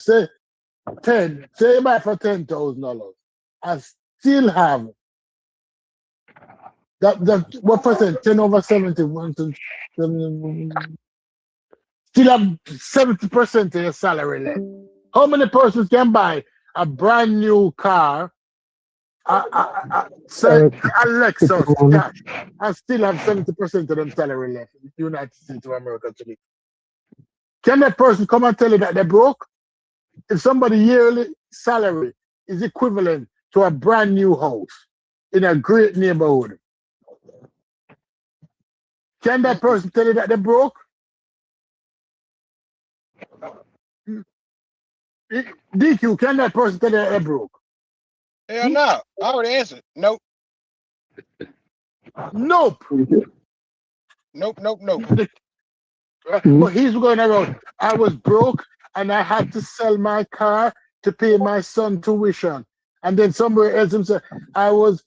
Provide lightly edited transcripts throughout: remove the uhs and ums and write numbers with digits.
say say you buy for $10,000, I still have that what percent? 10 over 70. Still have 70% of your salary left. How many persons can buy a brand new car, say a Lexus cash, and still have 70% of them salary left in the United States of America today? Can that person come and tell you that they're broke? If somebody's yearly salary is equivalent to a brand new house in a great neighborhood, can that person tell you that they're broke? DQ, can that person tell you that they're broke? Hell no. I already answered. Nope. Nope. Nope. But he's going around. I was broke and I had to sell my car to pay my son tuition. And then somewhere else him say, I was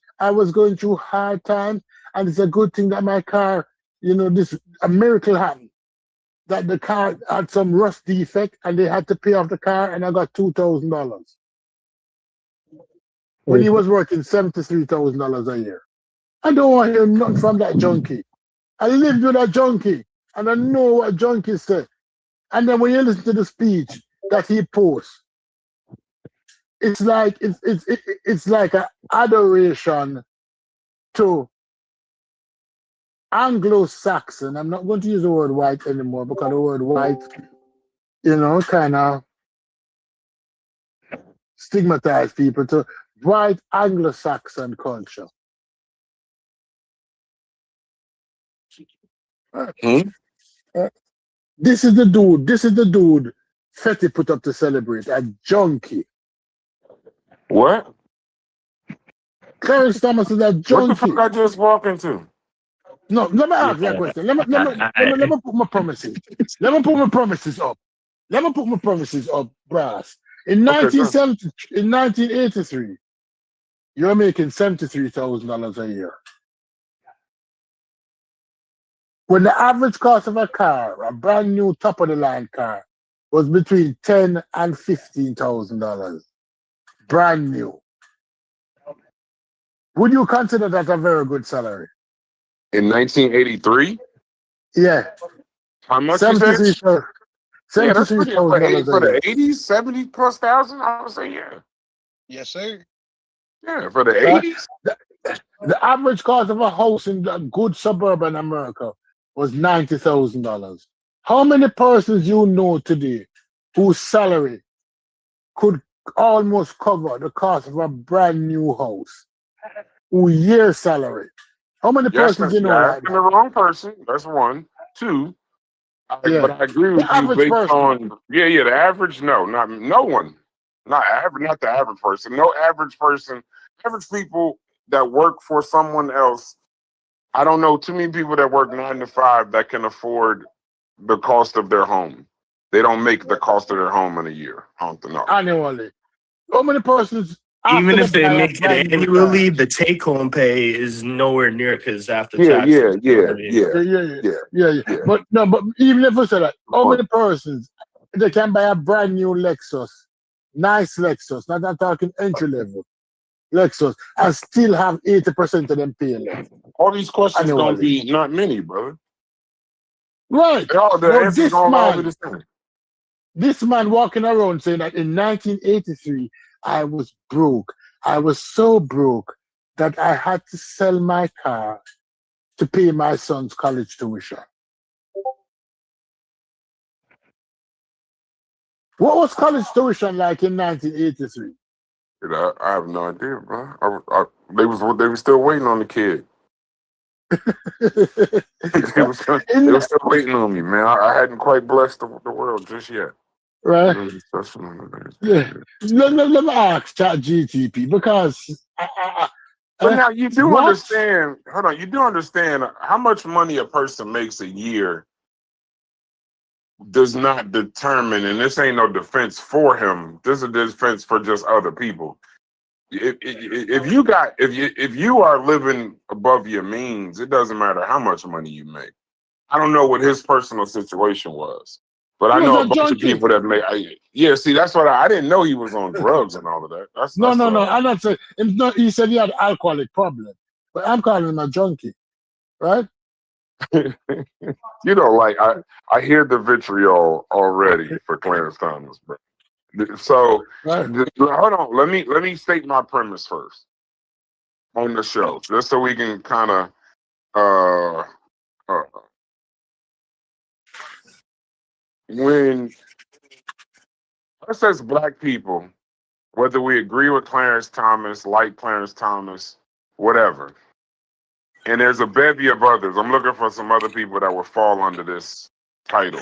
going through hard times, and it's a good thing that my car, a miracle happened. That the car had some rust defect and they had to pay off the car, and I got $2,000. When he was working $73,000 a year. I don't want to hear nothing from that junkie. I lived with a junkie, and I know what junkies say. And then when you listen to the speech that he posts, it's like an adoration to Anglo-Saxon. I'm not going to use the word white anymore because the word white, kind of stigmatize people, to white Anglo-Saxon culture. This is the dude Fetty put up to celebrate, a junkie. What? Clarence Thomas is a junkie. What the fuck I just walked into? No, let me ask you a question. Let me put my promises. Let me put my promises up, brass. In 1983, you're making $73,000 a year. When the average cost of a car, a brand new top of the line car, was between $10,000 and $15,000, brand new. Would you consider that a very good salary? In 1983? Yeah. How much you said? $73,000 for the 80s, 70 plus thousand, I would say, yeah. Yes, sir. Yeah, for the 80s. The average cost of a house in a good suburban America was $90,000. How many persons you know today whose salary could almost cover the cost of a brand new house? Whose year salary? How many persons you know like that? The wrong person. That's one. Two. But I agree with you based on the average. No one. Not the average person. No average person. Average people that work for someone else. I don't know too many people that work 9 to 5 that can afford the cost of their home. They don't make the cost of their home in a year. I don't know. Annually. How many persons? Even if they make it annually, the take-home pay is nowhere near, because after taxes. Yeah. But even if we say that, how many persons they can buy a brand new Lexus, nice Lexus, not talking entry level Lexus, and still have 80% of them paying left? All these questions gonna be not many, brother. Right. The this man walking around saying that in 1983, I was broke. I was so broke that I had to sell my car to pay my son's college tuition. What was college tuition like in 1983? I have no idea, bro. They were still waiting on the kid. they were still waiting on me, man. I hadn't quite blessed the world just yet. Right. Yeah. Let me ask ChatGTP, because but now you do understand. Hold on, you do understand how much money a person makes a year does not determine, and this ain't no defense for him. This is a defense for just other people. If you are living above your means, it doesn't matter how much money you make. I don't know what his personal situation was. But He I was know a a bunch of junkie. people that yeah, see, that's what I didn't know he was on drugs and all of that. No. I'm not saying. He said he had alcoholic problem, but I'm calling him a junkie, right? You know, like I hear the vitriol already for Clarence Thomas, bro. So Right. hold on, let me state my premise first on the show, just so we can kind of when us as Black people, whether we agree with Clarence Thomas, like Clarence Thomas, whatever, and there's a bevy of others. I'm looking for some other people that will fall under this title.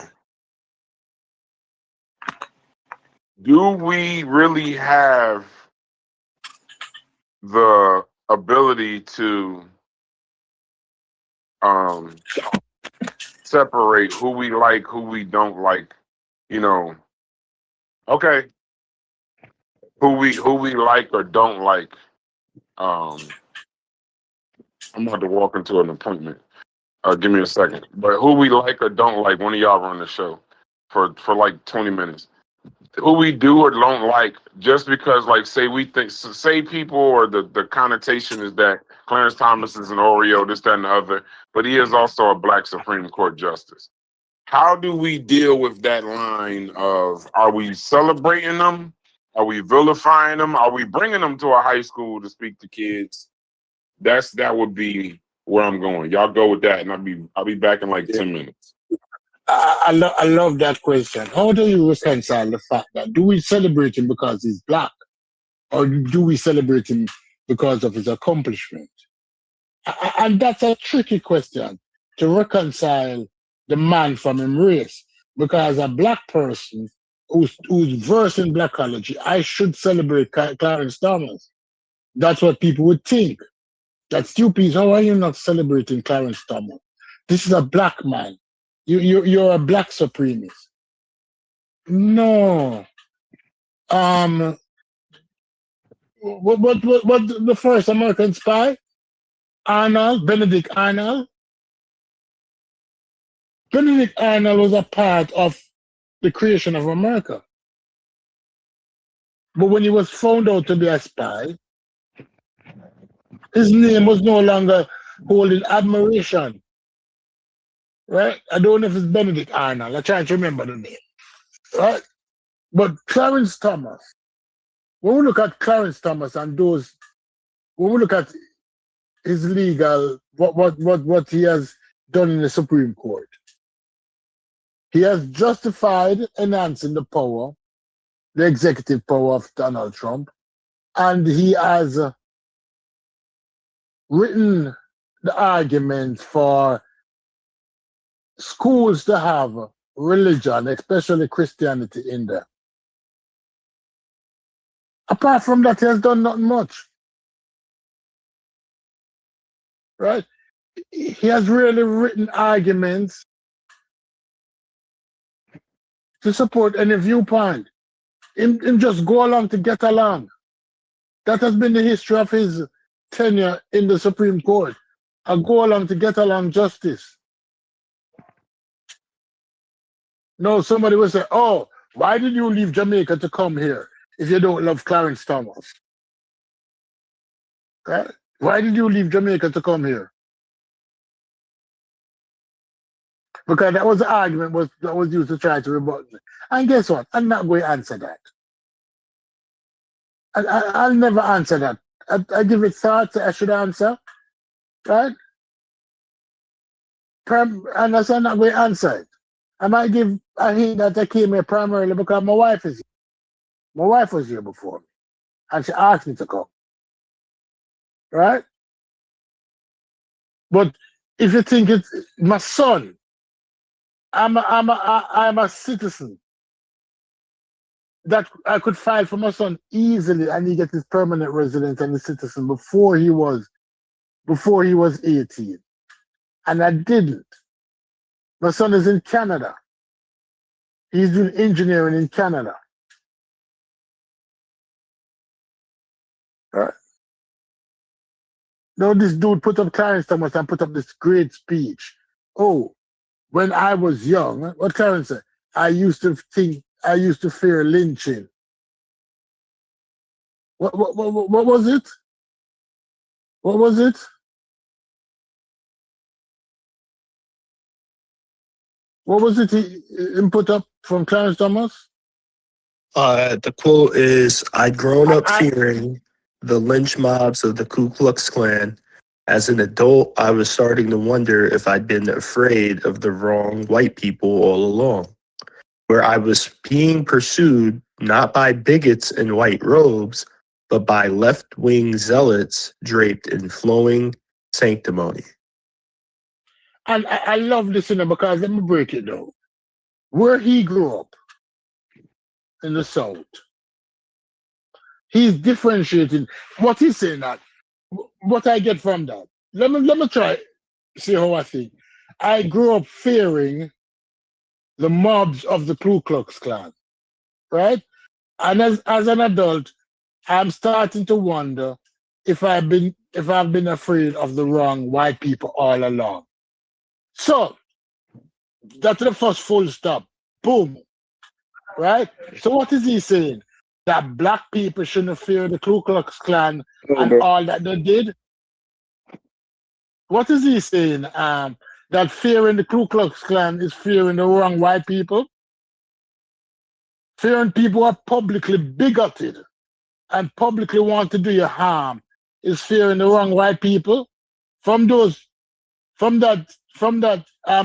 Do we really have the ability to separate who we like, who we don't like? You know, okay, who we like or don't like. I'm about to walk into an appointment. Give me a second. But who we like or don't like, one of y'all run the show for like 20 minutes. Who we do or don't like, just because, like, say people, or the connotation is that Clarence Thomas is an Oreo, this, that, and the other, but he is also a Black Supreme Court justice. How do we deal with that line of, are we celebrating them? Are we vilifying them? Are we bringing them to a high school to speak to kids? That would be where I'm going. Y'all go with that, and I'll be back in like 10 minutes. I love that question. How do you reconcile the fact that, do we celebrate him because he's Black, or do we celebrate him because of his accomplishment? And that's a tricky question to reconcile the man from his race, because a Black person who's versed in Blackology, I should celebrate Clarence Thomas. That's what people would think. That's stupid. How are you not celebrating Clarence Thomas? This is a Black man. You're a Black supremacist. No. What the first American spy? Benedict Arnold. Benedict Arnold was a part of the creation of America. But when he was found out to be a spy, his name was no longer holding admiration. Right? I don't know if it's Benedict Arnold. I'm trying to remember the name. Right? But Clarence Thomas, when we look at Clarence Thomas and when we look at his legal, what he has done in the Supreme Court, he has justified enhancing the executive power of Donald Trump, and he has written the argument for schools to have religion, especially Christianity, in there. Apart from that, he has done not much. Right? He has really written arguments to support any viewpoint. Him just go along to get along. That has been the history of his tenure in the Supreme Court. A go along to get along justice. No, somebody will say, oh, why did you leave Jamaica to come here if you don't love Clarence Thomas? Right? Why did you leave Jamaica to come here? Because that was the argument that was used to try to rebut me. And guess what? I'm not going to answer that. I'll never answer that. I give it thought I should answer. Right? And I'm not going to answer it. I might give a hint that I came here primarily because my wife is here. My wife was here before me, and she asked me to come. Right? But if you think it's my son, I'm a citizen that I could file for my son easily, and he get his permanent residence and his citizen before he was 18, and I didn't. My son is in Canada. He's doing engineering in Canada. Right? Now this dude put up Clarence Thomas and put up this great speech. Oh, when I was young, what Clarence said? I used to fear lynching. What was it? What was it? What was it he put up from Clarence Thomas? The quote is, "I'd grown up fearing the lynch mobs of the Ku Klux Klan. As an adult, I was starting to wonder if I'd been afraid of the wrong white people all along, where I was being pursued not by bigots in white robes, but by left-wing zealots draped in flowing sanctimony." And I love this, because let me break it down. Where he grew up, in the South, he's differentiating what he's saying that. What I get from that. Let me try see how I think. I grew up fearing the mobs of the Ku Klux Klan, right? And as an adult, I'm starting to wonder if I've been afraid of the wrong white people all along. So that's the first full stop. Boom. Right? So what is he saying? That black people shouldn't fear the Ku Klux Klan and all that they did? What is he saying? That fearing the Ku Klux Klan is fearing the wrong white people? Fearing people who are publicly bigoted and publicly want to do you harm is fearing the wrong white people? From that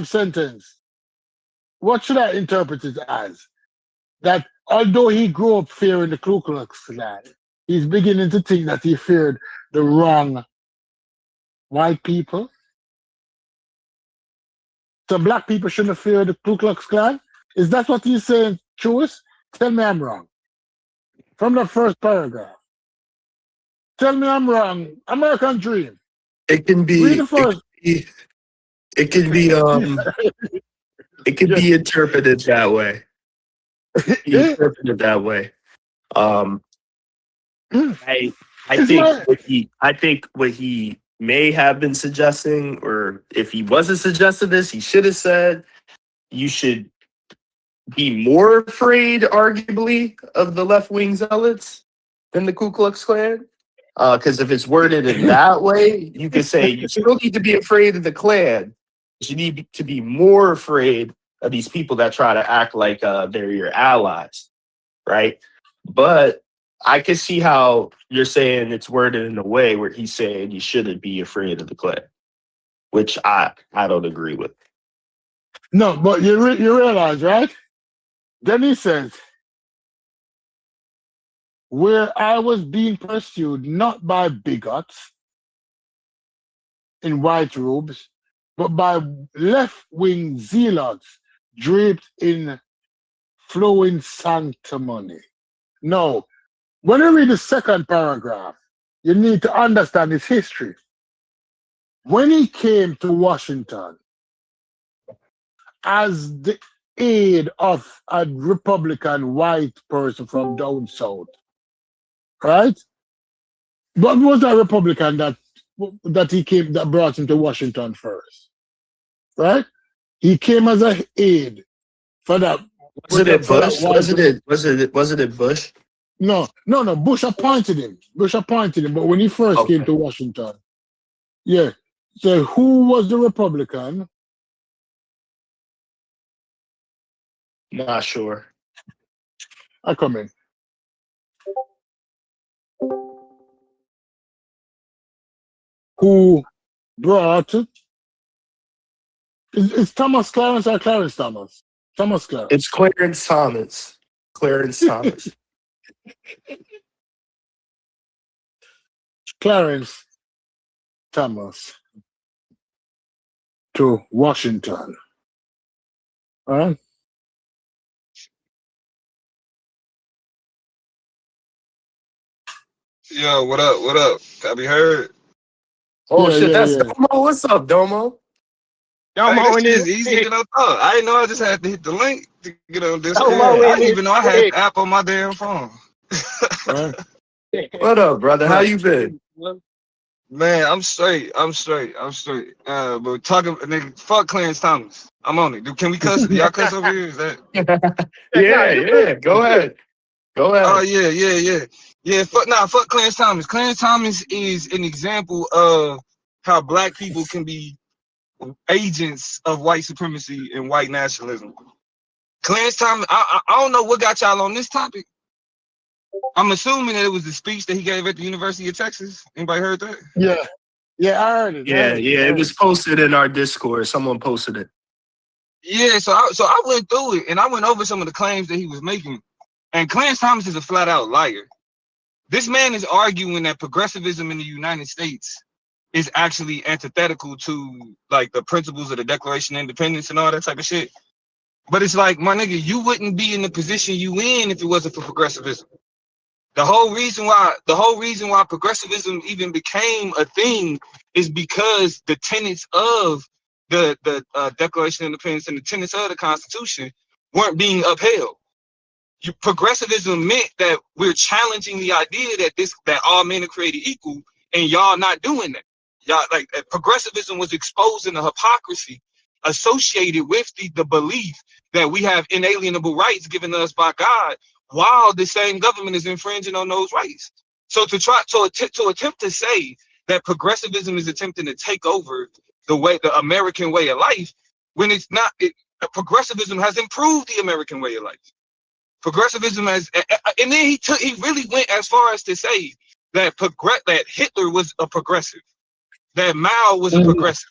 sentence, what should I interpret it as? That although he grew up fearing the Ku Klux Klan, he's beginning to think that he feared the wrong white people. So black people shouldn't fear the Ku Klux Klan? Is that what he's saying, Truist? Tell me I'm wrong. From the first paragraph. Tell me I'm wrong. American Dream. It can be. Read the first. It can be. It can be interpreted that way. I think what he may have been suggesting, or if he wasn't suggesting this, he should have said, you should be more afraid, arguably, of the left-wing zealots than the Ku Klux Klan. Because if it's worded in that way, you could say you still need to be afraid of the Klan, but you need to be more afraid of these people that try to act like they're your allies, right? But I can see how you're saying it's worded in a way where he's saying you shouldn't be afraid of the Klan, which I don't agree with. No, but you realize, right? Then he says, where I was being pursued not by bigots in white robes, but by left-wing zealots draped in flowing sanctimony. No, when you read the second paragraph, you need to understand his history. When he came to Washington as the aide of a Republican white person from down south, right? What was that Republican that he came that brought him to Washington first, right? He came as an aide for that. Wasn't it Bush? Wasn't it Bush? No. Bush appointed him. But when he first came to Washington, yeah. So who was the Republican? Not sure. I come in. Who brought? Is Thomas Clarence or Clarence Thomas? Thomas Clarence. It's Clarence Thomas. Clarence Thomas. Clarence Thomas to Washington. All right. Yo, what up? What up? Can I be heard? Oh, shit, that's Domo. What's up, Domo? Domo, it's easy to get on top. I didn't know I just had to hit the link to get on this. I didn't even know I had the app on my damn phone. What up, brother? How you been? Man, I'm straight. But talking, nigga, fuck Clarence Thomas. I'm on it. Can we cuss? Y'all cuss over here? Is that? Yeah. Go ahead. Oh yeah. Fuck Clarence Thomas. Clarence Thomas is an example of how black people can be agents of white supremacy and white nationalism. Clarence Thomas. I don't know what got y'all on this topic. I'm assuming that it was the speech that he gave at the University of Texas. Anybody heard that? Yeah, I heard it. It was posted in our Discord. Someone posted it. Yeah, so I went through it and I went over some of the claims that he was making. And Clarence Thomas is a flat out liar. This man is arguing that progressivism in the United States is actually antithetical to like the principles of the Declaration of Independence and all that type of shit. But it's like, my nigga, you wouldn't be in the position you in if it wasn't for progressivism. The whole reason why progressivism even became a thing is because the tenets of the Declaration of Independence and the tenets of the Constitution weren't being upheld. Progressivism meant that we're challenging the idea that all men are created equal, and y'all not doing that. Y'all like progressivism was exposing the hypocrisy associated with the belief that we have inalienable rights given to us by God, while the same government is infringing on those rights. So to attempt to say that progressivism is attempting to take over the American way of life, when it's not, progressivism has improved the American way of life. Progressivism has, and then he really went as far as to say that that Hitler was a progressive, that Mao was a progressive.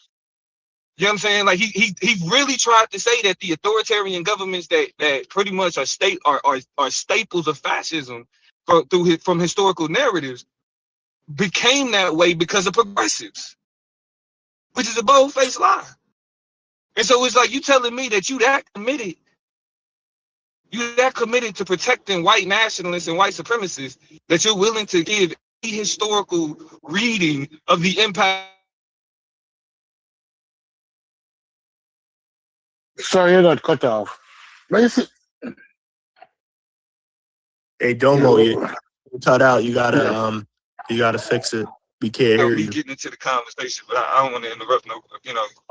You know what I'm saying? Like he really tried to say that the authoritarian governments that pretty much are staples of fascism from historical narratives became that way because of progressives, which is a bold-faced lie. And so it's like you telling me that you that committed to protecting white nationalists and white supremacists that you're willing to give a historical reading of the impact. Sorry, you got cut off. But you see, hey, Domo, you cut out. You gotta fix it. We can't hear you. Getting into the conversation, but I don't want to interrupt. No,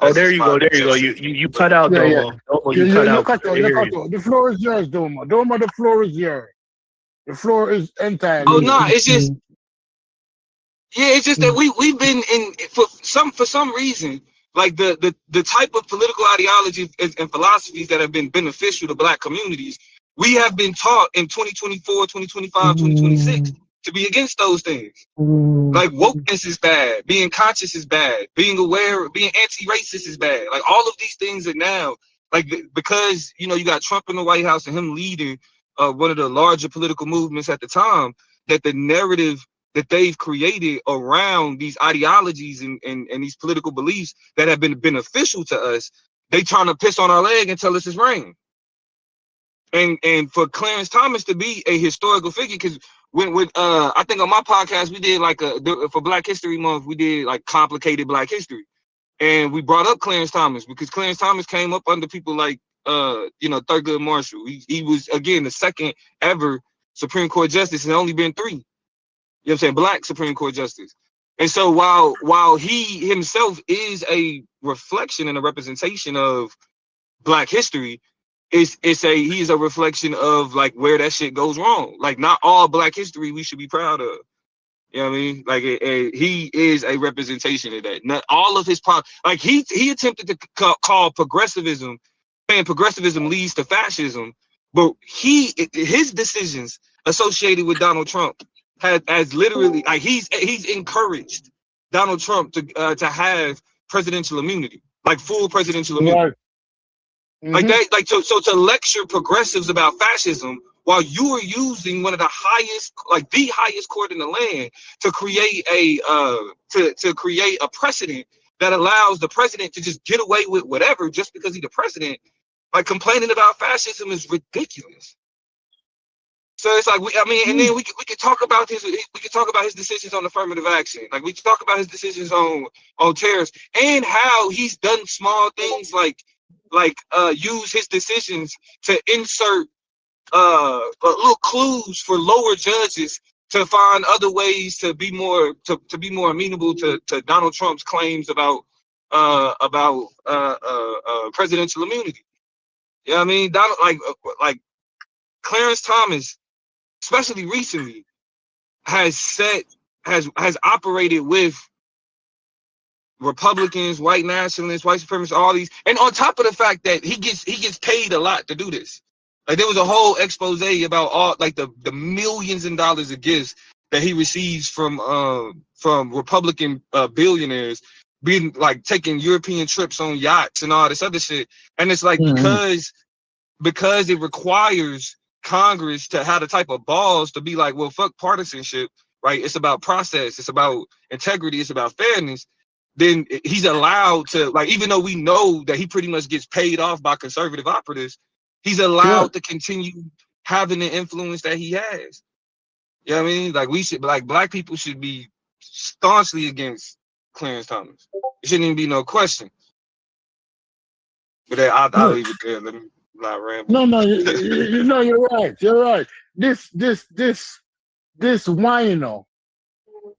Oh, there you go. You cut out, Domo. Domo, you cut out. The floor is yours, Domo. Domo, the floor is yours. The floor is entirely. Oh no, it's just. Yeah, it's just that we've been in for some reason, like the type of political ideology and philosophies that have been beneficial to black communities, we have been taught in 2024, 2025, 2026 to be against those things. Like wokeness is bad, being conscious is bad, being aware, being anti-racist is bad. Like all of these things are now like because you got Trump in the White House and him leading one of the larger political movements at the time, that the narrative that they've created around these ideologies and these political beliefs that have been beneficial to us, they trying to piss on our leg and tell us it's rain. And for Clarence Thomas to be a historical figure, because when I think on my podcast we did like for Black History Month, we did like complicated Black history, and we brought up Clarence Thomas because Clarence Thomas came up under people like Thurgood Marshall. He was again the second ever Supreme Court justice, and only been 3. You know what I'm saying? Black Supreme Court justice. And so while he himself is a reflection and a representation of Black history, he is a reflection of like where that shit goes wrong. Like not all Black history we should be proud of. You know what I mean? Like he is a representation of that. Not all of his like he attempted to call progressivism, saying progressivism leads to fascism, but his decisions associated with Donald Trump has literally like he's encouraged Donald Trump to have presidential immunity, like full presidential immunity. Right. Like that, like so to lecture progressives about fascism while you are using one of the highest, like the highest court in the land to create a precedent that allows the president to just get away with whatever just because he's the president. Like complaining about fascism is ridiculous. So it's like and then we could talk about this. We could talk about his decisions on affirmative action. Like we could talk about his decisions on tariffs and how he's done small things like use his decisions to insert little clues for lower judges to find other ways to be more amenable to Donald Trump's claims about presidential immunity. You know what I mean? Donald, like Clarence Thomas, especially recently, has operated with Republicans, white nationalists, white supremacists, all these, and on top of the fact that he gets paid a lot to do this. Like there was a whole expose about all like the millions in dollars of gifts that he receives from Republican billionaires, being like taking European trips on yachts and all this other shit. And it's like because it requires Congress to have the type of balls to be like, well, fuck partisanship, right? It's about process, it's about integrity, it's about fairness. Then he's allowed to, like, even though we know that he pretty much gets paid off by conservative operatives, he's allowed to continue having the influence that he has. You know what I mean? Like, we should, like, black people should be staunchly against Clarence Thomas. It shouldn't even be no question. But I'll leave it there. Let me not ramble. No, you're right. You're right. This wino,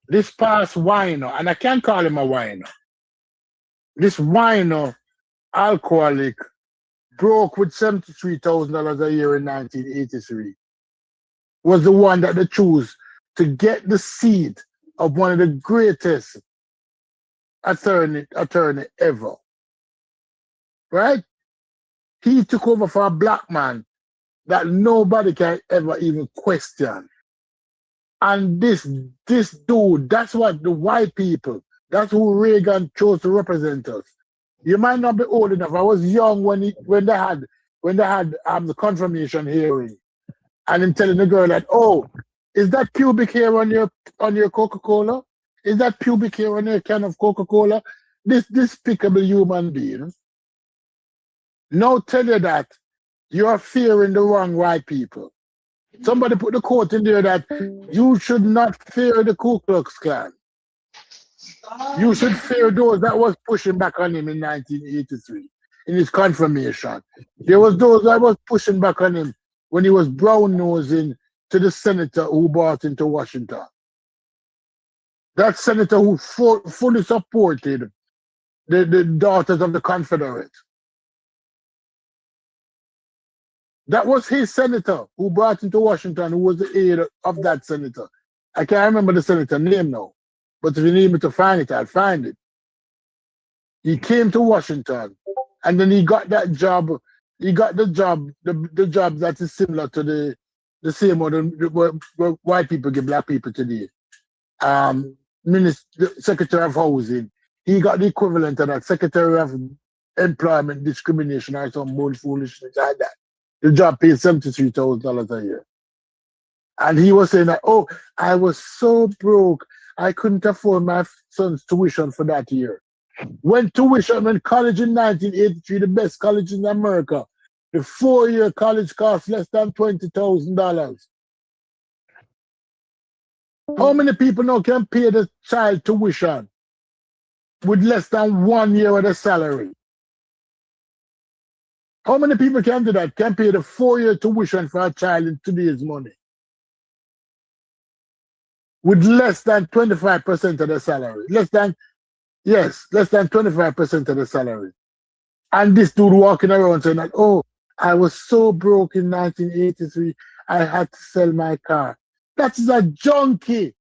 this past wino, and I can't call him a wino. This wino, alcoholic, broke with $73,000 a year in 1983, was the one that they chose to get the seat of one of the greatest attorney ever. Right? He took over for a black man that nobody can ever even question. And this dude, that's what the white people, that's who Reagan chose to represent us. You might not be old enough. I was young when they had the confirmation hearing, and him telling the girl that, oh, is that pubic hair on your Coca-Cola? Is that pubic hair on your can of Coca-Cola? This despicable human being. Now tell you that you're fearing the wrong white people. Somebody put the quote in there that you should not fear the Ku Klux Klan. You should fear those that was pushing back on him in 1983 in his confirmation. There was those that was pushing back on him when he was brown-nosing to the senator who brought him to Washington. That senator who fully supported the daughters of the Confederates. That was his senator who brought him to Washington, who was the aide of that senator. I can't remember the senator name now, but if you need me to find it, I'll find it. He came to Washington, and then he got that job. He got the job that is similar to the same one where white people give black people today. Secretary of Housing. He got the equivalent of that, Secretary of Employment Discrimination or some bull foolishness like that. The job pays $73,000 a year. And he was saying that, oh, I was so broke, I couldn't afford my son's tuition for that year. When college in 1983, the best college in America, the 4-year college cost less than $20,000. How many people now can pay the child tuition with less than 1 year of the salary? How many people can do that? Can pay the 4-year tuition for a child in today's money with less than 25% of the salary? Less than 25% of the salary. And this dude walking around saying that, oh, I was so broke in 1983, I had to sell my car. That is a junkie.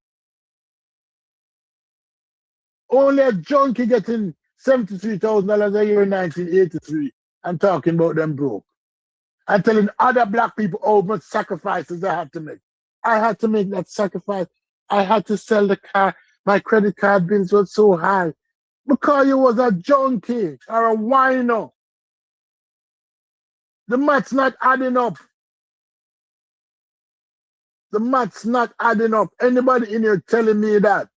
Only a junkie getting $73,000 a year in 1983 and talking about them broke. And telling other black people how much sacrifices I had to make. I had to make that sacrifice. I had to sell the car. My credit card bills were so high. Because you was a junkie or a wino. The math's not adding up. The math's not adding up. Anybody in here telling me that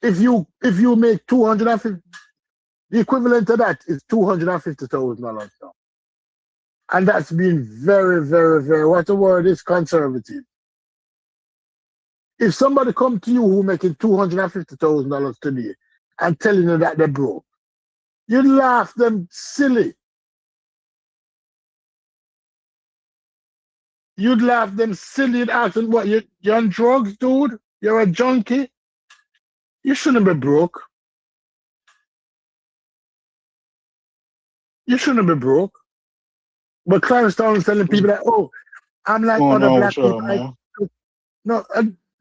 if you make $250, the equivalent to that is $250,000 now. And that's been very, very, very, what the word is, conservative. If somebody come to you who making $250,000 today and telling you that they're broke, you laugh them silly. you'd laugh them silly and asking, what, you're on drugs, dude? You're a junkie? You shouldn't be broke. You shouldn't be broke. But Clarence Thomas telling people that, oh, I'm like other black people. No,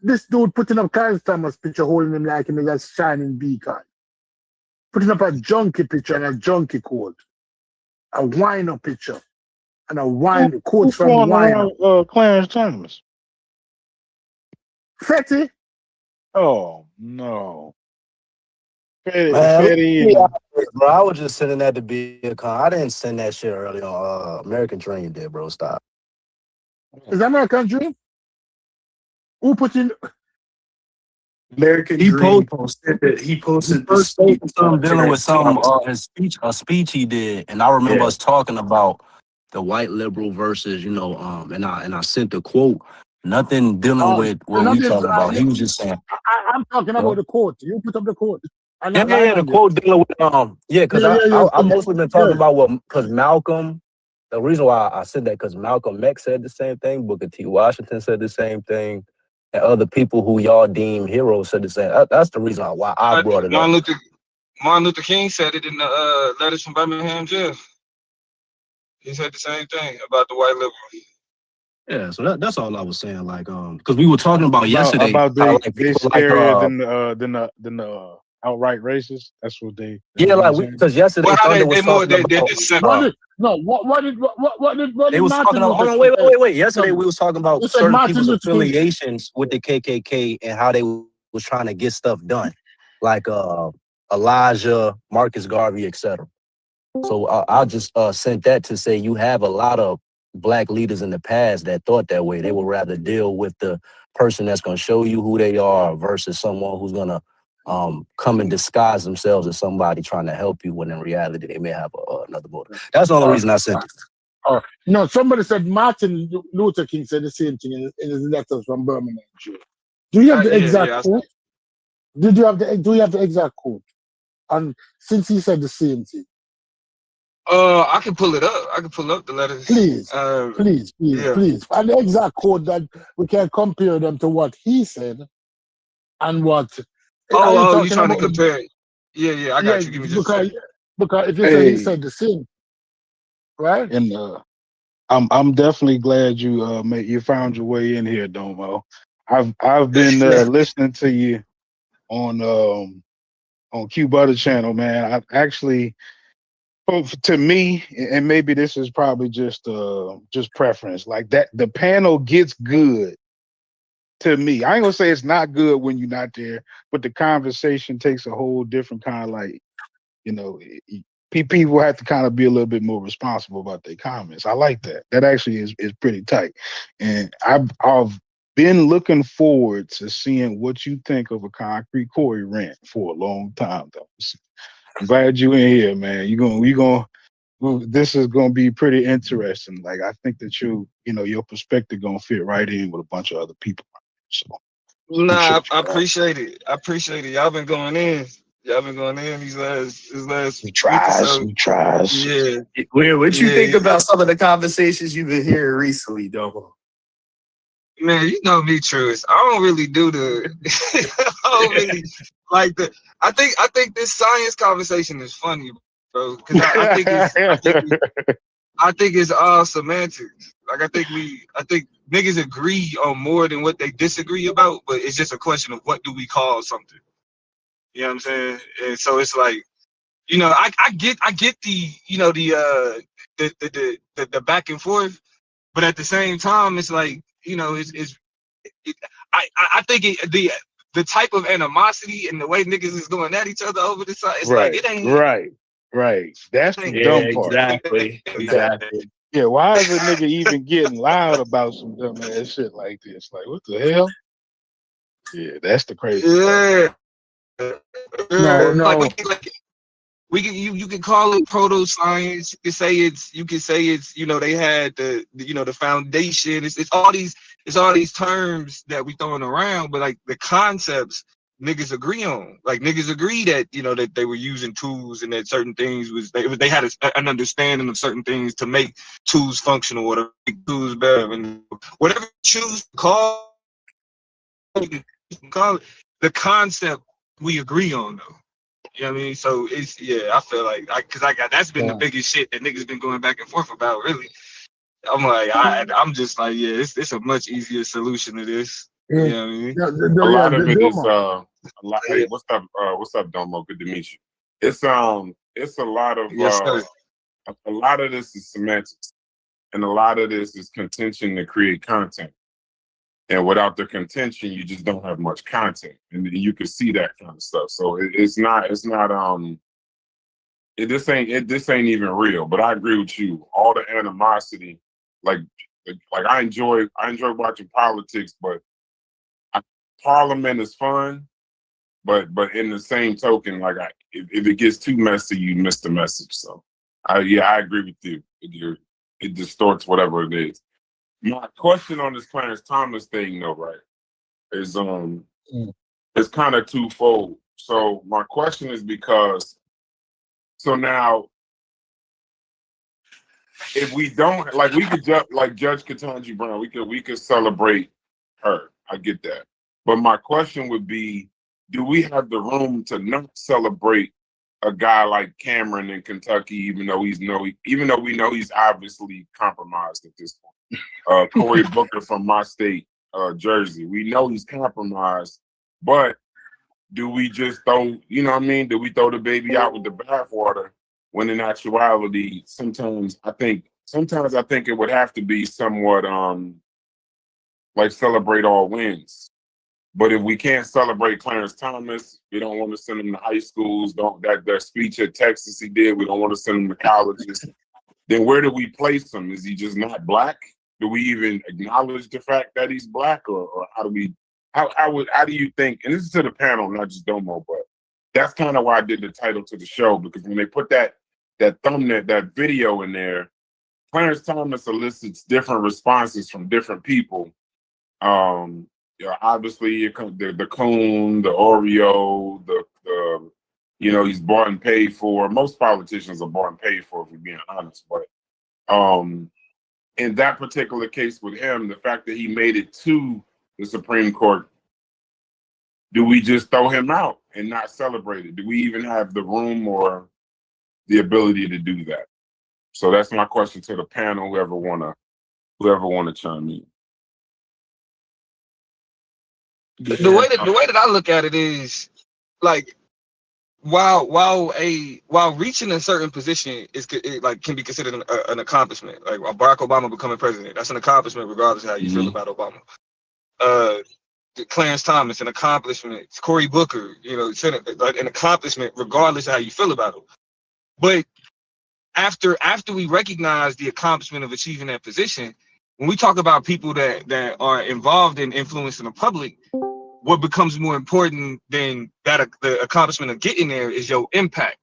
this dude putting up Clarence Thomas picture, holding him like him as a shining beacon. Putting up a junkie picture and a junkie quote. A wine-up picture. And a wine quote from wine. Clarence Thomas. Fetty? Oh, no. Fetty. Yeah, bro, I was just sending that to be a con. I didn't send that shit early on. American Dream did, bro. Stop. Is that American Dream? Who put in American Dream posted it. He posted the speech dealing with some a speech he did, and I remember us talking about the white liberal versus, and I sent the quote. Nothing dealing with what we talking about. He was just saying. I'm talking about the quote. You put up the quote. The quote dealing with because I mostly been talking about because Malcolm. The reason why I said that because Malcolm X said the same thing, Booker T. Washington said the same thing, and other people who y'all deem heroes said the same. That's the reason why I brought it up. Martin Luther King said it in the letters from Birmingham jail. He said the same thing about the white liberals. Yeah, so that's all I was saying. Like, because we were talking about yesterday about they scarier than the outright racist. That's what they. Because yesterday what did they was talking about. Hold on, wait. Yesterday we was talking about certain people's affiliations with the KKK and how they was trying to get stuff done, like Elijah, Marcus Garvey, etc. So I just sent that to say you have a lot of black leaders in the past that thought that way. They would rather deal with the person that's going to show you who they are versus someone who's going to come and disguise themselves as somebody trying to help you when in reality they may have another motive. That's the only reason I sent it. No, somebody said Martin Luther King said the same thing in his letters from Birmingham. Do you have the exact quote? Do you have the exact quote? And since he said the same thing. I can pull it up. I can pull up the letters. Please. Please. And the exact quote that we can compare them to what he said and what. Oh, you trying to compare it? Yeah, I got you. Give me just because if you say he said the same, right? And I'm definitely glad you found your way in here, Domo. I've been listening to you on Q Butter channel, man. I've actually. To me, and maybe this is probably just preference, like that the panel gets good to me. I ain't gonna say it's not good when you're not there, but the conversation takes a whole different kind of people have to kind of be a little bit more responsible about their comments. I like that. That actually is pretty tight. And I've been looking forward to seeing what you think of a Concrete Corey rant for a long time, though. I'm glad you in here, man. This is gonna be pretty interesting. Like I think that your perspective gonna fit right in with a bunch of other people. So I appreciate it. Y'all been going in. These last we tries. Yeah. What you think about some of the conversations you've been hearing recently, Domo? Man, you know me, Truist. I don't really do I don't really like the. I think this science conversation is funny, bro. Because I think it's all semantics. Like I think niggas agree on more than what they disagree about, but it's just a question of what do we call something. You know what I'm saying? And so it's like, I get the the back and forth, but at the same time, it's like, I think the type of animosity and the way niggas is going at each other over this side, it's like it ain't right. That's the dumb part. Exactly. Yeah, why is a nigga even getting loud about some dumb ass shit like this? Like, what the hell? Yeah, that's the crazy part. No. You can call it proto science. You can say it's they had the foundation. It's all these terms that we throwing around, but like the concepts niggas agree on. Like niggas agree that, you know, that they were using tools and that certain things was they had an understanding of certain things to make tools functional, whatever, make tools better, and whatever you choose to call it, the concept we agree on though. You know what I mean? So it's, yeah, I feel like that's been the biggest shit that niggas been going back and forth about, really. I'm like, I'm just like, yeah, it's a much easier solution to this. You know what I mean? A lot of it is hey, what's up, Domo? Good to meet you. It's a lot of a lot of this is semantics, and a lot of this is contention to create content. And without the contention, you just don't have much content, and you can see that kind of stuff. So this ain't even real. But I agree with you. All the animosity, like I enjoy watching politics, but Parliament is fun. But in the same token, like if it gets too messy, you miss the message. So I agree with you. It distorts whatever it is. My question on this Clarence Thomas thing, though, right, is it's kind of twofold. So my question is because, so now, if we don't, like, we could like Judge Ketanji Brown, we could celebrate her. I get that, but my question would be, do we have the room to not celebrate a guy like Cameron in Kentucky, even though we know he's obviously compromised at this point? Cory Booker from my state, Jersey. We know he's compromised, but do we just throw, you know what I mean? Do we throw the baby out with the bathwater when in actuality, sometimes I think it would have to be somewhat like celebrate all wins. But if we can't celebrate Clarence Thomas, we don't want to send him to high schools. That speech at Texas he did, we don't want to send him to colleges. Then where do we place him? Is he just not black? Do we even acknowledge the fact that he's black, or how do you think? And this is to the panel, not just Domo, but that's kind of why I did the title to the show, because when they put that thumbnail, that video in there, Clarence Thomas elicits different responses from different people. Obviously, the coon, the Oreo, the he's bought and paid for. Most politicians are bought and paid for, if we're being honest. But in that particular case with him, the fact that he made it to the Supreme Court, do we just throw him out and not celebrate it? Do we even have the room or the ability to do that? So that's my question to the panel. Whoever wanna chime in. The way that I look at it is, like, while reaching a certain position can be considered an accomplishment. Like Barack Obama becoming president, that's an accomplishment regardless of how you feel about Obama. Clarence Thomas, an accomplishment. Cory Booker, an accomplishment regardless of how you feel about him. But after we recognize the accomplishment of achieving that position, when we talk about people that are involved in influencing the public, what becomes more important than the accomplishment of getting there is your impact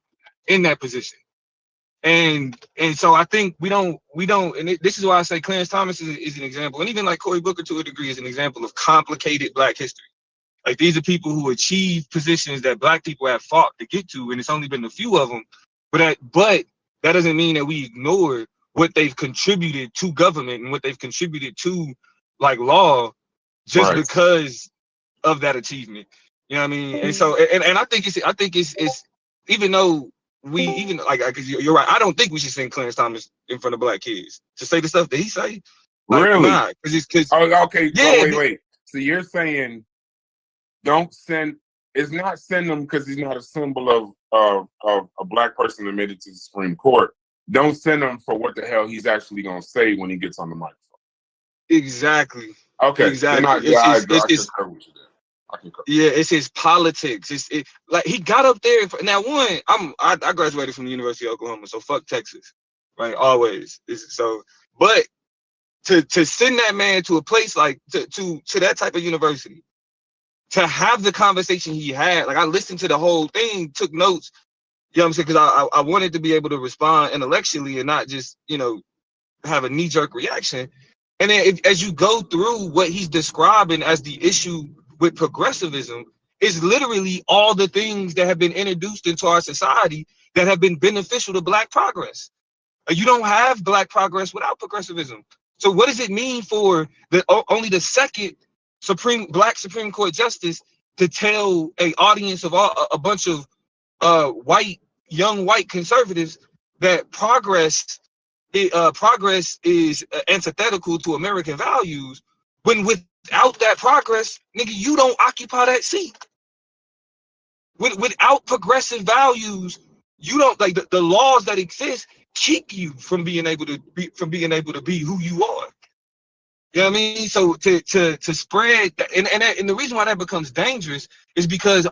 in that position. And so I think we don't, and this is why I say Clarence Thomas is an example, and even like Cory Booker to a degree is an example of complicated Black history. Like, these are people who achieve positions that Black people have fought to get to, and it's only been a few of them. But that doesn't mean that we ignore what they've contributed to government and what they've contributed to, like, law, just because of that achievement. You know what I mean? And so, and I think it's even though because you're right, I don't think we should send Clarence Thomas in front of Black kids to say the stuff that he say. Like, really? Nah, okay. Yeah, So wait. So you're saying don't send? It's not send him because he's not a symbol of a Black person that made it to the Supreme Court. Don't send him for what the hell he's actually gonna say when he gets on the microphone. Exactly. Okay. Exactly. It's his politics. Like, he got up there. Now, I graduated from the University of Oklahoma, so fuck Texas, right? Always. But to send that man to a place like to that type of university, to have the conversation he had, like, I listened to the whole thing, took notes. You know what I'm saying? Because I wanted to be able to respond intellectually and not just have a knee-jerk reaction. And then as you go through what he's describing as the issue with progressivism, is literally all the things that have been introduced into our society that have been beneficial to Black progress. You don't have Black progress without progressivism. So what does it mean for only the second Black Supreme Court justice to tell a audience of a bunch of young white conservatives that progress is antithetical to American values, when without that progress, nigga, you don't occupy that seat. Without progressive values, you don't, like, the laws that exist keep you from being able to be who you are. You know what I mean? So to spread that, and the reason why that becomes dangerous is because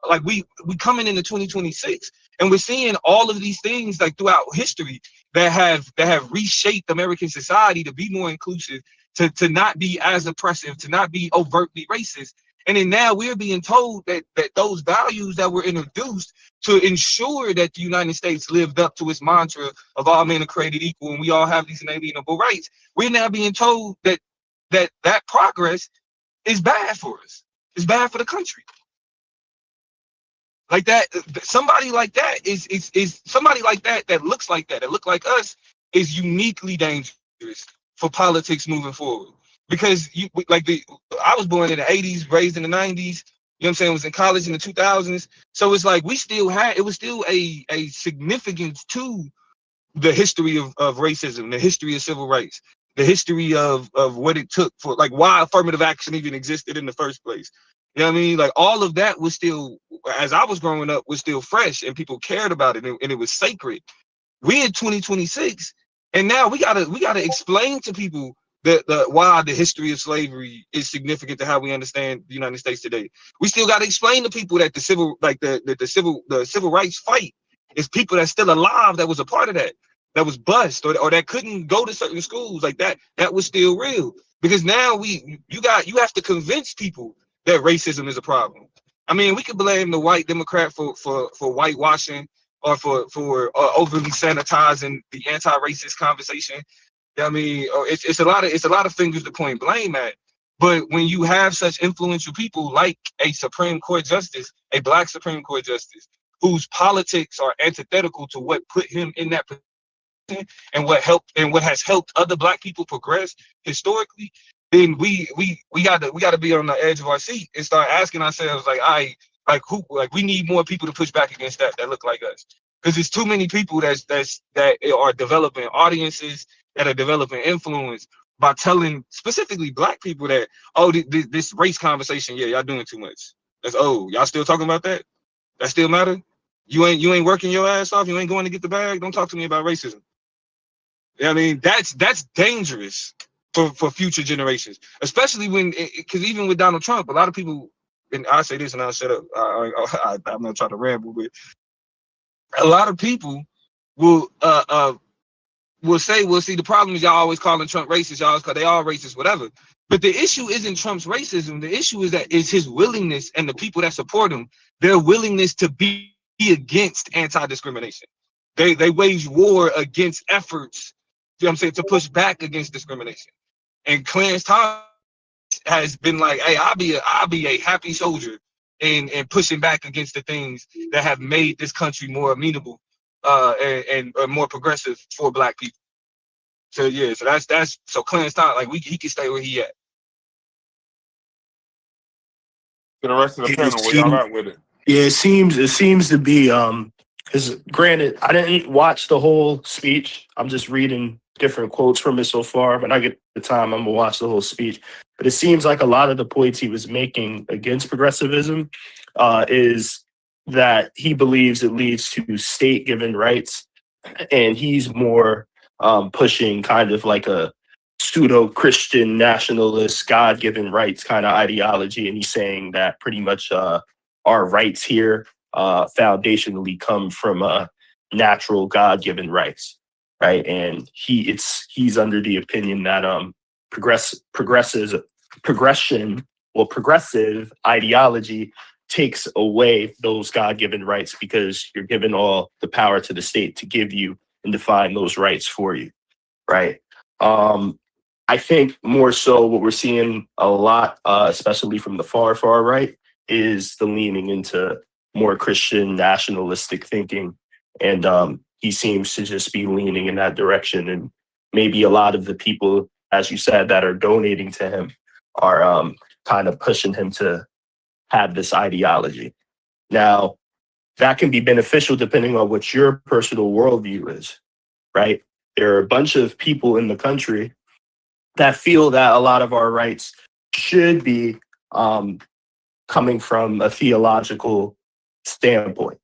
like we coming into 2026 and we're seeing all of these things like throughout history that have reshaped American society to be more inclusive, to not be as oppressive, to not be overtly racist. And then now we're being told that those values that were introduced to ensure that the United States lived up to its mantra of all men are created equal and we all have these inalienable rights, we're now being told that progress is bad for us. It's bad for the country. Like that, somebody like that is somebody like that looks like that look like us is uniquely dangerous for politics moving forward. Because I was born in the 80s, raised in the 90s, you know what I'm saying, was in college in the 2000s. So it's like it was still a significance to the history of racism, the history of civil rights, the history of what it took for, like, why affirmative action even existed in the first place. You know what I mean? Like, all of that was still, as I was growing up, was still fresh and people cared about it and it was sacred. We're in 2026 and now we gotta explain to people why the history of slavery is significant to how we understand the United States today. We still got to explain to people that the civil rights fight is people that's still alive that was a part of that was bused or that couldn't go to certain schools, like that was still real. Because now you have to convince people that racism is a problem. I mean, we could blame the white Democrat for whitewashing or for overly sanitizing the anti-racist conversation. I mean, it's a lot of fingers to point blame at. But when you have such influential people like a Supreme Court justice, a Black Supreme Court justice, whose politics are antithetical to what put him in that position and what has helped other Black people progress historically, then we gotta be on the edge of our seat and start asking ourselves, we need more people to push back against that look like us. Because there's too many people that are developing audiences, that are developing influence by telling specifically Black people that, oh, this race conversation, yeah, y'all doing too much. Y'all still talking about that? That still matter? You ain't working your ass off. You ain't going to get the bag. Don't talk to me about racism. Yeah, I mean, that's dangerous for future generations, especially because even with Donald Trump, a lot of people, and I say this and I'll shut up. I'm not trying to ramble, but a lot of people will say, well, see, the problem is y'all always calling Trump racist. Y'all always call they all racist, whatever. But the issue isn't Trump's racism. The issue is his willingness, and the people that support him, their willingness to be against anti-discrimination. They wage war against efforts, you know what I'm saying, to push back against discrimination. And Clarence Thomas has been like, hey, I'll be a happy soldier in pushing back against the things that have made this country more amenable and more progressive for Black people. So yeah, so Clarence Thomas, like, he can stay where he at. To the rest of the panel, where y'all at with it? Yeah, it seems to be because granted, I didn't watch the whole speech. I'm just reading different quotes from it so far. When I get the time, I'm gonna watch the whole speech. But it seems like a lot of the points he was making against progressivism is that he believes it leads to state-given rights, and he's more pushing kind of like a pseudo-Christian nationalist, God-given rights kind of ideology. And he's saying that pretty much our rights here foundationally come from natural God-given rights, right? And he's under the opinion that progressive ideology takes away those God-given rights because you're giving all the power to the state to give you and define those rights for you, right? I think more so what we're seeing a lot, especially from the far right, is the leaning into more Christian nationalistic thinking. And he seems to just be leaning in that direction. And maybe a lot of the people, as you said, that are donating to him are kind of pushing him to have this ideology. Now, that can be beneficial depending on what your personal worldview is, right? There are a bunch of people in the country that feel that a lot of our rights should be coming from a theological standpoint,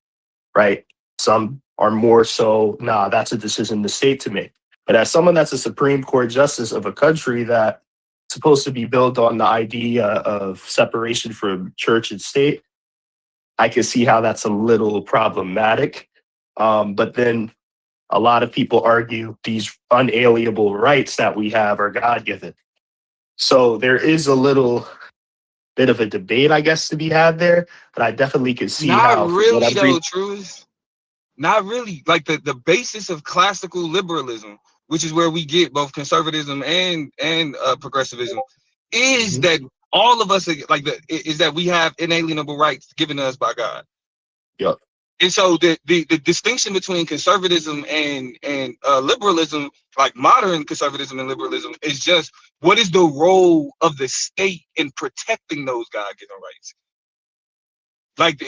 right? Some are more so, nah, that's a decision the state to make. But as someone that's a Supreme Court justice of a country that's supposed to be built on the idea of separation from church and state, I can see how that's a little problematic. But then a lot of people argue these unalienable rights that we have are God-given. So there is a little bit of a debate, I guess, to be had there. But I definitely can see how. Not really, though, Truth. Not really. Like the basis of classical liberalism, which is where we get both conservatism and progressivism, is that all of us is that we have inalienable rights given to us by God. Yep. And so the distinction between conservatism and liberalism, like modern conservatism and liberalism, is just what is the role of the state in protecting those God-given rights. Like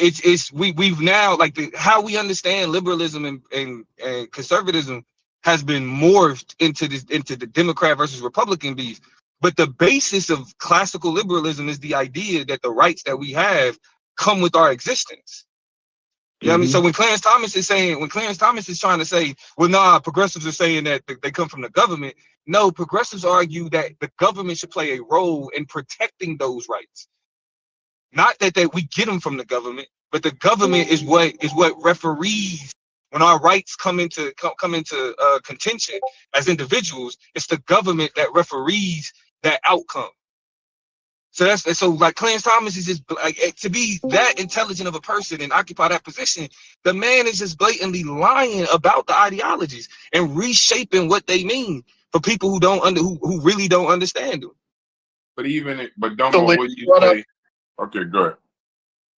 we've now, like, how we understand liberalism and conservatism has been morphed into the Democrat versus Republican beef. But the basis of classical liberalism is the idea that the rights that we have come with our existence. You know what I mean? So when Clarence Thomas is trying to say, well, nah, progressives are saying that they come from the government. No, progressives argue that the government should play a role in protecting those rights. Not that we get them from the government, but the government is what referees when our rights come into contention as individuals. It's the government that referees that outcome. So like Clarence Thomas is just like, to be that intelligent of a person and occupy that position, the man is just blatantly lying about the ideologies and reshaping what they mean for people who really don't understand them. But don't know what you say. Okay, go ahead.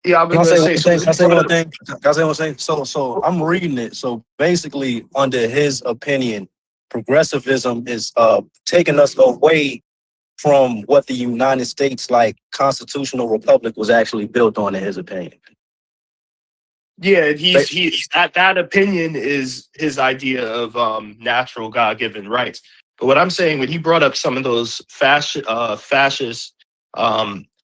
Yeah, I'm going to say one thing. So I'm reading it. So basically, under his opinion, progressivism is taking us away from what the United States, like, constitutional republic was actually built on, in his opinion. Yeah, that opinion is his idea of natural God-given rights. But what I'm saying, when he brought up some of those fascist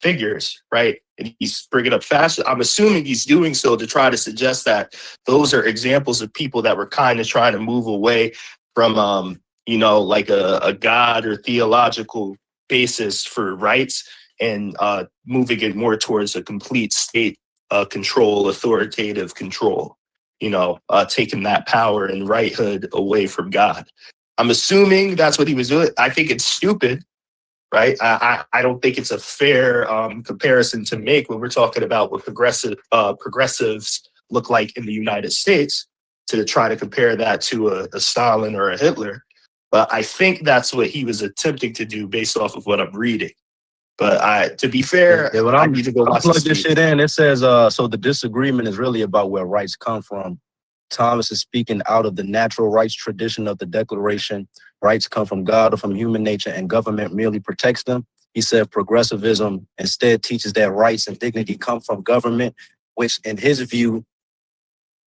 figures, right, and he's bringing up fascist, I'm assuming he's doing so to try to suggest that those are examples of people that were kind of trying to move away from, like a God or theological basis for rights and moving it more towards a complete state control, authoritative control, taking that power and righthood away from God. I'm assuming that's what he was doing. I think it's stupid, right? I don't think it's a fair comparison to make when we're talking about what progressives look like in the United States, to try to compare that to a Stalin or a Hitler. But I think that's what he was attempting to do based off of what I'm reading. But to be fair, I need to go watch this shit in. It says, so the disagreement is really about where rights come from. Thomas is speaking out of the natural rights tradition of the Declaration. Rights come from God or from human nature, and government merely protects them. He said progressivism instead teaches that rights and dignity come from government, which in his view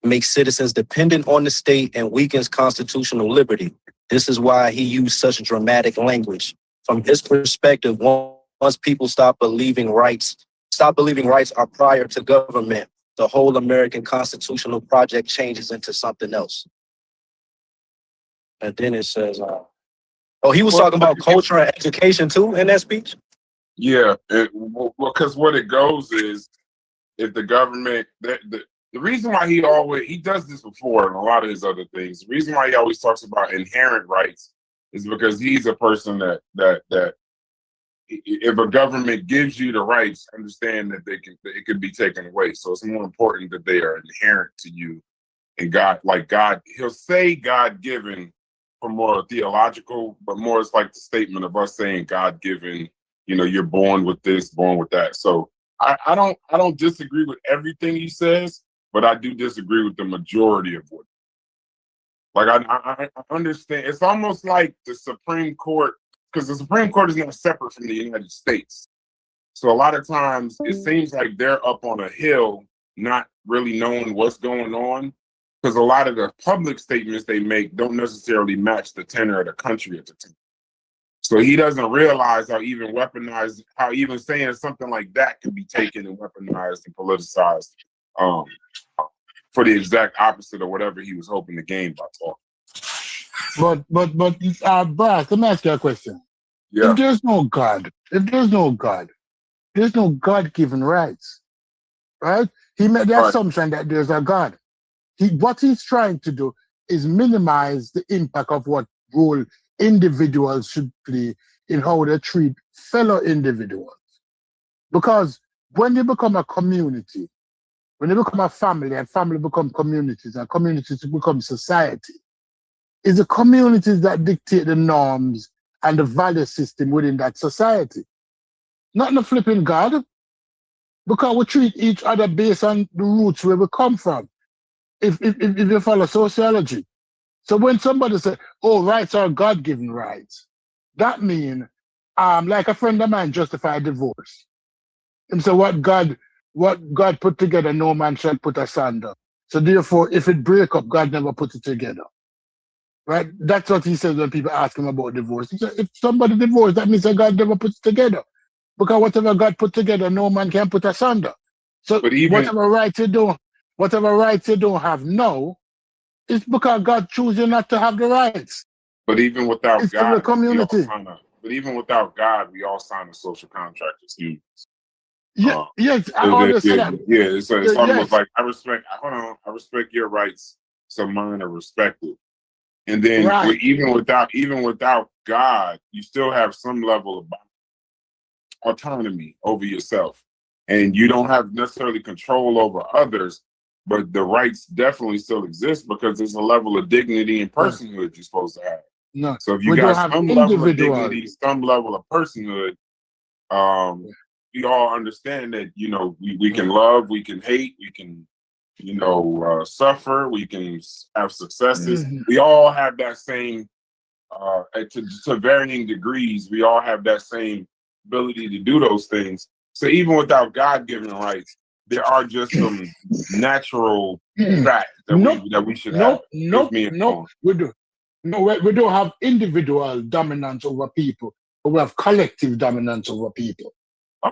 makes citizens dependent on the state and weakens constitutional liberty. This is why he used such dramatic language. From his perspective, once people stop believing rights are prior to government, the whole American constitutional project changes into something else. And then it says, he was talking about culture and education too in that speech? Yeah, because what it goes is, if the government, the reason why he does this before and a lot of his other things, the reason why he always talks about inherent rights is because he's a person that if a government gives you the rights, understand that it can be taken away. So it's more important that they are inherent to you. And God, he'll say God-given for more theological, but more it's like the statement of us saying God-given, you're born with this, born with that. So I don't disagree with everything he says, but I do disagree with the majority of what. Like I understand. It's almost like the Supreme Court, because the Supreme Court is not separate from the United States. So a lot of times it seems like they're up on a hill, not really knowing what's going on, because a lot of the public statements they make don't necessarily match the tenor of the country at the time. So he doesn't realize how even saying something like that can be taken and weaponized and politicized for the exact opposite of whatever he was hoping to gain by talking. But Barack, let me ask you a question. Yeah. If there's no God, there's no God-given rights, right? He made the assumption that there's a God. What he's trying to do is minimize the impact of what role individuals should play in how they treat fellow individuals. Because when they become a community, when they become a family, and family become communities, and communities become society, it's the communities that dictate the norms and the value system within that society. Not the flipping God, because we treat each other based on the roots where we come from. If you follow sociology. So when somebody says, oh, rights are God-given rights, that means, like a friend of mine justified divorce. And so what God put together, no man shall put asunder. So therefore, if it break up, God never put it together. Right? That's what he says when people ask him about divorce. He said, if somebody divorced, that means that God never puts it together. Because whatever God put together, no man can put asunder. So whatever rights you don't have now, it's because God chooses you not to have the rights. But even without it's God, the community. We all sign a social contract as humans. Yes, I understand. Yeah, it's almost like I respect your rights, so mine are respected. And then even without God, you still have some level of autonomy over yourself. And you don't have necessarily control over others, but the rights definitely still exist because there's a level of dignity and personhood you're supposed to have. No, so if you got some level of dignity, some level of personhood, we all understand that, we can love, we can hate, we can, suffer, we can have successes. Mm-hmm. We all have that same, to varying degrees, we all have that same ability to do those things. So even without God-given rights, there are just some natural facts that we should have. We do. No, we don't have individual dominance over people, but we have collective dominance over people.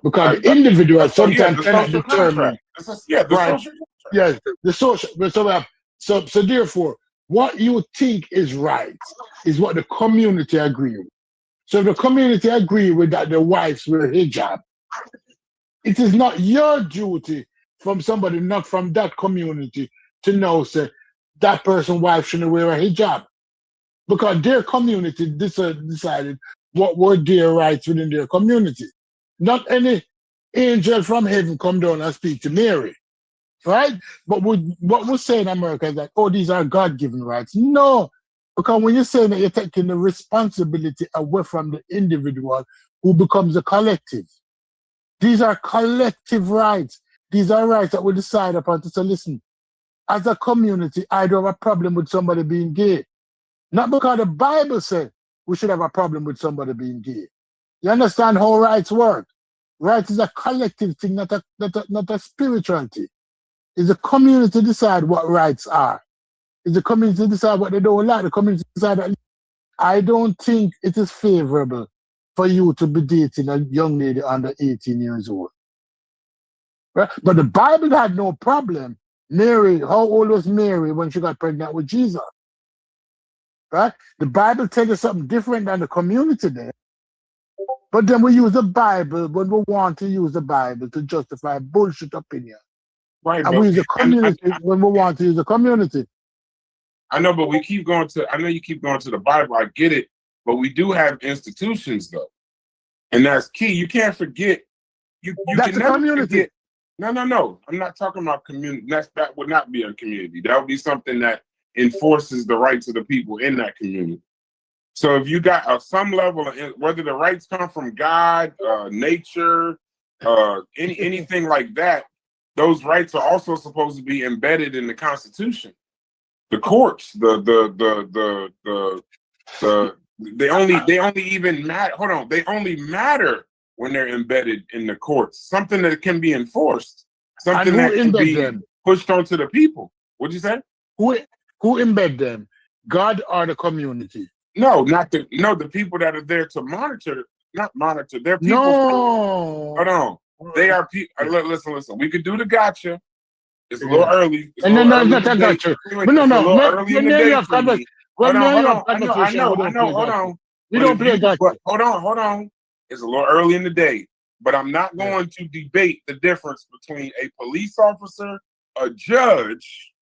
Because the individual sometimes cannot determine. The social. So therefore, what you think is right is what the community agree with. So if the community agree with that the wives wear hijab, it is not your duty from somebody not from that community to know, say, that person's wife shouldn't wear a hijab. Because their community decided what were their rights within their community. Not any angel from heaven come down and speak to Mary, right? But what we say in America is that, oh, these are God-given rights. No, because when you're saying that, you're taking the responsibility away from the individual who becomes a collective. These are collective rights. These are rights that we decide upon to say, listen, as a community, I don't have a problem with somebody being gay. Not because the Bible said we should have a problem with somebody being gay. You understand how rights work? Rights is a collective thing, not a spiritual thing. It's the community decide what rights are. It's the community decide what they don't like. The community decide that I don't think it is favorable for you to be dating a young lady under 18 years old. Right? But the Bible had no problem. Mary, how old was Mary when she got pregnant with Jesus? Right? The Bible tells us something different than the community there. But then we use the Bible when we want to use the Bible to justify bullshit opinion. Right, and we use the community when we want to use the community. I know, but I know you keep going to the Bible. I get it. But we do have institutions, though. And that's key. You can't forget. That's a community. Forget. No. I'm not talking about community. That would not be a community. That would be something that enforces the rights of the people in that community. So if you got some level of, whether the rights come from God, nature, anything like that, those rights are also supposed to be embedded in the Constitution. The courts, they only even matter. Hold on, they only matter when they're embedded in the courts. Something that can be enforced, something that can be pushed onto the people. What'd you say? Who embed them? God or the community? No, the people that are there to monitor. Not monitor. They're people. No. Hold on. They are people. Listen. We could do the gotcha. It's a little early. No, not a gotcha. No. Early in the day for me. Hold on. I know. Hold on. We don't play gotcha. Hold on. It's a little early in the day, but I'm not going to debate the difference between a police officer, a judge,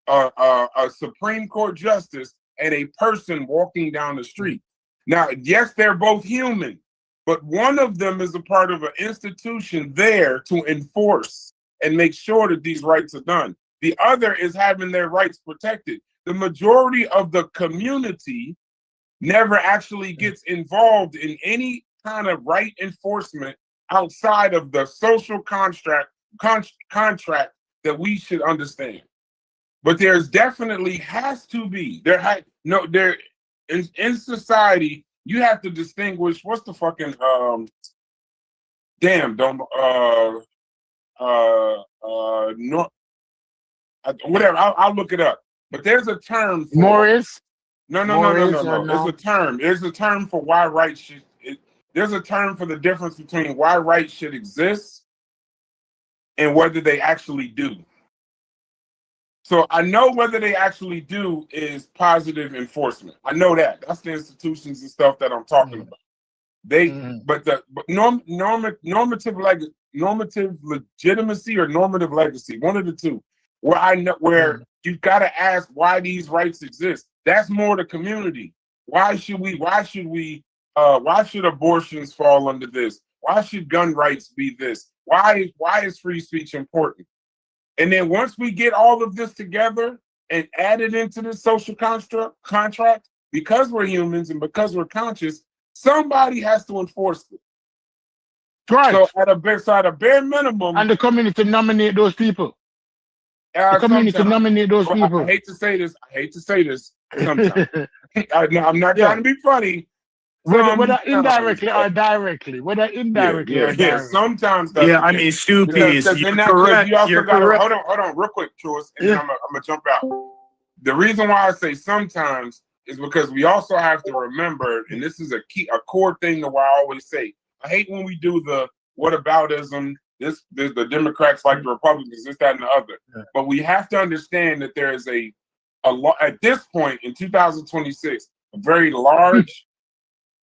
a Supreme Court justice, and a person walking down the street. Now, yes, they're both human, but one of them is a part of an institution there to enforce and make sure that these rights are done. The other is having their rights protected. The majority of the community never actually gets involved in any kind of right enforcement outside of the social contract that we should understand. But there's definitely has to be in society. You have to distinguish what's the fucking whatever. I'll look it up. But there's a term for Morris. No. There's a term. There's a term for why rights should. There's a term for the difference between why rights should exist and whether they actually do. So I know whether they actually do is positive enforcement. I know that. That's the institutions and stuff that I'm talking about. But normative legitimacy or normative legacy, one of the two. Where you've got to ask why these rights exist. That's more the community. Why should abortions fall under this? Why should gun rights be this? Why is free speech important? And then once we get all of this together and add it into the social contract, because we're humans and because we're conscious, somebody has to enforce it. Right. So at a bare minimum, and the community nominate those people. The community nominate those people. I hate to say this sometimes. I'm not trying to be funny. Whether indirectly or directly. Sometimes. I mean, Stu, you're correct. You're correct. Hold on, real quick, Truist, and then I'm gonna jump out. The reason why I say sometimes is because we also have to remember, and this is a core thing to why I always say, I hate when we do the whataboutism. The Democrats like the Republicans, this, that, and the other. Yeah. But we have to understand that there is a lot at this point in 2026, a very large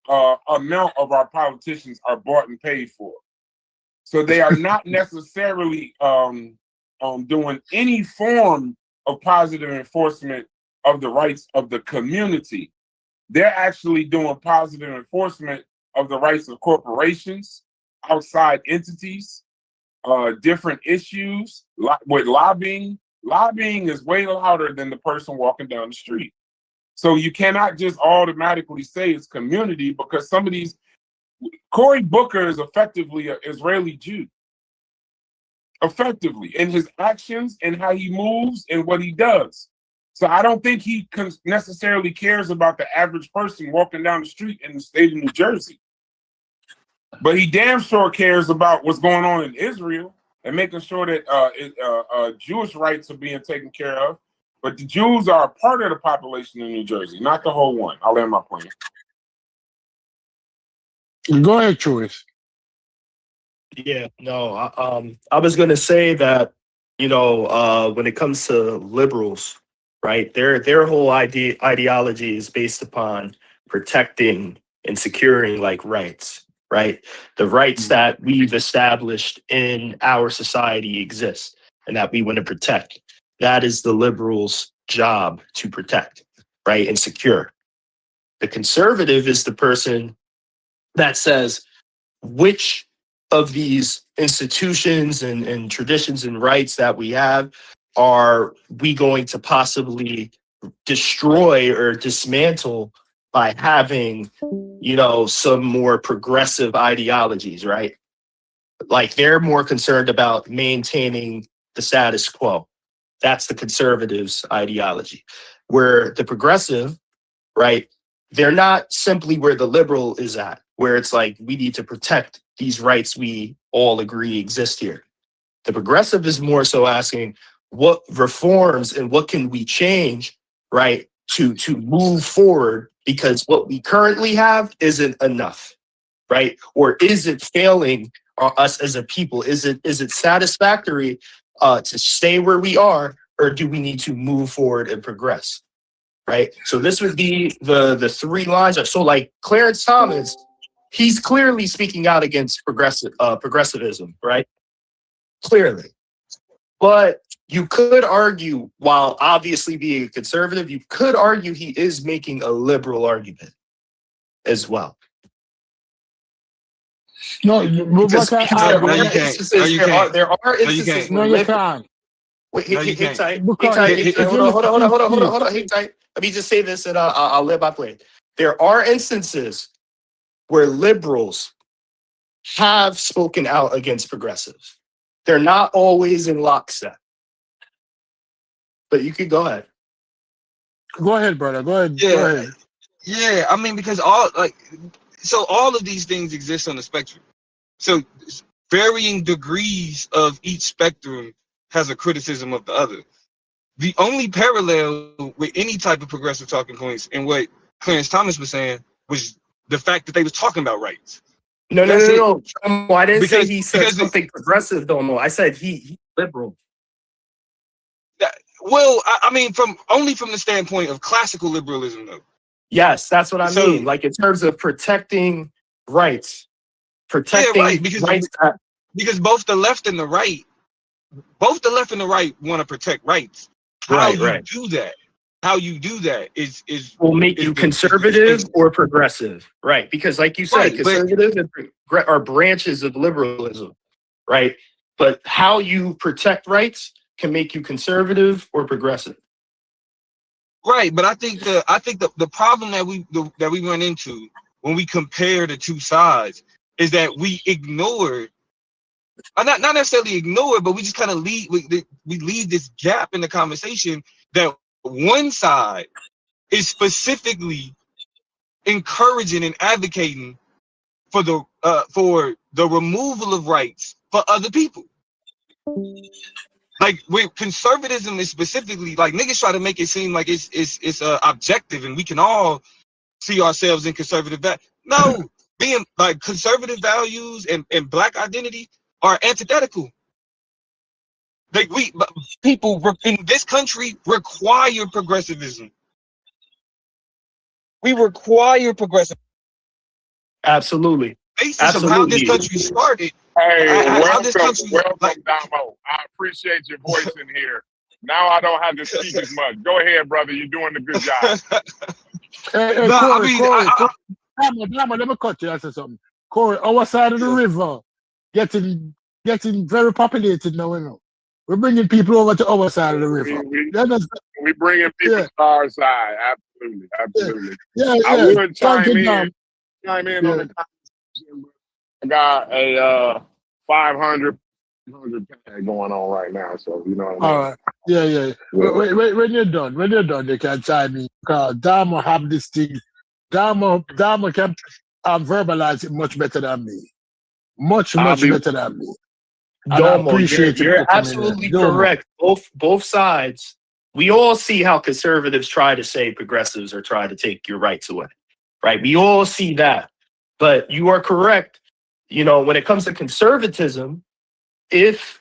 amount of our politicians are bought and paid for. So they are not necessarily doing any form of positive enforcement of the rights of the community. They're actually doing positive enforcement of the rights of corporations, outside entities, different issues with lobbying. Lobbying is way louder than the person walking down the street. So you cannot just automatically say it's community, because some of these, Cory Booker is effectively an Israeli Jew. Effectively, in his actions and how he moves and what he does. So I don't think he necessarily cares about the average person walking down the street in the state of New Jersey. But he damn sure cares about what's going on in Israel and making sure that Jewish rights are being taken care of. But the Jews are a part of the population in New Jersey, not the whole one. I'll end my point. Go ahead, Truist. Yeah, no, I was going to say that, when it comes to liberals, right, their whole ideology is based upon protecting and securing rights. Right? The rights that we've established in our society exist and that we want to protect. That is the liberals' job, to protect, right, and secure. The conservative is the person that says which of these institutions and traditions and rights that we have are we going to possibly destroy or dismantle by having, some more progressive ideologies, right? Like they're more concerned about maintaining the status quo. That's the conservatives' ideology. Where the progressive, right, they're not simply where the liberal is at, where it's like we need to protect these rights we all agree exist here. The progressive is more so asking what reforms and what can we change, right, to move forward, because what we currently have isn't enough, right? Or is it failing us as a people? Is it satisfactory to stay where we are, or do we need to move forward and progress, right? So this would be the three lines. So like Clarence Thomas, he's clearly speaking out against progressivism, right? Clearly. But you could argue, while obviously being a conservative, you could argue he is making a liberal argument as well. No, Because there are instances No, you can't. Wait, hang tight. Hold on. Hang tight. Let me just say this, and I'll let my play. There are instances where liberals have spoken out against progressives. They're not always in lockstep. But you could go ahead. Go ahead, brother. Go ahead. Yeah. Go ahead. Yeah, I mean, because all of these things exist on the spectrum. So varying degrees of each spectrum has a criticism of the other. The only parallel with any type of progressive talking points and what Clarence Thomas was saying was the fact that they was talking about rights. No. I didn't say he said something progressive, though. No, I said he's liberal. Well, I mean, only from the standpoint of classical liberalism, though. Yes, that's what I mean. Like in terms of protecting rights, because both the left and the right want to protect rights. How you do that is will make you conservative or progressive, right? Because like you said, conservative are branches of liberalism, right? But how you protect rights can make you conservative or progressive. Right, but I think the problem that we run into when we compare the two sides is that we ignore, not necessarily ignore, but we just kind of leave this gap in the conversation that one side is specifically encouraging and advocating for the removal of rights for other people. Like with conservatism is specifically, like niggas try to make it seem like it's objective and we can all see ourselves in conservative No, being like conservative values and black identity are antithetical. Like people in this country require progressivism. We require progressivism. Absolutely. Basis of how this country started. Hey, welcome, Damo. I appreciate your voice in here. Now I don't have to speak as much. Go ahead, brother. You're doing a good job. Corey, let me cut you. I said something. Corey, our side of the river getting very populated now. You know, we're bringing people over to our side of the river. We bringing people to our side. Absolutely. Yeah. I would chime in on the conversation. I got a 500 tag going on right now, so you know what I mean. All right. Yeah. Wait, when you're done, they can chime in. Because Damo have this thing. Damo can verbalize it much better than me. Much better than me. Domo, you're absolutely correct. Both sides. We all see how conservatives try to say progressives are trying to take your rights away, right? We all see that. But you are correct. You know, when it comes to conservatism, if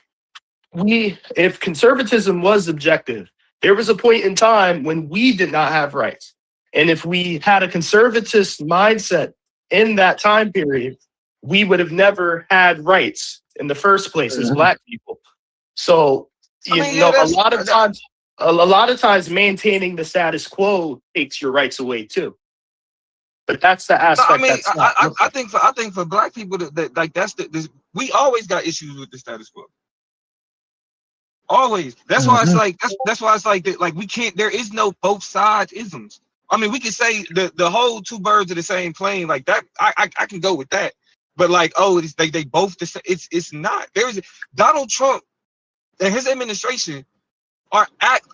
conservatism was objective, there was a point in time when we did not have rights. And if we had a conservatist mindset in that time period, we would have never had rights in the first place as Black people. So, a lot of times maintaining the status quo takes your rights away too. But that's the aspect. I think for Black people that like we always got issues with the status quo. Always. That's why it's like that's why it's like that. Like we can't. There is no both sides isms. I mean, we can say the whole two birds of the same plane like that. I can go with that. but like, oh, it's they both the same. It's not. There's Donald Trump and his administration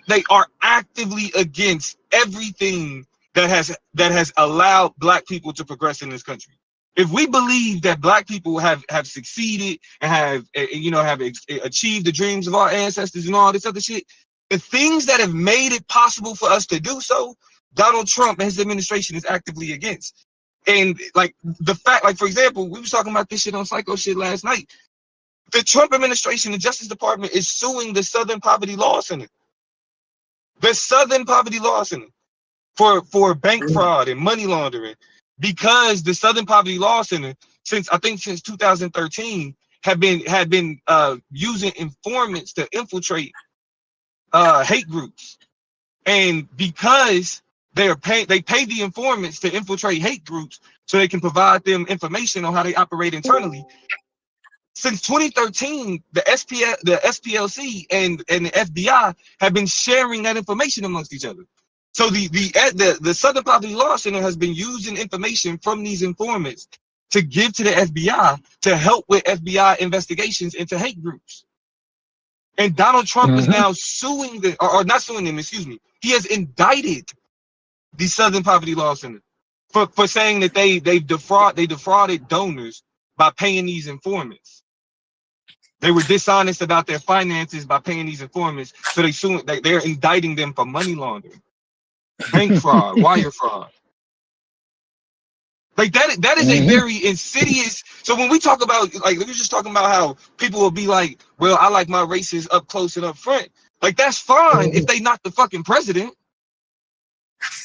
they are actively against everything that has allowed black people to progress in this country. If we believe that black people have succeeded and have achieved the dreams of our ancestors and all this other shit, the things that have made it possible for us to do so, Donald Trump and his administration is actively against. And like the fact, like for example, we was talking about this shit on Psycho Shit last night. The Trump administration, the Justice Department, is suing the Southern Poverty Law Center. The Southern Poverty Law Center for bank fraud and money laundering, because the Southern Poverty Law Center, since 2013, had been using informants to infiltrate hate groups, and because they pay the informants to infiltrate hate groups so they can provide them information on how they operate internally. Since 2013, the SPLC and the FBI have been sharing that information amongst each other. So the Southern Poverty Law Center has been using information from these informants to give to the FBI to help with FBI investigations into hate groups. And Donald Trump is now suing them, or not suing them, excuse me. He has indicted the Southern Poverty Law Center for saying that they defrauded donors by paying these informants. They were dishonest about their finances by paying these informants, so they're indicting them for money laundering, bank fraud, wire fraud. Like that is a very insidious. So when we talk about, like, we were just talking about how people will be like, well, I like my races up close and up front. Like, that's fine if they not the fucking president.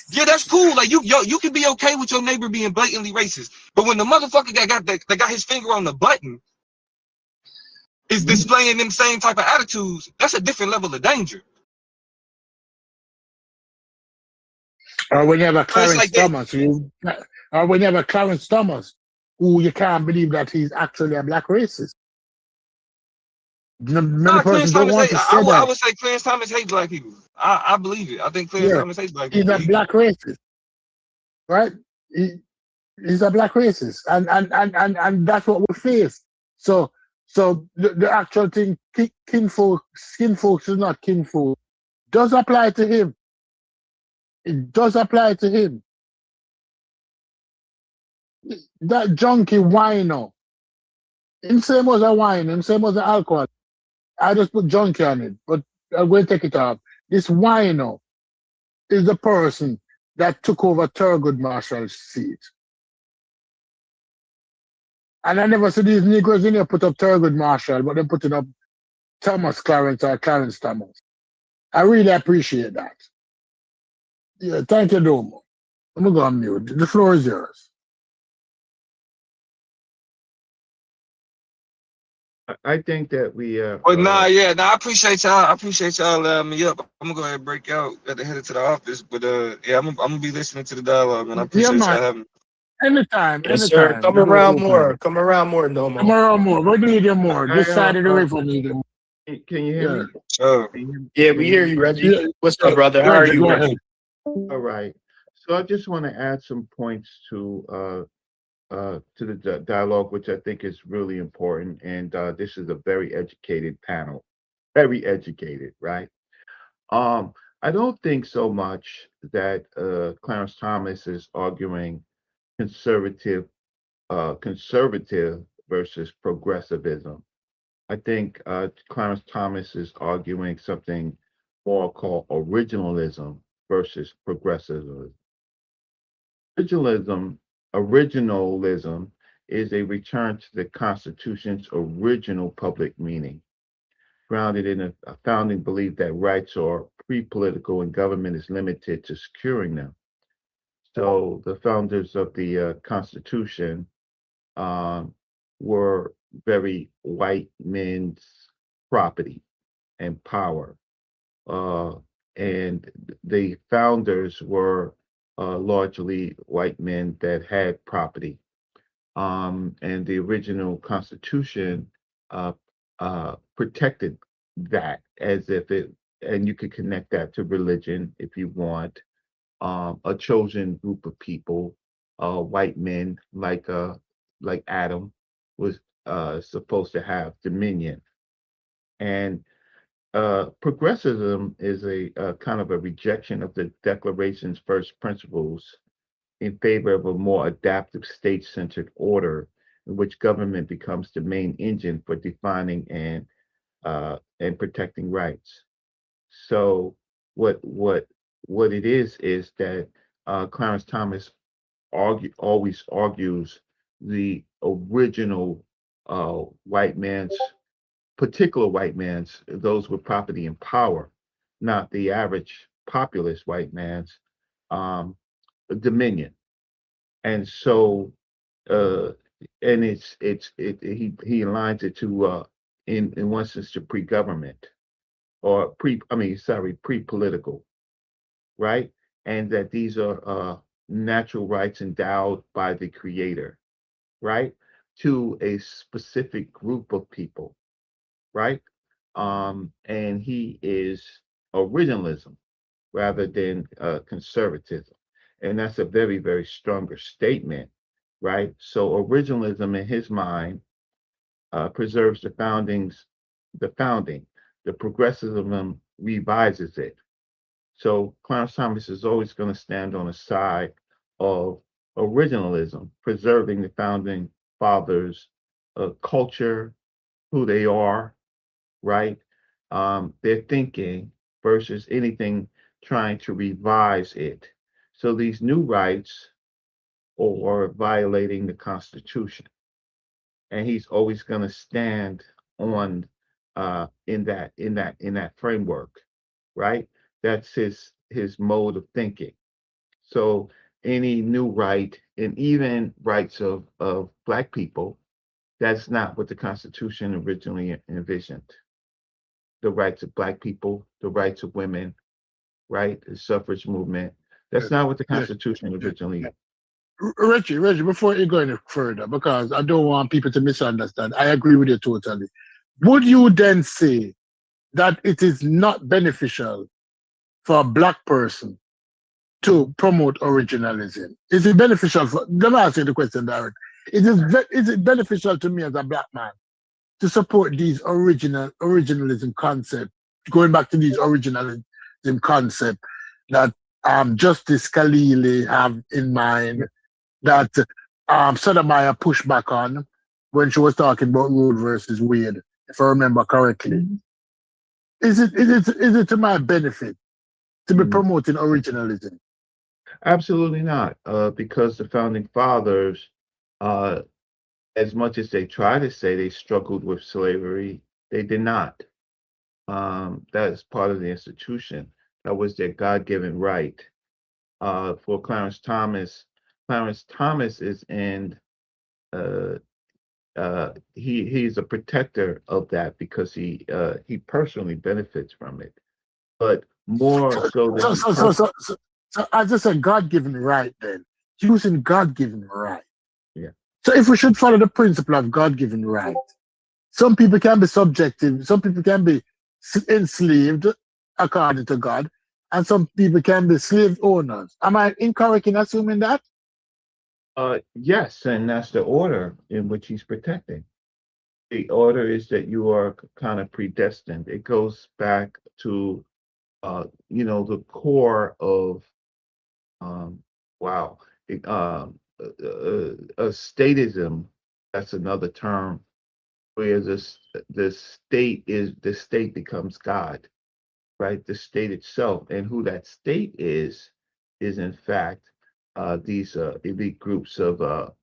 Yeah, that's cool. Like, you can be okay with your neighbor being blatantly racist, but when the motherfucker that got his finger on the button is displaying them same type of attitudes, that's a different level of danger. Or when you have a Clarence Thomas, who you can't believe that he's actually a black racist. Many persons don't want to say that. I would say Clarence Thomas hates black people. I believe it. I think Clarence Thomas hates black people. He's a black racist, right? He's a black racist, and that's what we face. So the actual thing, skin folks is not kinfolk, does apply to him. It does apply to him. That junkie wino, him same was a wine, him same was an alcohol. I just put junkie on it, but I'm going to take it off. This wino is the person that took over Thurgood Marshall's seat. And I never see these Negroes in here put up Thurgood Marshall, but they're putting up Clarence Thomas. I really appreciate that. Yeah, thank you, Domo. I'm going to go on mute. The floor is yours. I think that we but I appreciate y'all. I appreciate y'all letting me up. I'm gonna go ahead and break out at the head to the office. But I'm gonna be listening to the dialogue, and I appreciate y'all having me. Anytime. Sir. Come around more, Domo. Come around more. We need you more. This side of the river need you more. Can you hear me? Sure. Yeah, we hear you, Reggie. Yeah. What's up, brother? How are you, Reggie? All right. So I just want to add some points to the dialogue, which I think is really important. And this is a very educated panel, very educated, right? I don't think so much that Clarence Thomas is arguing conservative versus progressivism. I think Clarence Thomas is arguing something more called originalism versus progressivism. Originalism is a return to the Constitution's original public meaning, grounded in a founding belief that rights are pre-political and government is limited to securing them. So the founders of the Constitution were very white men's property and power. And the founders were largely white men that had property. And the original Constitution protected that as if it, and you could connect that to religion if you want, a chosen group of people, white men like Adam, was supposed to have dominion. And progressivism is a kind of a rejection of the Declaration's first principles in favor of a more adaptive state-centered order in which government becomes the main engine for defining and protecting rights. So what it is that Clarence Thomas always argues the original white man's, particular white man's, those with property and power, not the average populist white man's dominion. And so and he aligns it to in one sense to pre-government or pre-political, right? And that these are natural rights endowed by the creator, right? To a specific group of people, right? And he is originalism rather than conservatism. And that's a very, very stronger statement, right? So originalism in his mind preserves the founding. The progressivism revises it. So Clarence Thomas is always going to stand on the side of originalism, preserving the founding fathers' culture, who they are, right? Their thinking versus anything trying to revise it. So these new rights are violating the Constitution, and he's always going to stand on in that framework, right? That's his mode of thinking. So any new right, and even rights of Black people, that's not what the Constitution originally envisioned. The rights of Black people, the rights of women, right? The suffrage movement. That's not what the Constitution originally. Reggie, before you go any further, because I don't want people to misunderstand, I agree with you totally. Would you then say that it is not beneficial for a Black person to promote originalism? Is it beneficial for, let me ask you the question direct. Is it beneficial to me as a Black man to support these originalism concept, going back to these originalism concept that Justice Khalili have in mind, that Sotomayor pushed back on when she was talking about Roe versus Wade, if I remember correctly? Is it to my benefit to be promoting originalism? Absolutely not, because the founding fathers, as much as they try to say they struggled with slavery, they did not. That is part of the institution. That was their God-given right. For Clarence Thomas is in he's a protector of that because he personally benefits from it. But more so than so as I said, God-given right then. Using God-given right. Yeah. So if we should follow the principle of God-given right, some people can be subjective, some people can be enslaved according to God, and some people can be slave owners. Am I incorrect in assuming that? Yes, and that's the order in which he's protecting. The order is that you are kind of predestined. It goes back to the core of statism. That's another term where the state becomes God, right? The state itself, and who that state is in fact these elite groups of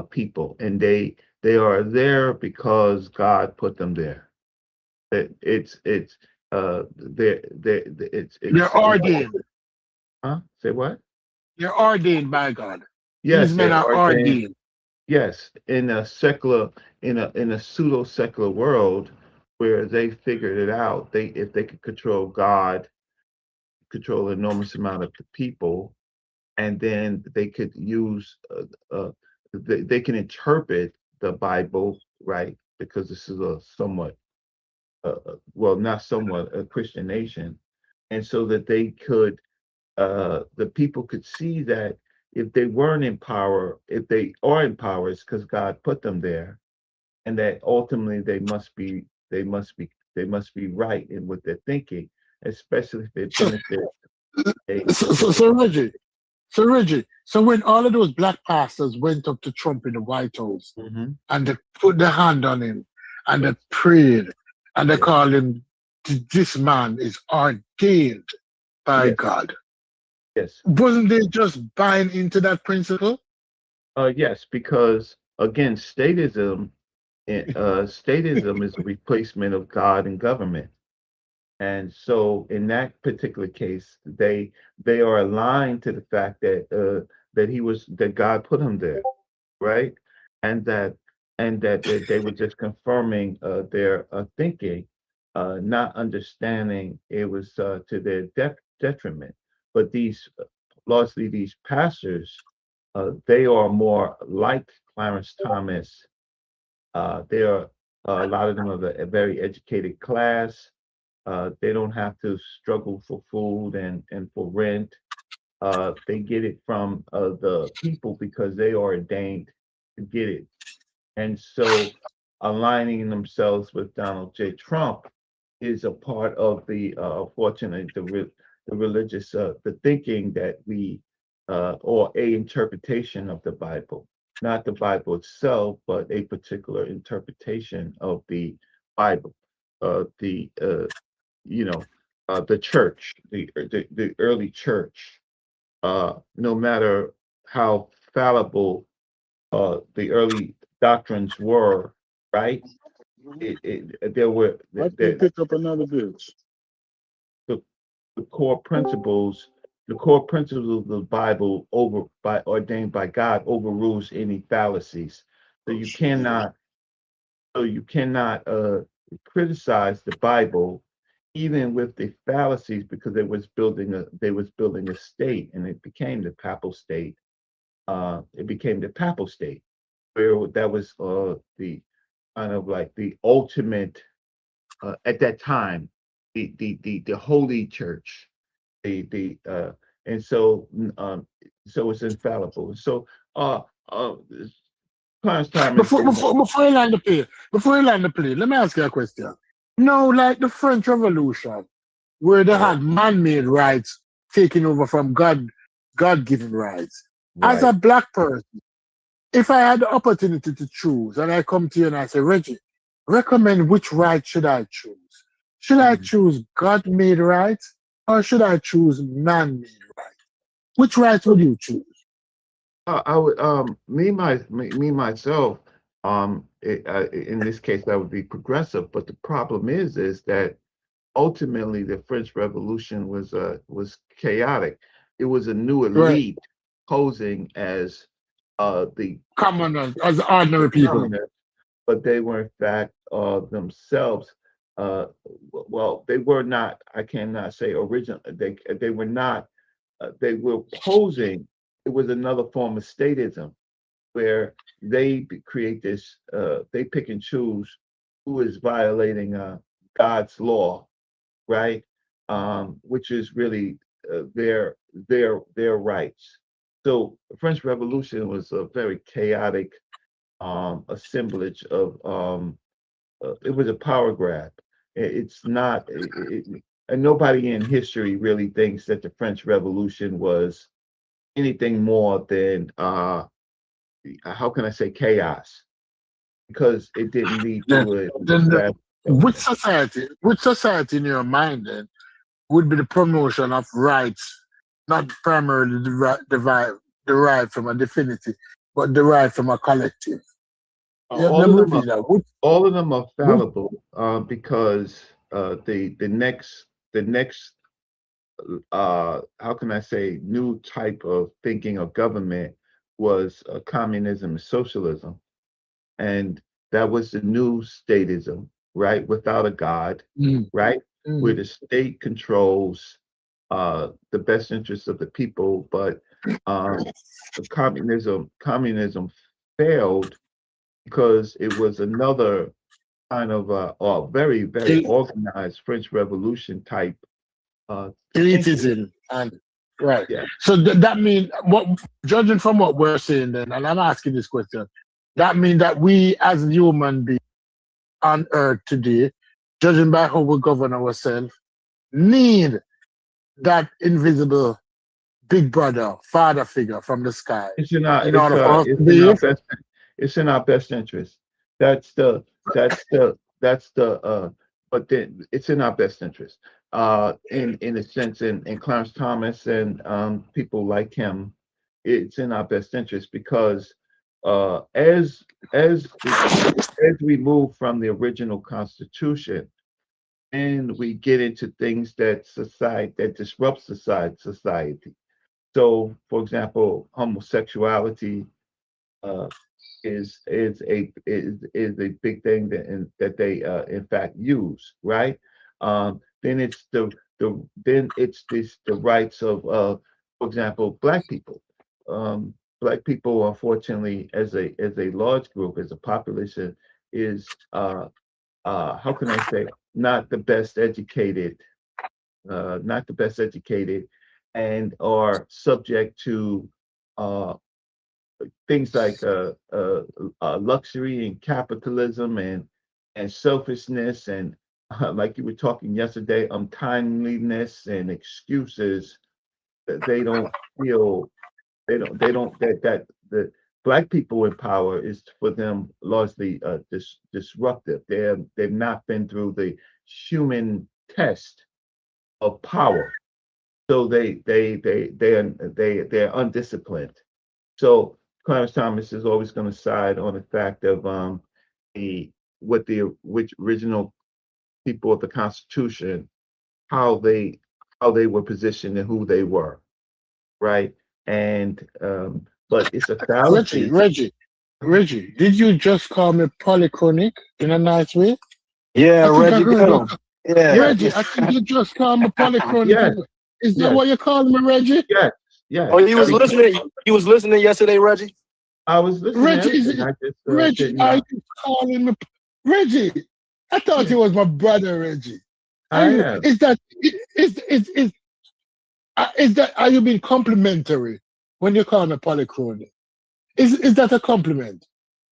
people, and they are there because God put them there. They're ordained. Huh? Say what? They're ordained by God. Yes, these men are ordained. Yes, in a secular, in a pseudo secular world where they figured it out, if they could control God, control an enormous amount of people, and then they could use they can interpret the Bible, right? Because this is a somewhat not somewhat a Christian nation, and so that they could the people could see that if they weren't in power, if they are in power, it's because God put them there. and that ultimately they must be right in what they're thinking, especially if it benefits. So Reggie, so when all of those black pastors went up to Trump in the White House and they put their hand on him and they prayed and they called him, this man is ordained by God. Yes. Wasn't they just buying into that principle? Yes, because again, statism is a replacement of God and government. And so in that particular case, they are aligned to the fact that that God put him there, right? And that they were just confirming their thinking, not understanding it was to their detriment. But largely these pastors, they are more like Clarence Thomas. They are a lot of them are a very educated class. They don't have to struggle for food and for rent. They get it from the people because they are ordained to get it. And so aligning themselves with Donald J. Trump is a part of the fortunately the religious the thinking that we or a interpretation of the Bible, not the Bible itself, but a particular interpretation of the Bible. The church, the early church, no matter how fallible the early doctrines were, right? There were pick up another bitch. The core principles, of the Bible ordained by God overrules any fallacies. So you cannot criticize the Bible even with the fallacies because they was building a state, and it became the papal state. Where that was the kind of like the ultimate at that time, the holy church, and so it's infallible. So Clarence Thomas. Before you land the plane, let me ask you a question. No, like the French Revolution, where they had man-made rights taken over from God-given rights. Right. As a black person, if I had the opportunity to choose, and I come to you and I say, Reggie, recommend which right should I choose? Should I choose God-made rights or should I choose man-made rights? Which rights would you choose? I would myself. In this case, that would be progressive. But the problem is that ultimately the French Revolution was chaotic. It was a new elite posing as the commoners, as ordinary people, but they were in fact themselves. Well, they were not. I cannot say original. They were not. They were posing. It was another form of statism, where they create this. They pick and choose who is violating God's law, right? Which is really their rights. So the French Revolution was a very chaotic assemblage of. It was a power grab. It's not, and nobody in history really thinks that the French Revolution was anything more than how can I say chaos? Because it didn't lead to it. Which society in your mind then would be the promotion of rights, not primarily derived from a divinity, but derived from a collective? All of them are fallible because the next how can I say new type of thinking of government was communism and socialism, and that was the new statism, right? Without a God, right? Where the state controls the best interests of the people, but communism failed because it was another kind of a very, very organized French Revolution type elitism. And right. Yeah. So that means, what, judging from what we're saying then, and I'm asking this question, That means that we as human beings on earth today, judging by how we govern ourselves, need that invisible big brother, father figure from the sky. It's in our best interest. But then it's in our best interest. In a sense, in Clarence Thomas and people like him, it's in our best interest because as we move from the original Constitution and we get into things that disrupt society. So, for example, homosexuality is a big thing that they in fact use, right? Then it's the rights of for example, Black people. Black people, unfortunately, as a large group, as a population, is how can I say, not the best educated, and are subject to things like luxury and capitalism and selfishness and like you were talking yesterday, untimeliness and excuses that they don't feel that the Black people in power is for them largely disruptive. They've not been through the human test of power, so they're undisciplined. So Clarence Thomas is always going to side on the fact of which original people of the Constitution, how they were positioned and who they were, right? And but it's a fallacy. Reggie, did you just call me polychronic in a nice way? Yeah, Reggie. Yeah, Reggie, I think you just called me polychronic. Yes. Is that what you're calling me, Reggie? Yes. Yes. Oh, you was listening. You was listening yesterday, Reggie. I was listening. Reggie, are you calling me Reggie? I thought he was my brother, Reggie. Are you being complimentary when you call me polychronic? Is that a compliment?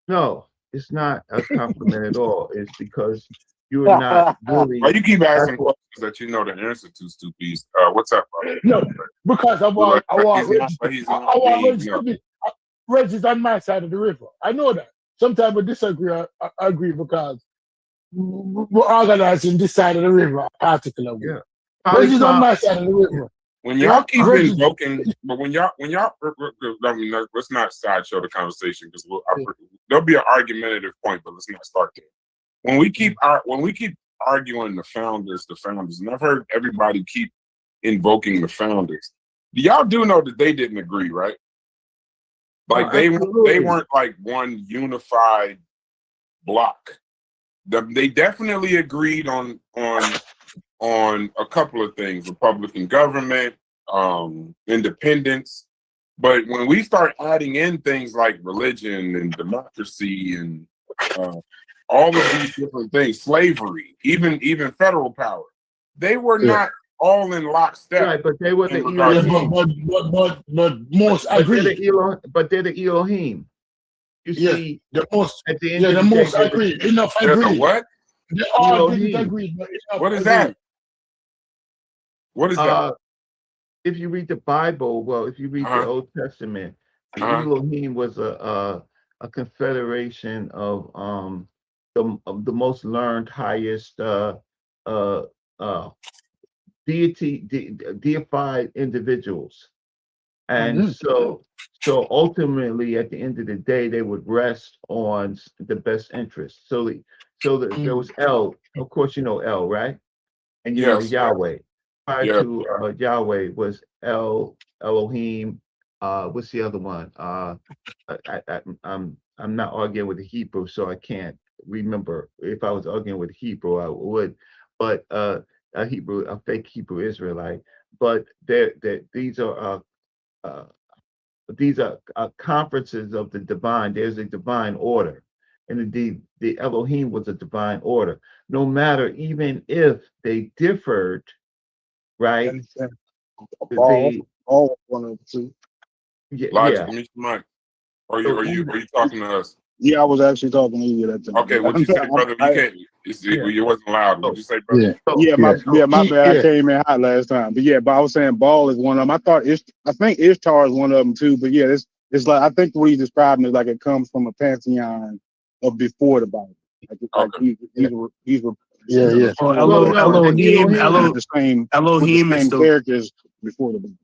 No, it's not a compliment at all. It's because you're not really. Why you keep asking questions that you know the answer to, Stupid? What's up, brother? No, because I want Reggie's on my side of the river. I know that. Sometimes we disagree. I agree because we're organizing this side of the river, particularly. Yeah. Reggie's on my side of the river. When y'all keep invoking, but when y'all, I mean, let's not sideshow the conversation because there'll be an argumentative point, but let's not start there. When we keep arguing the founders, and I've heard everybody keep invoking the founders. Y'all do know that they didn't agree, right? Like they weren't like one unified block. They definitely agreed on a couple of things: Republican government, independence. But when we start adding in things like religion and democracy and all of these different things, slavery, even federal power, they were not all in lockstep. Right, but they were the Elohim. But most agree. But they're the Elohim. You see, the most. At the end the most agree. Enough agree. What? They all didn't agree. What is that? What is that? If you read the Bible, if you read the Old Testament, the Elohim was a confederation of the most learned, highest deified individuals, and so ultimately, at the end of the day, they would rest on the best interest. So there was El, of course, you know El, right? And you know Yahweh. Prior to Yahweh was Elohim. What's the other one? I'm not arguing with the Hebrew, so I can't remember. If I was arguing with Hebrew, I would. But a fake Hebrew Israelite. But these are conferences of the divine. There's a divine order, and indeed the Elohim was a divine order. No matter, even if they differed. Right. All one of the two. Logic, Mr. Mike. Are you talking to us? Yeah, I was actually talking to you that time. Okay, what'd you say, brother? You can't. You wasn't loud. What'd you say, brother? My bad. I came in hot last time, but I was saying Ball is one of them. I think Ishtar is one of them too. But it's like I think what he's describing is like it comes from a pantheon of before the Bible. Elohim is the characters before the Bible.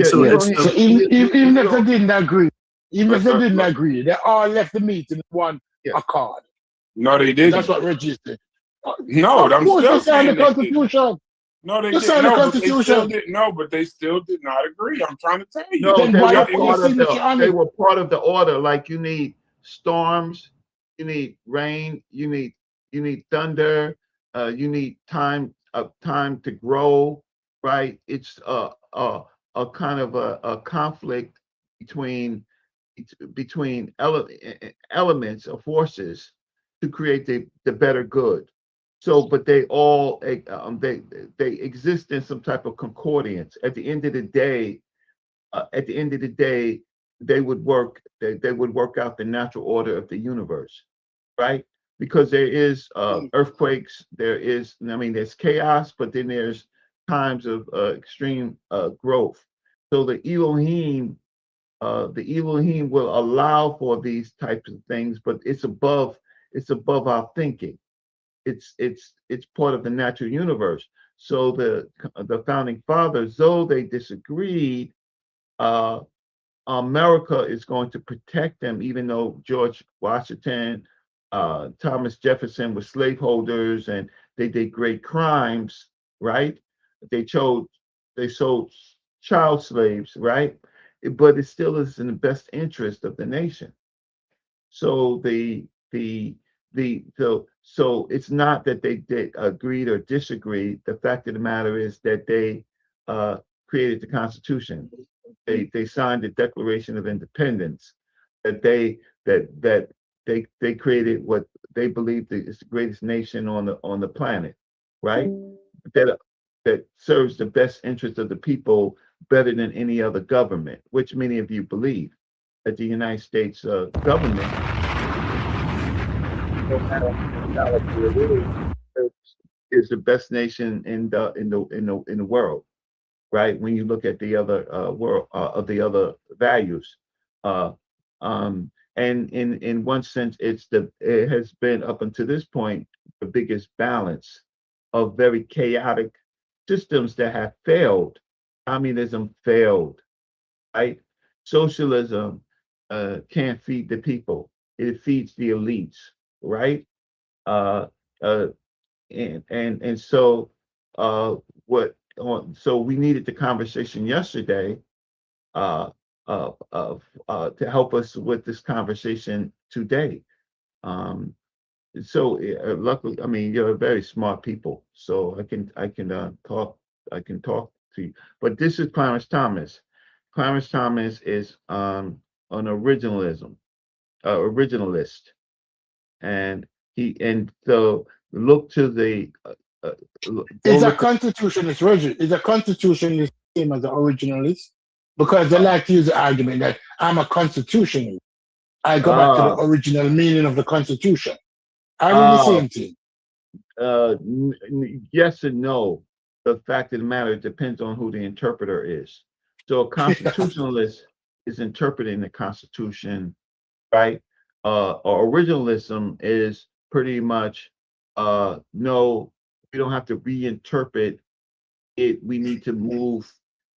So even if they didn't agree, they all left the meeting in one accord. No, they didn't. That's what Reggie said. No, I'm still saying the Constitution. No, they didn't. No, but they still did. No, but they still did not agree. I'm trying to tell you. No, they were part of the order. Like you need storms, you need rain, you need thunder, you need time to grow. Right? It's a kind of a conflict between elements or forces to create the better good. So, but they all they exist in some type of concordance. At the end of the day, they would work. They would work out the natural order of the universe, right? Because there is earthquakes. There's chaos, but then there's times of extreme growth. So the Elohim will allow for these types of things, but it's above our thinking. It's part of the natural universe. So the founding fathers, though they disagreed, America is going to protect them, even though George Washington, Thomas Jefferson were slaveholders and they did great crimes, right? They sold child slaves, right? But it still is in the best interest of the nation. So so it's not that they agreed or disagreed. The fact of the matter is that they created the Constitution. They signed the Declaration of Independence. That they created what they believe is the greatest nation on the planet, right? That serves the best interest of the people better than any other government, which many of you believe that the United States government, no matter how it is the best nation in the world, right? When you look at the other world of the other values, and in one sense, it has been up until this point the biggest balance of very chaotic systems that have failed. Communism failed, right? Socialism can't feed the people; it feeds the elites, right? And so so we needed the conversation yesterday to help us with this conversation today. Luckily, you're very smart people, so I can talk to you. But this is Clarence Thomas. Clarence Thomas is an originalist, and so look to the. Is a constitutionalist, Reggie? Is a constitutionalist same as an originalist? Because they like to use the argument that I'm a constitutionalist. I go back to the original meaning of the Constitution. I mean the same thing. Yes and no. The fact of the matter, it depends on who the interpreter is. So a constitutionalist is interpreting the Constitution, right? Originalism is pretty much no, we don't have to reinterpret it. We need to move,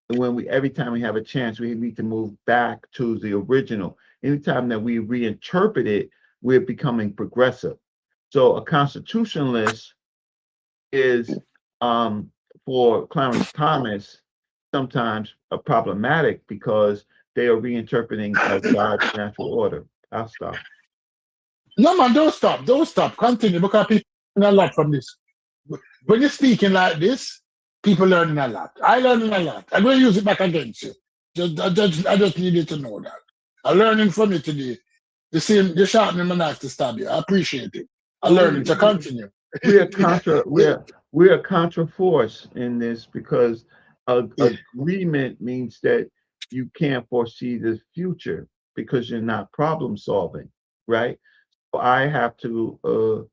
and every time we have a chance, we need to move back to the original. Anytime that we reinterpret it, we're becoming progressive. So a constitutionalist is, for Clarence Thomas, sometimes problematic because they are reinterpreting God's natural order. I'll stop. No, man, don't stop. Continue, because people learn a lot from this. When you're speaking like this, people learning a lot. I learning a lot. I'm going to use it back against you. I just needed to know that. I'm learning from you today. The sharpening my knife to stab you. I appreciate it. I'm learning to continue. We're a contra force in this because agreement means that you can't foresee the future because you're not problem solving, right? So I have to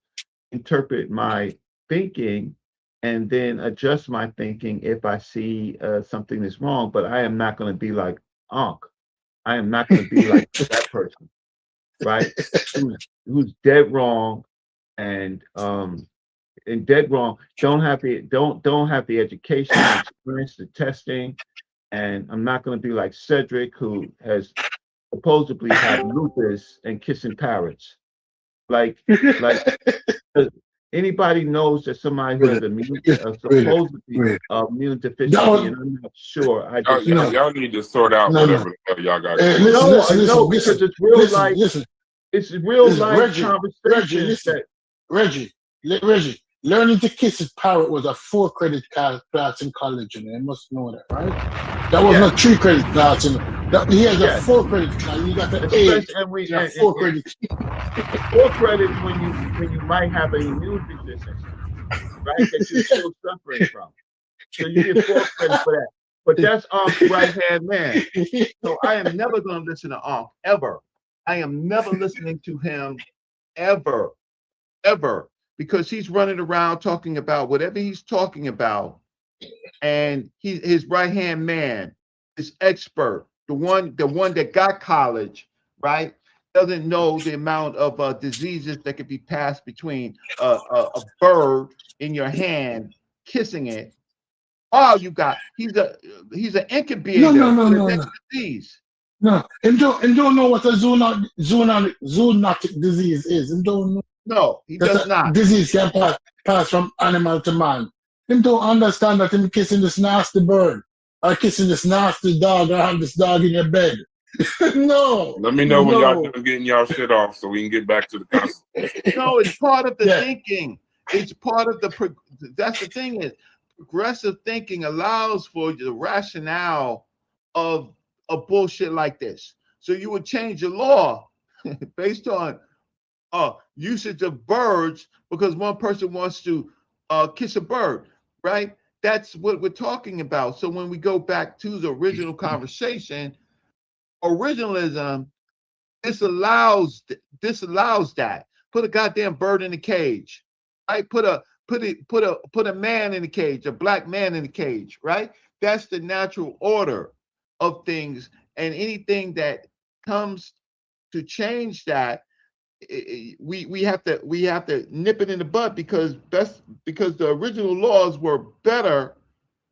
interpret my thinking and then adjust my thinking if I see something that's wrong. But I am not going to be like Ankh. I am not going to be like that person, right? Who's dead wrong and dead wrong. Don't have the education, the experience, the testing, and I'm not going to be like Cedric, who has supposedly had lupus and kissing parrots. Like anybody knows that somebody who has supposedly immune deficiency, and I'm not sure. I just y'all need to sort out whatever the hell y'all got. No, because it's real life. It's real life conversation. Reggie, learning to kiss a parrot was a 4-credit class in college, and you must know that, right? That was not 3-credit class. He has a 4-credit class. You got the A. And we 4 credit. 4 credits when you might have an immune deficiency, right? That you're still suffering from. So you get 4 credits for that. But that's Ankh's right-hand man. So I am never going to listen to Ankh, ever. I am never listening to him, ever, because he's running around talking about whatever he's talking about, and his right-hand man, his expert, the one that got college, right, doesn't know the amount of diseases that could be passed between a bird in your hand kissing it. Oh, he's an incubator for the next disease. No, and don't know what a zoonotic disease is. And don't know. No, he does not. Disease can pass from animal to man. Him don't understand that him kissing this nasty bird or kissing this nasty dog or have this dog in your bed. No. Let me know when y'all done getting y'all shit off so we can get back to the Constitution. No, it's part of the thinking. It's part of that's the thing is progressive thinking allows for the rationale of bullshit like this. So you would change the law based on usage of birds because one person wants to kiss a bird, right? That's what we're talking about. So when we go back to the original conversation, originalism disallows that. Put a goddamn bird in a cage, right? Put a man in a cage, a black man in a cage, right? That's the natural order of things, and anything that comes to change that, we have to nip it in the bud because the original laws were better,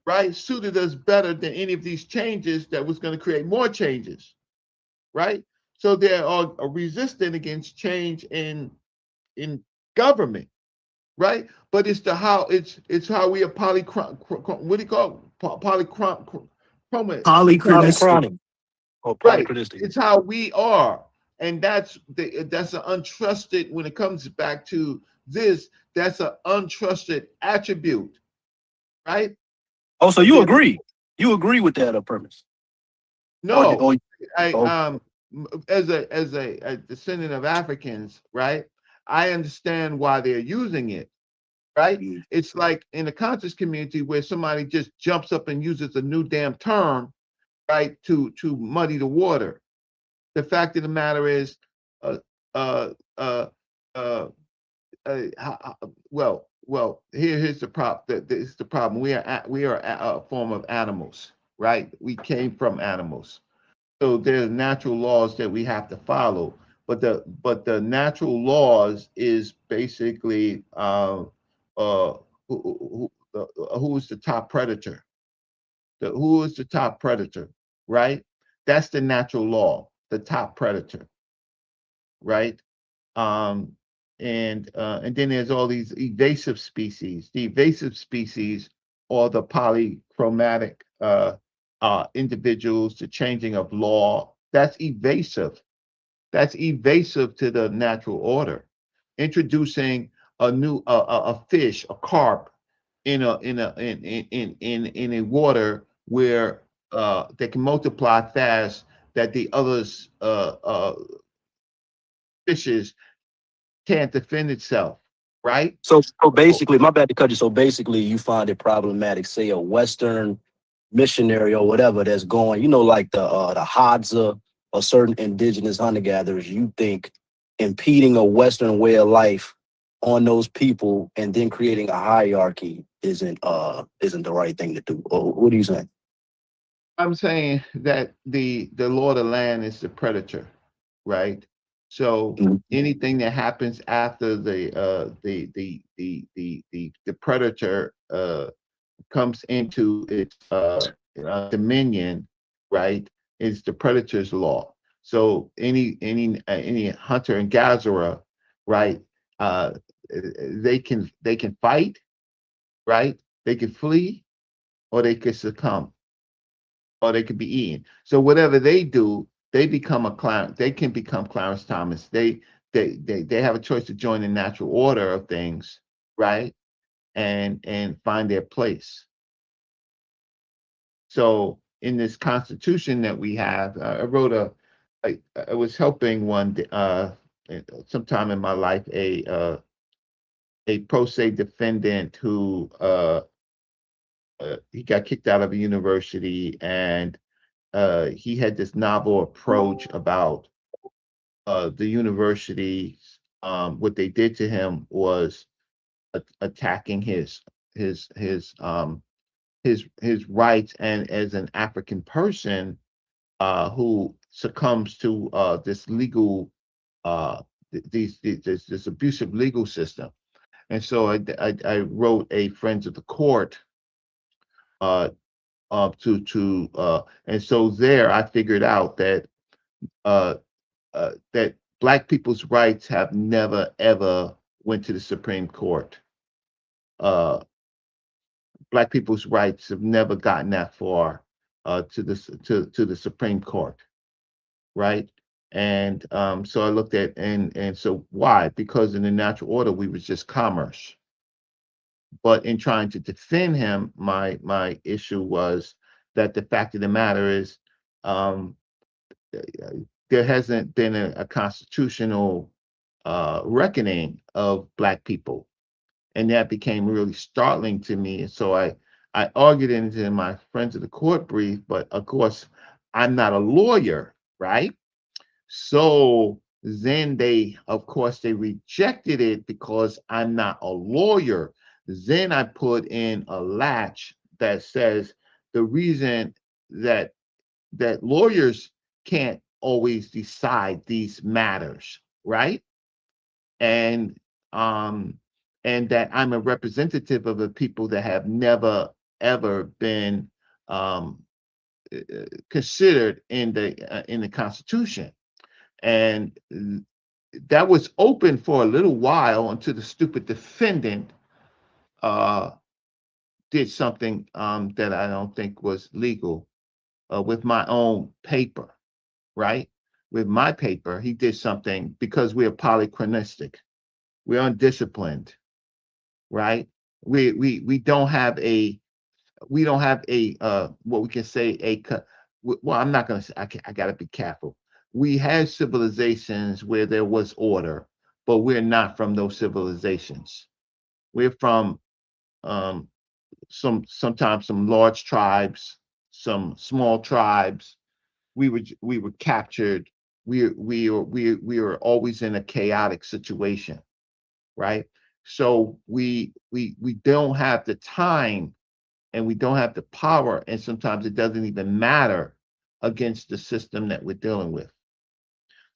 right? Suited us better than any of these changes that was going to create more changes, right? So they are resistant against change in government, right? But it's how we are polychronic. What do you call it? Polychronistic. Right. It's how we are, and that's an untrusted. When it comes back to this, that's an untrusted attribute, right? Oh, so you agree? You agree with that premise? No, as a descendant of Africans, right? I understand why they're using it, right? It's like in the conscious community where somebody just jumps up and uses a new damn term, right, to muddy the water. The fact of the matter is, here's the problem. This is the problem. We are a form of animals, right? We came from animals, so there's natural laws that we have to follow. But the natural laws is basically who is the top predator? Who is the top predator, right? That's the natural law, the top predator, right? And then there's all these evasive species. The evasive species are the polychromatic individuals, the changing of law. That's evasive. That's evasive to the natural order. Introducing a new a fish, a carp, in a water where they can multiply fast, that the others fishes can't defend itself, right? So basically, my bad to cut you. So basically, you find it problematic, say a Western missionary or whatever that's going, like the Hadza or certain indigenous hunter gatherers. You think impeding a Western way of life on those people and then creating a hierarchy isn't the right thing to do. Or what are you saying? I'm saying that the law of the land is the predator, right? So anything that happens after the predator comes into its dominion, right, is the predator's law. So any hunter and gatherer, right, they can fight, right? They can flee, or they could succumb, or they could be eaten. So whatever they do, they become they can become Clarence Thomas. They have a choice to join the natural order of things, right? And find their place. So in this Constitution that we have, I wrote I was helping one sometime in my life a pro se defendant who he got kicked out of a university, and he had this novel approach about the university. What they did to him was attacking his rights, and as an African person who succumbs to this legal this abusive legal system. And so I wrote a Friends of the Court and so there I figured out that that Black people's rights have never ever went to the Supreme Court. Black people's rights have never gotten that far to the Supreme Court, right? And so I looked at and so why? Because in the natural order we was just commerce. But in trying to defend him, my issue was that the fact of the matter is there hasn't been a constitutional reckoning of Black people. And that became really startling to me. And so I argued it into my Friends of the Court brief, but of course, I'm not a lawyer, right? So then they rejected it because I'm not a lawyer. Then I put in a latch that says the reason that lawyers can't always decide these matters, right? And that I'm a representative of the people that have never ever been considered in the Constitution. And that was open for a little while until the stupid defendant did something that I don't think was legal with my own paper, right? With my paper, he did something because we're polychronistic. We're undisciplined, right? We don't have a what we can say well, I'm not going to say, I got to be careful. We had civilizations where there was order, but we're not from those civilizations. We're from sometimes some large tribes, some small tribes. We were captured. We were always in a chaotic situation, right? So we don't have the time, and we don't have the power, and sometimes it doesn't even matter against the system that we're dealing with.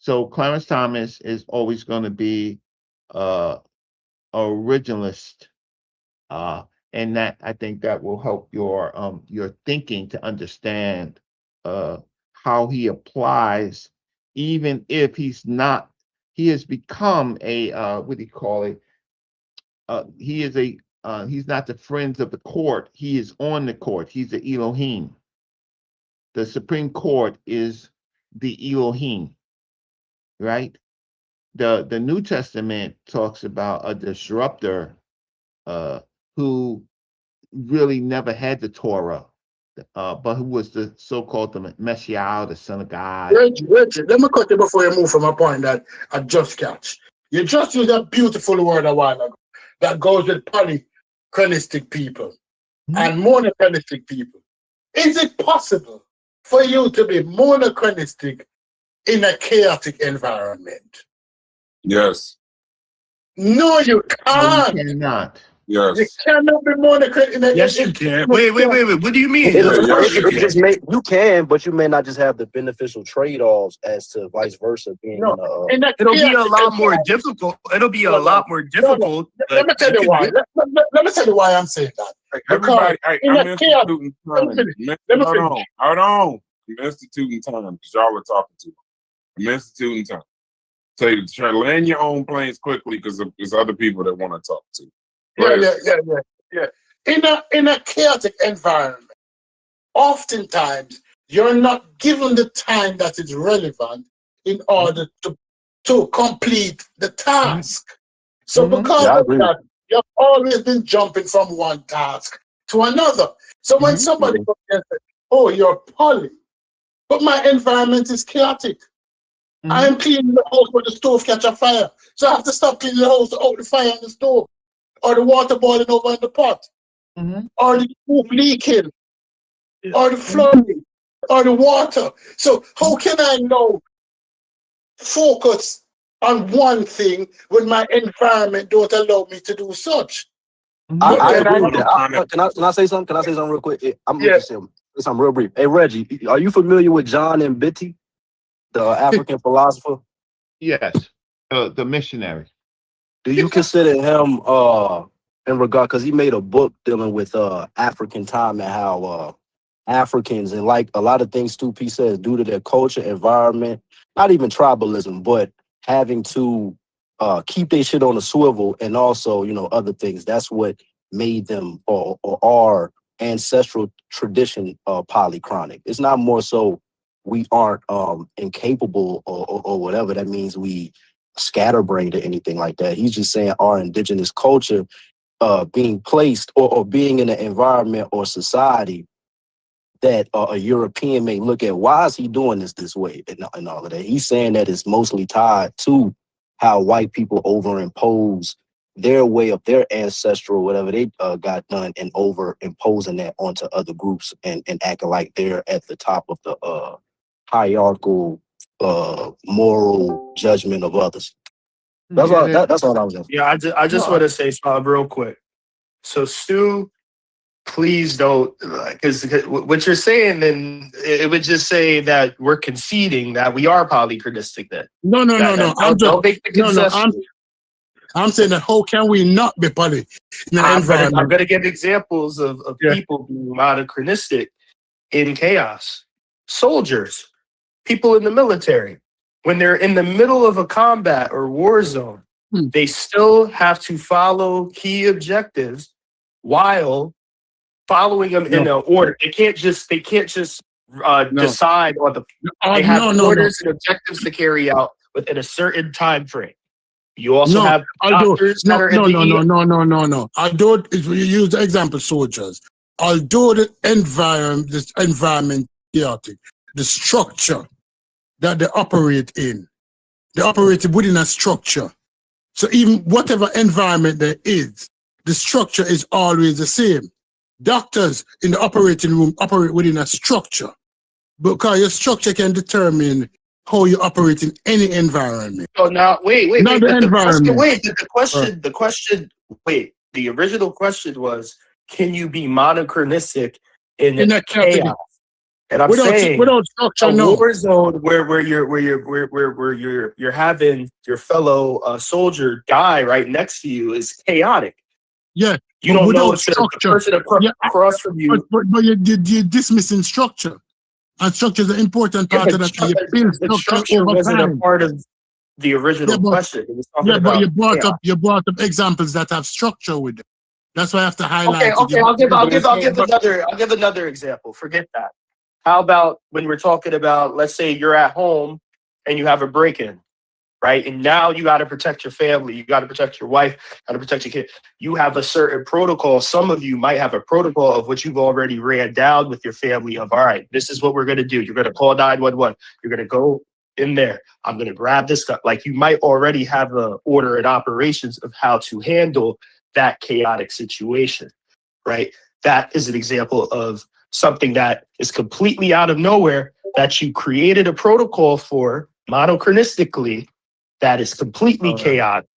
So Clarence Thomas is always going to be originalist, and that I think that will help your thinking to understand how he applies, even if he's not. He has become a what do you call it? He is he's not the Friends of the Court. He is on the court. He's the Elohim. The Supreme Court is the Elohim, right? The New Testament talks about a disruptor who really never had the Torah, but who was the so-called the Messiah, the Son of God. Reggie, let me cut you before you move from a point that I just catch. You just used a beautiful word a while ago that goes with polychronistic people and monochronistic people. Is it possible for you to be monochronistic in a chaotic environment? Yes. No, you can't. No, you cannot. Yes. You cannot be monochronic. Yes, you can. Wait. What do you mean? It just may, you can, but you may not just have the beneficial trade-offs as to vice versa being it'll be a lot more difficult. It'll be a lot more difficult. Let me tell you why. Let me tell you why I'm saying that. Everybody, I'm instituting time. Hold on. I'm instituting time because y'all are talking to me. I'm instituting time. So you try to land your own planes quickly because there's other people that want to talk to. Yeah. In a chaotic environment, oftentimes you're not given the time that is relevant in order to complete the task. So because of that, you've always been jumping from one task to another. So when somebody comes and says, "Oh, you're poly," but my environment is chaotic. I am cleaning the house where the stove catch a fire. So I have to stop cleaning the house to out the fire on the stove, or the water boiling over in the pot, or the roof leaking, or the flooding, or the water. So how can I now focus on one thing when my environment don't allow me to do such? I agree with that. Can I say something? Can I say something real quick? I'm going to say something real brief. Hey, Reggie, are you familiar with John Mbiti, the African philosopher? Yes, the missionary. Do you consider him in regard, because he made a book dealing with African time and how Africans, and like a lot of things too, he says, due to their culture, environment, not even tribalism, but having to keep their shit on a swivel, and also, other things. That's what made them or our ancestral tradition polychronic. It's not more so we aren't incapable or whatever. That means we scatterbrained or anything like that. He's just saying our indigenous culture being placed or being in an environment or society that a European may look at, why is he doing this way and all of that. He's saying that it's mostly tied to how white people overimpose their way of their ancestral, whatever they got done, and over imposing that onto other groups and acting like they're at the top of the hierarchical moral judgment of others. That's all I was saying. Yeah, I just want to say something real quick. So Stu, please don't, because what you're saying, then it would just say that we're conceding that we are polychronistic. Then no. Don't make the concession. I'm saying that how can we not be poly in an environment? I'm going to give examples of people being monochronistic in chaos. Soldiers, people in the military, when they're in the middle of a combat or war zone, they still have to follow key objectives while following them in an order. They can't just decide on the. They have orders and objectives to carry out within a certain time frame. You also have doctors that are No. Although you use the example soldiers, although the environment chaotic, the structure that they operate in, they operate within a structure. So even whatever environment there is, the structure is always the same. Doctors in the operating room operate within a structure because your structure can determine how you operate in any environment. So now, wait. Not the environment. The original question was, can you be monochronistic in a chaos? And I'm saying without structure, a war zone where you're having your fellow soldier die right next to you is chaotic. Yeah, you don't know if the person across from you. But you're dismissing structure, and structure is an important part of that. The structure wasn't a part of the original question. It was talking about you brought up examples that have structure with it. That's why I have to highlight. Okay. I'll give another example. Forget that. How about when we're talking about, let's say you're at home and you have a break-in, right? And now you got to protect your family. You got to protect your wife, got to protect your kid. You have a certain protocol. Some of you might have a protocol of what you've already ran down with your family of, all right, this is what we're going to do. You're going to call 911. You're going to go in there. I'm going to grab this stuff. Like you might already have an order and operations of how to handle that chaotic situation, right? That is an example of something that is completely out of nowhere that you created a protocol for monochronistically that is completely chaotic,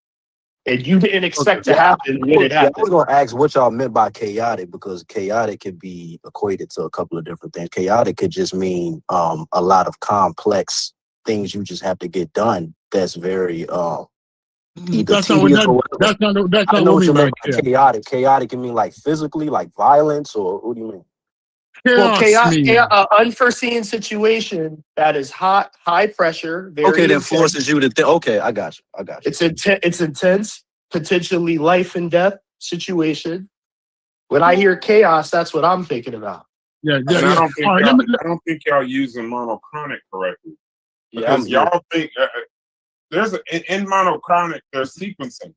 and you didn't expect to happen when it happened. I was going to ask what y'all meant by chaotic, because chaotic could be equated to a couple of different things. Chaotic could just mean a lot of complex things you just have to get done. That's very that's not what we mean by chaotic. Chaotic can mean like physically, like violence, or what do you mean? Well, unforeseen situation that is hot, high pressure. Very that forces you to think. Okay, I got you. It's intense, potentially life and death situation. When I hear chaos, that's what I'm thinking about. I don't think y'all using monochronic correctly, because y'all think in monochronic there's sequencing.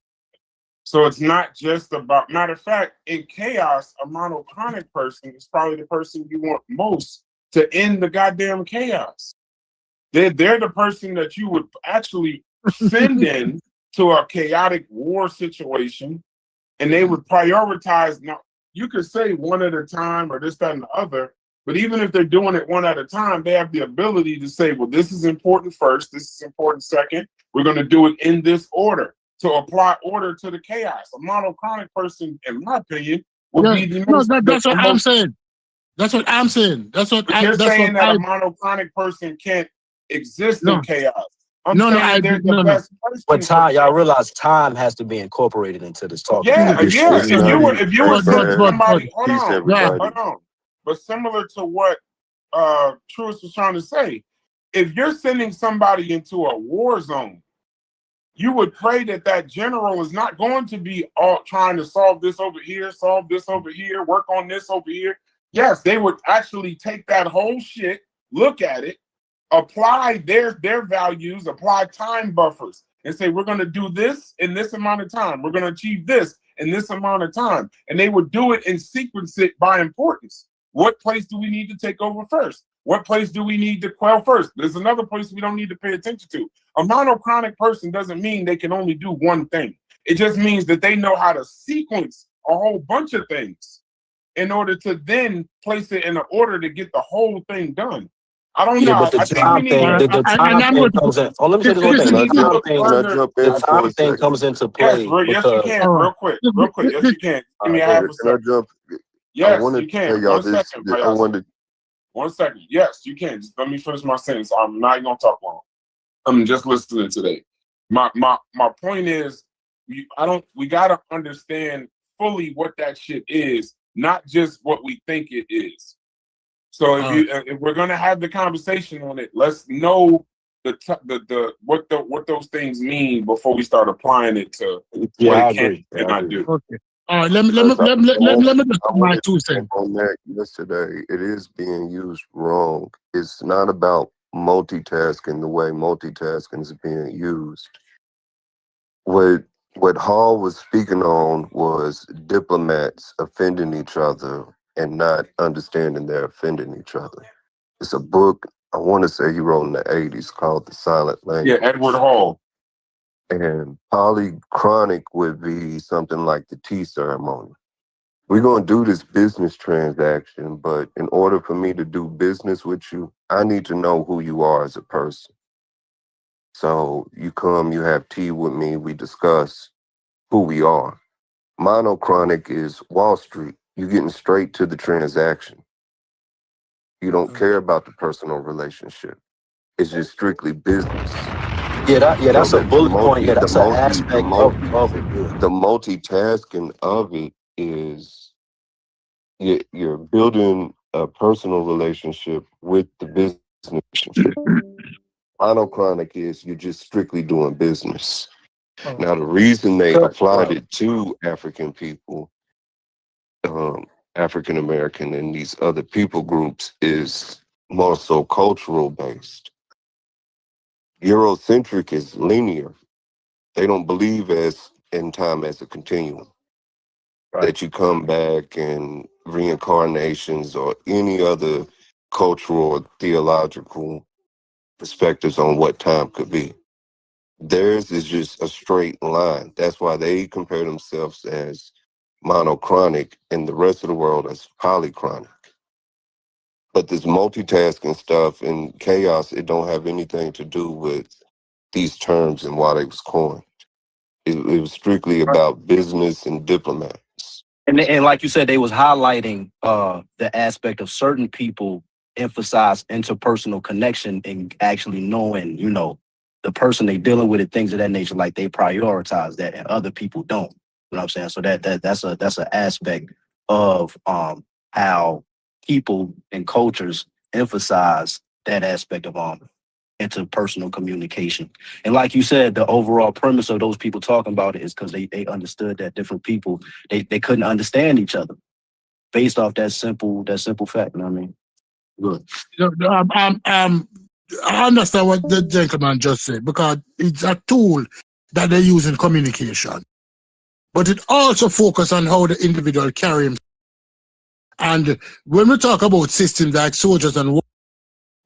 So it's not just about, matter of fact, in chaos, a monochronic person is probably the person you want most to end the goddamn chaos. They're the person that you would actually send in to a chaotic war situation, and they would prioritize. Now, you could say one at a time or this, that, and the other, but even if they're doing it one at a time, they have the ability to say, well, this is important first, this is important second, we're going to do it in this order, to apply order to the chaos. A monochronic person, in my opinion, would be the most... That's what I'm saying. That's what I'm saying. You're saying that a monochronic person can't exist in chaos. But time, y'all realize time has to be incorporated into this talk. If you were somebody, hold on. But similar to what Truist was trying to say, if you're sending somebody into a war zone, you would pray that general is not going to be all trying to solve this over here, work on this over here. Yes, they would actually take that whole shit, look at it, apply their values, apply time buffers, and say, we're going to do this in this amount of time. We're going to achieve this in this amount of time. And they would do it and sequence it by importance. What place do we need to take over first? What place do we need to quell first? There's another place we don't need to pay attention to. A monochronic person doesn't mean they can only do one thing. It just means that they know how to sequence a whole bunch of things in order to then place it in an order to get the whole thing done. I don't know. But the time thing comes into play. Yes, you can. Real quick. Yes, you can. Give me a half a second. Yes, you can. 1 second. Yes, you can. Just let me finish my sentence. I'm not going to talk long. I'm just listening today. My point is, we got to understand fully what that shit is, not just what we think it is. So if we're going to have the conversation on it, let's know what those things mean before we start applying it to what it can and not do. Okay. All right, let me just put my 2 cents on that. Yesterday, it is being used wrong. It's not about multitasking the way multitasking is being used. What Hall was speaking on was diplomats offending each other and not understanding they're offending each other. It's a book, I want to say he wrote in the 80s, called The Silent Language. Yeah, Edward Hall. And Polychronic would be something like the tea ceremony. We're going to do this business transaction, but in order for me to do business with you, I need to know who you are as a person. So you come, you have tea with me, we discuss who we are. Monochronic is Wall Street. You're getting straight to the transaction. You don't care about the personal relationship. It's just strictly business. That's a bullet point. That's an aspect of it. The multitasking of it is you're building a personal relationship with the business relationship. Monochronic is you're just strictly doing business. Now, the reason they applied it to African people, African American and these other people groups is more so cultural based. Eurocentric is linear. They don't believe in time as a continuum. Right. That you come back and reincarnations or any other cultural or theological perspectives on what time could be. Theirs is just a straight line. That's why they compare themselves as monochronic and the rest of the world as polychronic. But this multitasking stuff and chaos, it don't have anything to do with these terms and why they was coined. It was strictly about business and diplomats. And like you said, they was highlighting the aspect of certain people emphasize interpersonal connection and actually knowing, you know, the person they dealing with and things of that nature, like they prioritize that and other people don't. You know what I'm saying? So that's an aspect of how people and cultures emphasize that aspect of interpersonal communication. And like you said, the overall premise of those people talking about it is because they understood that different people they couldn't understand each other based off that simple fact. You know what I mean? Good. I understand what the gentleman just said because it's a tool that they use in communication, but it also focuses on how the individual carry himself. And when we talk about systems like soldiers and war,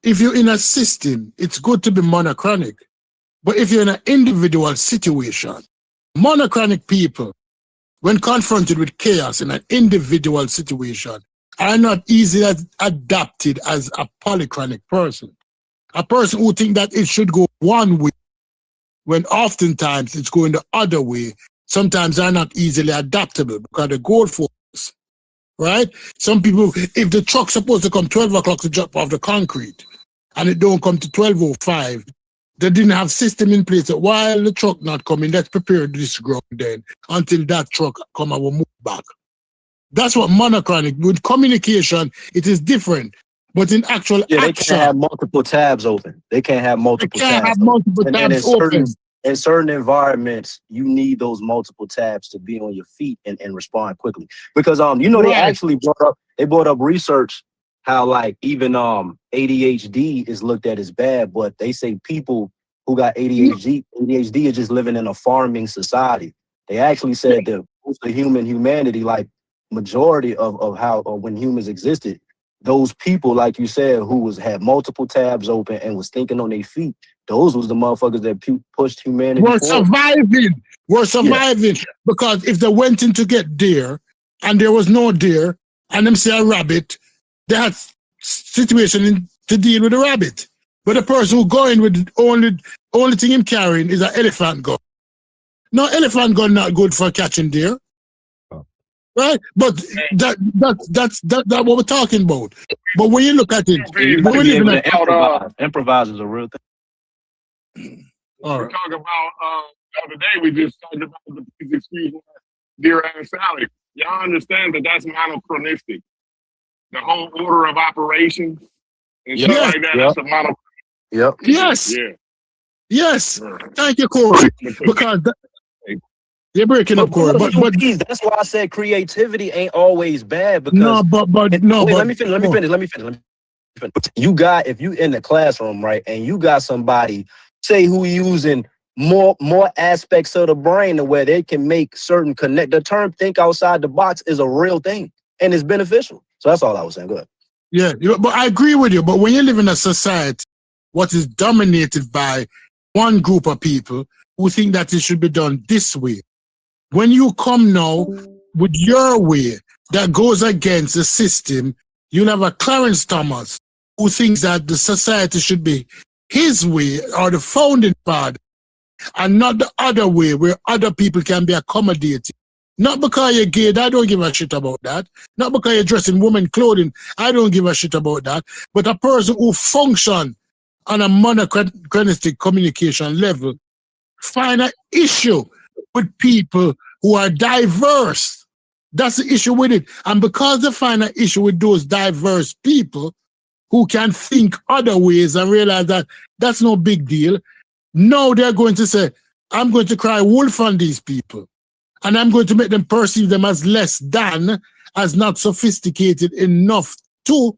if you're in a system, it's good to be monochronic. But if you're in an individual situation, monochronic people, when confronted with chaos in an individual situation, are not easily adapted as a polychronic person. A person who thinks that it should go one way, when oftentimes it's going the other way, sometimes they're not easily adaptable because the goal focus, right? Some people, if the truck's supposed to come 12 o'clock to drop off the concrete, and it don't come to 12:05, they didn't have system in place that while the truck not coming, let's prepare this ground then until that truck come and we'll move back. That's what monochronic, with communication, it is different. But in actual they action, can't have multiple tabs open. They can't have multiple tabs open. In certain environments, you need those multiple tabs to be on your feet and respond quickly. Because you know, they actually brought up research how like even ADHD is looked at as bad, but they say people who got ADHD is just living in a farming society. They actually said that most of humanity, like majority of how when humans existed, those people, like you said, who had multiple tabs open and was thinking on their feet, those was the motherfuckers that pushed humanity forward. We're surviving because if they went in to get deer and there was no deer and them say a rabbit, they had situation to deal with the rabbit. But the person who going with the only thing him carrying is an elephant gun. No, elephant gun not good for catching deer. Right? But that's what we're talking about. But when you look at it, improvise is a real thing. All right. We talk about the other day we just talked about the please excuse my dear ass Sally. Y'all understand that that's monochronistic. The whole order of operations and shit like that. That's a monochronistic. Yep. Yes. Yeah. Yes. Thank you, Corey. Because you're breaking up, Corey. But that's why I said creativity ain't always bad. Because let me finish. You got, if you in the classroom, right, and you got somebody say who using more aspects of the brain to where they can make certain connect. The term "think outside the box" is a real thing and it's beneficial. So that's all I was saying. Go ahead. Yeah, but I agree with you. But when you live in a society what is dominated by one group of people who think that it should be done this way, when you come now with your way that goes against the system, you'll have a Clarence Thomas who thinks that the society should be his way or the founding father and not the other way where other people can be accommodated. Not because you're gay, I don't give a shit about that. Not because you're dressed in woman clothing, I don't give a shit about that. But a person who functions on a monochronistic communication level find an issue with people who are diverse. That's the issue with it. And because they find an issue with those diverse people who can think other ways and realize that that's no big deal, now they're going to say, I'm going to cry wolf on these people. And I'm going to make them perceive them as less than, as not sophisticated enough to.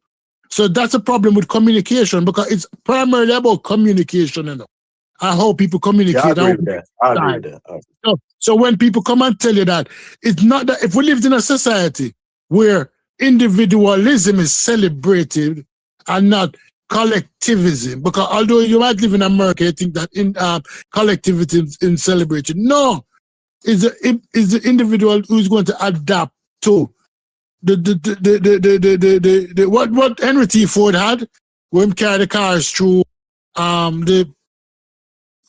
So that's a problem with communication because it's primarily about communication, you know, and how people communicate. Yeah, I agree with that. So when people come and tell you that, it's not that if we lived in a society where individualism is celebrated and not collectivism, because although you might live in America, you think that collectivism is celebrated. No. Is the individual who's going to adapt to what Henry T. Ford had when he carried the cars through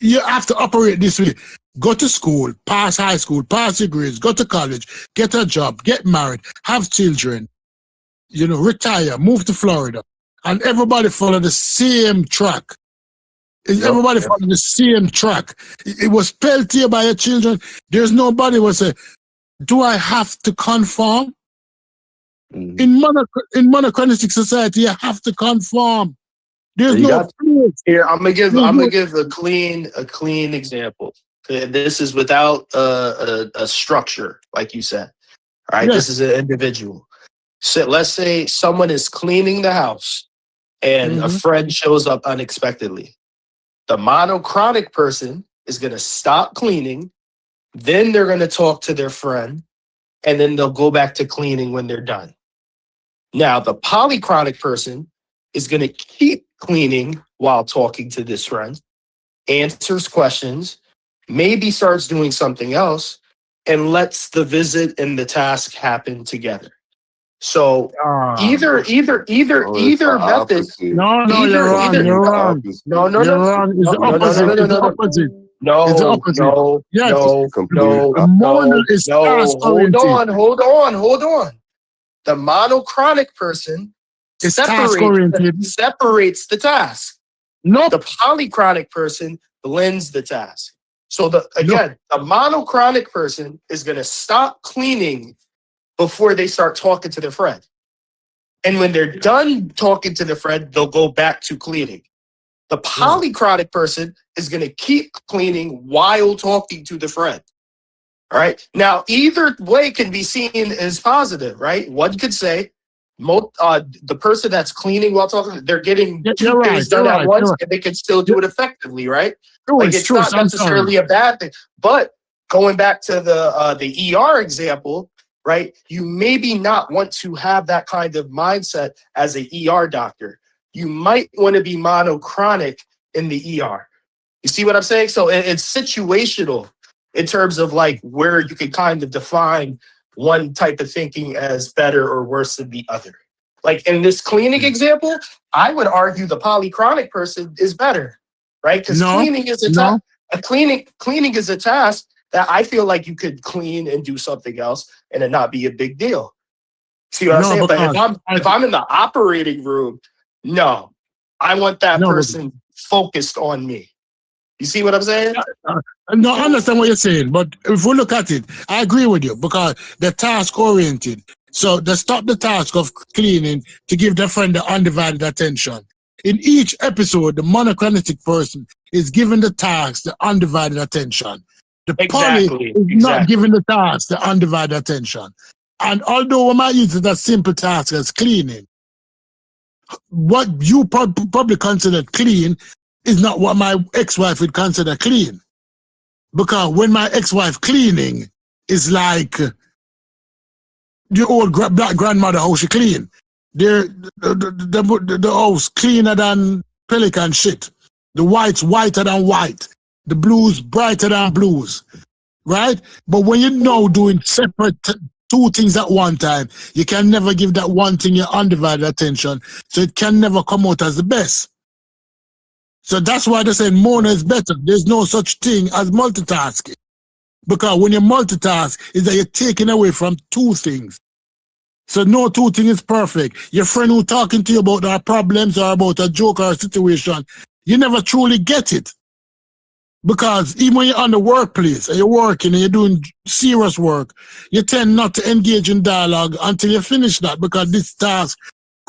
you have to operate this way. Go to school, pass high school, pass your grades, go to college, get a job, get married, have children, retire, move to Florida. And everybody follow the same track. Everybody follow the same track. It was spelled to you by your children. There's nobody who will say, do I have to conform? In monochronistic society, you have to conform. There's no here. I'm gonna give a clean example. This is without a structure, like you said. All right, This is an individual. So let's say someone is cleaning the house, and a friend shows up unexpectedly. The monochronic person is gonna stop cleaning, then they're gonna talk to their friend, and then they'll go back to cleaning when they're done. Now, the polychronic person is going to keep cleaning while talking to this friend, answers questions, maybe starts doing something else, and lets the visit and the task happen together. So either method. No, you're wrong. You're wrong. No. It's the opposite. It's the opposite. No. Hold on. The monochronic person separates the task. Nope. The polychronic person blends the task. So the monochronic person is going to stop cleaning before they start talking to their friend. And when they're done talking to their friend, they'll go back to cleaning. The polychronic person is going to keep cleaning while talking to the friend. All right. Now, either way can be seen as positive, right? One could say the person that's cleaning while talking, they're getting two things done at once, and they can still do it effectively, right? It's not necessarily a bad thing. But going back to the ER example, right? You maybe not want to have that kind of mindset as an ER doctor. You might want to be monochronic in the ER. You see what I'm saying? So it's situational in terms of like where you can kind of define one type of thinking as better or worse than the other. Like in this cleaning example, I would argue the polychronic person is better, right? Because cleaning is cleaning is a task that I feel like you could clean and do something else and it not be a big deal. See what I'm saying? But if I'm in the operating room, I want that person focused on me. You see what I'm saying? No, I understand what you're saying, but if we look at it, I agree with you because they're task-oriented. So they stop the task of cleaning to give their friend the undivided attention. In each episode, the monochronistic person is given the task the undivided attention. The poly is not given the task the undivided attention. And although we might use it as simple task as cleaning, what you probably consider clean is not what my ex-wife would consider clean. Because when my ex-wife cleaning is like the old black grandmother how she clean. The house cleaner than pelican shit. The white's whiter than white. The blues brighter than blues. Right? But when you're doing separate two things at one time, you can never give that one thing your undivided attention. So it can never come out as the best. So that's why they say mono is better. There's no such thing as multitasking. Because when you multitask, is that you're taking away from two things. So no two things is perfect. Your friend who's talking to you about our problems or about a joke or a situation, you never truly get it. Because even when you're on the workplace and you're working and you're doing serious work, you tend not to engage in dialogue until you finish that because this task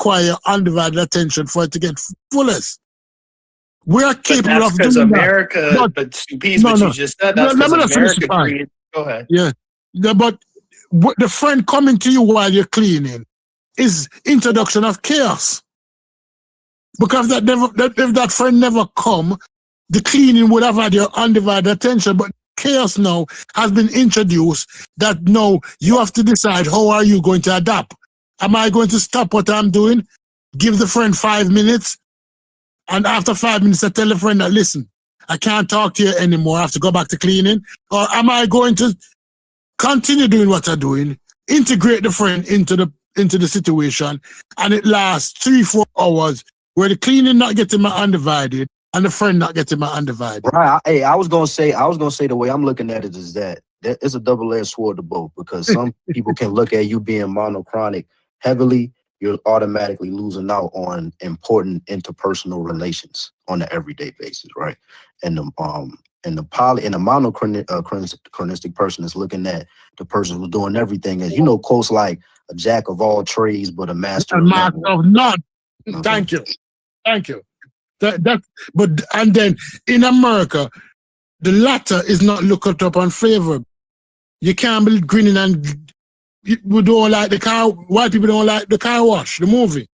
requires undivided attention for it to get fullest. We are capable of doing America, that. But to piece what you just said, that's because America created. Go ahead. Yeah, but the friend coming to you while you're cleaning is introduction of chaos. Because if that friend never come, the cleaning would have had your undivided attention. But chaos now has been introduced that now you have to decide how are you going to adapt. Am I going to stop what I'm doing, give the friend 5 minutes, and after 5 minutes, I tell the friend that, listen, I can't talk to you anymore. I have to go back to cleaning. Or am I going to continue doing what I'm doing, integrate the friend into the situation, and it lasts 3-4 hours where the cleaning not getting my undivided, and the friend not getting my undivided. Right. I was gonna say the way I'm looking at it is that it's a double-edged sword to both, because some people can look at you being monochronic heavily, you're automatically losing out on important interpersonal relations on an everyday basis, right? And the monochronistic person is looking at the person who's doing everything as, quotes like a jack of all trades but a master of none. Thank you. And then in America, the latter is not looked up and favored. You can't be grinning and we don't like the car. White people don't like the car wash, the movie,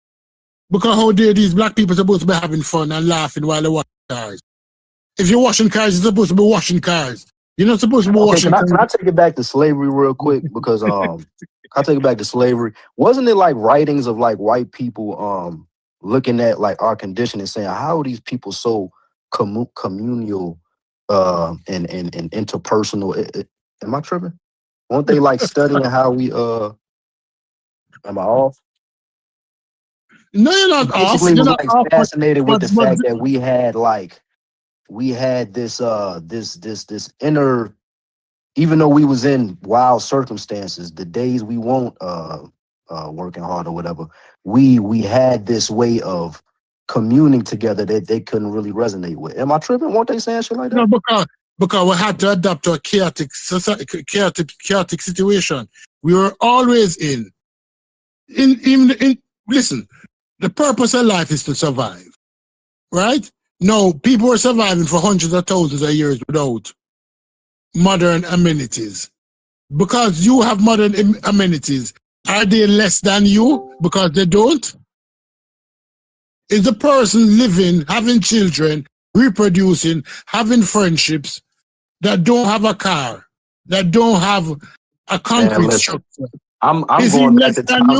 because how dare these black people supposed to be having fun and laughing while they wash cars? If you're washing cars, you're supposed to be washing cars. You're not supposed to be washing cars. Can I take it back to slavery real quick? Because I'll take it back to slavery. Wasn't it like writings of like white people looking at like our condition and saying, how are these people so communal and interpersonal? Am I tripping? Weren't they like studying how we am I off? No, you're not off. Basically, You're was not like off, fascinated with the fact that we had this inner, even though we was in wild circumstances, the days we won't working hard or whatever, we had this way of communing together that they couldn't really resonate with. Am I tripping? Weren't they saying shit like that? No, because we had to adapt to a chaotic situation. We were always in. Listen, the purpose of life is to survive, right? No, people were surviving for hundreds of thousands of years without modern amenities. Because you have modern amenities, are they less than you because they don't? Is the person living, having children, reproducing, having friendships, that don't have a car, that don't have a concrete structure? I'm going back to times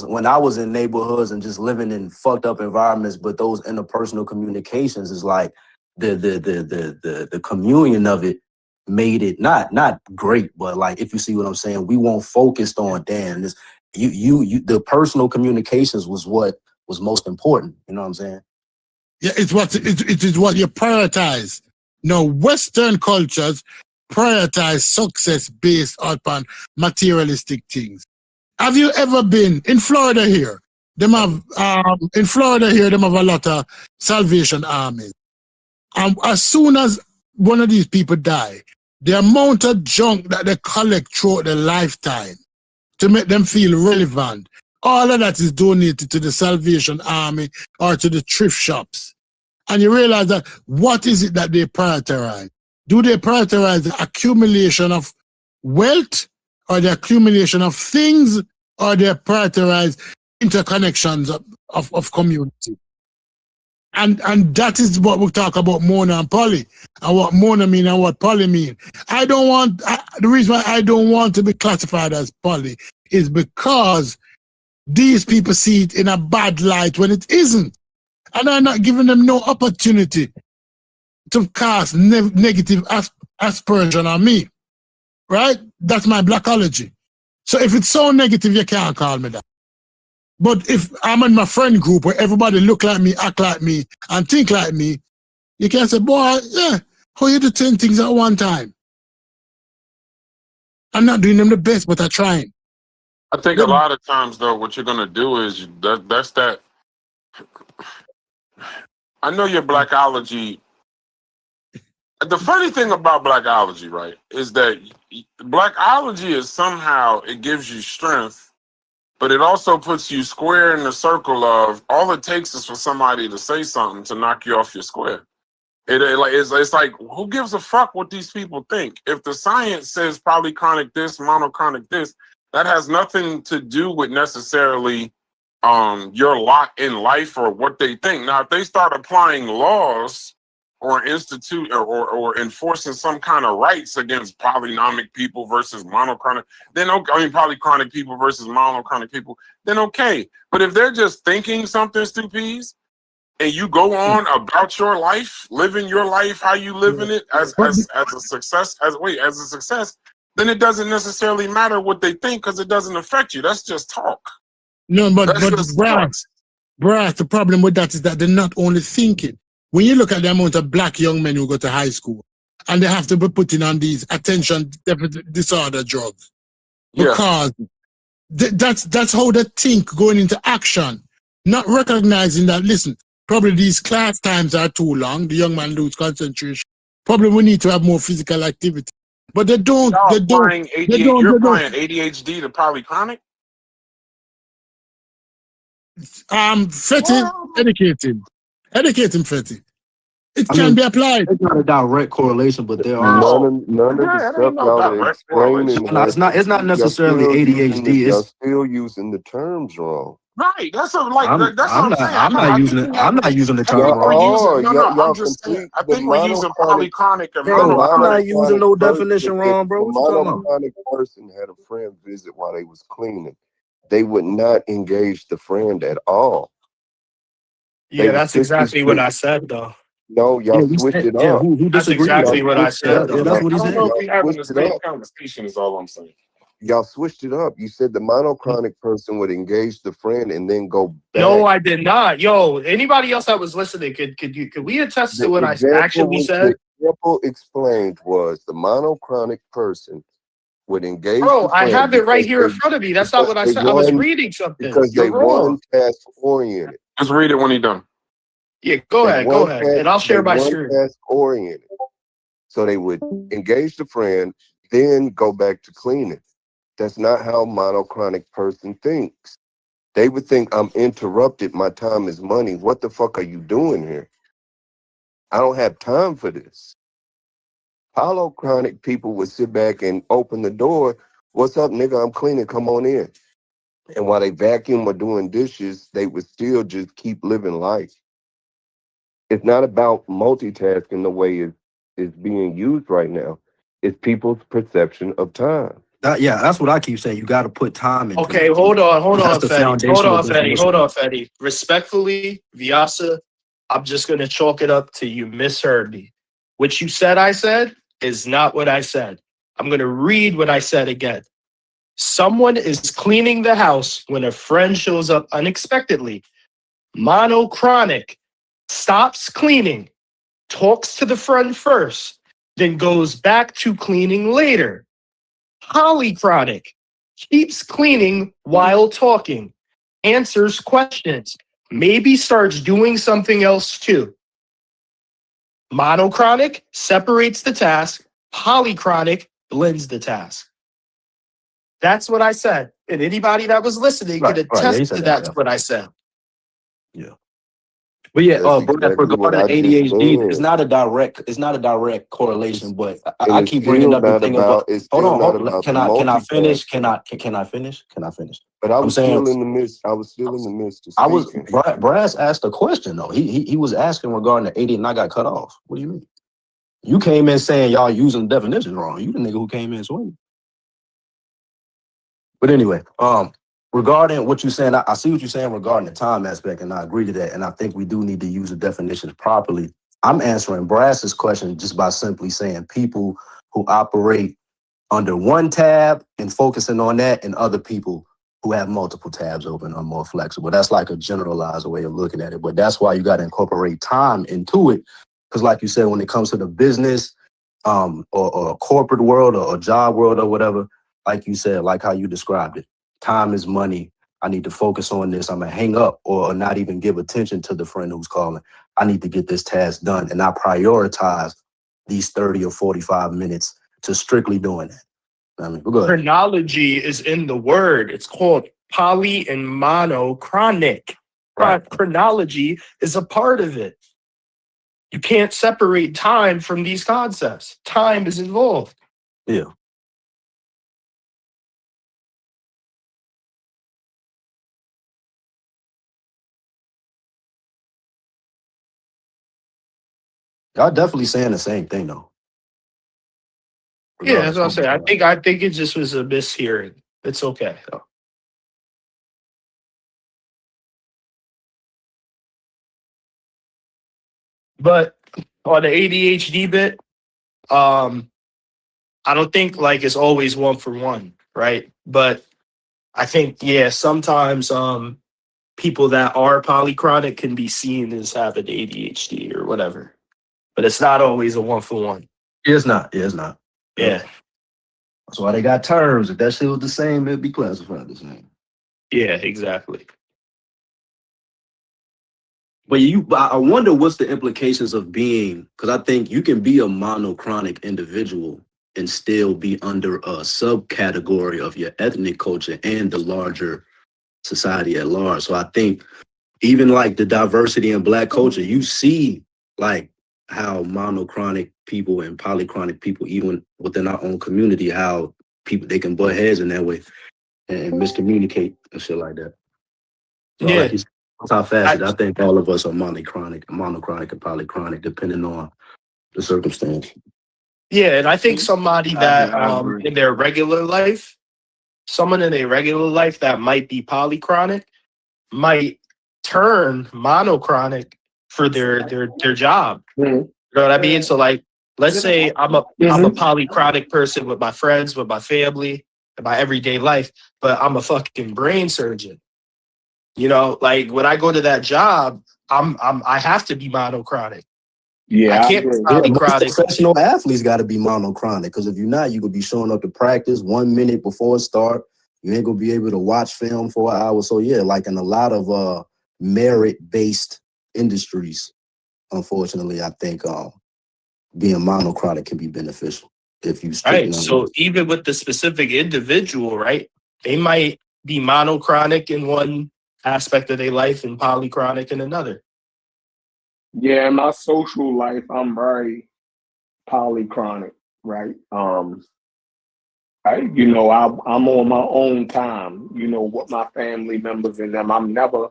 when I was in neighborhoods and just living in fucked up environments, but those interpersonal communications is like the communion of it made it not great, but like, if you see what I'm saying, we weren't focused on this. The personal communications was what was most important. You know what I'm saying? Yeah, it is what you prioritize. Now, Western cultures prioritize success based upon materialistic things. Have you ever been in Florida here? Them have a lot of Salvation Armies. As soon as one of these people die, the amount of junk that they collect throughout their lifetime to make them feel relevant, all of that is donated to the Salvation Army or to the thrift shops. And you realize that what is it that they prioritize? Do they prioritize the accumulation of wealth or the accumulation of things, or they prioritize interconnections of community? And that is what we talk about Mona and Poly, and what Mona mean and what Poly mean. The reason why I don't want to be classified as Poly is because these people see it in a bad light when it isn't. And I'm not giving them no opportunity to cast negative aspersion on me, right? That's my blackology. So if it's so negative, you can't call me that. But if I'm in my friend group where everybody look like me, act like me, and think like me, you can say, boy, yeah, how you do 10 things at one time? I'm not doing them the best, but I'm trying. I think a lot of times, though, what you're going to do is that's that. I know your blackology. The funny thing about blackology, right, is that blackology is somehow, it gives you strength, but it also puts you square in the circle of all it takes is for somebody to say something to knock you off your square. It's like, who gives a fuck what these people think? If the science says polychronic this, monochronic this, that has nothing to do with necessarily your lot in life or what they think. Now, if they start applying laws or institute or enforcing some kind of rights against polynomic people versus monochronic, then okay, polychronic people versus monochronic people, then okay. But if they're just thinking something stupid and you go on about your life, living your life, how you living it as a success, then it doesn't necessarily matter what they think because it doesn't affect you. That's just talk. No, but Brad, the problem with that is that they're not only thinking, when you look at the amount of black young men who go to high school and they have to be putting on these attention deficit disorder drugs because that's how they think going into action, not recognizing that, listen, probably these class times are too long, the young man lose concentration, probably we need to have more physical activity. But they don't. You're applying ADHD to polychronic? Fetty, educate him, Fetty. It can be applied. It's not a direct correlation, but there are none of the stuff y'all are explaining. It's not necessarily ADHD. Y'all still using the terms wrong. Right, that's what I'm saying. I'm not using the term wrong. I'm just saying. I think we're using polychronic and monochronic. I'm not using no definition wrong, bro. What you talking about? Monochronic person had a friend visit while they was cleaning. They would not engage the friend at all. Yeah, that's exactly what I said, though. No, y'all switched it up. That's exactly what I said. Yeah, that's what he said. I don't know if we having the same conversation is all I'm saying. Y'all switched it up. You said the monochronic person would engage the friend and then go back. No, I did not. Yo, anybody else that was listening, could we attest to what I actually said? The example explained was the monochronic person would engage. Bro, I have it right here in front of me. That's not what I said. I was reading something. Because they weren't task oriented. Just read it when you're done. Yeah, go ahead, and I'll share my screen. Task oriented. So they would engage the friend, then go back to cleaning. That's not how monochronic person thinks. They would think, I'm interrupted, my time is money. What the fuck are you doing here? I don't have time for this. Polychronic people would sit back and open the door. What's up, nigga? I'm cleaning, come on in. And while they vacuum or doing dishes, they would still just keep living life. It's not about multitasking the way it's being used right now. It's people's perception of time. That's what I keep saying. You got to put time into Okay, it. hold on, Fetty. Respectfully, Vyasa, I'm just going to chalk it up to you misheard me. What you said I said is not what I said. I'm going to read what I said again. Someone is cleaning the house when a friend shows up unexpectedly. Monochronic stops cleaning, talks to the friend first, then goes back to cleaning later. Polychronic keeps cleaning while talking, answers questions, maybe starts doing something else too. Monochronic separates the task, polychronic blends the task. That's what I said. And anybody that was listening could attest to that's what I said. Yeah. But yeah, regarding ADHD, it's not a direct correlation, but I keep bringing up the thing about. Hold on. Can I finish? Can I finish? But I was still in the midst. Brass asked a question though. He was asking regarding the AD, and I got cut off. What do you mean? You came in saying y'all using the definitions wrong. You the nigga who came in swinging. But anyway, regarding what you're saying, I see what you're saying regarding the time aspect, and I agree to that. And I think we do need to use the definitions properly. I'm answering Brass's question just by simply saying people who operate under one tab and focusing on that, and other people who have multiple tabs open are more flexible. That's like a generalized way of looking at it. But that's why you got to incorporate time into it. Because like you said, when it comes to the business or corporate world or job world or whatever, like you said, like how you described it, time is money. I need to focus on this. I'm going to hang up or not even give attention to the friend who's calling. I need to get this task done. And I prioritize these 30 or 45 minutes to strictly doing that. I mean, go ahead. Chronology is in the word. It's called poly and monochronic. Right. Chronology is a part of it. You can't separate time from these concepts. Time is involved. Yeah. Y'all definitely saying the same thing though. Yeah, that's what I'm saying. I think it just was a mishearing. It's okay though. But on the ADHD bit, I don't think like it's always one for one, right? But I think, yeah, sometimes people that are polychronic can be seen as having ADHD or whatever. But it's not always a 1-for-1. It's not. Yeah, it's not. Yeah. That's why they got terms. If that shit was the same, it'd be classified the same. Yeah, exactly. But I wonder what's the implications of being, because I think you can be a monochronic individual and still be under a subcategory of your ethnic culture and the larger society at large. So I think even like the diversity in Black culture, you see like how monochronic people and polychronic people, even within our own community, how people, they can butt heads in that way and miscommunicate and shit like that. So Yeah. like you said, multifaceted. I think all of us are monochronic and polychronic, depending on the circumstance. Yeah, and I think somebody that in their regular life, someone in their regular life that might be polychronic might turn monochronic for their job. Mm-hmm. You know what I mean? So like, let's say I'm a polychronic person with my friends, with my family, in my everyday life, but I'm a fucking brain surgeon. You know, like when I go to that job, I have to be monochronic. Yeah, I can't be polychronic. Professional athletes got to be monochronic, because if you're not, you could be showing up to practice 1 minute before it start. You ain't gonna be able to watch film for an hour. So yeah, like in a lot of merit-based industries, unfortunately, I think being monochronic can be beneficial if you Right. So even with the specific individual, right, they might be monochronic in one aspect of their life and polychronic in another. Yeah, in my social life, I'm very polychronic, right? I'm on my own time, with my family members and them. I'm never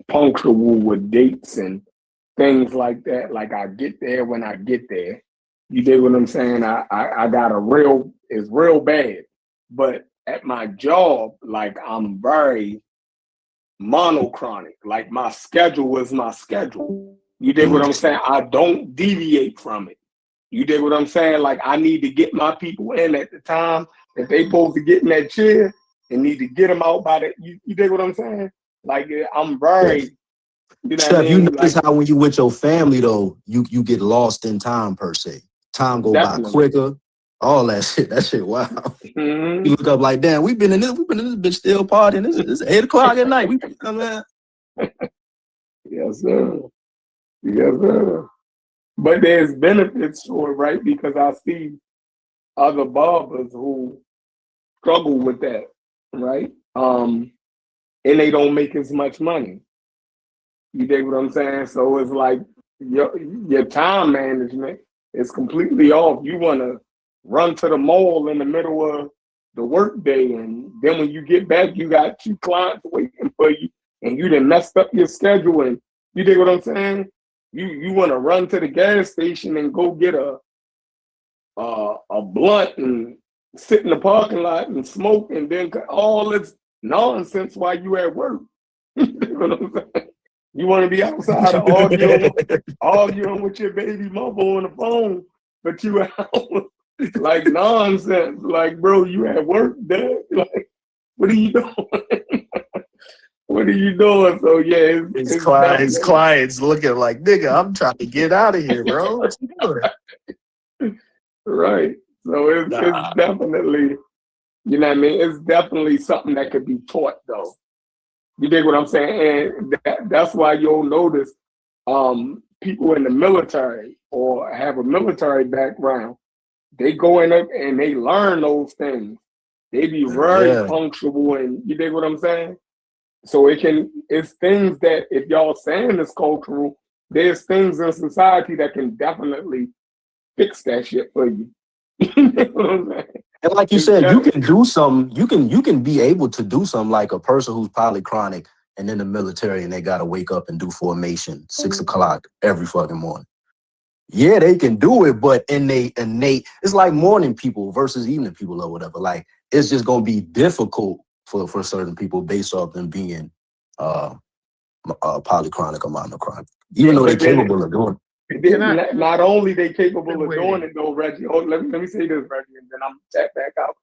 punctual with dates and things like that. Like I get there when I get there. You dig what I'm saying? I got it's real bad. But at my job, like I'm very monochronic. Like my schedule is my schedule. You dig what I'm saying? I don't deviate from it. You dig what I'm saying? Like I need to get my people in at the time that they supposed to get in that chair and need to get them out by the, you dig what I'm saying? Like I'm very, you know Steph, what I mean? you notice like, how when you with your family though, you get lost in time per se. Time go by quicker. All that shit. That shit wow. Mm-hmm. You look up like, damn, we've been in this bitch still partying. It's 8 o'clock at night. Man. Yes, sir. Yes, sir. But there's benefits to it, right? Because I see other barbers who struggle with that, right? And they don't make as much money. You dig what I'm saying? So it's like your time management is completely off. You want to run to the mall in the middle of the work day, and then when you get back, you got 2 clients waiting for you, and you done messed up your schedule. And you dig what I'm saying? You want to run to the gas station and go get a blunt and sit in the parking lot and smoke, and then all this nonsense while you at work. You know what I'm saying? You want to be outside arguing with your baby mother on the phone, but you out like nonsense. Like, bro, you at work, dude. Like, what are you doing? What are you doing? So yeah, his clients looking like, nigga, I'm trying to get out of here, bro. What you doing? Right. So it's definitely, you know what I mean? It's definitely something that could be taught, though. You dig what I'm saying? And that's why you'll notice people in the military or have a military background, they go in up and they learn those things. They be very punctual, and you dig what I'm saying? So it's things that if y'all saying it's cultural, there's things in society that can definitely fix that shit for you. You know what I'm saying? And like you said, you can do something. You can be able to do something like a person who's polychronic and in the military, and they got to wake up and do formation 6 o'clock every fucking morning. Yeah, they can do it, but in they innate, it's like morning people versus evening people or whatever. Like it's just gonna be difficult for certain people based off them being polychronic or monochronic, even though they're capable of doing it. Not only they capable of doing it though, Reggie. Oh, let me say this, Reggie, and then I'm gonna tap back out.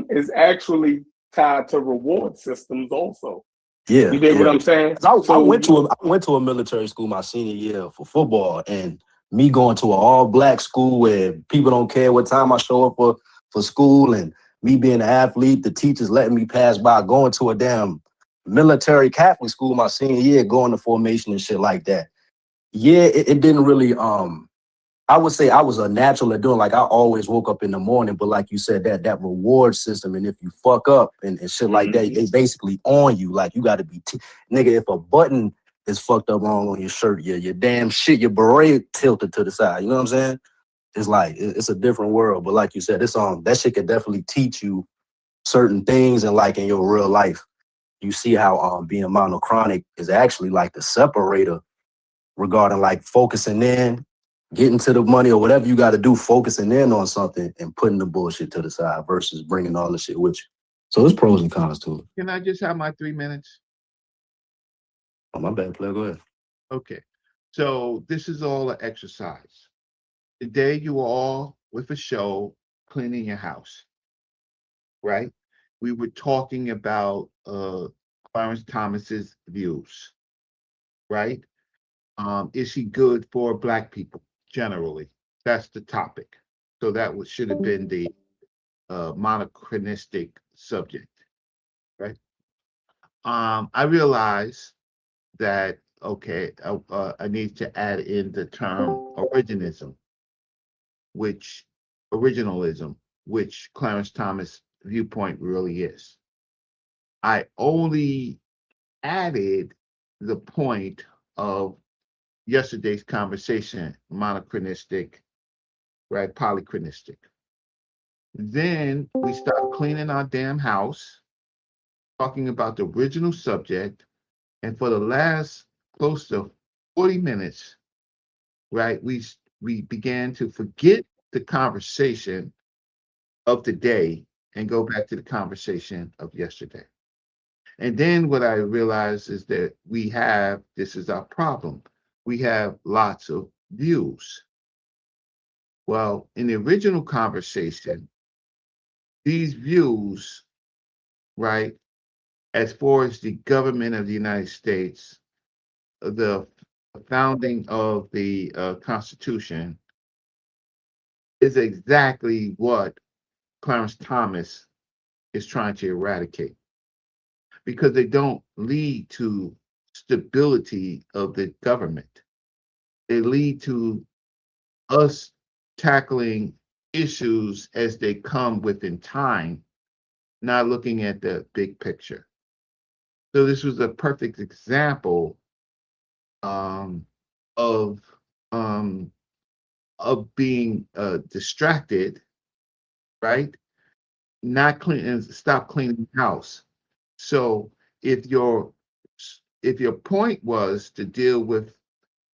It's actually tied to reward systems also. Yeah, You get what I'm saying? I went to a military school my senior year for football, and me going to an all black school where people don't care what time I show up for school, and me being an athlete, the teachers letting me pass by, going to a damn military Catholic school my senior year, going to formation and shit like that. Yeah, it didn't really I would say I was a natural at doing, like I always woke up in the morning, but like you said, that reward system, and if you fuck up and shit like that, they basically on you. Like you got to be, nigga, if a button is fucked up wrong on your shirt, your damn shit, your beret tilted to the side. You know what I'm saying? It's like, it's a different world. But like you said, it's that shit could definitely teach you certain things, and like in your real life, you see how being monochronic is actually like the separator regarding like focusing in, getting to the money or whatever you got to do, focusing in on something and putting the bullshit to the side versus bringing all the shit with you. So there's pros and cons to it. Can I just have my 3 minutes? Oh, my bad, player. Go ahead. Okay. So this is all an exercise. Today you are all with a show cleaning your house, right? We were talking about Clarence Thomas's views, right? Is he good for Black people generally? That's the topic. So that should have been the monochronistic subject, right? I realize that, okay, I need to add in the term originalism, which Clarence Thomas' viewpoint really is. I only added the point of yesterday's conversation, monochronistic, right, polychronistic. Then we start cleaning our damn house, talking about the original subject, and for the last close to 40 minutes, right, we began to forget the conversation of the day and go back to the conversation of yesterday. And then what I realized is that this is our problem, we have lots of views. Well, in the original conversation, these views, right, as far as the government of the United States, the founding of the Constitution, is exactly what Clarence Thomas is trying to eradicate, because they don't lead to stability of the government. They lead to us tackling issues as they come within time, not looking at the big picture. So this was a perfect example of being distracted, right? Not clean, stop cleaning the house. So if your point was to deal with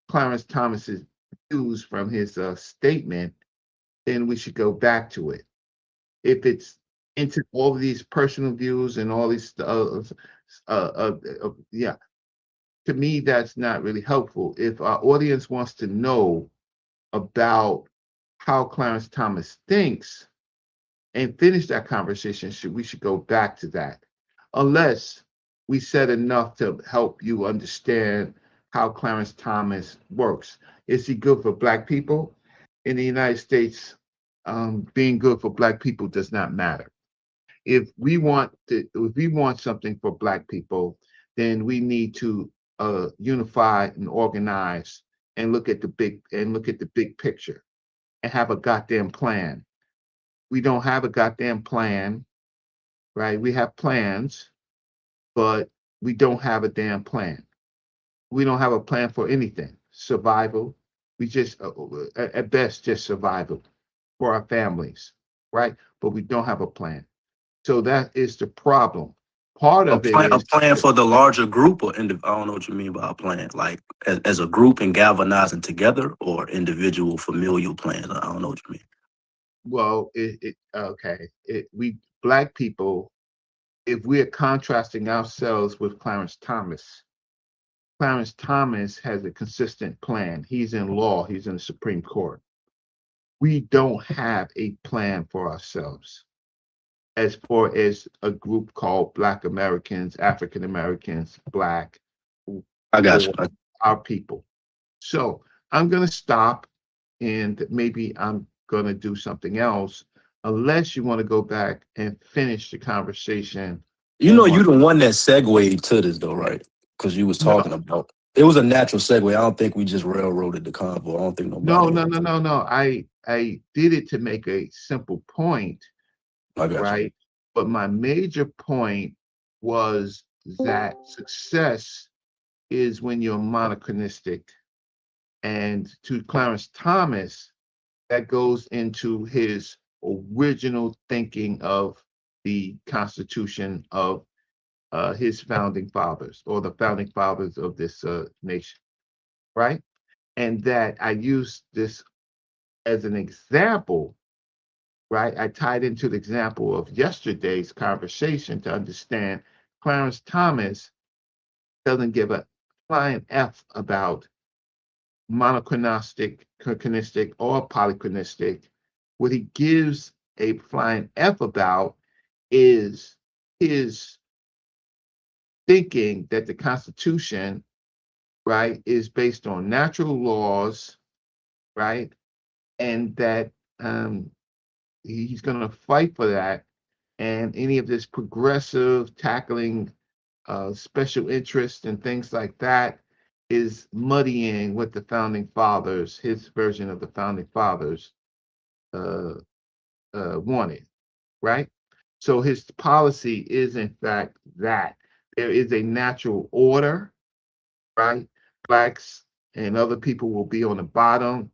Clarence Thomas's views from his statement, then we should go back to it. If it's into all of these personal views and all these yeah, to me that's not really helpful. If our audience wants to know about how Clarence Thomas thinks and finish that conversation, we should go back to that, unless we said enough to help you understand how Clarence Thomas works. Is he good for Black people? In the United States, being good for Black people does not matter. If we want something for Black people, then we need to unify and organize and look at the big picture and have a goddamn plan. We don't have a goddamn plan, right? We have plans, but we don't have a damn plan. We don't have a plan for anything. Survival. We just, at best, just survival for our families, right? But we don't have a plan. So that is the problem. Part of it is a plan for the larger group, or I don't know what you mean by a plan. Like as a group and galvanizing together, or individual familial plans. I don't know what you mean. Well, we Black people, if we are contrasting ourselves with Clarence Thomas has a consistent plan. He's in law, he's in the Supreme Court. We don't have a plan for ourselves as far as a group called Black Americans, African Americans, Black, I got you. Our people. So I'm going to stop, and maybe I'm going to do something else, unless you want to go back and finish the conversation. You know, you the one that segued to this, though, right? Because you was talking about it was a natural segue. I don't think we just railroaded the convo. I don't think nobody. No. I did it to make a simple point, right? But my major point was that success is when you're monochronistic. And to Clarence Thomas, that goes into his original thinking of the Constitution of his founding fathers, or the founding fathers of this nation, right? And that I use this as an example, right? I tied into the example of yesterday's conversation to understand Clarence Thomas doesn't give a flying F about monochronistic, or polychronistic. What he gives a flying F about is his thinking that the Constitution, right, is based on natural laws, right, and that he's going to fight for that, and any of this progressive tackling special interest and things like that is muddying what the founding fathers, his version of the founding fathers, wanted, right? So his policy is, in fact, that there is a natural order, right? Blacks and other people will be on the bottom.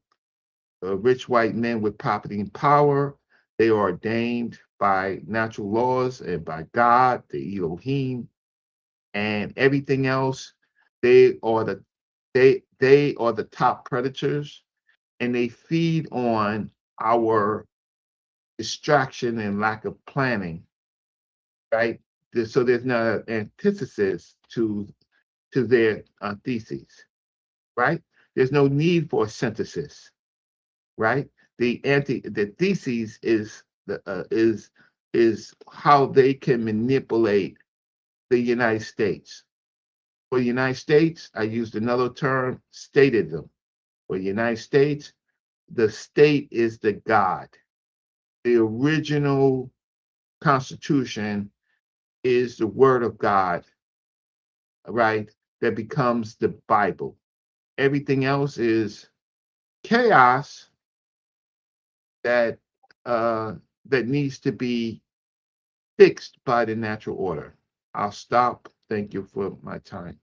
Rich white men with property and power, they are ordained by natural laws and by God, the Elohim, and everything else. They are the top predators, and they feed on our distraction and lack of planning, right? So there's no antithesis to their theses, right? There's no need for a synthesis, right? The thesis is how they can manipulate the United States. For the United States, I used another term, statism. For the United States, the state is the God. The original Constitution is the Word of God, right? That becomes the Bible. Everything else is chaos that needs to be fixed by the natural order. I'll stop. Thank you for my time.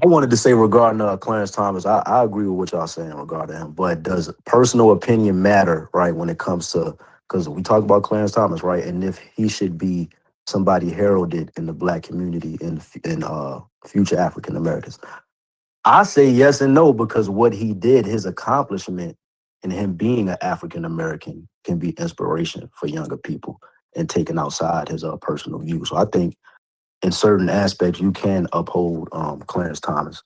I wanted to say regarding Clarence Thomas, I agree with what y'all saying regarding him, but does personal opinion matter, right, when it comes to, because we talk about Clarence Thomas, right, and if he should be somebody heralded in the Black community in future African Americans? I say yes and no, because what he did, his accomplishment in him being an African American can be inspiration for younger people and taking outside his personal view. So I think in certain aspects, you can uphold Clarence Thomas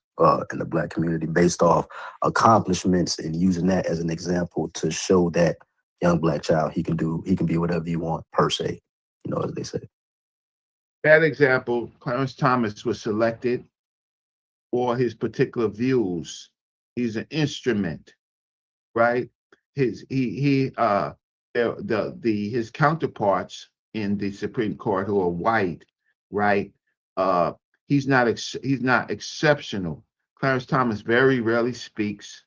in the Black community based off accomplishments and using that as an example to show that young Black child he can be whatever you want, per se, as they say. Bad example, Clarence Thomas was selected for his particular views. He's an instrument, right? His counterparts in the Supreme Court who are white, right? He's not exceptional. Clarence Thomas very rarely speaks,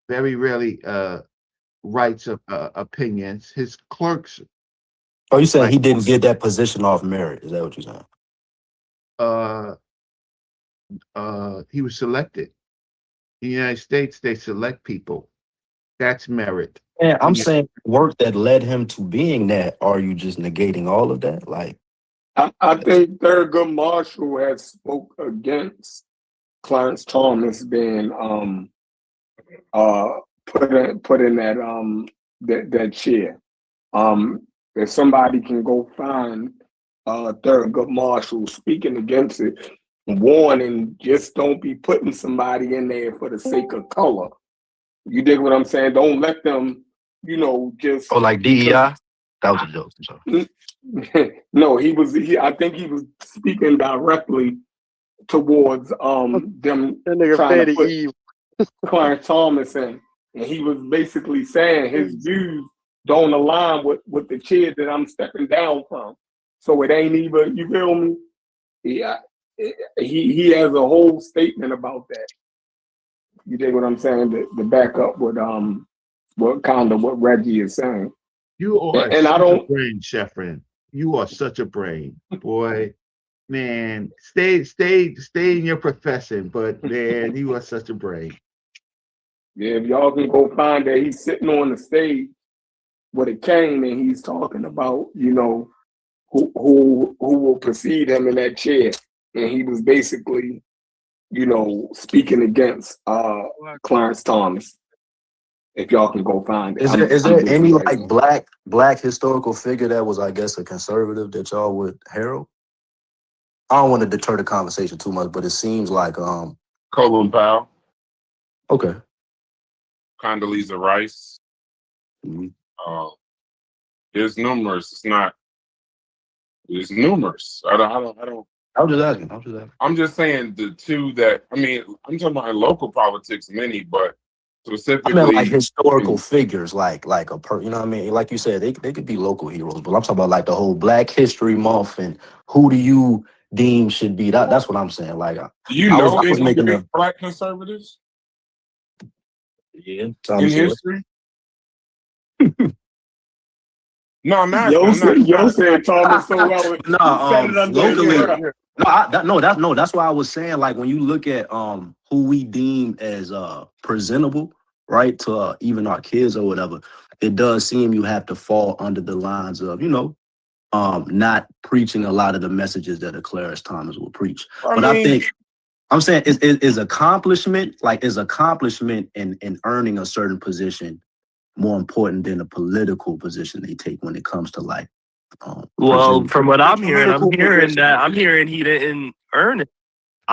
very rarely writes opinions. His clerks. Oh, you saying he didn't get that position off merit? Is that what you're saying? He was selected. In the United States, they select people. That's merit. Yeah, I'm saying work that led him to being that. Are you just negating all of that? Like, I think Thurgood Marshall has spoke against Clarence Thomas being put in that chair. If somebody can go find Thurgood Marshall speaking against it, warning, just don't be putting somebody in there for the sake of color. You dig what I'm saying? Don't let them, just. Oh, like DEI? That was a joke. I'm sorry. No, I think he was speaking directly towards them trying to put Clarence Thomas in. And he was basically saying his views don't align with the chair that I'm stepping down from. So it ain't even, you feel me? Yeah, he has a whole statement about that. You dig what I'm saying? To back up what Reggie is saying. You are a brain, Sheffrin. You are such a brain, boy. Man, stay in your profession, but man, you are such a brain. Yeah, if y'all can go find that he's sitting on the stage with a cane and he's talking about, you know, who will precede him in that chair. And he was basically, you know, speaking against Clarence Thomas. If y'all can go find it. Is there any like black historical figure that was, I guess, a conservative that y'all would herald? I don't want to deter the conversation too much, but it seems like Colin Powell. Okay. Condoleezza Rice. There's numerous. There's numerous. I don't. I'm just asking. I'm just saying the two that, I mean, I'm talking about in local politics, many, but specifically, I mean, like historical figures, like you know what I mean? Like you said, they could be local heroes, but I'm talking about like the whole Black History Month and who do you deem should be that? That's what I'm saying. Like, do you know any Black conservatives? Yeah, in history. No, I'm asking. Yo said Thomas so well. Locally. That's why I was saying, like, when you look at who we deem as presentable, right, to even our kids or whatever, it does seem you have to fall under the lines of, you know, not preaching a lot of the messages that a Clarence Thomas will preach. I think I'm saying is accomplishment in earning a certain position more important than the political position they take when it comes to like. Well, from what I'm hearing he didn't earn it.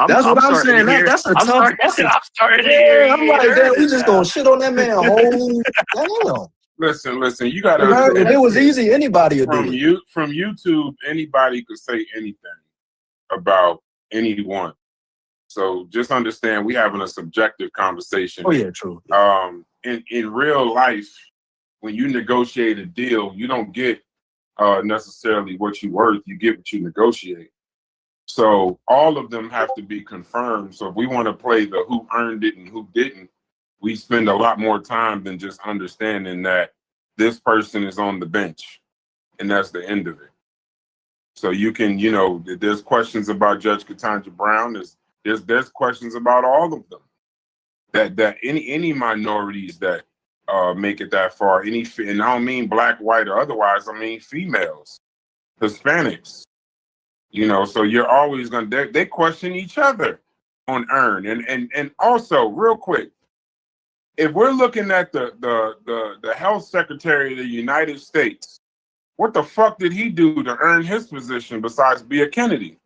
That's what I'm saying. That's a tough. I'm starting to hear. I'm like, damn, we just gonna shit on that man whole. Damn. Listen. You gotta. If it was easy, anybody would do it. From YouTube, anybody could say anything about anyone. So just understand, we having a subjective conversation. Oh yeah, true. In real life, when you negotiate a deal, you don't get necessarily what you're worth. You get what you negotiate. So all of them have to be confirmed. So if we want to play the who earned it and who didn't, we spend a lot more time than just understanding that this person is on the bench, and that's the end of it. So you can, you know, there's questions about Judge Ketanji Brown. There's questions about all of them. That any minorities that make it that far, and I don't mean black, white, or otherwise. I mean females, Hispanics. You know, so you're always gonna they question each other on earn, and also real quick, if we're looking at the health secretary of the United States, what the fuck did he do to earn his position besides be a Kennedy?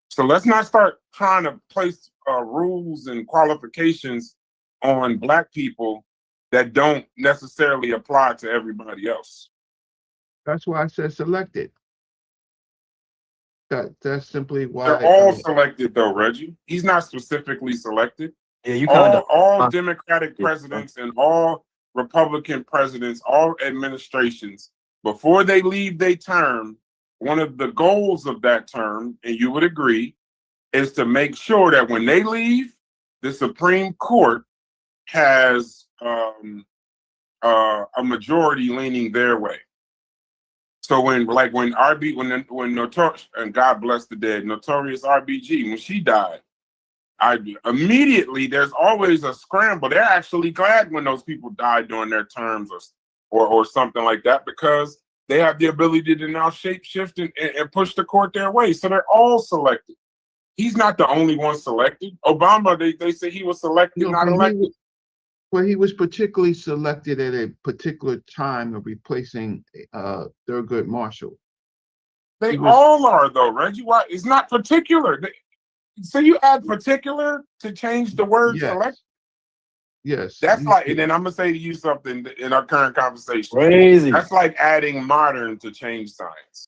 So let's not start trying to place rules and qualifications on black people that don't necessarily apply to everybody else. That's why I said selected. That's simply why. They're all selected though, Reggie. He's not specifically selected. Yeah, you all Democratic presidents and all Republican presidents, all administrations, before they leave their term, one of the goals of that term, and you would agree, is to make sure that when they leave, the Supreme Court has a majority leaning their way. So when Notorious, and God bless the dead, Notorious RBG, when she died, immediately there's always a scramble. They're actually glad when those people die during their terms or something like that, because they have the ability to now shape shift and push the court their way. So they're all selected. He's not the only one selected. Obama, they say he was selected, not elected. Well, he was particularly selected at a particular time of replacing Thurgood Marshall. They all are, though, Reggie. Why? It's not particular. So you add particular to change the word select? Yes. That's like, and then I'm gonna say to you something in our current conversation. Crazy. That's like adding modern to change science.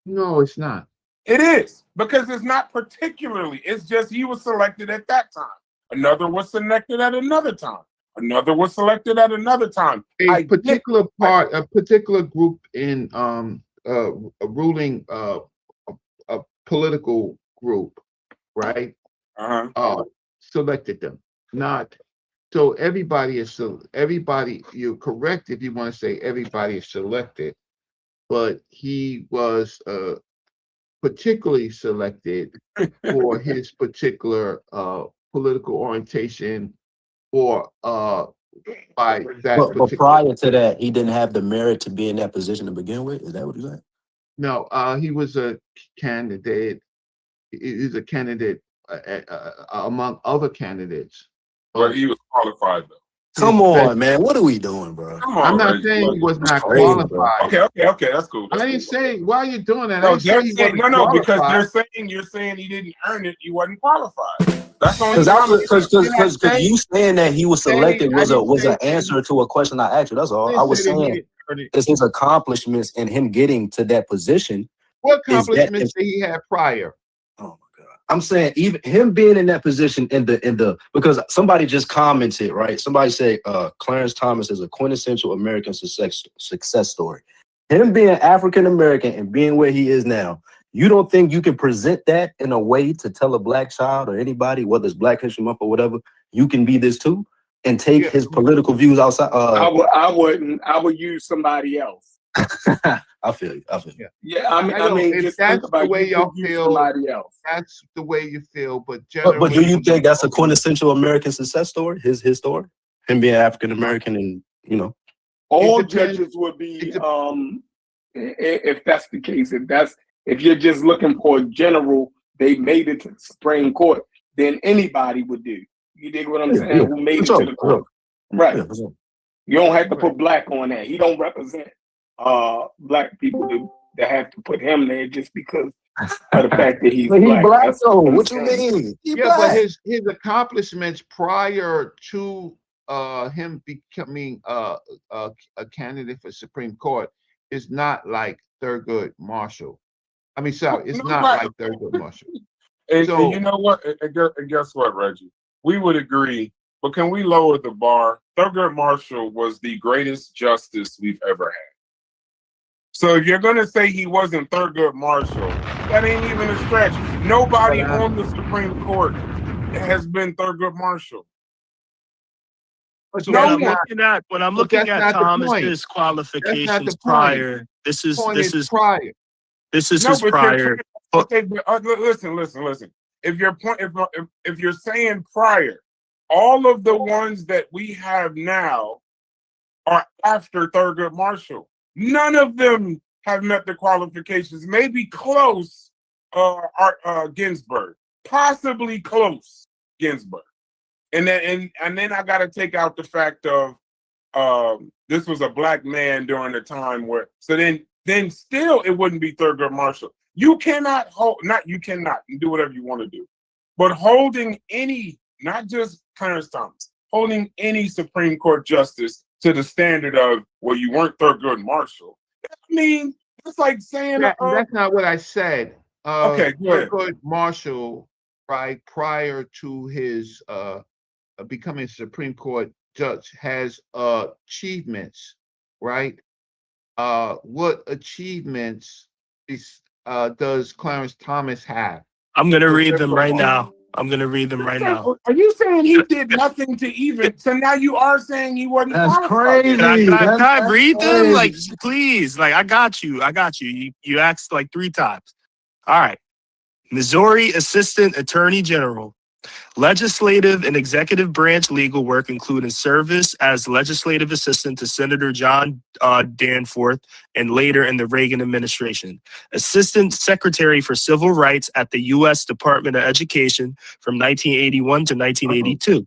No, it's not. It is, because it's not particularly. It's just he was selected at that time. Another was selected at another time. Another was selected at another time. A particular group in a ruling a political group, right? Selected them. Not so everybody is everybody. You're correct if you want to say everybody is selected, but he was particularly selected for his particular political orientation, or by that. But prior to that, he didn't have the merit to be in that position to begin with. Is that what you're saying? No, he was a candidate. He's a candidate among other candidates. But he was qualified though. Come on, man. What are we doing, bro? Come on, I'm not Reggie, saying look, he was not crazy, qualified. Okay, that's cool. I didn't say, why are you doing that? No, I didn't say he wasn't no, because qualified. you're saying he didn't earn it. He wasn't qualified. That's on Because you saying that he was selected was an answer to a question I asked you. That's all. I was saying it's his accomplishments and him getting to that position. What accomplishments did he have prior? Oh my God! I'm saying even him being in that position in the because somebody just commented, right? Somebody said Clarence Thomas is a quintessential American success story. Him being African American and being where he is now, you don't think you can present that in a way to tell a black child or anybody, whether it's Black History Month or whatever, you can be this too, and take his political views outside? I wouldn't. I would use somebody else. I feel you. Yeah, I mean, if just that's think about the way y'all feel, somebody else. That's the way you feel. But do you think that's a quintessential American success story? His story, him being African American, and all judges would be if that's the case. If you're just looking for a general, they made it to the Supreme Court, then anybody would do. You dig what I'm saying? Yeah. Who made it to the court? Right. Yeah. You don't have to put black on that. He don't represent black people that have to put him there just because of the fact that he's black. So what you mean? But his accomplishments prior to him becoming a candidate for Supreme Court is not like Thurgood Marshall. I mean, sorry, it's not like Thurgood Marshall. And you know what? And guess what, Reggie? We would agree, but can we lower the bar? Thurgood Marshall was the greatest justice we've ever had. So if you're going to say he wasn't Thurgood Marshall, that ain't even a stretch. Nobody on the Supreme Court has been Thurgood Marshall. When I'm looking at Thomas's qualifications prior, this is prior. Okay, but, listen. If you're saying prior, all of the ones that we have now are after Thurgood Marshall. None of them have met the qualifications. Maybe close, Ginsburg, possibly close, Ginsburg. And then I got to take out the fact of this was a black man during a time where. So then still it wouldn't be Thurgood Marshall. You cannot you do whatever you want to do, but holding any, not just Clarence Thomas, holding any Supreme Court justice to the standard of, well, you weren't Thurgood Marshall. I mean, it's like saying that's not what I said. Okay, go ahead. Thurgood Marshall, right, prior to his becoming Supreme Court judge, has achievements, right? What achievements does Clarence Thomas have? I'm gonna read them right now. Are you saying he did nothing to even? So now you are saying he wasn't qualified? Crazy. Can I read them? Like, please. Like, I got you. You asked like 3 times. All right. Missouri Assistant Attorney General. Legislative and executive branch legal work, including service as legislative assistant to Senator John Danforth and later in the Reagan administration. Assistant Secretary for Civil Rights at the U.S. Department of Education from 1981 to 1982.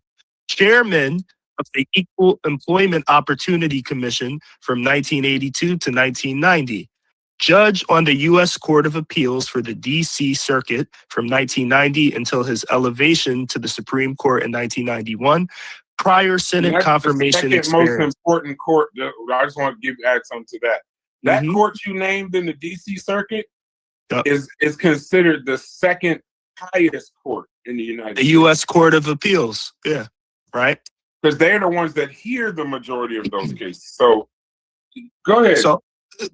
Chairman of the Equal Employment Opportunity Commission from 1982 to 1990. Judge on the U.S. Court of Appeals for the D.C. Circuit from 1990 until his elevation to the Supreme Court in 1991. prior Senate confirmation the second most experience. important court. I just want to add something to that. That court you named in the D.C. Circuit is considered the second highest court in the United States. The U.S. Court of Appeals. Yeah, right. Because they're the ones that hear the majority of those cases. So go ahead. So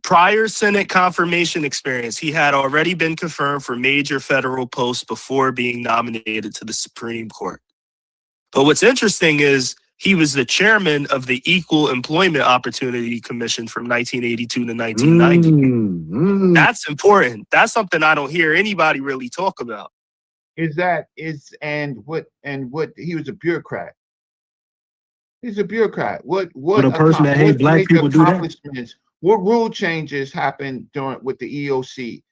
prior Senate confirmation experience, he had already been confirmed for major federal posts before being nominated to the Supreme Court. But what's interesting is he was the chairman of the Equal Employment Opportunity Commission from 1982 to 1990. That's important. That's something I don't hear anybody really talk about. And what he was a bureaucrat. He's a bureaucrat. What a person that hates black people do that? What rule changes happened with the EOC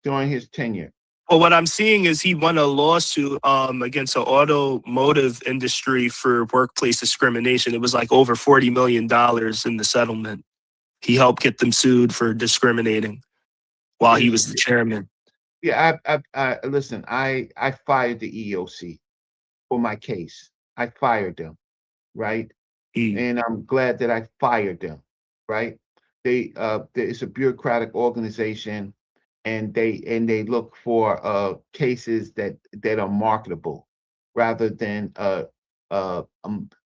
during his tenure? Well, what I'm seeing is he won a lawsuit against the automotive industry for workplace discrimination. It was like over $40 million in the settlement. He helped get them sued for discriminating while he was the chairman. Yeah, listen, I fired the EOC for my case. I fired them, right? And I'm glad that I fired them, right? It's a bureaucratic organization, and they look for cases that are marketable, rather than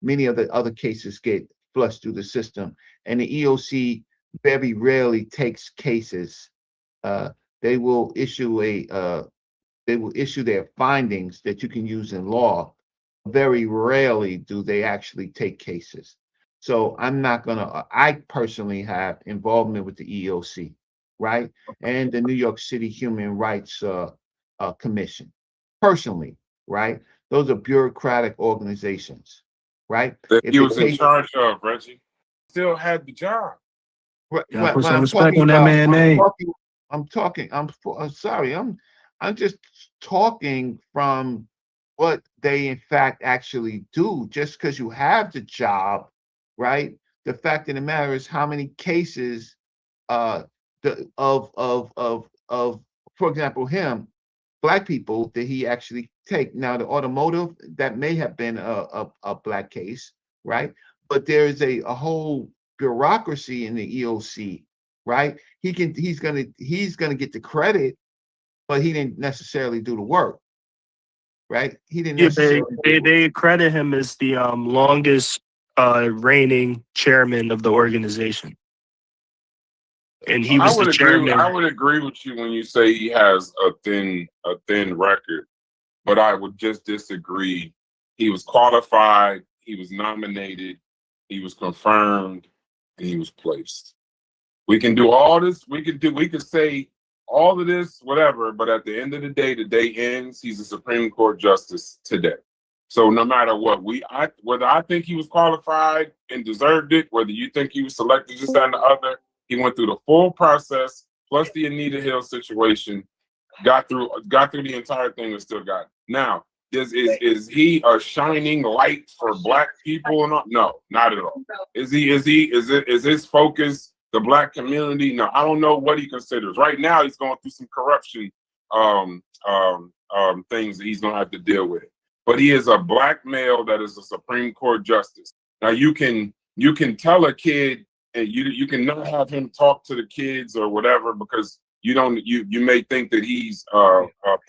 many of the other cases get flushed through the system. And the EOC very rarely takes cases. They will issue their findings that you can use in law. Very rarely do they actually take cases. So I personally have involvement with the EOC, right? And the New York City Human Rights Commission, personally, right? Those are bureaucratic organizations, right? That he was in charge of, Reggie. Still had the job. Yeah, put some respect on that man's name. I'm sorry. I'm just talking from what they in fact actually do. Just because you have the job, right? The fact of the matter is how many cases for example, black people that he actually take. Now the automotive, that may have been a black case, right? But there is a whole bureaucracy in the EOC, right? He's gonna get the credit, but he didn't necessarily do the work, right? He didn't necessarily. They credit him as the longest reigning chairman of the organization, and he was the chairman. I would agree with you when you say he has a thin record, but I would just disagree. He was qualified. He was nominated. He was confirmed. And he was placed. We can do all this. We could say all of this, whatever. But at the end of the day ends. He's a Supreme Court justice today. So no matter what, whether I think he was qualified and deserved it, whether you think he was selected, this, that, and the other, he went through the full process, plus the Anita Hill situation, got through the entire thing and still got it. Now, is he a shining light for black people or not? No, not at all. Is his focus the black community? No, I don't know what he considers. Right now, he's going through some corruption things that he's gonna have to deal with. But he is a black male that is a Supreme Court justice. Now you can tell a kid, and you can not have him talk to the kids or whatever, because you may think that he's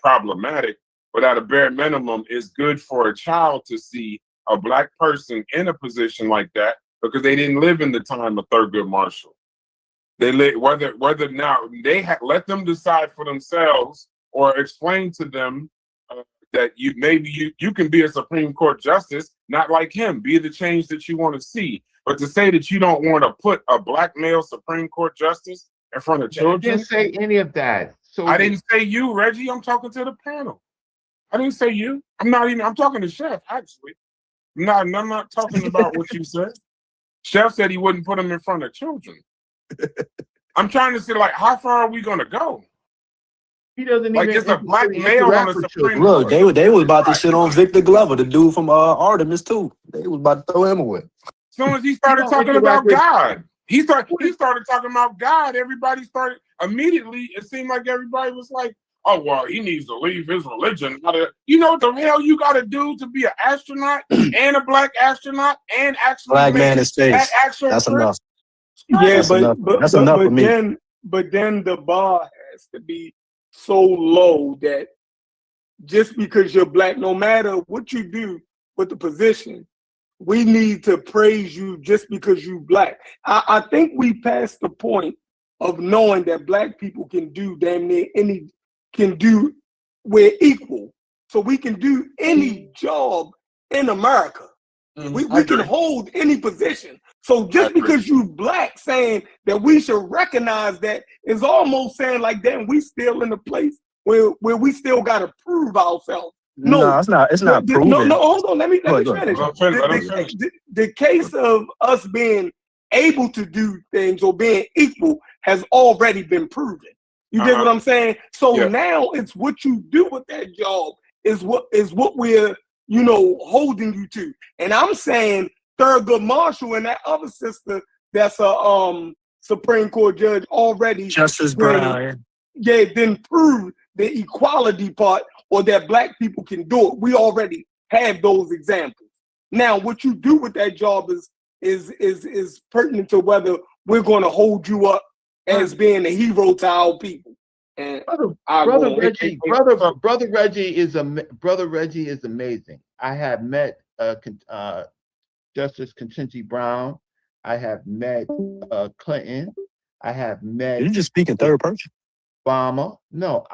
problematic. But at a bare minimum, it's good for a child to see a black person in a position like that, because they didn't live in the time of Thurgood Marshall. They whether now they let them decide for themselves, or explain to them that you can be a Supreme Court justice, not like him, be the change that you want to see. But to say that you don't want to put a black male Supreme Court justice in front of children, I didn't say any of that. So I didn't say you, Reggie. I'm talking to the panel. I didn't say you. I'm talking to Chef, actually. I'm not talking about what you said. Chef said he wouldn't put them in front of children. I'm trying to say, like, how far are we going to go? He doesn't like, even. It's a black male on a Supreme Court. Look, they was about to shit on Victor Glover, the dude from Artemis, too. They was about to throw him away. As soon as he started talking about God, he started talking about God. Everybody started immediately. It seemed like everybody was like, oh, well, he needs to leave his religion. You know what the hell you got to do to be an astronaut and a black astronaut and actually Black make man in space. that actual That's trip? enough. Yeah, That's enough. That's enough for me. But then the bar has to be so low that just because you're black, no matter what you do with the position, we need to praise you just because you black. I think we passed the point of knowing that black people can do damn near we're equal. So we can do any job in America. We can hold any position. So just because you black saying that we should recognize that is almost saying like, damn, we still in a place where we still got to prove ourselves. No, it's not proven. No, hold on. Let me finish. The case of us being able to do things or being equal has already been proven. You get what I'm saying? So now it's what you do with that job is what we're, holding you to. And I'm saying Thurgood Marshall and that other sister that's a Supreme Court judge already. Justice Brown. Yeah, didn't prove the equality part or that black people can do it. We already have those examples. Now, what you do with that job is pertinent to whether we're going to hold you up as being a hero to our people. And Brother Reggie is amazing. I have met Justice Ketanji Brown. I have met Clinton. I have met. Did you just speak in third person? Obama. No,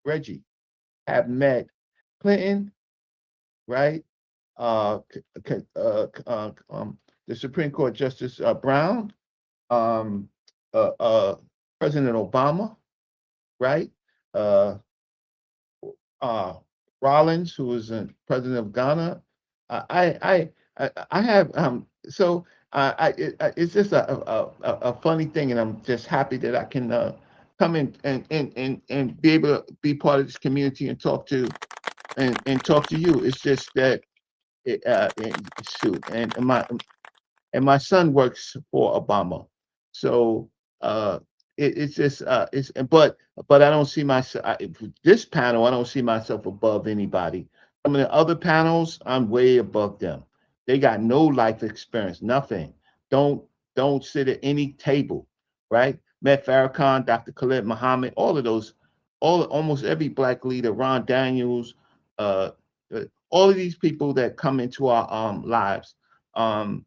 Reggie, have met Clinton, right? The Supreme Court Justice Brown, President Obama, right? Rollins, who was president of Ghana. I have it's just a funny thing, and I'm just happy that I can come in and be able to be part of this community and talk to you. It's just that my son works for Obama, so it's just but I don't see myself this panel. I don't see myself above anybody. Some of the other panels, I'm way above them. They got no life experience, nothing. Don't sit at any table, right? Met Farrakhan, Dr. Khalid Muhammad, all of those, almost every black leader, Ron Daniels, all of these people that come into our lives. But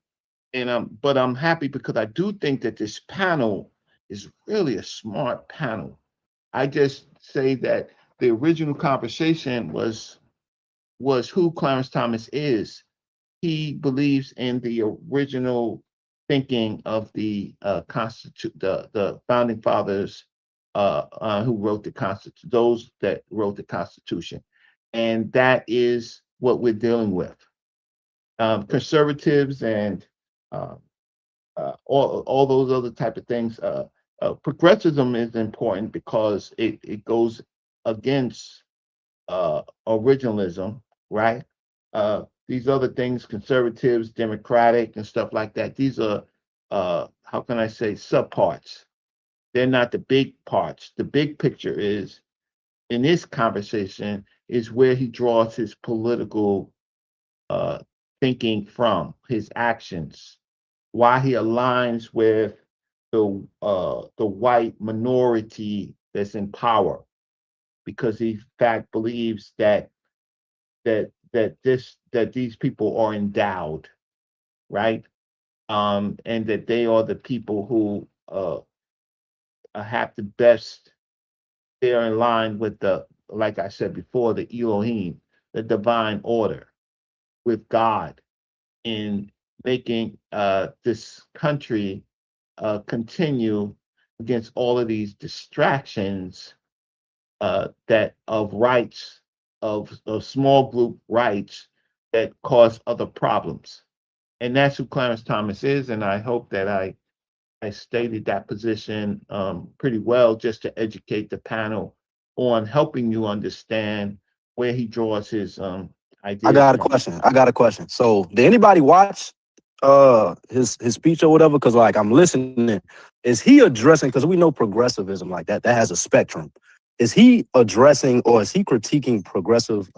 I'm happy because I do think that this panel is really a smart panel. I just say that the original conversation was who Clarence Thomas is. He believes in the original thinking of the the founding fathers who wrote the Constitution, those that wrote the Constitution, and that is what we're dealing with. Conservatives and all those other type of things. Progressivism is important because it goes against originalism, right? These other things, conservatives, democratic, and stuff like that. These are how can I say, subparts. They're not the big parts. The big picture is, in this conversation, is where he draws his political thinking from, his actions, why he aligns with the white minority that's in power, because he in fact believes that these people are endowed, right? And that they are the people who have the best. They're in line with like I said before, the Elohim, the divine order, with God, in making this country continue against all of these distractions that of rights, of small group rights that cause other problems. And that's who Clarence Thomas is. And I hope that I stated that position pretty well, just to educate the panel on helping you understand where he draws his ideas. I got a question. So did anybody watch his speech or whatever? Because like I'm listening. Is he addressing, because we know progressivism like that has a spectrum. is he addressing or is he critiquing progressive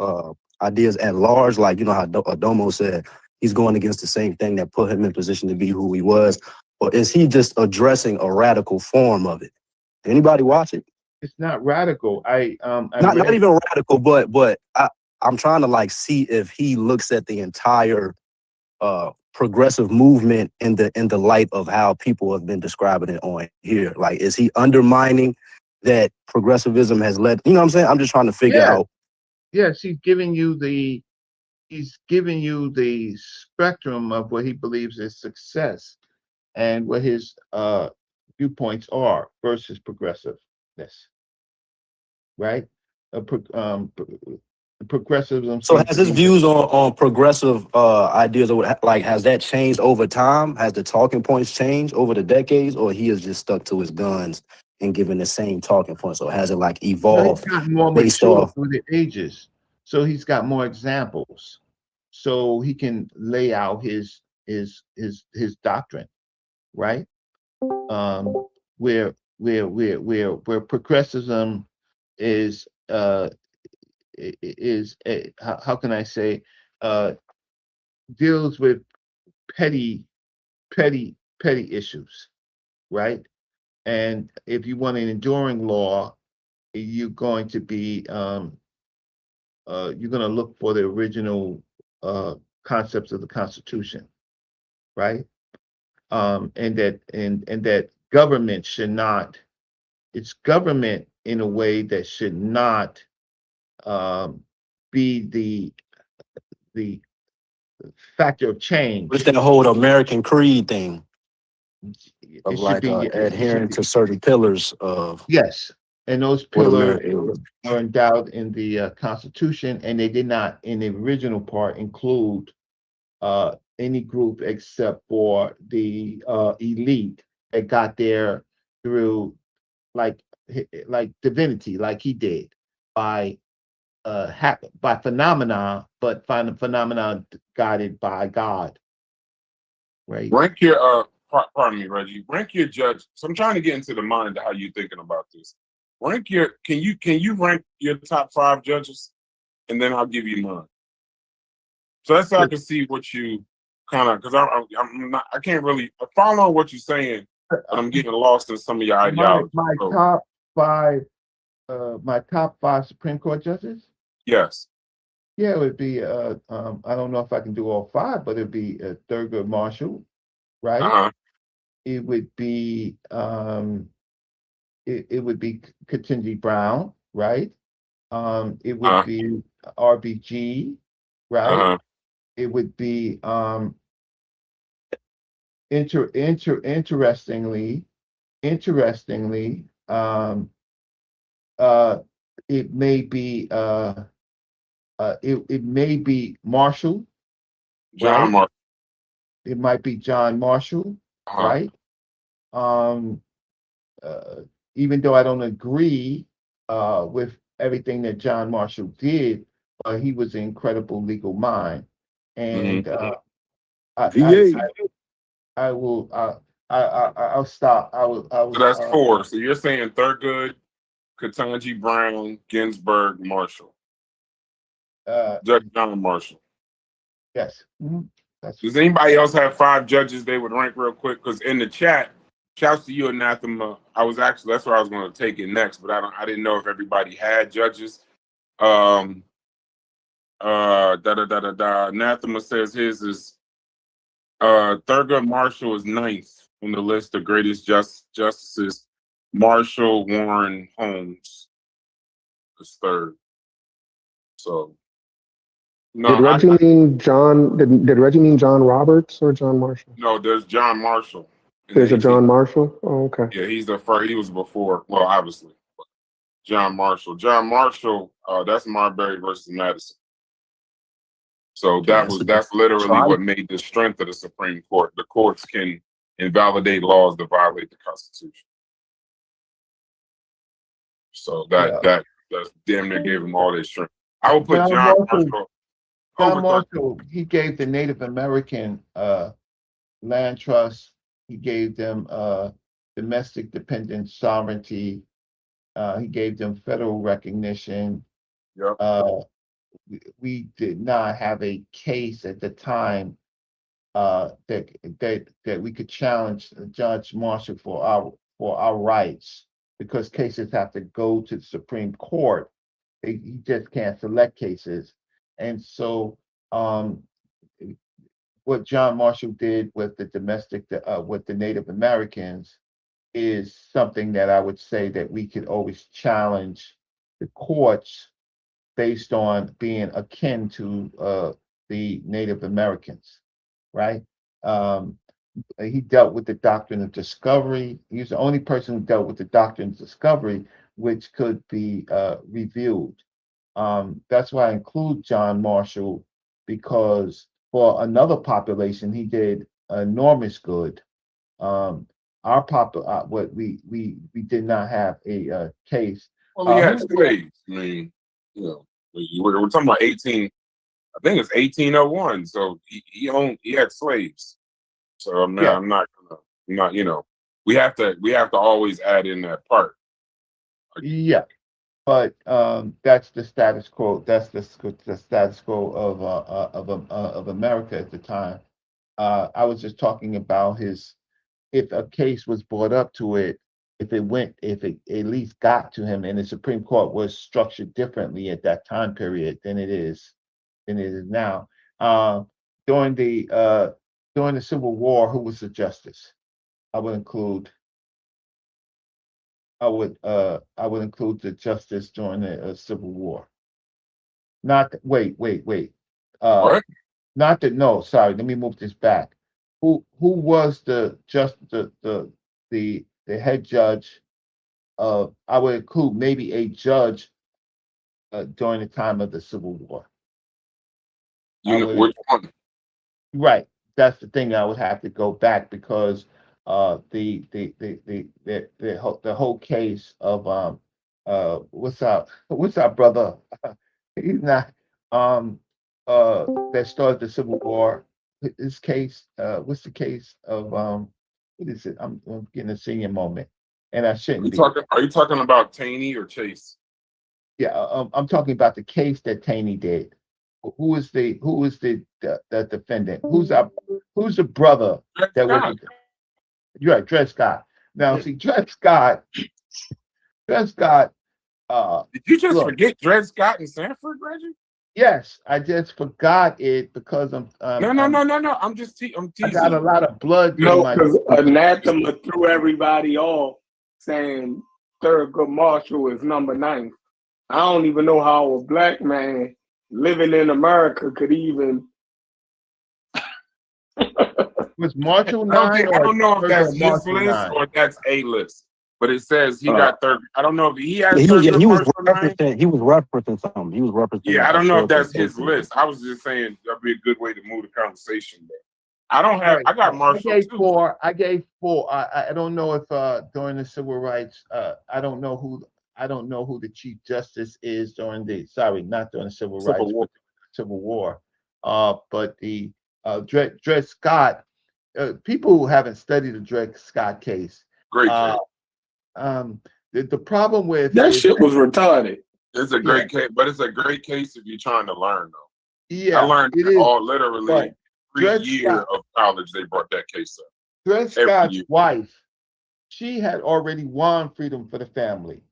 ideas at large? Like, you know how Adomo said he's going against the same thing that put him in position to be who he was, or is he just addressing a radical form of it? Anybody watch it? It's not radical. Not even radical, but I'm trying to like see if he looks at the entire progressive movement in the light of how people have been describing it on here. Like, is he undermining that progressivism has led? You know what I'm saying? I'm just trying to figure out. Yes, he's giving you the spectrum of what he believes is success and what his viewpoints are versus progressiveness, right? Progressivism. So has his views on progressive ideas, like, has that changed over time? Has the talking points changed over the decades, or he has just stuck to his guns and given the same talking points? Or has it like evolved? He's gotten more mature through the ages, so he's got more examples, so he can lay out his doctrine, right? Where progressivism is how can I say deals with petty issues, right? And if you want an enduring law, you're going to be you're going to look for the original concepts of the Constitution, right? And that government should not, it's government in a way that should not be the factor of change. What's that whole American creed thing of It like adhering to certain pillars of? Yes, and those pillars are endowed in the Constitution, and they did not, in the original part, include any group except for the elite that got there through like divinity, like he did by phenomena, but phenomena guided by God. Right. Rank your pardon me, Reggie. Rank your judge. So I'm trying to get into the mind of how you're thinking about this. Rank your can you rank your top 5 judges, and then I'll give you mine. So that's so I can see what you kind of, because I can't really follow what you're saying, but I'm getting lost in some of your ideology. My top five Supreme Court judges. Yes. Yeah, it would be I don't know if I can do all 5, but it'd be Thurgood Marshall, right? Uh-huh. It would be it would be Ketanji Brown, right? It would be RBG, right? It would be interestingly, it may be it may be Marshall, John Marshall. It might be John Marshall, right? Even though I don't agree with everything that John Marshall did, he was an incredible legal mind, and I'll stop. So that's 4. So you're saying Thurgood, Ketanji Brown, Ginsburg, Marshall. Judge John Marshall. Yes. Does anybody else have 5 judges they would rank real quick? Because in the chat, shouts to you, Anathema. That's where I was going to take it next, but I didn't know if everybody had judges. Anathema says his is Thurgood Marshall is 9th on the list of greatest justices. Marshall Warren Holmes is 3rd. So. No, did Reggie mean John? Did Reggie mean John Roberts or John Marshall? No, there's John Marshall. There's a John Marshall. Oh, okay. Yeah, he's the first. He was before. Well, obviously, John Marshall. John Marshall. That's Marbury versus Madison. So that's literally what made the strength of the Supreme Court. The courts can invalidate laws that violate the Constitution. So that's damn near gave them all their strength. I would put John Marshall. John Marshall, he gave the Native American land trust. He gave them domestic dependent sovereignty. He gave them federal recognition. Yep. We did not have a case at the time that we could challenge Judge Marshall for our rights, because cases have to go to the Supreme Court. He just can't select cases. And so what John Marshall did with with the Native Americans is something that I would say that we could always challenge the courts based on being akin to the Native Americans, right? He dealt with the doctrine of discovery. He was the only person who dealt with the doctrine of discovery, which could be reviewed. That's why I include John Marshall, because for another population, he did enormous good. What we did not have a case. Well, he had slaves. I mean, we're talking about 18. I think it's 1801. So he had slaves. So I'm not gonna. We have to always add in that part. Yeah, but that's the status quo. That's the status quo of America at the time. I was just talking about if a case was brought up to it, if it at least got to him, and the Supreme Court was structured differently at that time period than it is now. During the Civil War, who was the justice? I would include the justice during the Civil War. Wait. What? Not that. No, sorry. Let me move this back. Who was the head judge of? I would include maybe a judge during the time of the Civil War. Which one? Right. That's the thing. I would have to go back, because the whole case of what's our brother? He's not that started the Civil War. His case, what's the case of what is it? I'm getting a senior moment, and I shouldn't be. Are you talking about Taney or Chase? Yeah, I'm talking about the case that Taney did. Who is the defendant? Who's the brother that was? You're right, Dred Scott. Now, see, Dred Scott. Did you just forget Dred Scott in Sanford, Reggie? Yes, I just forgot it because I'm. No. I'm teasing. I got a lot of blood. No, because Anathema threw everybody off, saying Thurgood Marshall is number 9. I don't even know how a black man living in America could even. Was Marshall 9? I don't know if that's his list or that's a list, but it says he got third. I don't know if he has. He was referencing something. He was referencing. Yeah, I don't know if that's his list. I was just saying that'd be a good way to move the conversation there. I don't have. I got Marshall. I gave 4. I don't know if during the civil rights. I don't know who the chief justice is during the. Sorry, not during the civil rights. But Civil War. But the Dred Scott. People who haven't studied the Dred Scott case. Great case. The problem with that shit was retarded. It's a great case, but it's a great case if you're trying to learn, though. Yeah, I learned it all literally 3 years of college. They brought that case up. Dred Scott's wife, she had already won freedom for the family.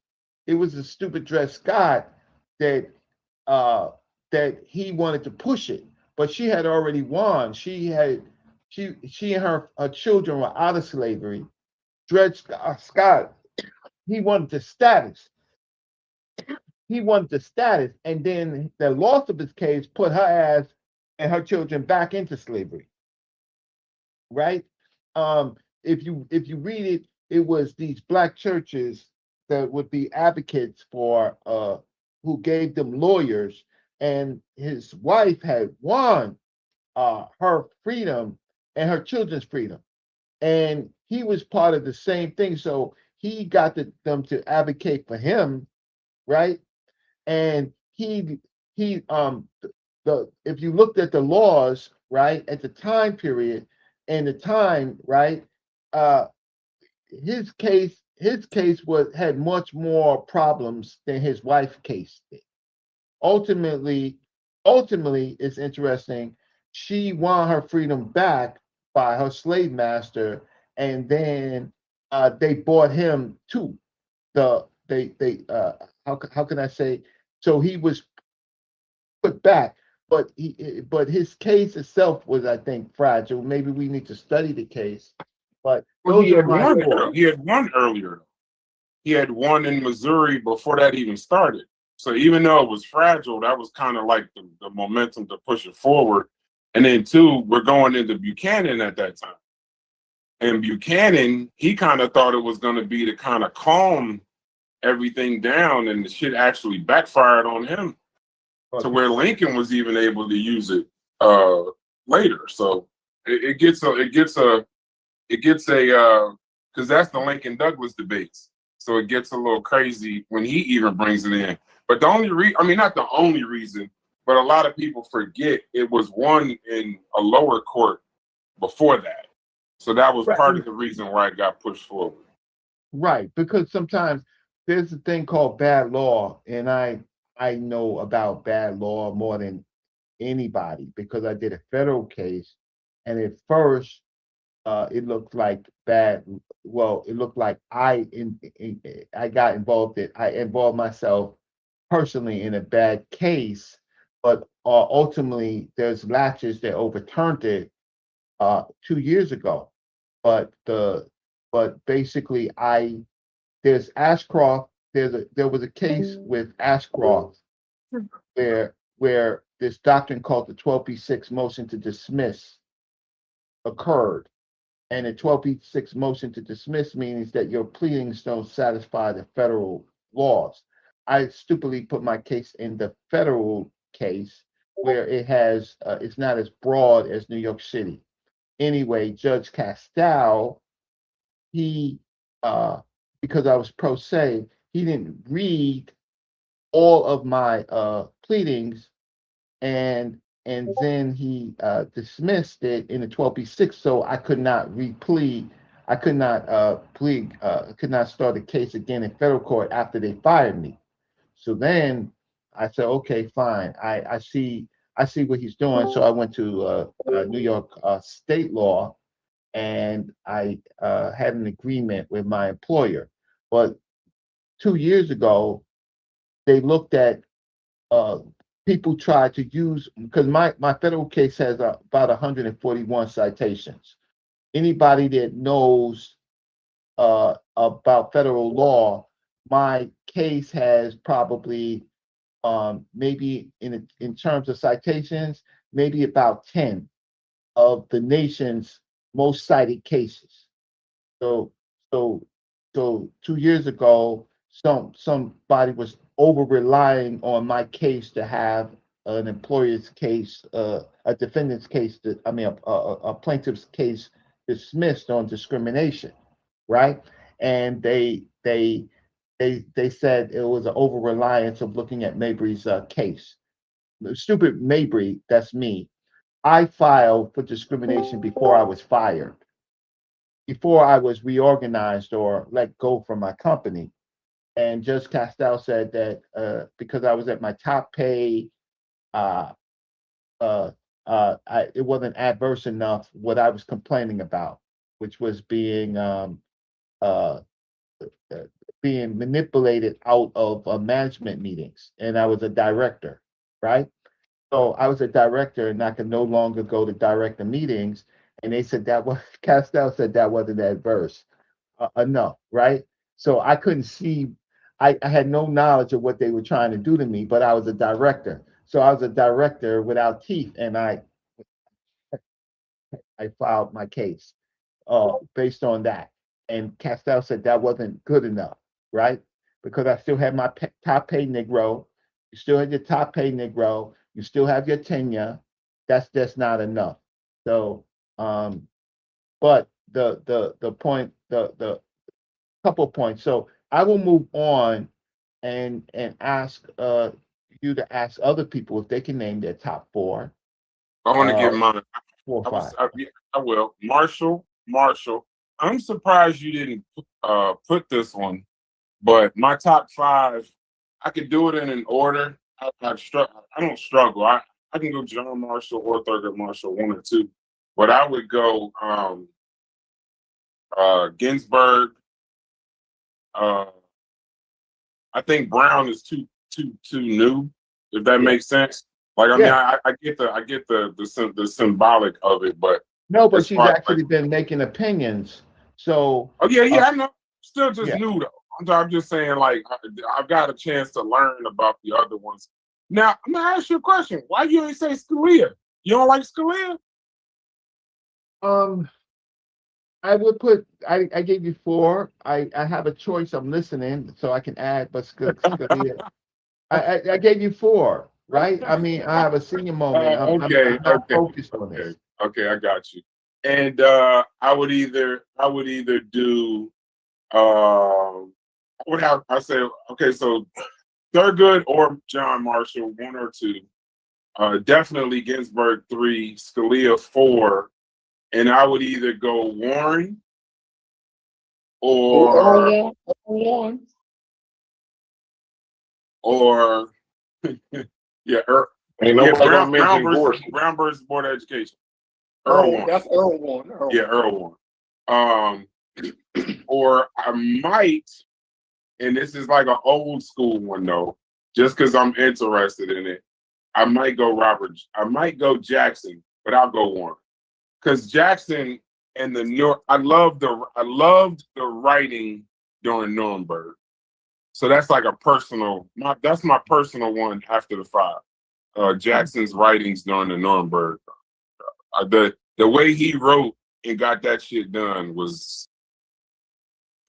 It was the stupid Dred Scott that he wanted to push it, but she had already won. She and her children were out of slavery. Dred Scott, he wanted the status. And then the loss of his case put her ass and her children back into slavery. Right? If you read it, it was these black churches that would be advocates for who gave them lawyers, and his wife had won her freedom and her children's freedom, and he was part of the same thing. So he got them to advocate for him, right? And if you looked at the laws, right, at the time period and the time, right, his case had much more problems than his wife's case did. Ultimately, it's interesting. She won her freedom back by her slave master, and then they bought him too. How can I say? So he was put back, but his case itself was, I think, fragile. Maybe we need to study the case. But he had one earlier. He had one in Missouri before that even started. So even though it was fragile, that was kind of like the momentum to push it forward. And then two, we're going into Buchanan at that time. And Buchanan, he kind of thought it was going to be to kind of calm everything down, and the shit actually backfired on him to where Lincoln was even able to use it later. So it gets a because that's the Lincoln Douglas debates. So it gets a little crazy when he even brings it in. But the only not the only reason, but a lot of people forget it was won in a lower court before that. So that was part of the reason why it got pushed forward. Right, because sometimes there's a thing called bad law, and I know about bad law more than anybody because I did a federal case, and at first it looked like bad. Well, it looked like I got involved. I involved myself personally in a bad case, but ultimately there's latches that overturned it 2 years ago. But basically there's Ashcroft. There was a case with Ashcroft where this doctrine called the 12b6 motion to dismiss occurred. And a 12b6 motion to dismiss means that your pleadings don't satisfy the federal laws. I stupidly put my case in the federal case where it's not as broad as New York City. Anyway, Judge Castile, he because I was pro se, he didn't read all of my pleadings, and then he dismissed it in the 12b6, so I could not replead. I could not could not start a case again in federal court after they fired me. So then I said, okay, fine. I see what he's doing. So I went to New York state law, and I had an agreement with my employer. But 2 years ago, they looked at people tried to use, because my federal case has about 141 citations. Anybody that knows about federal law, my case has probably maybe in terms of citations, maybe about 10 of the nation's most cited cases. So 2 years ago, somebody was over relying on my case to have an employer's case, a defendant's case, a plaintiff's case dismissed on discrimination, right? And they said it was an over reliance of looking at Mabry's case. Stupid Mabry, that's me. I filed for discrimination before I was fired, before I was reorganized or let go from my company. And Judge Castile said that because I was at my top pay, it wasn't adverse enough what I was complaining about, which was being manipulated out of management meetings. And I was a director, right? So I was a director, and I could no longer go to director meetings. And they said Castile said that wasn't adverse enough, right? So I couldn't see. I had no knowledge of what they were trying to do to me, but I was a director. So I was a director without teeth, and I filed my case based on that. And Castile said that wasn't good enough, right? Because I still had my top paid Negro. You still had your top paid Negro. You still have your tenure. That's not enough. So, but the point, the couple points. So I will move on and ask you to ask other people if they can name their top four. I want to give mine. 4 or 5. I will. Marshall. I'm surprised you didn't put this one, but my top 5, I could do it in an order. I don't struggle. I can go John Marshall or Thurgood Marshall, 1 or 2, but I would go Ginsburg. I think Brown is too new, if that makes sense. Like, I mean, I get the symbolic of it, but no, but she's actually been making opinions. So I know. Still just new though. I'm just saying, like, I've got a chance to learn about the other ones. Now, I'm gonna ask you a question. Why you ain't say Scalia? You don't like Scalia? I would put. I gave you 4. I have a choice. I'm listening, so I can add. But Scalia, I gave you 4. Right? I mean, I have a senior moment. I'm not focused on this. Okay, I got you. And I would either do so Thurgood or John Marshall, 1 or 2. Definitely Ginsburg 3, Scalia 4, and I would either go Warren or Brown versus Board of Education. Earl Warren. That's Earl Warren. Earl Warren. Or I might, and this is like an old school one though, just because I'm interested in it, I might go Jackson, but I'll go Warren. Because Jackson and I loved the writing during Nuremberg. So that's like that's my personal one after the 5. Jackson's writings during the Nuremberg. The way he wrote and got that shit done was,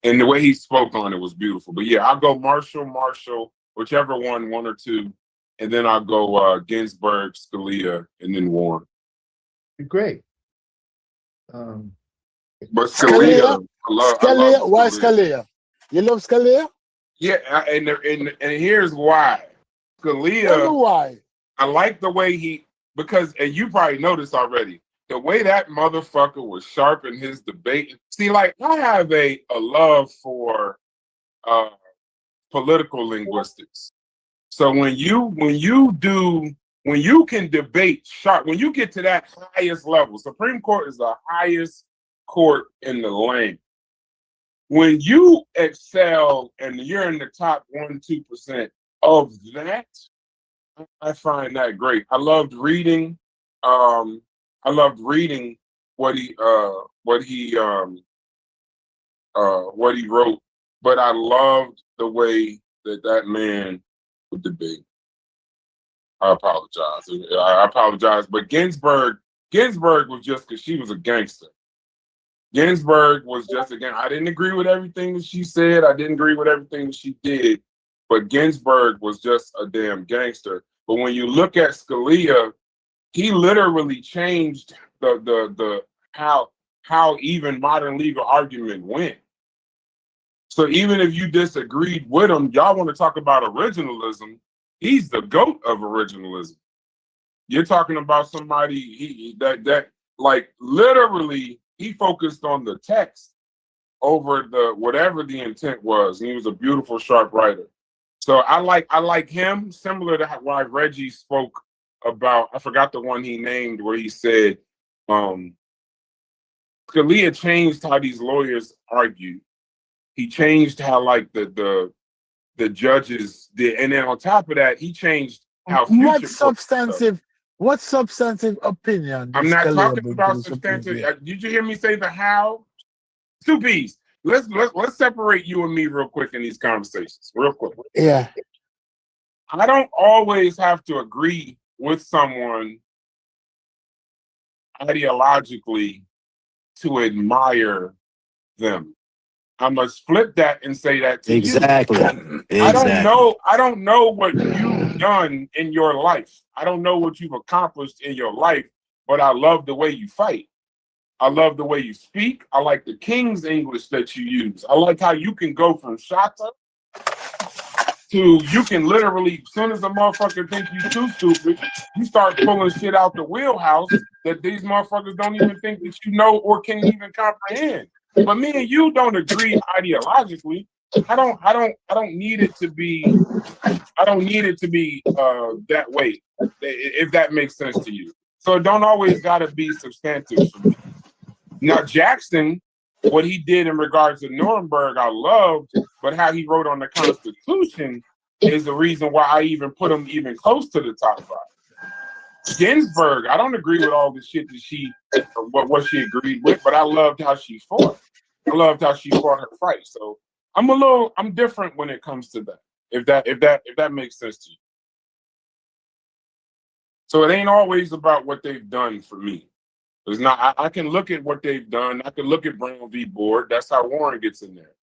and the way he spoke on it was beautiful. But yeah, I'll go Marshall, whichever one or 2, and then I'll go Ginsburg, Scalia, and then Warren. Great. But Scalia, Scalia. Why Scalia? You love Scalia? Yeah, and here's why. Scalia. Why? I like the way and you probably noticed already, the way that motherfucker was sharp in his debate. See, like, I have a love for political linguistics. So when you can debate sharp, when you get to that highest level, Supreme Court is the highest court in the land. When you excel and you're in the top 1-2% of that, I find that great. I loved reading. What he wrote, but I loved the way that man would debate. I apologize, but Ginsburg was just because she was a gangster. Ginsburg was just, again, I didn't agree with everything that she said. I didn't agree with everything that she did, but Ginsburg was just a damn gangster. But when you look at Scalia, he literally changed the how even modern legal argument went. So even if you disagreed with him, y'all want to talk about originalism, he's the GOAT of originalism. You're talking about somebody that like literally he focused on the text over the whatever the intent was, and he was a beautiful, sharp writer. So I like him, similar to why Reggie spoke about, I forgot the one he named where he said Scalia changed how these lawyers argue. He changed how like the judges did, and then on top of that, he changed how what substantive opinion? I'm not talking about substantive. Did you hear me say the how? 2 B's. Let's separate you and me real quick in these conversations, real quick. Yeah. I don't always have to agree with someone ideologically to admire them. I must flip that and say that to you. I don't know what you've done in your life. I don't know what you've accomplished in your life, but I love the way you fight. I love the way you speak. I like the King's English that you use. I like how you can go from shata to you can literally, as soon as a motherfucker think you too stupid, you start pulling shit out the wheelhouse that these motherfuckers don't even think that you know or can even comprehend. But me and you don't agree ideologically. I don't need it to be. I don't need it to be that way. If that makes sense to you. So it don't always gotta be substantive for me. Now Jackson, what he did in regards to Nuremberg, I loved, but how he wrote on the Constitution is the reason why I even put him even close to the top 5. Ginsburg, I don't agree with all the shit that what she agreed with, but I loved how she fought. I loved how she fought her fight. So I'm different when it comes to that. If that makes sense to you. So it ain't always about what they've done for me. It's not. I can look at what they've done. I can look at Brown v. Board. That's how Warren gets in there.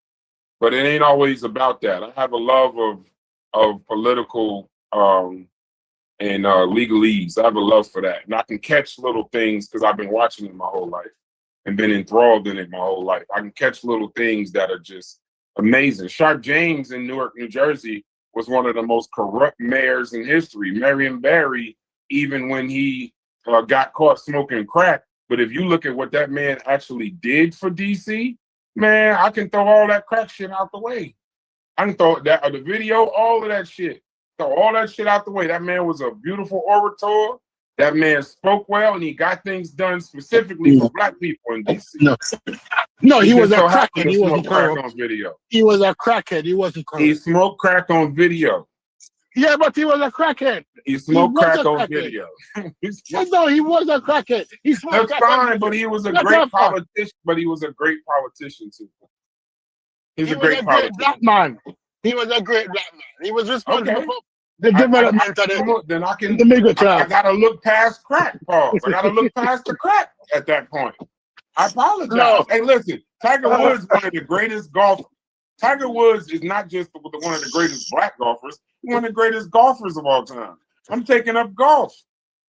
But it ain't always about that. I have a love of political and legalese. I have a love for that, and I can catch little things because I've been watching it my whole life and been enthralled in it my whole life. I can catch little things that are just amazing. Sharp James in Newark, New Jersey, was one of the most corrupt mayors in history. Marion Barry, even when he got caught smoking crack. But if you look at what that man actually did for DC, man, I can throw all that crack shit out the way. I can throw that the video, all of that shit. Throw all that shit out the way. That man was a beautiful orator. That man spoke well, and he got things done specifically for black people in DC. No, he was a crackhead. He wasn't crack on video. He was a crackhead. He wasn't corrupt. He smoked crack on video. Yeah, but he was a crackhead. He smoked crack on video. No, he was a crackhead. He smoked That's fine, but he was a great politician. But he was a great politician too. He was a great black man. He was a great black man. He was responsible for the development of the middle class. I gotta look past crack, Paul. I gotta look past the crack at that point. I apologize. No. Hey, listen, Tiger Woods is one of the greatest golfers. Tiger Woods is not just one of the greatest black golfers, he's one of the greatest golfers of all time. I'm taking up golf.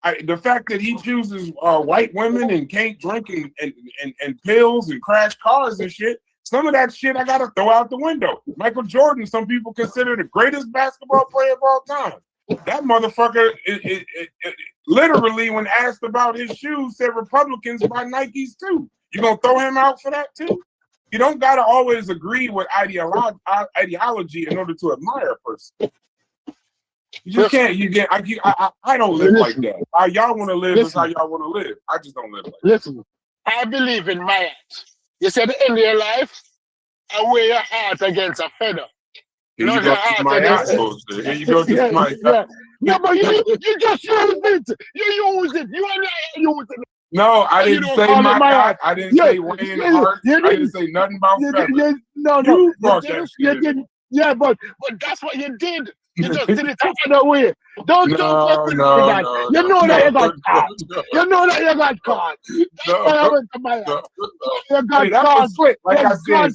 The fact that he chooses white women and can't drink and pills and crash cars and shit, some of that shit I gotta throw out the window. Michael Jordan, some people consider the greatest basketball player of all time. That motherfucker, literally, when asked about his shoes, said Republicans buy Nikes too. You gonna throw him out for that too? You don't gotta always agree with ideology in order to admire a person. You just can't. I don't live like that. How y'all want to live is how y'all want to live. I just don't live like that. Listen, I believe in my act. You said in your life, I wear your heart against a feather. Here you go to my yacht. Here you go to my yacht. No, but you just use it. You use it. You use it. No, I didn't say my yacht. I didn't say weighing heart. I didn't say nothing about feathers. No, you brought that shit. Yeah, but that's what you did. You just did it another way. Don't fuck with that. You know that you got caught. You know that you got caught. That's why I went to my yacht. You got caught. Like I said,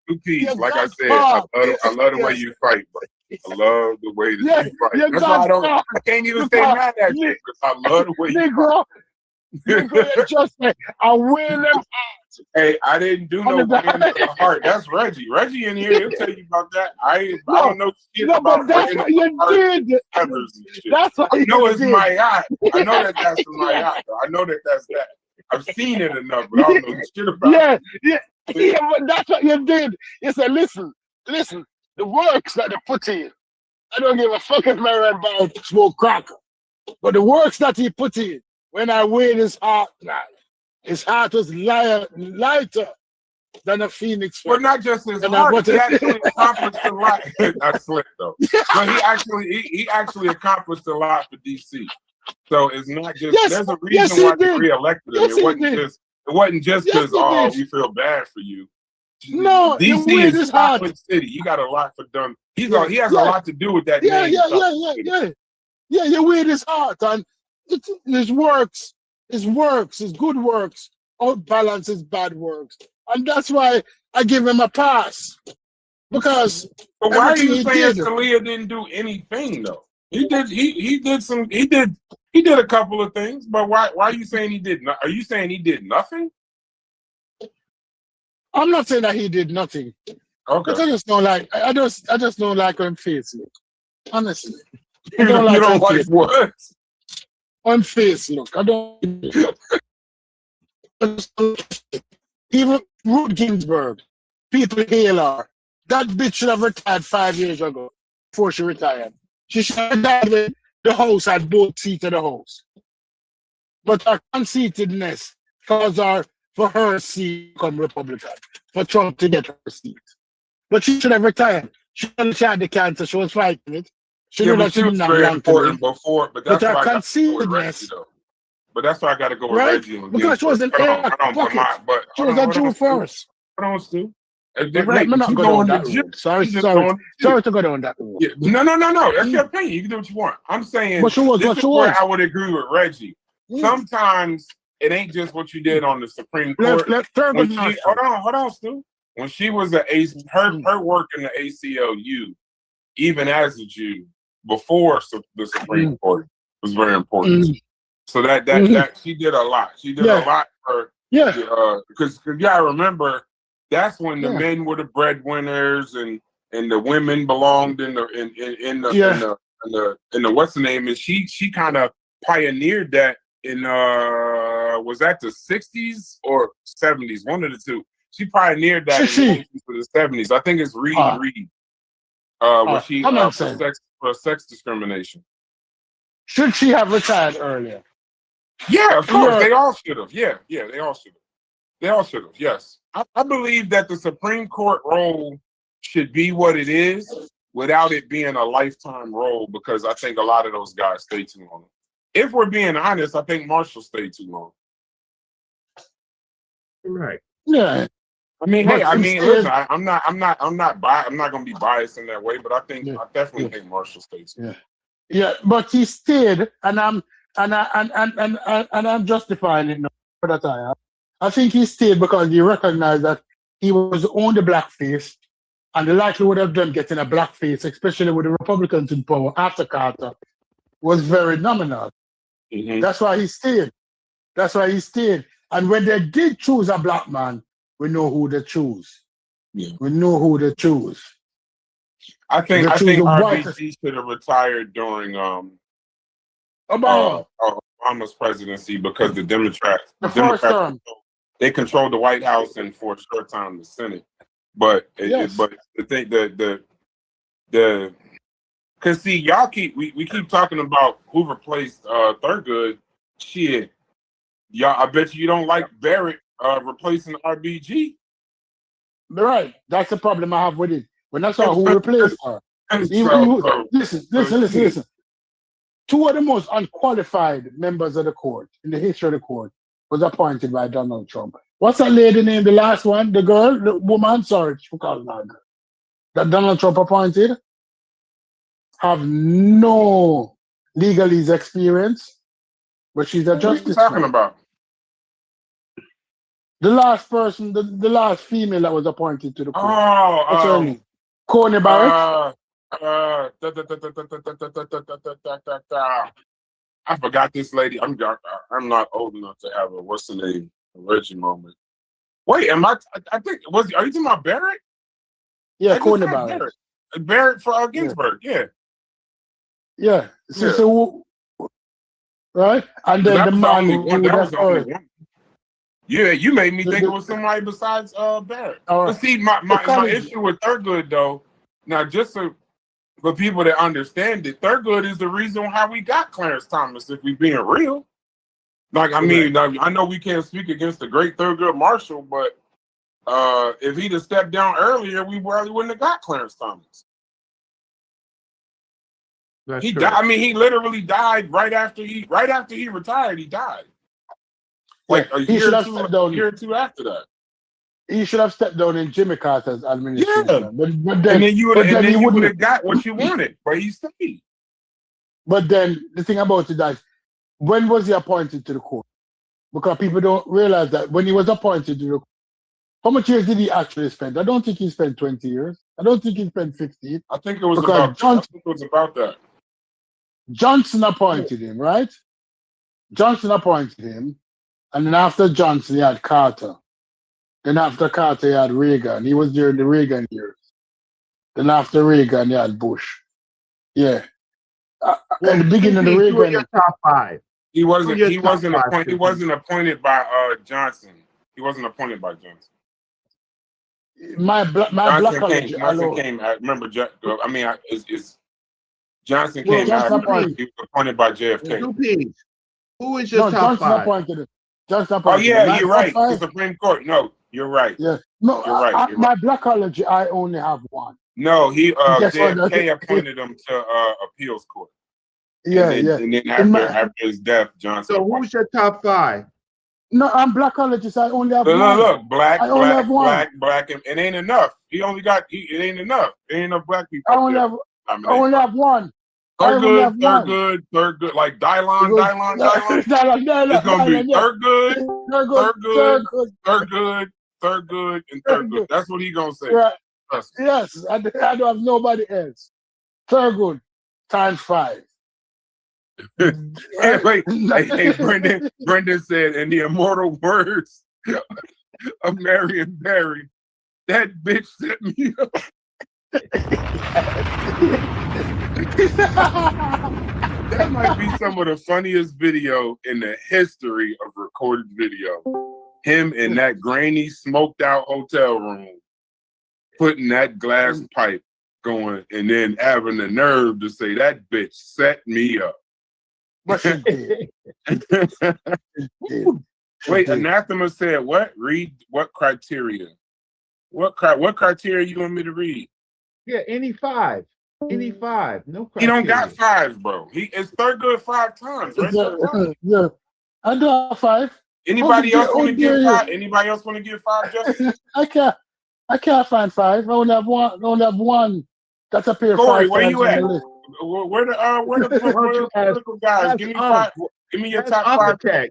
two peas. Like I said, I love the way you fight, bro. I love the way that you fight. That's why I can't even stay mad at you because I love the way you fight. Just say, I win them out. Hey, I didn't do no winning of the heart. That's Reggie. Reggie in here, he'll tell you about that. I don't know shit about that's what you did. That's what I know it's my yacht. I know that that's my yacht. I know that that's that. I've seen it enough, but I don't know shit about it. Yeah, but that's what you did. You said, listen, the works that they put in, I don't give a fuck if my red ball smoke cracker. But the works that he put in, when I weighed his heart was lighter than a phoenix. Well, not just his heart. He actually accomplished a lot. That's slick though. But he actually accomplished a lot for DC. So it's not just. There's a reason why they reelected him. It wasn't just because we feel bad for you. No, DC is Chocolate City. He got a lot for done. He has a lot to do with that name. Yeah. You weighed his heart and. His good works outbalances bad works, and that's why I give him a pass. Because why are you saying Scalia didn't do anything though? He did. He did a couple of things, but why are you saying he did? Are you saying he did nothing? I'm not saying that he did nothing. Okay. I just don't like. I just don't like him face. Honestly, you don't like what? On face, look, I don't. Even Ruth Ginsburg, people hail her. That bitch should have retired 5 years ago before she retired. She should have retired when the House had both seats of the House. But her conceitedness caused her for her seat to become Republican, for Trump to get her seat. But she should have retired. She had the cancer, she was fighting it. She knew that she was didn't have very long to live. important before, but that's her why I got to go with Reggie, conceitedness, though. But that's why I got to go with right? Reggie and Because she was an Ginsburg. air pocket. She was a Jew first. Hold on, Stu. Let me not go down that road. Sorry to go down that road. Yeah. No. That's your opinion. You can do what you want. I'm saying but she was, this is where I would agree with Reggie. Sometimes it ain't just what you did on the Supreme Court. Hold on, Stu. When she was her work in the ACLU, even as a Jew, before the Supreme Court was very important. So that she did a lot. She did a lot for because you gotta remember that's when the men were the breadwinners and the women belonged in the what's the name, and she kind of pioneered that in was that the 60s or 70s, one of the two. She pioneered that in the 70s. I think it's Reed. Where she for sex discrimination. Should she have retired earlier? Yeah, of course. They all should have. Yeah, they all should have. They all should have, yes. I believe that the Supreme Court role should be what it is without it being a lifetime role, because I think a lot of those guys stay too long. If we're being honest, I think Marshall stayed too long. Right. Yeah. I mean, listen, I'm not gonna be biased in that way, but I definitely think Marshall stayed too long. Yeah, but he stayed, and I'm justifying it now for that I think he stayed because he recognized that he was on the blackface, and the likelihood of them getting a blackface, especially with the Republicans in power after Carter, was very nominal. That's why he stayed. And when they did choose a black man, we know who they choose. Yeah. We know who they choose. I think RBG should have retired during Obama's presidency, because the Democrats they controlled the White House and for a short time the Senate. But but the thing because see, y'all we keep talking about who replaced Thurgood. Shit, y'all, I bet you don't like Barrett replacing RBG. Right, that's the problem I have with it. When I saw who replaced her, listen. Two of the most unqualified members of the court in the history of the court was appointed by Donald Trump. What's that lady name? The last one, the woman. Sorry, who called her? That Donald Trump appointed have no legalese experience, but she's a justice. What are you talking about? The last person, the last female that was appointed to the court. Coney Barrett. I forgot this lady. I'm not old enough to have a what's the name Reggie moment. Wait, I think are you talking about Barrett? Yeah, Coney Barrett. Barrett for Ginsburg. Yeah. So, right, and then the man who was the only one. Yeah, you made me think it was somebody besides Barrett. But see, my issue with Thurgood though, now just for people that understand it, Thurgood is the reason how we got Clarence Thomas, if we being real. Like, I mean, I know we can't speak against the great Thurgood Marshall, but if he'd have stepped down earlier, we probably wouldn't have got Clarence Thomas. He died. I mean, he literally died right after he retired. He died. Like a year or two after that. He should have stepped down in Jimmy Carter's administration. Yeah. But then you would have got what you wanted, but he stayed. But then the thing about it is, when was he appointed to the court? Because people don't realize that when he was appointed to the court, how much years did he actually spend? I don't think he spent 20 years. I don't think he spent 15. I think it was about that. Johnson appointed him, right? Johnson appointed him. And then after Johnson, he had Carter. Then after Carter, he had Reagan. He was during the Reagan years. Then after Reagan, he had Bush. Yeah. At the beginning of the Reagan, top five. He wasn't appointed by Johnson. He wasn't appointed by Johnson. My blackology Johnson came. Remember, Johnson came Johnson after he was appointed by JFK. Who is your top Johnson five? Appointed. Johnson Oh appointed. yeah, you're right. The Supreme Court. No, you're right. Yeah. No, you're right. My blackology, I only have one. No, JFK appointed him to appeals court. Yeah, and then after his death, Johnson. So who's your top five? No, I'm blackologist. I only have one. Look, black. It ain't enough. He only got. It ain't enough. There ain't enough black people. I only have one. Third good. Like Dylon. It's gonna be third good, and third good. That's what he gonna say. Right. Yes, I don't have nobody else. Third good times 5. Hey, Brendan said, in the immortal words of Marion Barry, that bitch set me up. That might be some of the funniest video in the history of recorded video. Him in that grainy, smoked out hotel room, putting that glass pipe going, and then having the nerve to say that bitch set me up. Wait, Anathema said what? Read what criteria? What criteria you want me to read? Yeah, any 5. Any 5. No criteria. He don't got 5, bro. It's third good 5 times, right? Yeah. I do have 5. Anybody else want to give 5? Anybody else want to give 5 justice? I can't find 5. I only have one. That's a pair of 5. Corey, where you at? Where the political guys? Give me 5. Give me your top 5.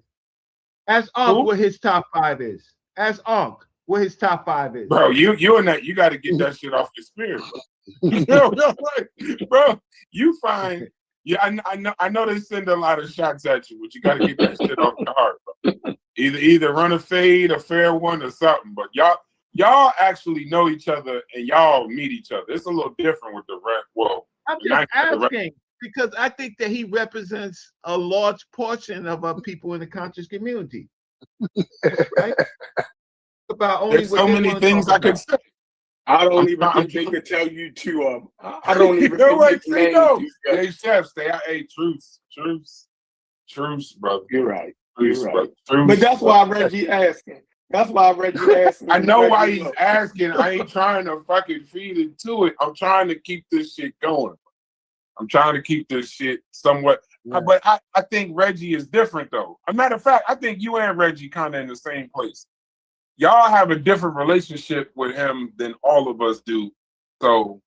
Ask Unc what his top 5 is. Ask Unc what his top 5 is. Bro, you and that, you got to get that shit off your spirit, bro. Bro, you find. Yeah, I know they send a lot of shots at you, but you got to get that shit off your heart, bro. Either run a fade, a fair one, or something. But y'all actually know each other and y'all meet each other. It's a little different with the rep. Well, I'm just asking because I think that he represents a large portion of our people in the conscious community. Right? About only there's so many things I could say. I don't even think they could tell you to. I don't even think Hey, chef, stay out. Hey, truce, brother. You're right. Truce, You're right. Truce, but that's why Reggie asking. That's why Reggie asking. I know why he's asking. I ain't trying to fucking feed into it. I'm trying to keep this shit going. I'm trying to keep this shit somewhat. Yeah. But I think Reggie is different, though. As a matter of fact, I think you and Reggie kind of in the same place. Y'all have a different relationship with him than all of us do. So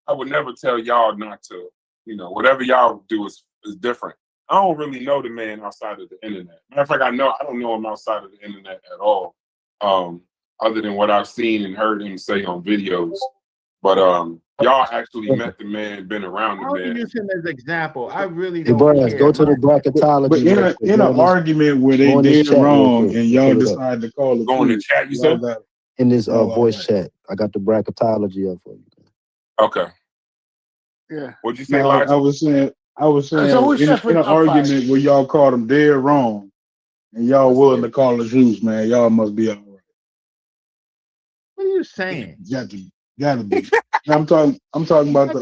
I would never tell y'all not to, whatever y'all do is different. I don't really know the man outside of the internet. Matter of fact, I don't know him outside of the internet at all. Other than what I've seen and heard him say on videos. But y'all actually met the man, been around the man. I use him as an example. I really don't care. Go to the bracketology. But in an argument where they did wrong and y'all decide to call it. Go in the chat, you said? In this voice chat. I got the bracketology up for you. Okay. Yeah. What'd you say, no, I was saying in an argument where y'all called them dead wrong and y'all willing to call the truth, man, y'all must be all right. What are you saying? Gotta be. I'm talking about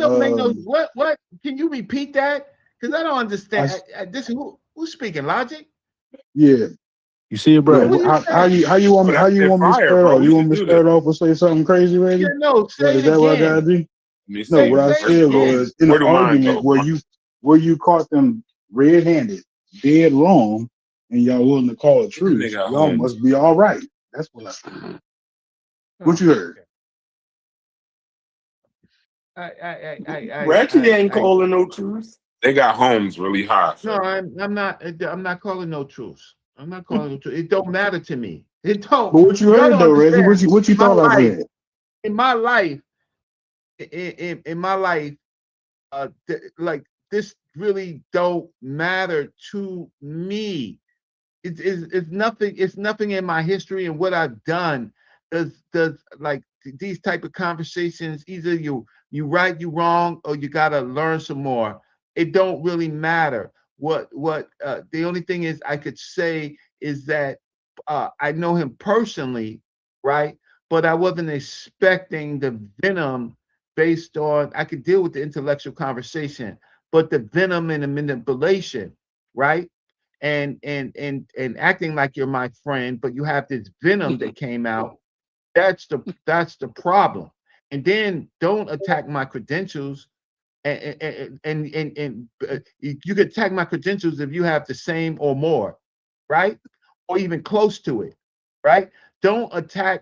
what? Can you repeat that? Because I don't understand. This who's speaking? Logic? Yeah. You see it, bro? How you want me to start off? You want me to start off and say something crazy, Reggie? Yeah, no, say is that what I gotta do? No, what I said was in an argument where you caught them red-handed, dead wrong, and y'all willing to call it truth. Y'all must be all right. That's what I said. What you heard? Reggie ain't calling no truth. They got homes really high. No, I'm not calling no truth. I'm not calling no truth. It don't matter to me. It don't. But what you heard though, Reggie? What you thought I said? In my life, like this really don't matter to me. It's nothing. It's nothing in my history and what I've done. Does like these type of conversations? Either you right, you wrong, or you gotta learn some more. It don't really matter. What the only thing is I could say is that I know him personally, right? But I wasn't expecting the venom based on, I could deal with the intellectual conversation, but the venom and the manipulation, right? And acting like you're my friend, but you have this venom that came out. That's the problem. And then don't attack my credentials. And you could attack my credentials if you have the same or more, right? Or even close to it, right? Don't attack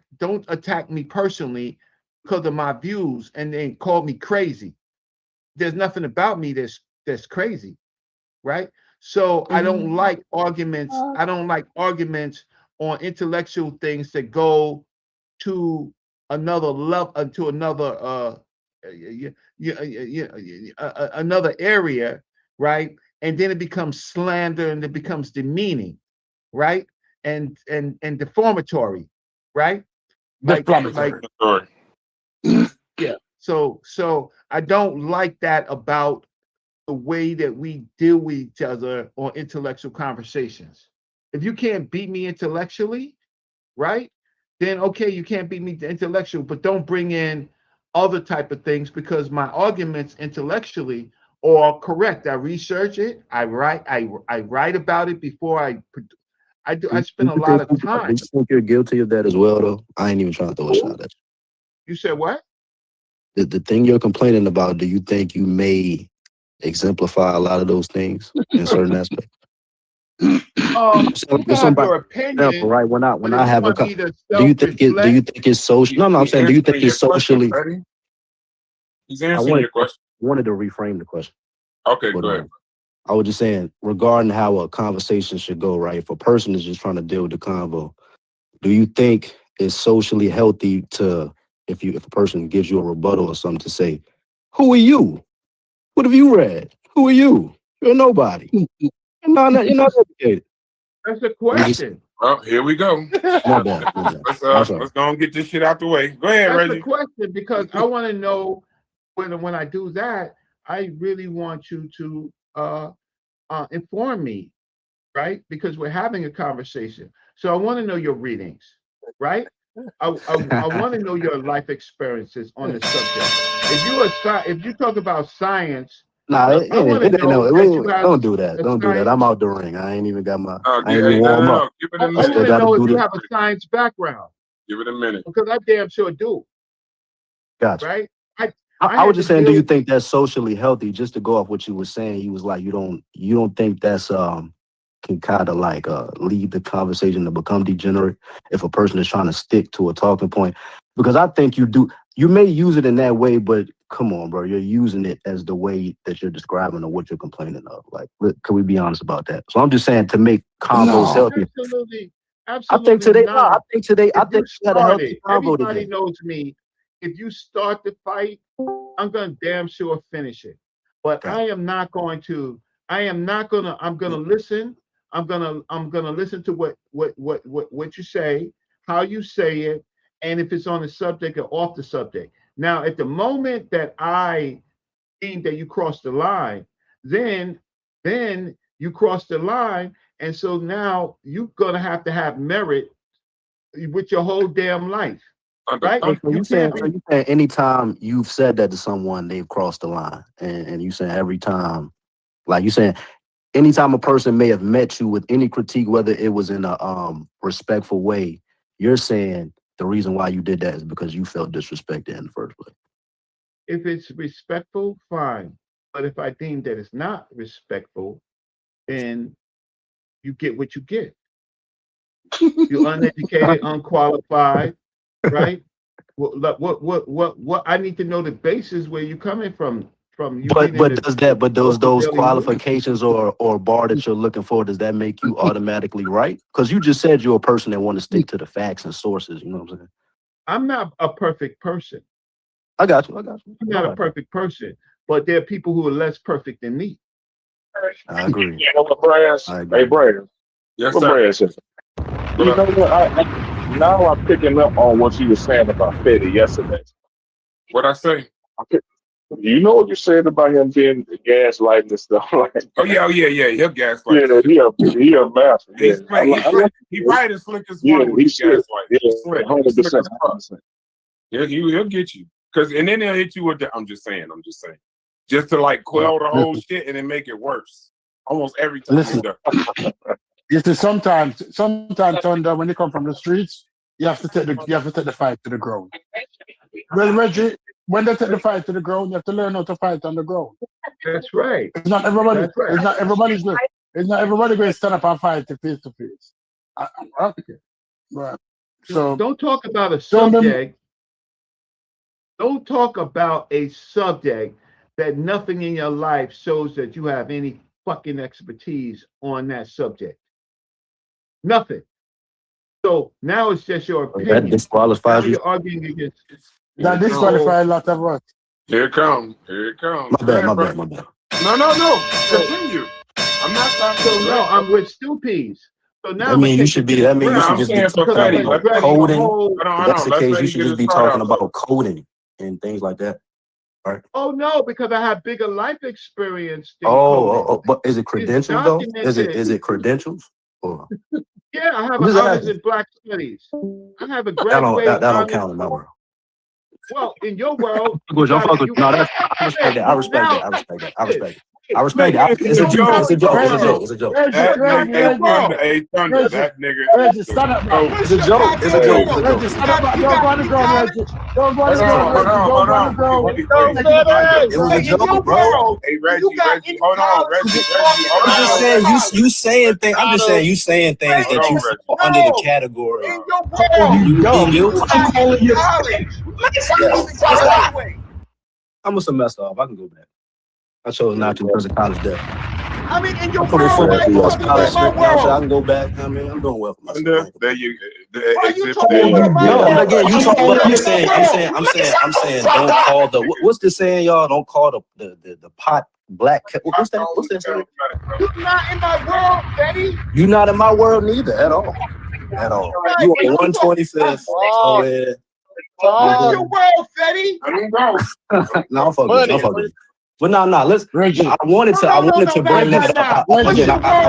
me personally because of my views and then call me crazy. There's nothing about me that's crazy, right? So I don't like arguments. I don't like arguments on intellectual things that go to another level, to another another area, right? And then it becomes slander and it becomes demeaning, right? And defamatory, right? Like yeah. So I don't like that about the way that we deal with each other on intellectual conversations. If you can't beat me intellectually, right? Then okay, you can't beat me intellectual, but don't bring in other type of things because my arguments intellectually are correct. I research it. I write about it before I spend a lot of time. Do you think you're guilty of that as well, though? I ain't even trying to throw a shot at you. You said what? The thing you're complaining about, do you think you may exemplify a lot of those things in certain aspects? You can have your opinion, right? When I have a, do you think it's social? No, I'm saying, do you think it's socially? He's answering your question. I wanted to reframe the question. Okay, go ahead. I was just saying, regarding how a conversation should go, right? If a person is just trying to deal with the convo, do you think it's socially healthy to, if a person gives you a rebuttal or something, to say, "Who are you? What have you read? Who are you? You're nobody. You're not educated." That's a question. Well, here we go. My bad. Let's go and get this shit out the way. Go ahead, Reggie. That's a question because I want to know when I do that, I really want you to inform me, right? Because we're having a conversation. So I want to know your readings, right? I want to know your life experiences on the subject. If you talk about science, don't do that. Don't do that. I'm out the ring. I ain't even got my. I ain't even warm up. Give it a I want minute. to know if you have a science background. Give it a minute. Because I damn sure do. Gotcha. Right? I was just saying, do you think that's socially healthy? Just to go off what you were saying, he was like, you don't think that's can kind of like lead the conversation to become degenerate if a person is trying to stick to a talking point? Because I think you do. You may use it in that way, but come on, bro, you're using it as the way that you're describing or what you're complaining of. Like, can we be honest about that? So I'm just saying, to make combos healthy. Absolutely. I think today, I think you had a healthy combo today. Everybody knows me. If you start the fight, I'm gonna damn sure finish it. But okay. I'm gonna listen. I'm gonna listen to what you say, how you say it, and if it's on the subject or off the subject. Now, at the moment that I think that you cross the line, then you cross the line, and so now you're gonna have merit with your whole damn life. Right? So you saying anytime you've said that to someone, they've crossed the line, and you saying every time, like you saying, anytime a person may have met you with any critique, whether it was in a respectful way, you're saying the reason why you did that is because you felt disrespected in the first place. If it's respectful, fine. But if I deem that it's not respectful, then you get what you get. You're uneducated, unqualified. Right? What I need to know the basis where you're coming from. But those qualifications or bar that you're looking for, does that make you automatically right? Because you just said you're a person that want to stick to the facts and sources. You know what I'm saying? I'm not a perfect person. I got you. I'm not a perfect person, but there are people who are less perfect than me. I agree. Hey, Brad. Yes, sir. You know what? Now I'm picking up on what you were saying about Fetty yesterday. What'd I say? You know what you said about him being gaslighting and stuff like that? Oh yeah, he'll gaslight. Yeah, he a master. He's slick. He probably the slickest one with his gaslight. He's slick. 100%. He'll get you. And then he'll hit you with the I'm just saying. Just to like quell the whole shit and then make it worse. Almost every time. Listen. You see, sometimes, Thunder, when you come from the streets, you have to take the fight to the ground. Well, Reggie, when they take the fight to the ground, you have to learn how to fight on the ground. That's right. It's not everybody. That's right. It's not everybody going to stand up and fight face to face. Right. So don't talk about a subject. Don't talk about a subject that nothing in your life shows that you have any fucking expertise on that subject. Nothing. So now it's just your opinion. That disqualifies you. You're arguing against. That disqualifies a lot of what? Here it comes. My bad. No. Continue. I'm not stopping. So no, I'm with Stupies. So now you should be. That means you should just be talking about coding. That's the case. You should just be talking about coding and things like that. Right. Oh no, because I have bigger life experience. But is it credentials though? Is it credentials? Or? Yeah, I have an honors in Black Studies. I have a graduate. That don't count in my world. Well, in your world, I respect that. I respect that. It's a joke. It's a joke. Hey, Thunder, that nigga. Reggie, stand up, bro. It's a joke. Reggie, stand up. Don't go on the ground, Reggie. Don't go on the ground. It was a joke, bro. Hey, Reggie, hold on, Reggie. I'm just saying, you saying things. I'm just saying, you saying things that you fall under the category. I'm a semester off. I can go back. I chose not to because of college debt. I mean, in your I can go back. I mean, I'm doing well for myself. There you go. I'm saying, don't call the what's the saying, y'all? Don't call the pot black. What's that saying? You're not in my world, Betty. You're not in my world neither at all. You on 125th. Your world, Fetty. No, I'm fucking. But no. Let's. Reggie, I wanted to bring that up. I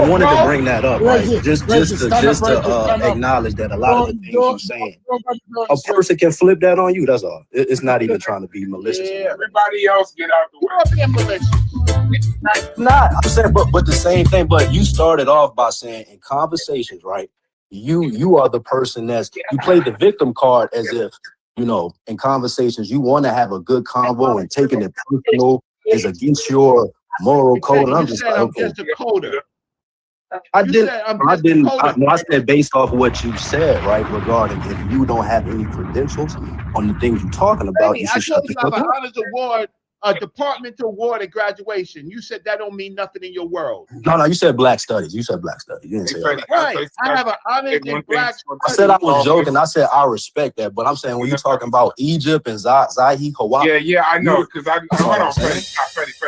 wanted to bring that up, right? Just to acknowledge that a lot of the things you're saying, a person can flip that on you. That's all. It's not even trying to be malicious. Yeah, everybody else get out the way. Not. I'm saying, but the same thing. But you started off by saying in conversations, right? You are the person you play the victim card as if, in conversations, you want to have a good convo and taking it personal is against your moral code. And I'm just like, okay. Just a coder. I said based off what you said, right, regarding if you don't have any credentials on the things you're talking about, you should shut the fuck up. Honors award, a departmental award at graduation. You said that don't mean nothing in your world. No, you said Black Studies. You said Black Studies. You didn't say that. Right. I have an honors in Black Studies. I said I was joking. I said I respect that, but I'm saying when you're talking about Egypt and Zahi Hawass. Yeah, I know, because hold on, Freddie.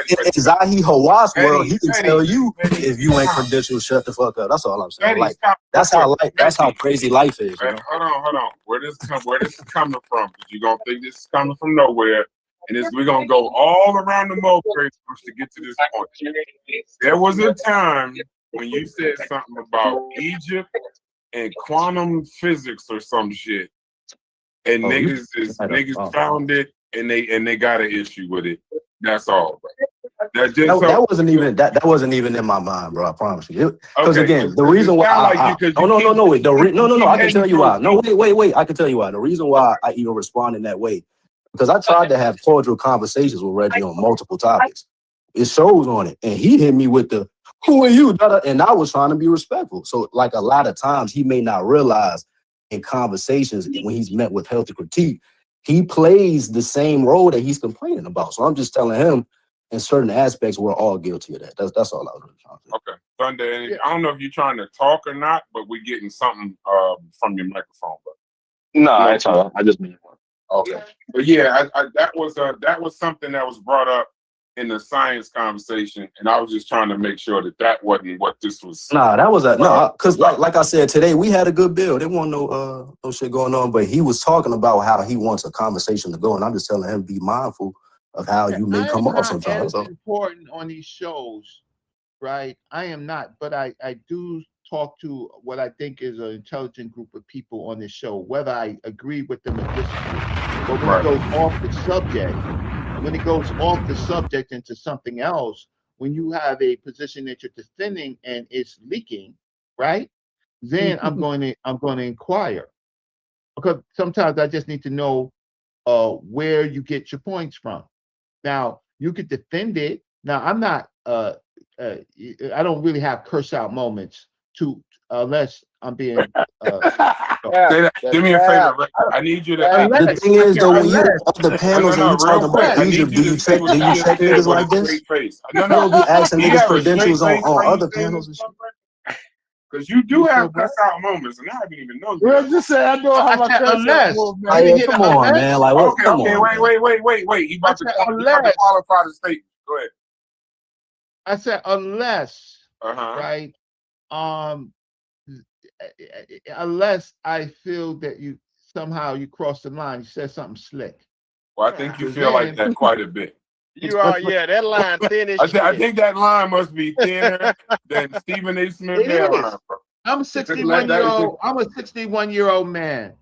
In Zahi Hawass world, he can tell you if you ain't credentialed, shut the fuck up. That's all I'm saying. Like that's how crazy life is. Hold on. Where this is coming from? You gonna think this is coming from nowhere? And we're going to go all around the multiverse to get to this point. There was a time when you said something about Egypt and quantum physics or some shit. And niggas found it and they got an issue with it. That's all. That wasn't even in my mind, bro. I promise you. Because again, the reason why I can tell you why. No, wait. I can tell you why. The reason why I even respond in that way. Because I tried to have cordial conversations with Reggie on multiple topics. It shows on it. And he hit me with the, who are you? And I was trying to be respectful. So like a lot of times he may not realize in conversations when he's met with healthy critique, he plays the same role that he's complaining about. So I'm just telling him in certain aspects, we're all guilty of that. That's all I was really trying to say. Okay. Thunder, I don't know if you're trying to talk or not, but we're getting something from your microphone. No, it's all right. I just mean one. Okay, but yeah, that was something that was brought up in the science conversation, and I was just trying to make sure that wasn't what this was. That was because like I said today, we had a good build. There wasn't no shit going on, but he was talking about how he wants a conversation to go, and I'm just telling him be mindful of how you may I come am off not sometimes. as So important on these shows, right? I am not, but I do talk to what I think is an intelligent group of people on this show, whether I agree with them or disagree. But when it goes off the subject, into something else, when you have a position that you're defending and it's leaking, right? Then I'm going to inquire, because sometimes I just need to know where you get your points from. Now you could defend it. Now I'm not. I don't really have curse out moments to unless I'm being. Do me a favor, Rick. I need you to. the thing is though, when you unless, on the panels and you real talking quick. about I need Egypt, you do to you say check what you just said niggas with like a this? straight face. You don't be asking Do you niggas have a straight credentials on face while you other say panels this and shit. stuff? Because you do have cuss out moments, and I haven't even known you. Well, just say I don't have a curse unless. movement. Like, come on, man. Like, what? Come on, Wait. He about to qualify the statement. Go ahead. I said unless, right? Unless I feel that you somehow crossed the line, you said something slick. Well, I think you feel like that quite a bit. You are, that line thin as shit. I think that line must be thinner than Stephen A. Smith hairline, bro. I'm a 61-year-old. I'm a 61-year-old man.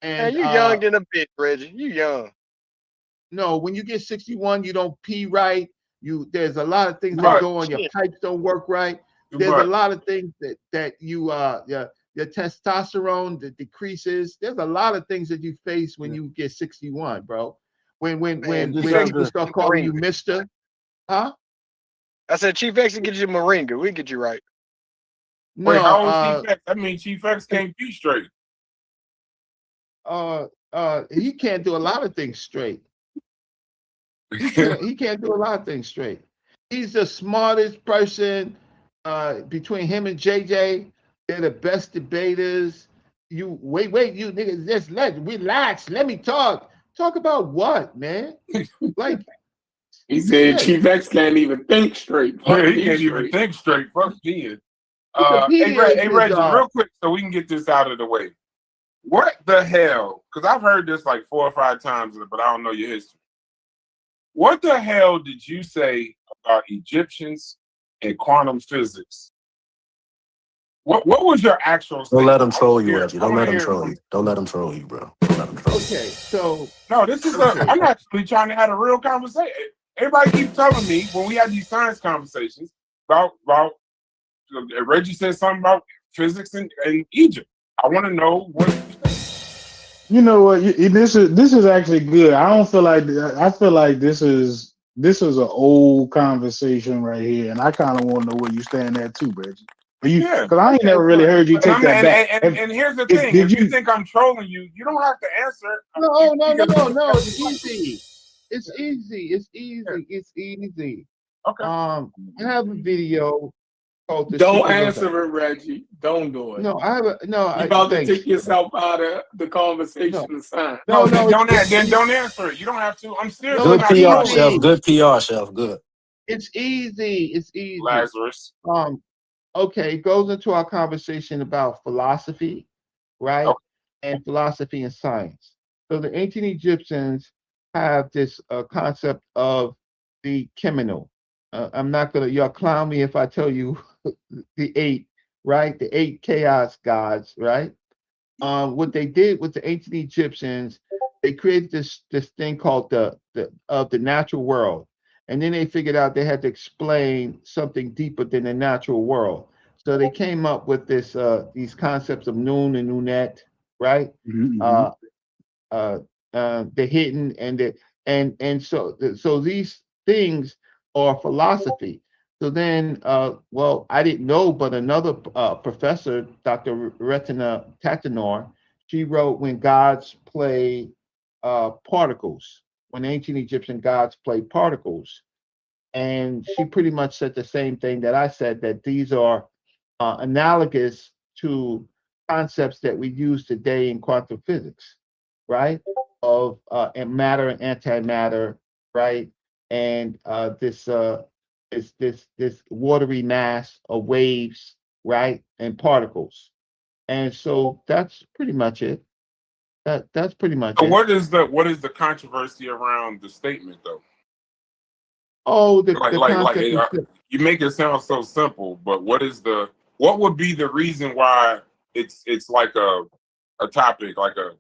And you young than a bitch, Reggie. You young. No, when you get 61, you don't pee right. There's a lot of things that go on. Your pipes don't work right. There's a lot of things that you your testosterone that decreases. There's a lot of things that you face when you get 61, bro. When people start calling you Mister, huh? I said Chief X will get you Moringa. We get you right. No, wait, how old Chief X? That means Chief X can't be straight. He can't do a lot of things straight. He can't do a lot of things straight. He's the smartest person between him and JJ. They're the best debaters. You wait, you niggas, just relax. Let me talk. Talk about what, man? Like he said, Chief X can't even think straight. He can't even think straight. Fuck me. Hey, Reggie, real quick, so we can get this out of the way. What the hell? Because I've heard this like 4 or 5 times, but I don't know your history. What the hell did you say about Egyptians and quantum physics? What was your actual statement? Don't let him troll you, Reggie. Don't let him troll you. Don't let him troll you, bro. Don't let him troll you. Okay, so no, this is I'm actually trying to have a real conversation. Everybody keeps telling me when we have these science conversations about Reggie said something about physics in Egypt. I want to know what you say. You know what? This is actually good. I feel like this is an old conversation right here, and I kind of want to know where you stand at too, Reggie. Because I ain't never really heard you take that back. And here's the thing: if you think I'm trolling you, you don't have to answer. No. It's easy. It's easy. Okay. I have a video called Don't answer it, Reggie. Don't do it. No, I have a no. You're about to take yourself out of the conversation. Don't answer it. You don't have to. I'm serious. Good PR, Chef. Good PR, Chef. Good. It's easy. Lazarus. Okay, it goes into our conversation about philosophy, right? Okay. And philosophy and science. So the ancient Egyptians have this concept of the criminal. I'm not gonna, y'all clown me if I tell you the 8, right? The 8 chaos gods, right? What they did with the ancient Egyptians, they created this thing called the natural world. And then they figured out they had to explain something deeper than the natural world. So they came up with these concepts of Nun and Nunet, right? Mm-hmm. The hidden and so these things are philosophy. So then, I didn't know, but another professor, Dr. Retina Tatanor, she wrote When Gods Play Particles, when ancient Egyptian gods play particles. And she pretty much said the same thing that I said, that these are analogous to concepts that we use today in quantum physics, right? Of matter and antimatter, right? And this watery mass of waves, right? And particles. And so that's pretty much it. That's pretty much it. What is the controversy around the statement though? Oh, the like concept. you make it sound so simple, but what would be the reason why it's like a topic, like a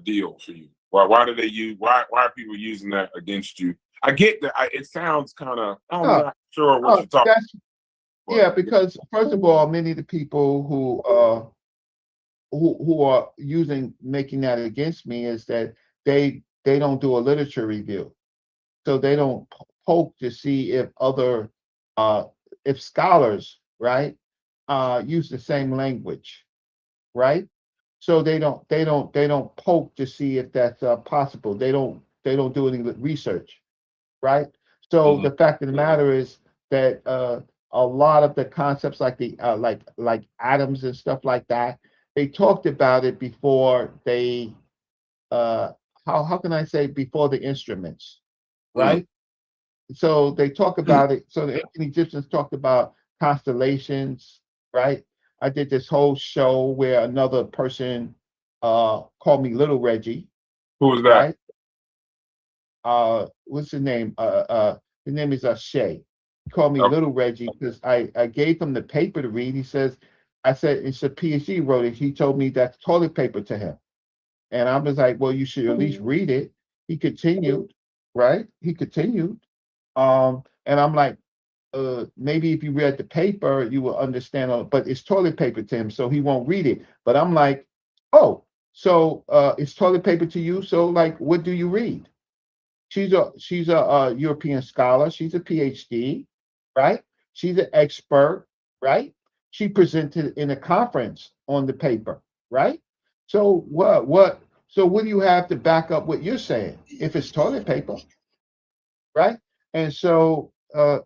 deal for you? Why do they use why are people using that against you? I get that it sounds kind of I'm not sure what you're talking about. Yeah, because first of all, many of the people who are making that against me is that they don't do a literature review, so they don't poke to see if other if scholars, right, use the same language, right? So they don't poke to see if that's possible. They don't do any research, right? So the fact of the matter is that a lot of the concepts like the like atoms and stuff like that, they talked about it before they how can I say before the instruments, right? So they talk about it. So the ancient Egyptians talked about constellations, right? I did this whole show where another person called me Little Reggie. Who was that? Right? What's his name? His name is Shay. He called me Little Reggie because I gave him the paper to read. He says, I said, it's a PhD wrote it. He told me that's toilet paper to him. And I was like, well, you should at least read it. He continued, right? He continued. And I'm like, maybe if you read the paper, you will understand, but it's toilet paper to him, so he won't read it. But I'm like, oh, so it's toilet paper to you. So like, what do you read? She's a European scholar. She's a PhD, right? She's an expert, right? She presented in a conference on the paper, right? So so what do you have to back up what you're saying if it's toilet paper, right? And so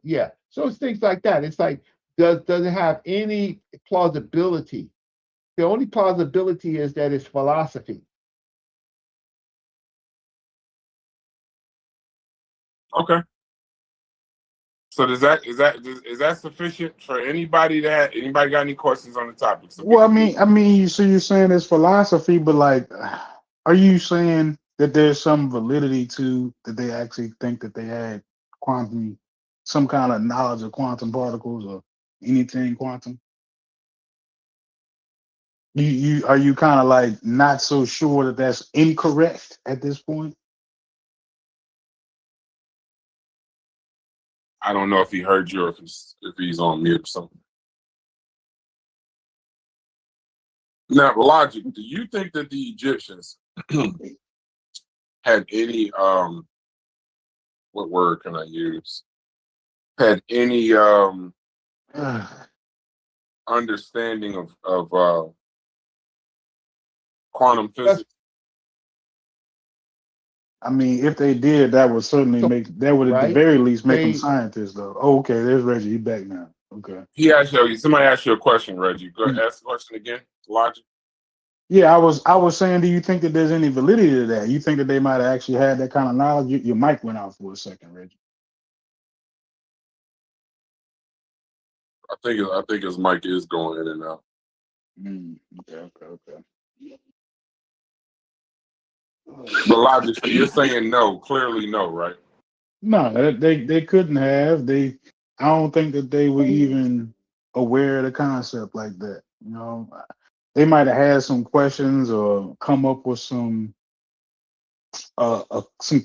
yeah, so it's things like that. It's like, does it have any plausibility? The only plausibility is that it's philosophy. Okay. So is that sufficient for anybody got any questions on the topic? So well, I mean, so you're saying it's philosophy, but like, are you saying that there's some validity to that they actually think that they had some kind of knowledge of quantum particles or anything quantum? Are you kind of like not so sure that that's incorrect at this point? I don't know if he heard you or if he's on mute or something. Now, Logic, do you think that the Egyptians had any what word can I use? Had any understanding of quantum physics? I mean, if they did, that would certainly that would at the very least make them scientists, though. Oh, okay, there's Reggie. He's back now. Okay. Somebody asked you a question, Reggie. Go ahead, ask the question again. Logic. Yeah, I was saying, do you think that there's any validity to that? You think that they might have actually had that kind of knowledge? Your mic went out for a second, Reggie. I think his mic is going in and out. Okay. But Logic, so you're saying no, clearly no, right? No, they couldn't have. I don't think that they were even aware of the concept like that. You know, they might have had some questions or come up with some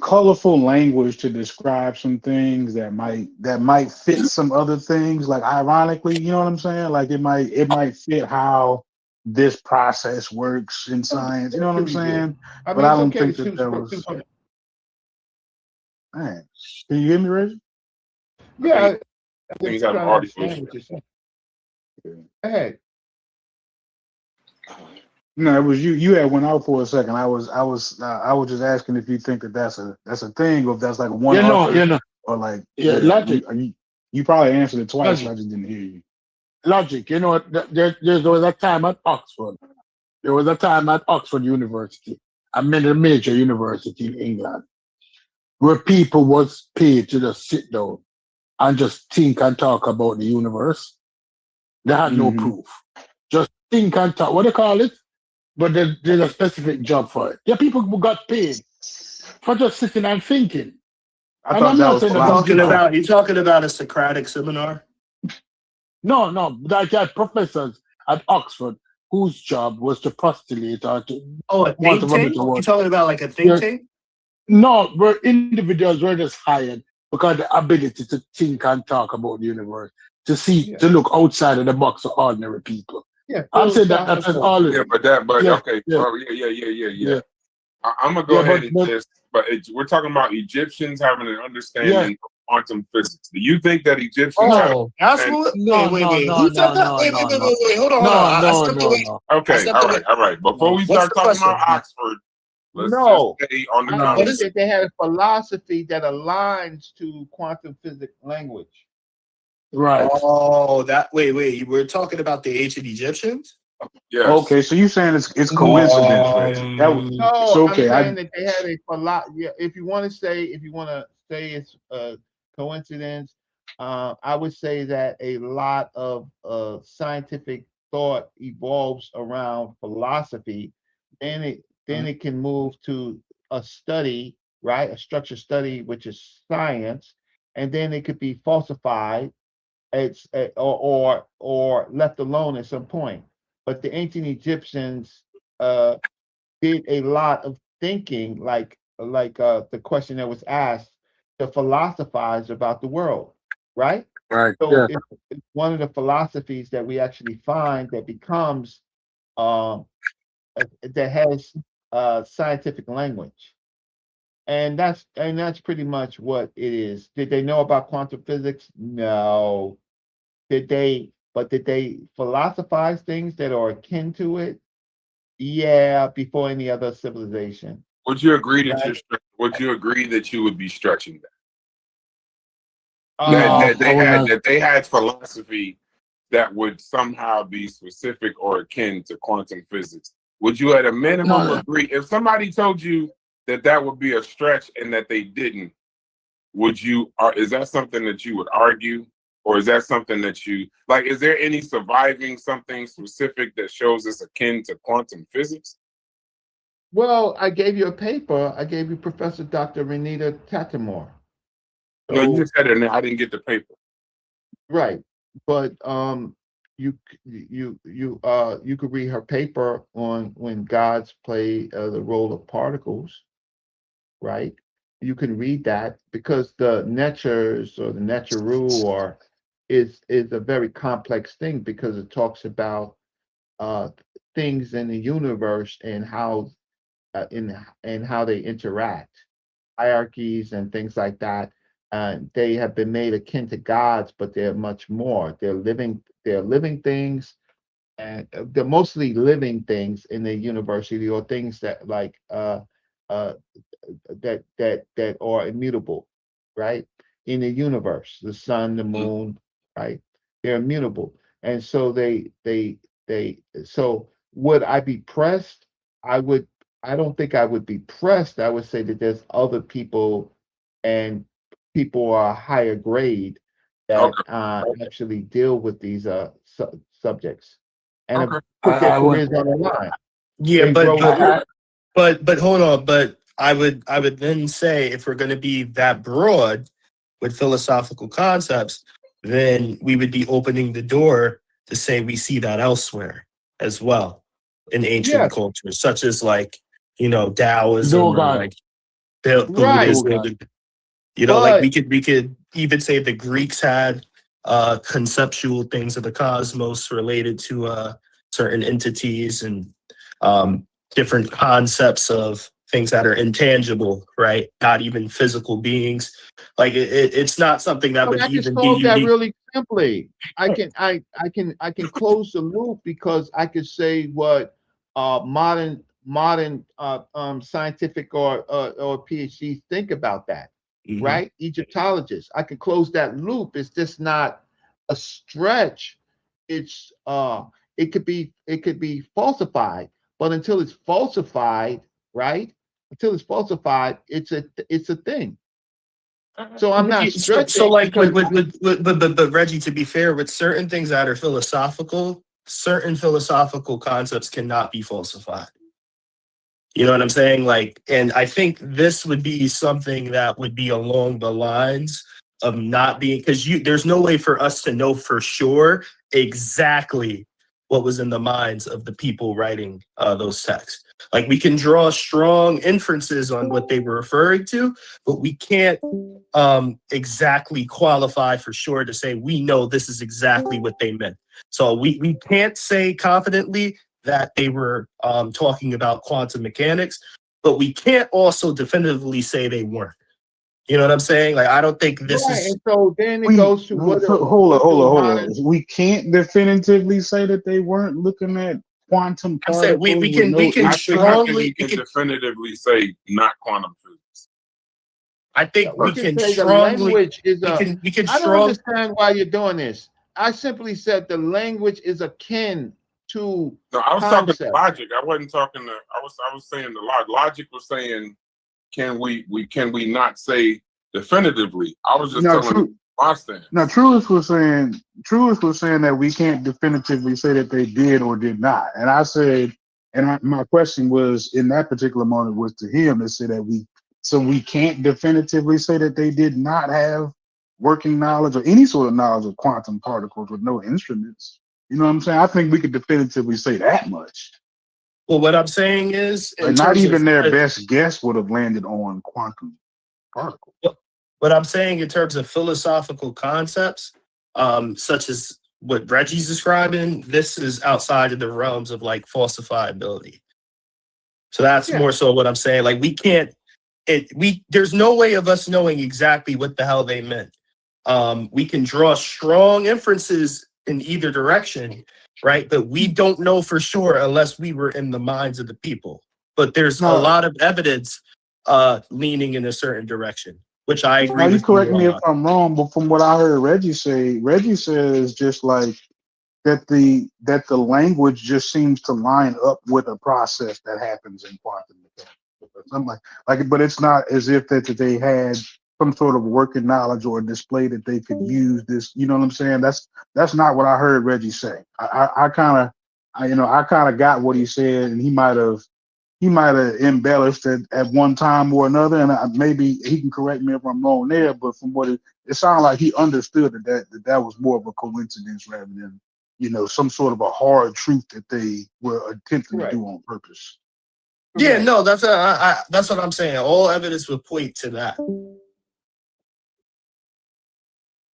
colorful language to describe some things that might fit some other things. Like ironically, you know what I'm saying? Like it might fit how this process works in science. You know what I'm saying? But I don't think that was. Man, can you hear me, Reggie? Yeah, I think he's having audio issues. Go ahead. No, it was you. You had went out for a second. I was just asking if you think that that's a thing, or if that's like one. Or like Logic. You probably answered it twice. Logic. I just didn't hear you. Logic. You know, there was a time at Oxford. There was a time at Oxford University, a major university in England, where people was paid to just sit down and just think and talk about the universe. They had no proof. Just think and talk. What do they call it? But there's a specific job for it. Yeah, people who got paid for just sitting and thinking. I thought that was philosophy. You talking about a Socratic seminar? No, like had professors at Oxford whose job was to postulate or to a think tank? You talking about like a think tank? No, where individuals were just hired because the ability to think and talk about the universe, to look outside of the box of ordinary people. Yeah, I'm saying that's all. Yeah, okay. Yeah. Oh, yeah. I'm gonna go ahead and just. But we're talking about Egyptians having an understanding of quantum physics. Do you think that Egyptians? Wait, hold on. Okay, all right. Before we start talking about Oxford, let's just stay on the I think that they had a philosophy that aligns to quantum physics language. Right. Oh, wait. We're talking about the ancient Egyptians? Yes. Okay, so you saying it's coincidence, Reggie? I'm saying that they had a philosophy. Yeah, if you want to say it's coincidence, I would say that a lot of scientific thought evolves around philosophy. Then it can move to a study, right? A structured study, which is science, and then it could be falsified, or left alone at some point. But the ancient Egyptians did a lot of thinking, like the question that was asked, to philosophize about the world, right? Right. So it's one of the philosophies that we actually find that becomes that has scientific language, and that's pretty much what it is. Did they know about quantum physics? No. Did they philosophize things that are akin to it? Yeah, before any other civilization. Would you agree that you would be stretching that? That they had philosophy that would somehow be specific or akin to quantum physics. Would you at a minimum agree? If somebody told you that would be a stretch and that they didn't, would you? Is that something that you would argue? Or is that something that you like? Is there any surviving something specific that shows it's akin to quantum physics? Well, I gave you a paper. I gave you Professor Dr. Renita Tatamore. No, you just said it. I didn't get the paper. Right, but you could read her paper on when gods play the role of particles, right? You can read that because the netures or the neteru is a very complex thing because it talks about things in the universe and how how they interact, hierarchies and things like that. They have been made akin to gods, but they're much more. They're living things, and they're mostly living things in the university, or things that like that are immutable, right? In the universe, the sun, the moon, right? They're immutable, and so so would I be pressed? I don't think I would be pressed. I would say that there's other people, and people are higher grade that actually deal with these subjects and put their careers on the line. Yeah, but hold on. But I would then say, if we're going to be that broad with philosophical concepts, then we would be opening the door to say we see that elsewhere as well in ancient cultures, such as like, Taoism, or like Buddhism. Like we could even say the Greeks had conceptual things of the cosmos related to certain entities and different concepts of things that are intangible, right? Not even physical beings. Like it's not something that would even be unique. That really simply. I can close the loop because I could say what modern scientific or PhDs think about that, right? Egyptologists. I could close that loop. It's just not a stretch. It's it could be falsified, but until it's falsified, right? Until it's falsified, it's a thing. So I'm not stretching. So like, but Reggie, to be fair, with certain things that are philosophical, certain philosophical concepts cannot be falsified. You know what I'm saying? Like, and I think this would be something that would be along the lines of not being, because there's no way for us to know for sure exactly what was in the minds of the people writing those texts. Like, we can draw strong inferences on what they were referring to, but we can't exactly qualify for sure to say we know this is exactly what they meant. So we can't say confidently that they were talking about quantum mechanics, but we can't also definitively say they weren't. You know what I'm saying? Like, I don't think this is. And so then it goes to hold on. We can't definitively say that they weren't looking at quantum particles. We can definitively say not quantum physics. I think we can say strongly. The language is we can I don't understand why you're doing this. I simply said the language is akin to. No, I was talking logic. I wasn't talking to. I was saying the logic was saying, can we not say definitively? I was just telling my stance. Now, Truist was saying that we can't definitively say that they did or did not. And I said, my question was in that particular moment was to him to say that we can't definitively say that they did not have working knowledge or any sort of knowledge of quantum particles with no instruments. You know what I'm saying? I think we could definitively say that much. Well, what I'm saying is, not even their best guess would have landed on quantum particles. What I'm saying in terms of philosophical concepts, such as what Reggie's describing, this is outside of the realms of like falsifiability. So that's more so what I'm saying. Like, we can't. There's no way of us knowing exactly what the hell they meant. We can draw strong inferences in either direction, right? But we don't know for sure unless we were in the minds of the people. But there's a lot of evidence leaning in a certain direction, which I agree with. Now, you correct me if I'm wrong, but from what I heard Reggie say, Reggie says just like that the language just seems to line up with a process that happens in quantum mechanics. Something like, but it's not as if that they had some sort of working knowledge or a display that they could use this. You know what I'm saying? That's not what I heard Reggie say. I kind of got what he said, and he might have embellished it at one time or another, and maybe he can correct me if I'm wrong there. But from what it sounded like, he understood that was more of a coincidence rather than some sort of a hard truth that they were attempting to do on purpose. Yeah, no, that's what I'm saying. All evidence would point to that.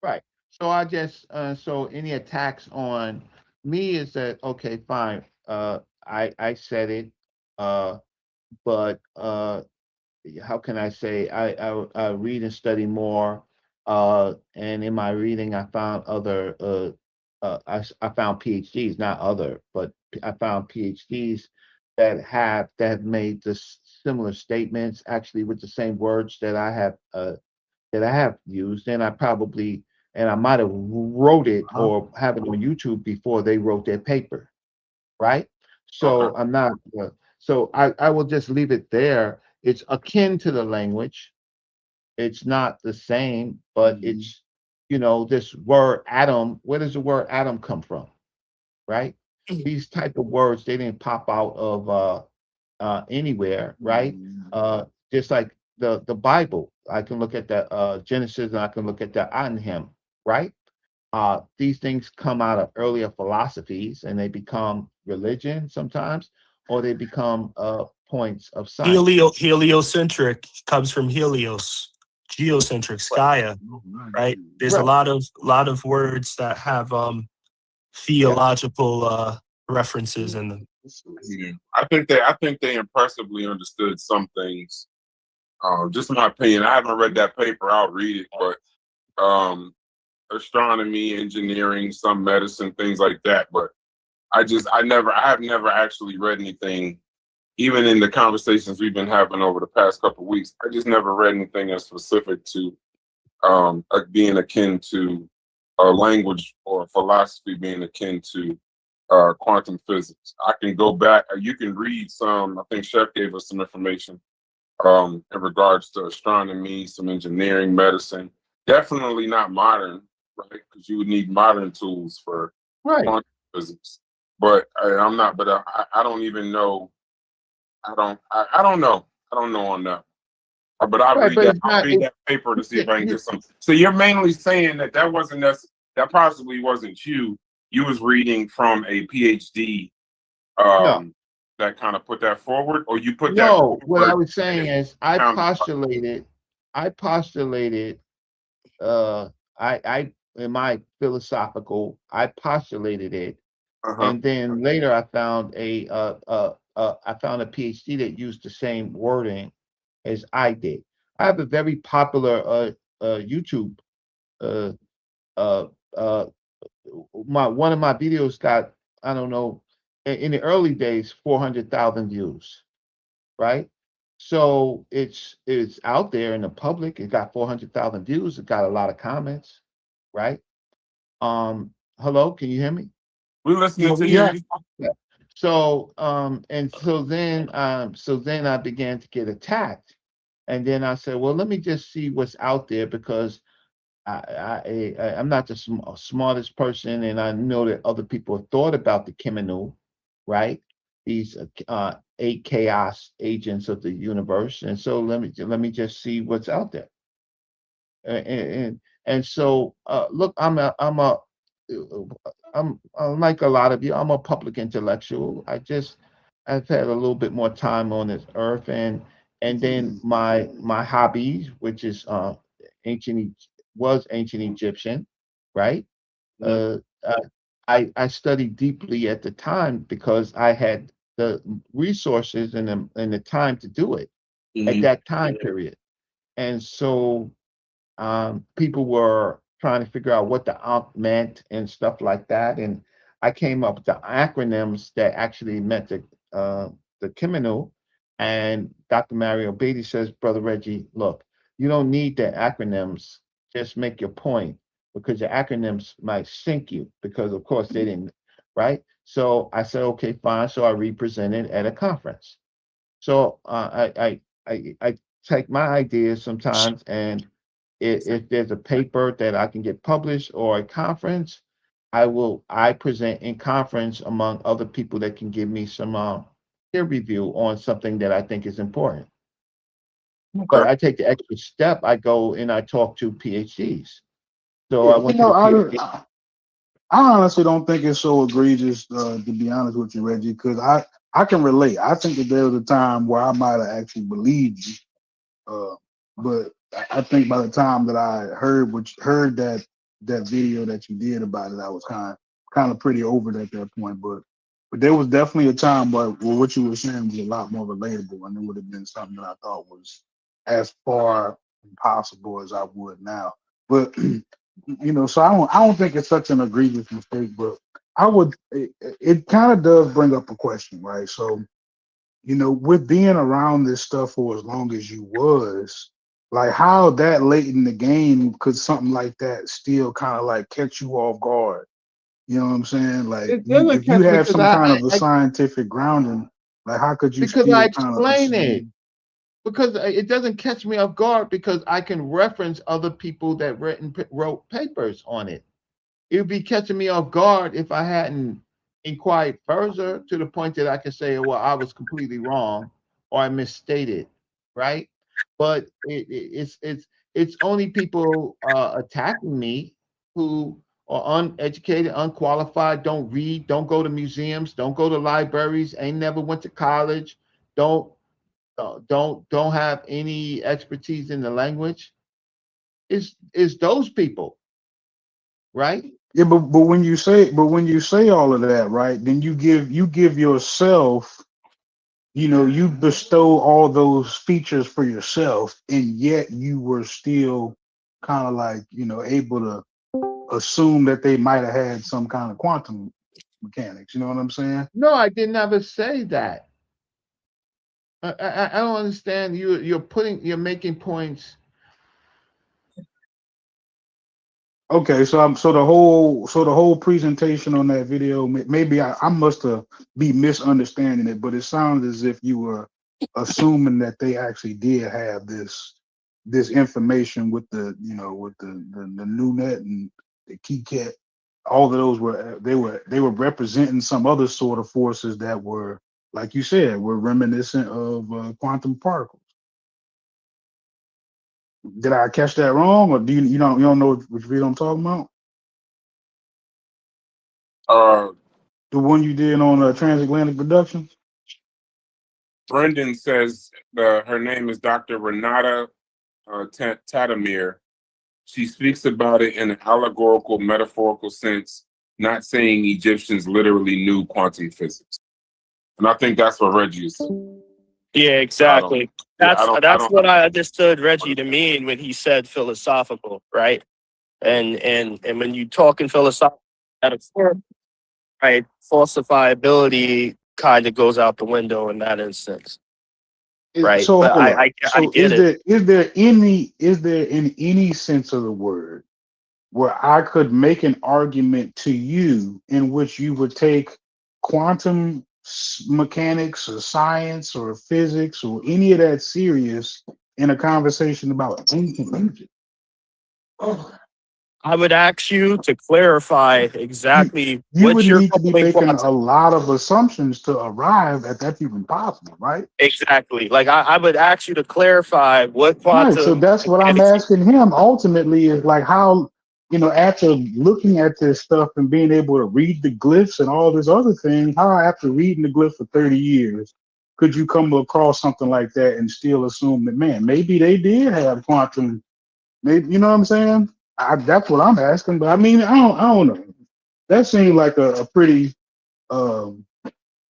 Right. So I just so any attacks on me is that okay, fine. I said it, but how can I say I read and study more, and in my reading I found other I found PhDs, not other, but I found PhDs that have made this similar statements actually with the same words that I have used, and I might have wrote it or have it on YouTube before they wrote their paper, right? So I'm not. So I will just leave it there. It's akin to the language. It's not the same, but it's this word atom. Where does the word atom come from, right? These type of words, they didn't pop out of anywhere, right? Just like the Bible, I can look at the Genesis and I can look at the Elohim, right? These things come out of earlier philosophies and they become religion sometimes, or they become points of science. Heliocentric comes from Helios, geocentric, Gaia, right? There's a lot of words that have theological references in them. Yeah. I think they impressively understood some things. Just in my opinion, I haven't read that paper. I'll read it, but astronomy, engineering, some medicine, things like that. But I have never actually read anything, even in the conversations we've been having over the past couple of weeks. I just never read anything as specific to being akin to language or philosophy being akin to quantum physics. I can go back. You can read some. I think Chef gave us some information in regards to astronomy, some engineering, medicine. Definitely not modern, right? Because you would need modern tools for quantum physics. But I'm not. But I don't even know I don't know. I don't know on that. But I'll read that paper to see if I can get some. So you're mainly saying that wasn't that possibly wasn't you. You was reading from a PhD that kind of put that forward, or you put that forward? What I was saying is I postulated I in my philosophical, I postulated it, and then later I found a PhD that used the same wording as I did. I have a very popular YouTube. One of my videos got, I don't know, in the early days 400,000 views, right? So it's out there in the public. It got 400,000 views. It got a lot of comments, right? Hello, can you hear me? We're listening to you. Yeah. So then I began to get attacked, and then I said, well, let me just see what's out there, because I'm not the smartest person, and I know that other people have thought about the Kemenu, right? These 8 chaos agents of the universe, and so let me just see what's out there. And so look, I'm like a lot of you. I'm a public intellectual. I've had a little bit more time on this earth, and then my hobbies, which is ancient Egyptian, right? I studied deeply at the time because I had the resources and the time to do it at that time period. And so people were trying to figure out what the Ankh meant and stuff like that. And I came up with the acronyms that actually meant the Kemenu. And Dr. Mario Beatty says, Brother Reggie, look, you don't need the acronyms. Just make your point, because the acronyms might sink you, because of course they didn't, right? So I said, okay, fine. So I represented at a conference. So I take my ideas sometimes, and if there's a paper that I can get published or a conference, I present in conference among other people that can give me some peer review on something that I think is important. Okay. But I take the extra step. I go and I talk to PhDs. So I went to the PhD. I honestly don't think it's so egregious, to be honest with you, Reggie, because I can relate. I think that there was a time where I might have actually believed you, but I think by the time that I heard that video that you did about it, I was kind of pretty over it at that point. But there was definitely a time where what you were saying was a lot more relatable, and it would have been something that I thought was as far impossible as I would now. But so I don't think it's such an egregious mistake. But it kind of does bring up a question, right? So, with being around this stuff for as long as you was, like, how that late in the game could something like that still kind of like catch you off guard? You know what I'm saying? Like, if you have some kind of a scientific grounding, like, how could you? Because I explain it. Because it doesn't catch me off guard, because I can reference other people that wrote papers on it. It would be catching me off guard if I hadn't inquired further to the point that I could say, well, I was completely wrong or I misstated, right? But it's only people attacking me who are uneducated, unqualified, don't read, don't go to museums, don't go to libraries, ain't never went to college, don't have any expertise in the language. Is those people, right? Yeah, but when you say all of that, right, then you give yourself, you bestow all those features for yourself, and yet you were still kind of like, able to assume that they might have had some kind of quantum mechanics. You know what I'm saying? No, I didn't ever say that. I don't understand. You're making points. Okay, so the whole presentation on that video, maybe I must have be misunderstanding it, but it sounds as if you were assuming that they actually did have this information with the new net and the key cat. All of those were representing some other sort of forces that were like you said, were reminiscent of quantum particles. Did I catch that wrong, or do you don't know which video I'm talking about? The one you did on Transatlantic Productions. Brendan says her name is Dr. Renata Tatamir. She speaks about it in an allegorical, metaphorical sense, not saying Egyptians literally knew quantum physics. And I think that's what Reggie is saying. Yeah, exactly. That's what I understood Reggie to mean when he said philosophical, right? And when you talk in philosophical metaphor, right, falsifiability kind of goes out the window in that instance. Right. So but hold I get it. Is there in any sense of the word where I could make an argument to you in which you would take quantum mechanics or science or physics or any of that serious in a conversation about ancient Egypt? I would ask you to clarify exactly you what would you're need to be calling making quantum. a lot of assumptions to arrive at that's even possible, right? Exactly. Like I would ask you to clarify what Right. So quantum that's what I'm mechanics. asking him ultimately is like how, after looking at this stuff and being able to read the glyphs and all this other thing, how after reading the glyph for 30 years, could you come across something like that and still assume that, man, maybe they did have quantum, maybe, you know what I'm saying? That's what I'm asking. But I mean, I don't know. That seemed like a pretty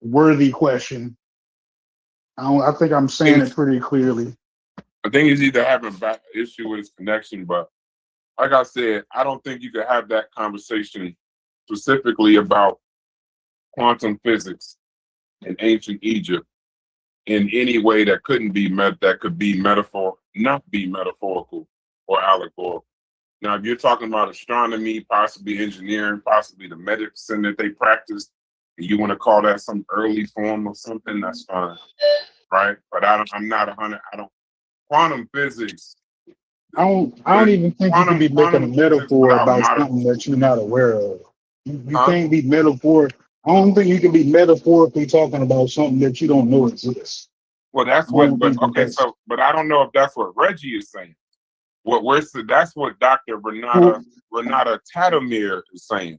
worthy question. I think I'm saying it pretty clearly. I think he's either having an issue with his connection, but like I said, I don't think you could have that conversation specifically about quantum physics in ancient Egypt in any way that couldn't be not be metaphorical or allegorical. Now, if you're talking about astronomy, possibly engineering, possibly the medicine that they practiced, and you want to call that some early form of something, that's fine, right? But I'm not 100. Quantum physics. I don't even think you can be making a metaphor about something that you're not aware of. You can't be metaphoric. I don't think you can be metaphorically talking about something that you don't know exists. Well, that's what. But okay, but I don't know if that's what Reggie is saying. That's what Dr. Renata Tatamir is saying,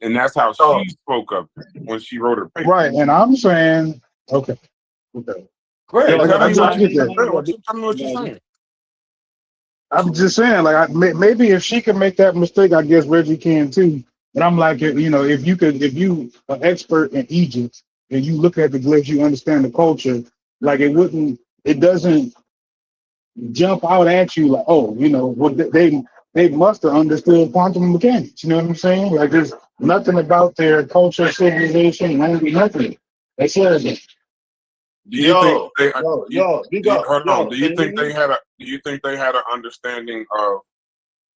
and that's how she spoke of it when she wrote her paper. Right, and I'm saying, okay. Go ahead, tell me what you're saying. I'm just saying, like, maybe if she can make that mistake, I guess Reggie can too. But I'm like, if you are expert in Egypt and you look at the glyphs, you understand the culture, like it doesn't jump out at you like, oh, they must have understood quantum mechanics. You know what I'm saying? Like, there's nothing about their culture, civilization, nothing. They said it. Do you think they had an understanding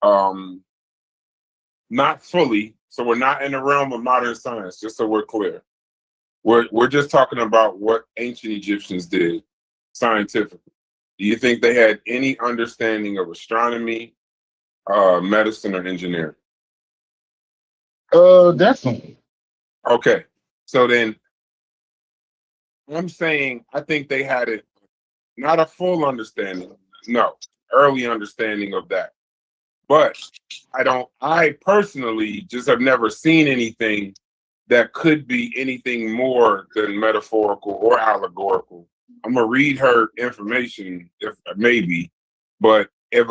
of not fully, so we're not in the realm of modern science, just so we're clear. We're just talking about what ancient Egyptians did scientifically. Do you think they had any understanding of astronomy, medicine, or engineering? Definitely. Okay. So then I'm saying I think they had it, not a full understanding, no, early understanding of that. But I personally just have never seen anything that could be anything more than metaphorical or allegorical. I'm gonna read her information if maybe, but if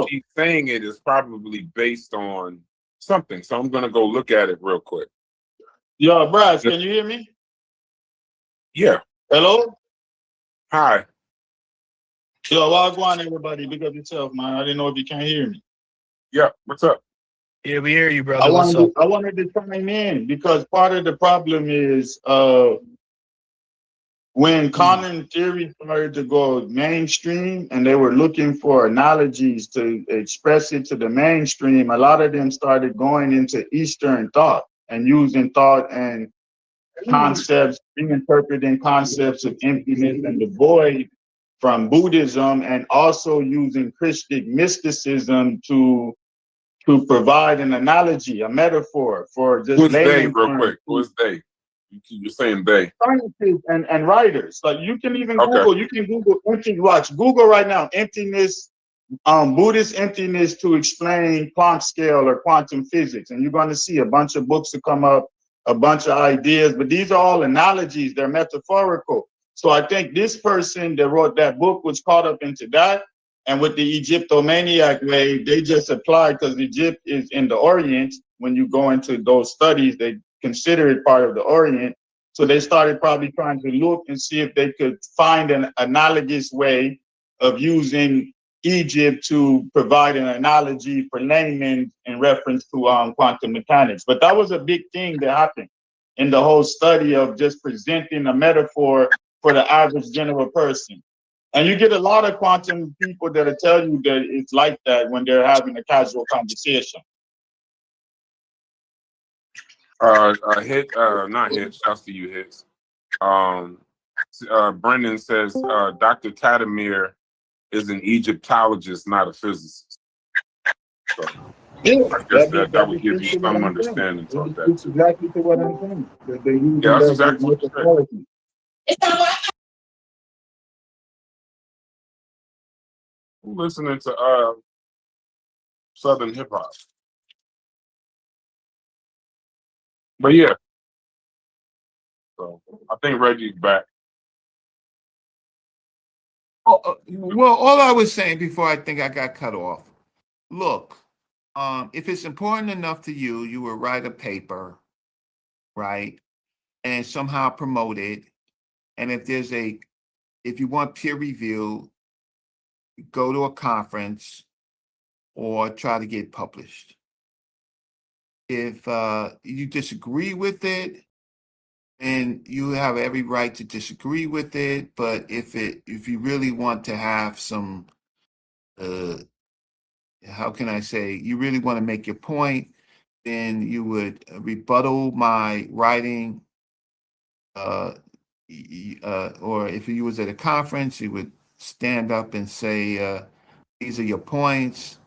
she's saying it is probably based on something. So I'm gonna go look at it real quick. Yo, Bryce, can you hear me? Yeah. Hello? Hi. Yo, what's going on, everybody? Big up yourself, man. I didn't know if you can't hear me. Yeah, what's up? Yeah, we hear you, brother. I wanted to chime in because part of the problem is when common theory started to go mainstream and they were looking for analogies to express it to the mainstream, a lot of them started going into Eastern thought and using thought and concepts, reinterpreting concepts of emptiness and the void from Buddhism, and also using Christian mysticism to provide an analogy, a metaphor for just layman. Real quick, who's they? You're saying they. Scientists and writers. Like you can even Okay. Google. You can Google empty. Watch Google right now. Emptiness. Buddhist emptiness to explain Planck scale or quantum physics, and you're going to see a bunch of books to come up, a bunch of ideas. But these are all analogies. They're metaphorical. So I think this person that wrote that book was caught up into that. And with the Egyptomaniac way, they just applied because Egypt is in the Orient. When you go into those studies, they consider it part of the Orient. So they started probably trying to look and see if they could find an analogous way of using Egypt to provide an analogy for laymen in reference to quantum mechanics. But that was a big thing that happened in the whole study of just presenting a metaphor for the average general person. And you get a lot of quantum people that'll tell you that it's like that when they're having a casual conversation. Not hit, shouts to you, hits. Brendan says Dr. Tadamir is an Egyptologist, not a physicist. So Yeah, I guess that would give you some understanding to that. That's exactly what I'm saying. They use Yeah, that's exactly what you're saying. I'm listening to Southern hip hop. But yeah. So I think Reggie's back. Well, all I was saying before I think I got cut off. Look, if it's important enough to you, you will write a paper, right, and somehow promote it. And if you want peer review, go to a conference or try to get published. If you disagree with it, and you have every right to disagree with it, but if you really want to have some, how can I say, you really want to make your point, then you would rebuttal my writing, or if you was at a conference, you would stand up and say, these are your points,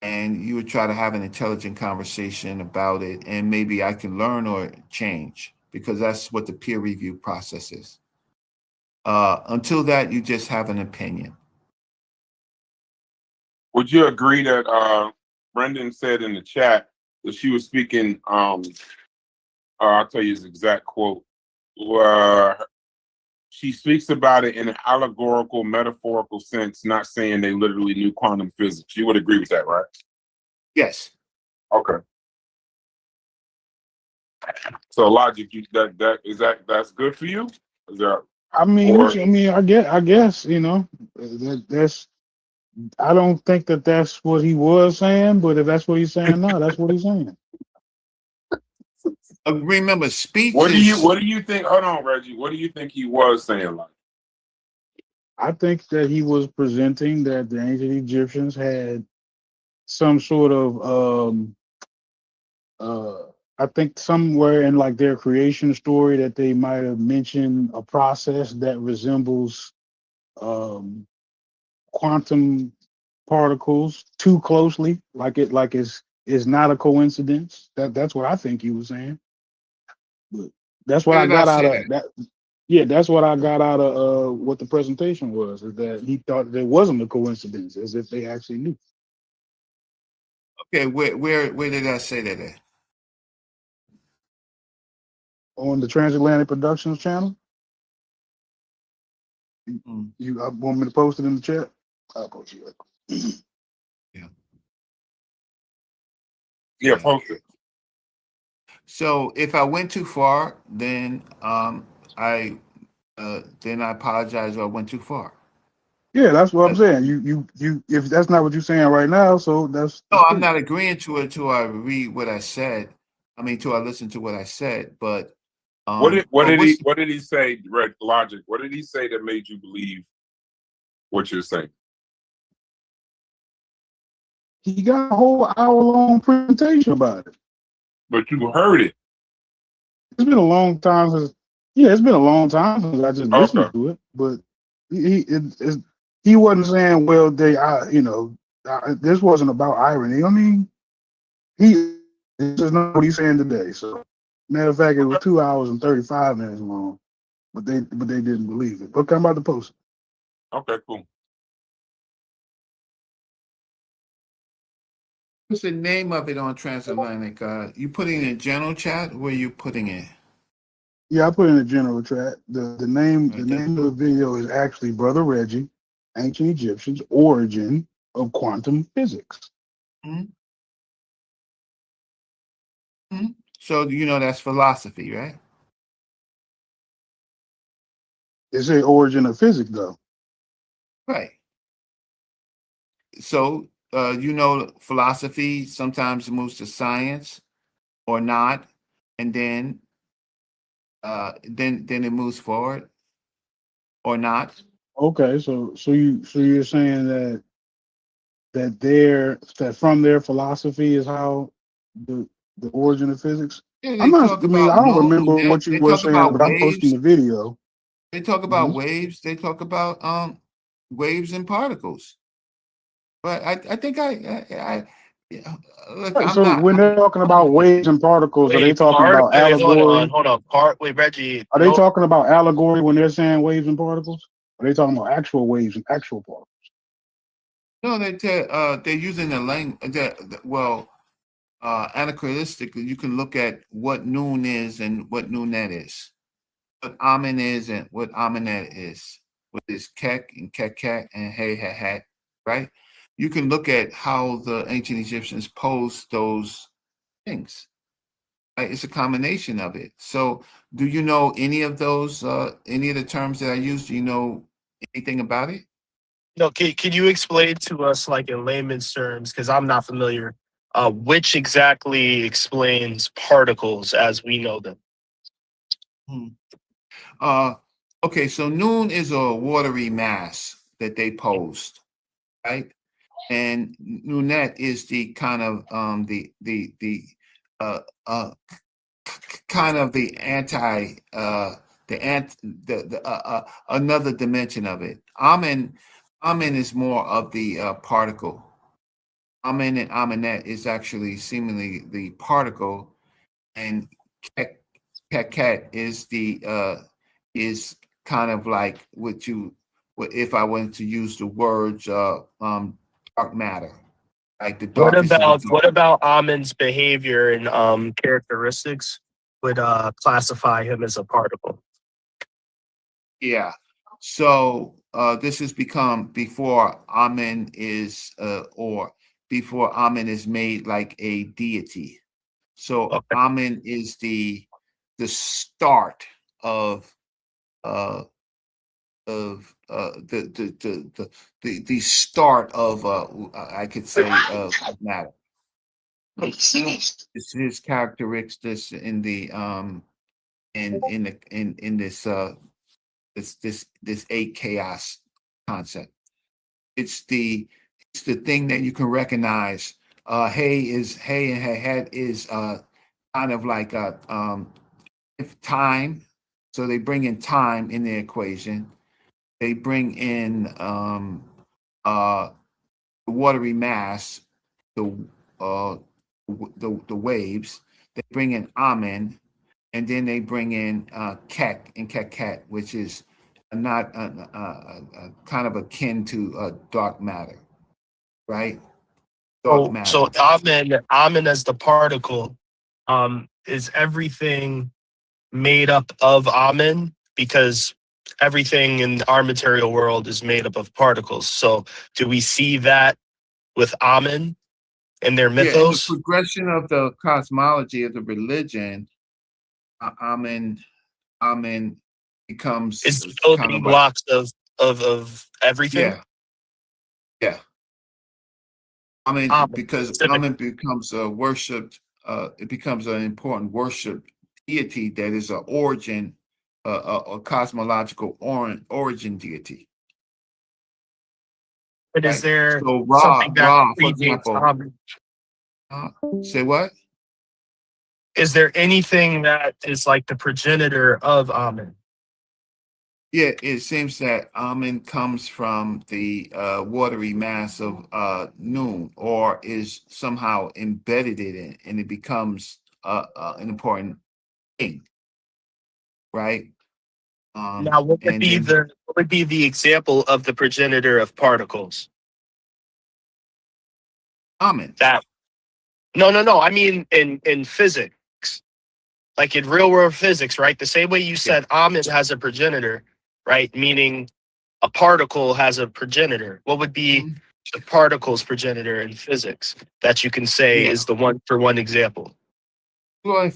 and you would try to have an intelligent conversation about it, and maybe I can learn or change, because that's what the peer review process is. Until that, you just have an opinion. Would you agree that Brendan said in the chat that she was speaking, I'll tell you his exact quote, she speaks about it in an allegorical, metaphorical sense, not saying they literally knew quantum physics. You would agree with that, right? Yes. Okay. So logic, that's good for you? Is that, I guess, you know, that's. I don't think that's what he was saying, but if that's what he's saying now, that's what he's saying. Remember, speech. What do you think? Hold on, Reggie. What do you think he was saying? Like, I think that he was presenting that the ancient Egyptians had some sort of I think somewhere in like their creation story that they might have mentioned a process that resembles quantum particles too closely, like it's not a coincidence. That's what I think he was saying. But that's what I got out of that. Yeah, that's what I got out of what the presentation was, is that he thought there wasn't a coincidence, as if they actually knew. Okay, where did I say that at? On the Transatlantic Productions channel. You want me to post it in the chat? I'll post it. Yeah, post it. So if I went too far, then I apologize, or I went too far. Yeah, that's what I'm saying. You if that's not what you're saying right now, so that's no, I'm not agreeing to it till I read what I said. I mean, till I listen to what I said. But what did he say? Red Logic. What did he say that made you believe what you're saying? He got a whole hour-long presentation about it. But you heard it. It's been a long time since. Yeah, it's been a long time since I just listened to it. But he wasn't saying, well, this wasn't about irony. I mean, this is not what he's saying today. So Matter of fact, it was 2 hours and 35 minutes long, but they didn't believe it. Okay, I'm about to post it. Okay, cool. What's the name of it on Transatlantic? You putting it in general chat? Where you putting it? Yeah, I put in a general chat. The name of the video is actually Brother Reggie, Ancient Egyptians, Origin of Quantum Physics. Mm-hmm. Mm-hmm. So you know that's philosophy, right? It's a origin of physics, though. Right. So you know, philosophy sometimes moves to science or not, and then it moves forward or not. Okay, so you're saying that from their philosophy is how the origin of physics. Yeah, I'm they not. talk I mean, about I don't noon. remember what you They were talk saying, about but I'm posting waves. the video. They talk about waves. They talk about waves and particles. But I think look. Right, I'm so not. when they're talking about waves and particles, are they talking about allegory? Hold on. Wait, Reggie. Are they talking about allegory when they're saying waves and particles? Are they talking about actual waves and actual particles? No, they're using the language. Anachronistically, you can look at what noon is and what noonet is, what amen is and what amenet is, what is kek and keket and hey hat, right? You can look at how the ancient Egyptians posed those things. Right? It's a combination of it. So, do you know any of those? Any of the terms that I used? Do you know anything about it? No, can you explain to us, like in layman's terms, because I'm not familiar, which exactly explains particles as we know them? Okay, so noon is a watery mass that they posed, right? And noonet is the kind of kind of the anti another dimension of it. Amen is more of the particle. Amen and amenet is actually seemingly the particle, and ket is is kind of like if I wanted to use the words dark matter, like the darkest of the dark. What about Amen's behavior and characteristics would classify him as a particle? Yeah. So this has become before Amen is before Amen is made like a deity. So Amen is the start of the start of I could say matter. It's his characteristics in the in this eight chaos concept. It's the thing that you can recognize. Hey and hey head is kind of like if time. So they bring in time in the equation. They bring in the watery mass, the the waves. They bring in Amen, and then they bring in Kek and Keket, which is not kind of akin to dark matter, right? Dark matter. So Amen as the particle, is everything made up of Amen? Because everything in our material world is made up of particles. So do we see that with Amen in their mythos? Yeah, in the progression of the cosmology of the religion, Amen becomes it's building kind of blocks of everything. Yeah. Because Amen becomes a worshipped, it becomes an important worship deity that is an origin, a cosmological origin deity. But is there so something that Ra, for predates example, Amen? Say what? Is there anything that is like the progenitor of Amen? Yeah, it seems that Amen comes from the watery mass of noon, or is somehow embedded in it, and it becomes an important right? Now, what would be the example of the progenitor of particles? Amen. That no. I mean in physics, like in real world physics, right? The same way you said Amen has a progenitor, right? Meaning a particle has a progenitor. What would be the particle's progenitor in physics that you can say is the one-for-one example? Well, in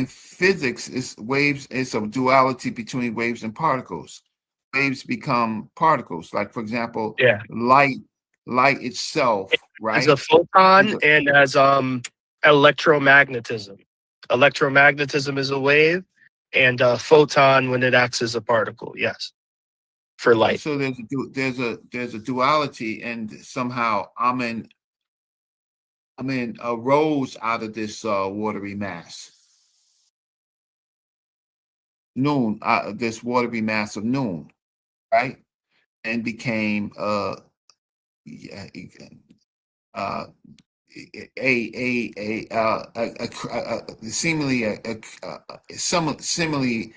physics, it's waves. It's a duality between waves and particles. Waves become particles. Like, for example, light itself, right? As a photon and as electromagnetism. Electromagnetism is a wave, and a photon when it acts as a particle. Yes, for light. So there's a duality, and somehow Amen arose out of this watery mass. Noon, this watery mass of noon, right? And became seemingly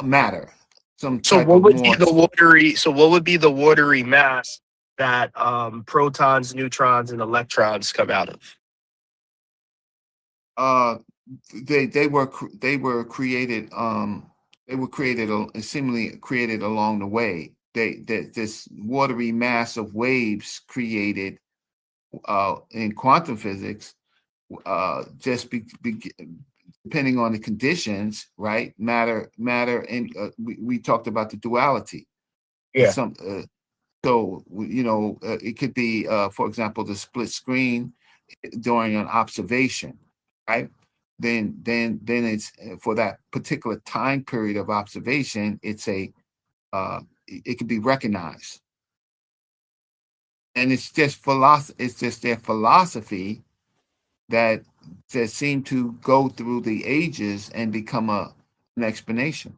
matter. So what would be the watery? So what would be the watery mass that protons, neutrons, and electrons come out of? They were created. They were created seemingly created along the way. This watery mass of waves created in quantum physics, depending on the conditions, right? Matter, and we talked about the duality. Yeah. So it could be, for example, the split screen during an observation, right? Then it's for that particular time period of observation. It's it can be recognized, and it's just philosophy. It's just their philosophy that seem to go through the ages and become an explanation.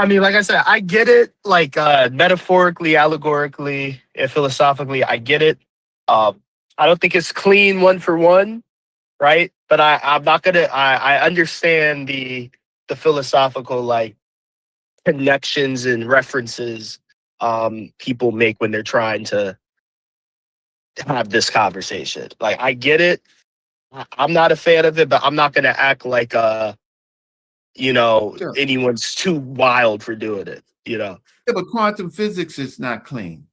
I mean, like I said, I get it, like metaphorically, allegorically, and philosophically, I get it. I don't think it's clean one for one, right? But I'm not gonna. I understand the philosophical like connections and references people make when they're trying to have this conversation. Like, I get it. I'm not a fan of it, but I'm not gonna act like anyone's too wild for doing it. Yeah, but quantum physics is not clean.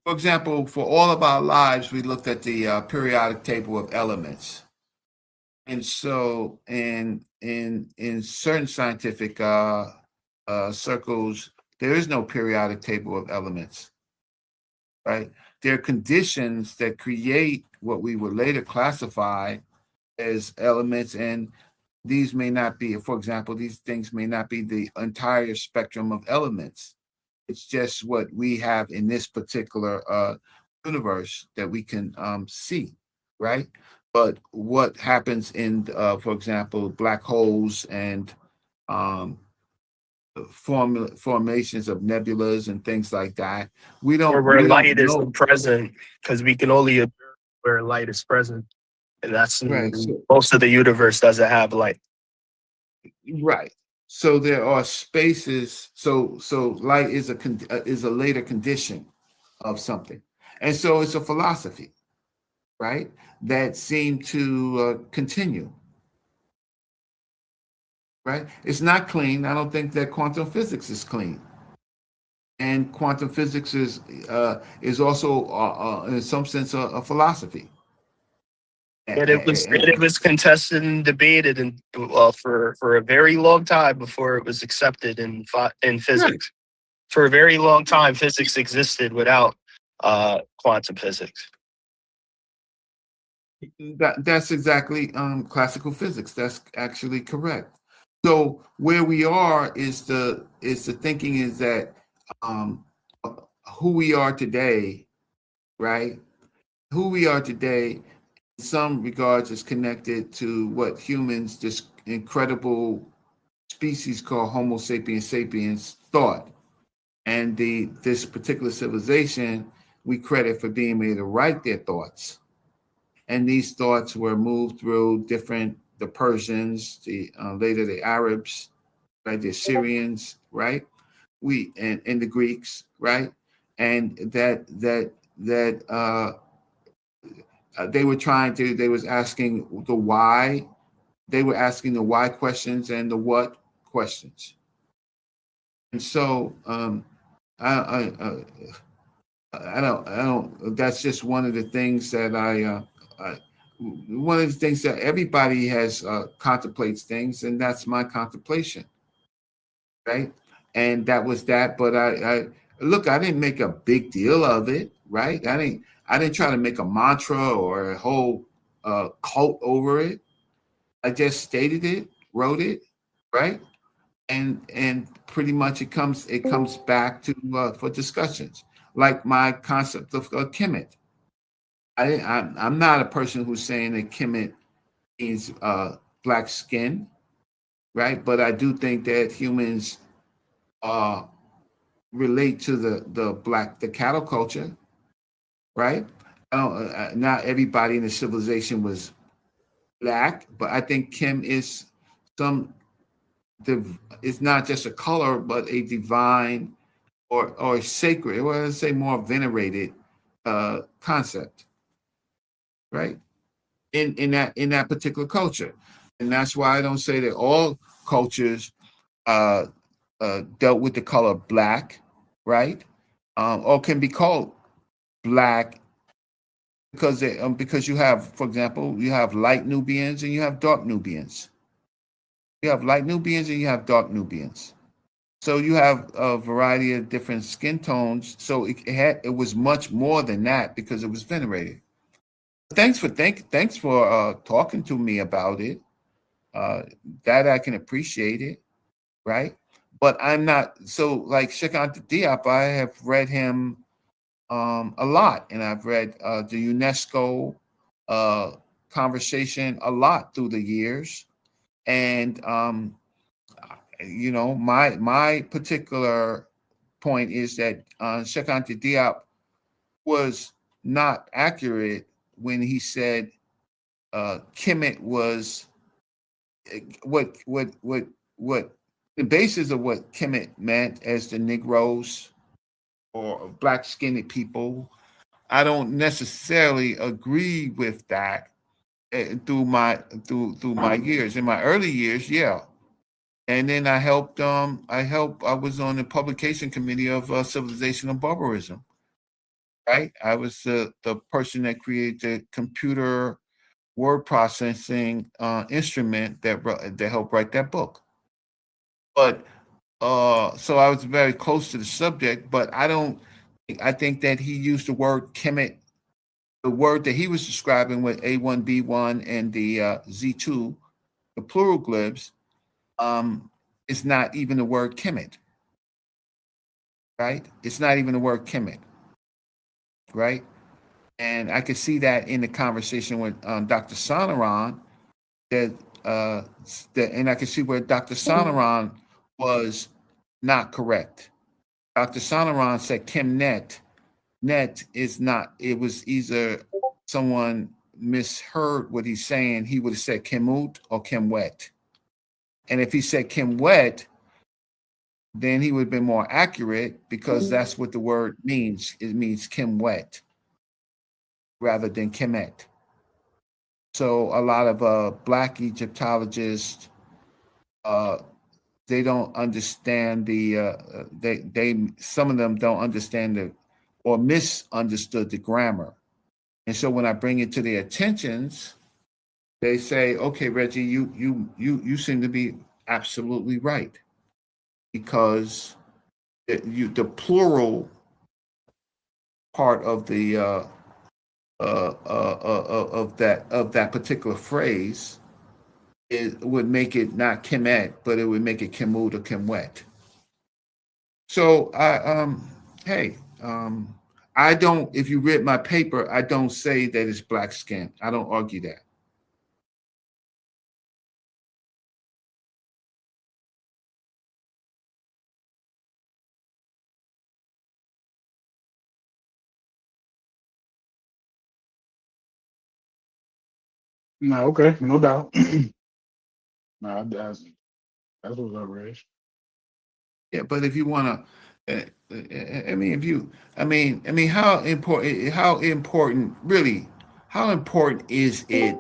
For example, for all of our lives, we looked at the periodic table of elements. And so in certain scientific circles, there is no periodic table of elements, right? There are conditions that create what we would later classify as elements, and these may not be, for example, these things may not be the entire spectrum of elements. It's just what we have in this particular universe that we can see, right? But what happens in, for example, black holes and formations of nebulas and things like that, we don't. Or where light is present, because we can only observe where light is present, and that's right. Most of the universe doesn't have light. Right. So there are spaces. So light is a later condition of something, and so it's a philosophy, right? That seem to continue. Right. It's not clean. I don't think that quantum physics is clean, and quantum physics is also in some sense a philosophy. And it was contested and debated and for a very long time before it was accepted in physics. For a very long time, physics existed without quantum physics. That's exactly classical physics. That's actually correct. So where we are is the thinking is that who we are today, right? Who we are today, in some regards, is connected to what humans, this incredible species called Homo sapiens sapiens, thought. And this particular civilization, we credit for being able to write their thoughts. and these thoughts were moved through the Persians, later the Arabs, right, the Assyrians, right, and the Greeks, right, and that they was asking the why, they were asking the why questions and the what questions, and so I don't. That's just one of the things that one of the things that everybody has contemplates things, and that's my contemplation, right? And that was that. But I look, I didn't make a big deal of it, right? I didn't try to make a mantra or a whole cult over it. I just stated it, wrote it, right? And pretty much it comes back to for discussions, like my concept of Kemet. I'm not a person who's saying that Kemet means black skin, right? But I do think that humans relate to the cattle culture, right? Not everybody in the civilization was black, but I think Kim is it's not just a color, but a divine or sacred, or let's say more venerated concept, right? In that particular culture, and that's why I don't say that all cultures dealt with the color black, right? Or can be called black because you have, for example, you have light Nubians and you have dark Nubians. You have light Nubians and you have dark Nubians. So you have a variety of different skin tones. So it was much more than that because it was venerated. Thanks for talking to me about it. That I can appreciate it, right? But I'm not so like Cheikh Anta Diop. I have read him a lot, and I've read the UNESCO conversation a lot through the years, and my particular point is that Cheikh Anta Diop was not accurate when he said Kemet was what the basis of what Kemet meant as the Negroes or black skinned people. I don't necessarily agree with that through my years. In my early years, yeah. And then I was on the publication committee of Civilization of Barbarism. Right? I was the person that created the computer word processing instrument that helped write that book. But so I was very close to the subject, but I think that he used the word Kemet, the word that he was describing with A1, B1, and the Z2, the plural glibs, is not even the word Kemet, right? It's not even the word Kemet, right? And I could see that in the conversation with Dr. Sonaran, and I could see where Dr. Sonaran was not correct. Dr. Sonaran said Chemnet. Net is not, it was either someone misheard what he's saying. He would have said Chemut or Chemwet. And if he said Chemwet, then he would have been more accurate because that's what the word means. It means Chemwet rather than Kemet. So a lot of black Egyptologists, they don't understand some of them don't understand or misunderstood the grammar. And so when I bring it to their attentions, they say, okay, Reggie, you seem to be absolutely right. Because the plural part of the of that particular phrase would make it not Kemet, but it would make it Kemut or Kemwet. So I don't. If you read my paper, I don't say that it's black skin. I don't argue that. No, okay, no doubt. No, that's what's up, Reg. Yeah, but if you want to, I mean, if you, I mean, how important, really, how important is it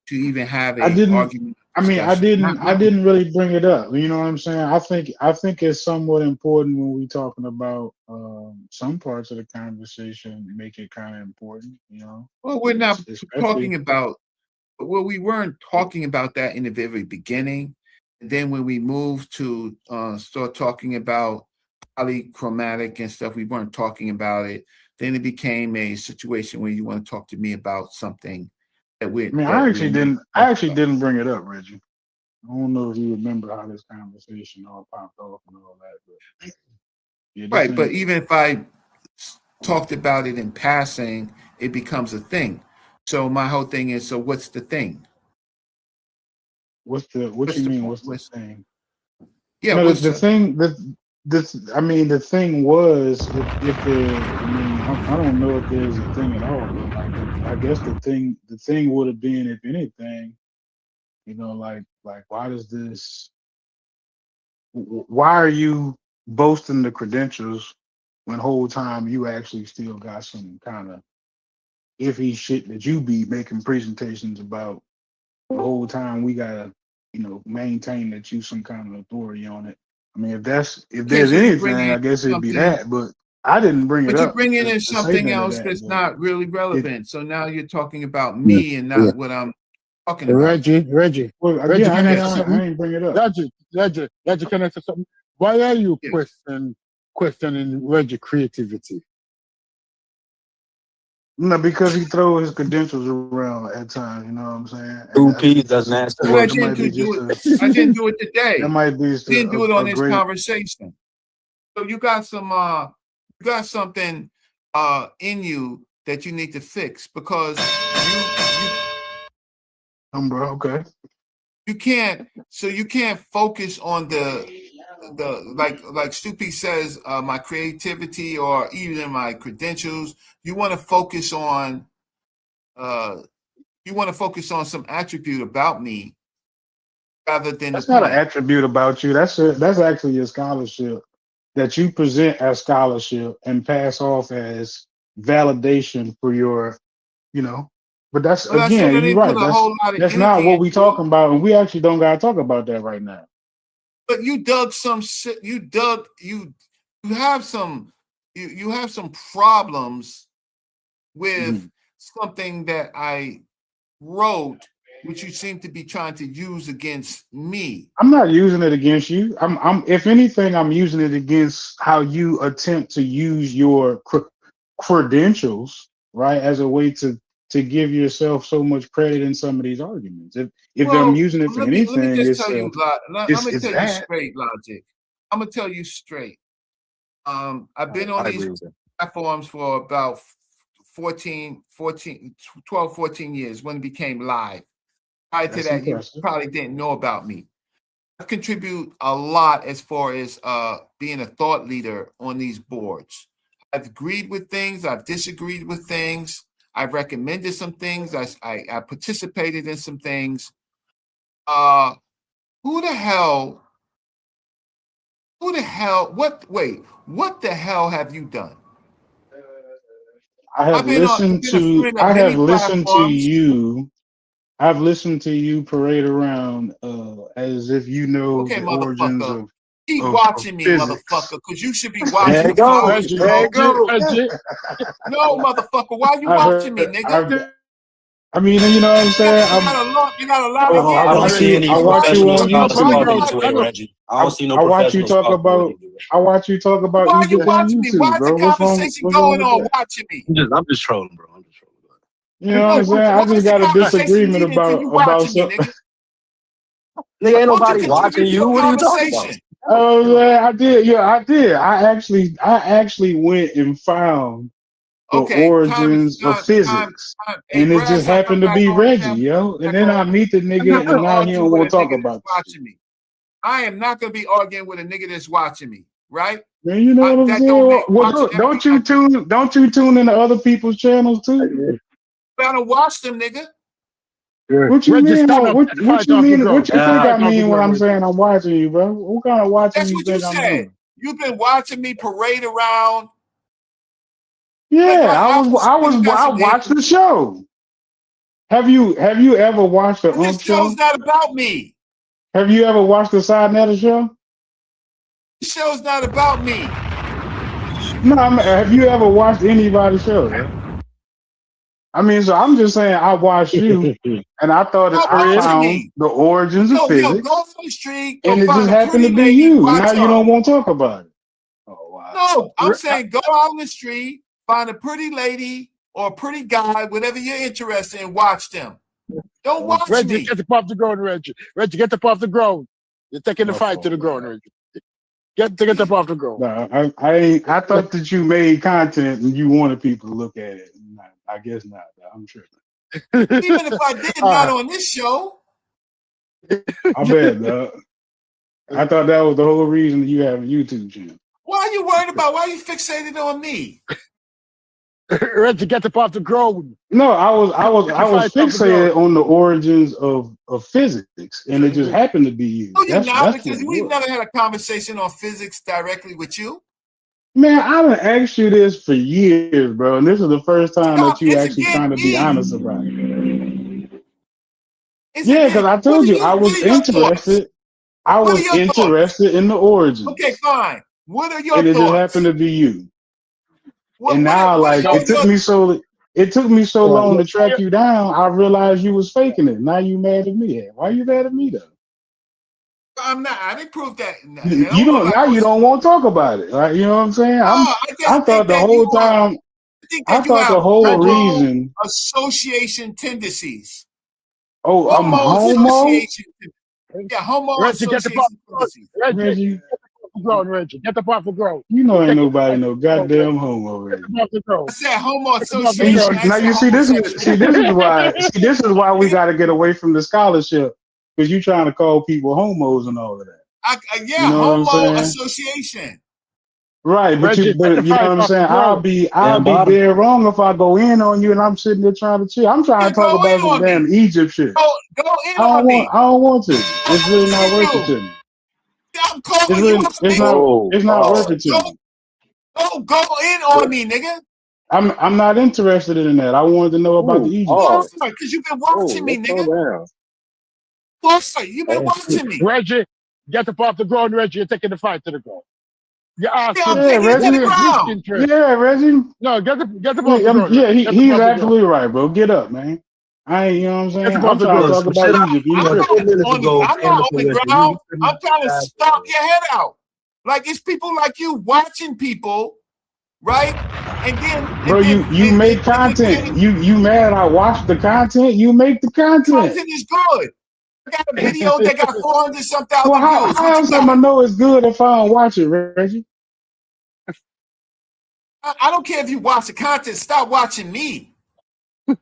to even have a argument? I mean, I didn't really bring it up. You know what I'm saying? I think it's somewhat important when we talking about some parts of the conversation. Make it kind of important, you know. Well, we're not talking about. Well, we weren't talking about that in the very beginning. And then when we moved to start talking about polychromatic and stuff, we weren't talking about it. Then it became a situation where you want to talk to me about something that we. I mean, I actually didn't bring it up, Reggie. I don't know if you remember how this conversation all popped off and all that, but yeah, right. But even if I talked about it in passing, it becomes a thing. So my whole thing is, so what's the thing? What you mean? What's the thing? Yeah, no, the thing. The thing was, if there, I don't know if there's a thing at all, but like, I guess the thing would have been, if anything, you know, like why are you boasting the credentials when the whole time you actually still got some kind of iffy shit that you be making presentations about the whole time? We gotta, you know, maintain that you some kind of authority on it. I mean, if there's anything, I guess it'd be that, but I didn't bring it up. But you're bringing in something else that's not really relevant. So now you're talking about me and not what I'm talking about. Reggie. Well, again, I ain't bring it up. Reggie, can I say something? Why are you questioning Reggie creativity? No, because he throws his credentials around at times, you know what I'm saying? Two P doesn't ask for I didn't do it today. That might be didn't do it on this conversation. So you got something in you that you need to fix, because bro, okay. You can't focus on the like Stupi says, my creativity or even my credentials. You want to focus on some attribute about me rather than that's not an attribute about you. That's actually your scholarship that you present as scholarship and pass off as validation for your, you know. But that's again, you're right. That's not what we talking about, and we actually don't gotta talk about that right now. But you dug some shit. You have some problems with something that I wrote, which you seem to be trying to use against me. I'm not using it against you. I'm if anything, I'm using it against how you attempt to use your credentials, right, as a way to give yourself so much credit in some of these arguments. If I'm using it for anything, let me just tell you, straight, Logic. I'm gonna tell you straight. I've been on these platforms for about 12, 14 years when it became live. Prior to that, you probably didn't know about me. I've contributed a lot as far as being a thought leader on these boards. I've agreed with things. I've disagreed with things. I've recommended some things. I participated in some things. What the hell, what the hell have you done? I've listened to you parade around as if you know the origins of Keep watching me, motherfucker, because you should be watching. There you go. There you go. No, motherfucker, why are you watching me, nigga? I mean, you know what I'm saying? You got a lot of I don't see any professional scholarship either way, Reggie. I don't see no professional scholarship. I watch you talk about why are you watching me? Why is the conversation going on watching me? I'm just trolling, bro. You know what I'm saying? I just got a disagreement about something. Nigga, ain't nobody watching you. What are you talking about? Oh yeah, I did. Yeah, I did. I actually went and found the origins of physics, and it just happened to be Reggie, yo. And then I meet the nigga, and now he don't want to talk about watching me. I am not gonna be arguing with a nigga that's watching me, right? Man, you know what I'm saying? Well, don't you tune into other people's channels too? Better watch them, nigga. What you mean? What you mean? What you think I mean when I'm Reggie. saying I'm watching you, bro? What kind of watching That's you what think you I'm said. doing? You've been watching me parade around. Yeah, I watched the show. Have you ever watched the This show's not about me. Have you ever watched the Side Netter show? This show's not about me. No, have you ever watched anybody's show? Right? I mean, so I'm just saying I watched you, and I thought that I found the origins of physics. Go on the street, and it just happened to be you. Now you don't want to talk about it. Oh, wow. No, I'm saying go out on the street, find a pretty lady or a pretty guy, whatever you're interested in, watch them. Don't watch Reggie, me. get the off the ground, Reggie. Reggie, get the off the ground. You're taking the fight to the ground, Reggie. Get the off the ground. No, I thought that you made content and you wanted people to look at it. I guess not. I'm sure. Even if I did, not on this show. I bet, dog. I thought that was the whole reason you have a YouTube channel. Why are you worried about? Why are you fixated on me? Reggie, get the off the ground. No, I was fixated on the origins of physics, and it just happened to be you. No, you're not, because we've never had a conversation on physics directly with you. Man, I done asked you this for years, bro, and this is the first time that you actually trying to be honest about it. Yeah, because I told you I was interested. I was interested in the origins. Okay, fine. What are your thoughts? And it just thoughts? happened to be you. And now, it took me so long to track you down. I realized you was faking it. Now you mad at me. Why you mad at me though? I'm not. I didn't prove that. You don't. Now you don't want to talk about it. Right? You know what I'm saying? I thought the whole time. I thought the whole reason. Association tendencies. Oh, I'm homo. Yeah, homo Reggie, association tendencies. Reggie. Reggie, get the off the ground. You know ain't nobody no goddamn homo, Reggie. I said homo association. Now you see this is why we got to get away from the scholarship, because you trying to call people homos and all of that. Yeah, you know homo association. Right, but Reggie, you know what I'm saying? I'll be dead wrong if I go in on you and I'm sitting there trying to chill. I'm trying to talk about some damn Egypt shit. Go in on me. I don't want to. It's really not worth it to me. I'm calling you up. It's not worth it to me. Go in on me, nigga. I'm not interested in that. I wanted to know about the Egypt. Because you've been watching me, nigga. You've been watching me. Reggie, get up off the ground, Reggie. You're taking the fight to the ground. Reggie. Yeah, Reggie. No, get the off the ground. Yeah, he's absolutely right, bro. Get up, man. You know what I'm saying? I'm trying to talk about Egypt. I'm not on the ground. I'm trying to stomp your head out. Like, it's people like you watching people, right? And then, bro, you make content. You mad I watch the content? You make the content. Content is good. I got a video that got 400-something thousand views. How else am I know it's good if I don't watch it, Reggie? I don't care if you watch the content. Stop watching me. All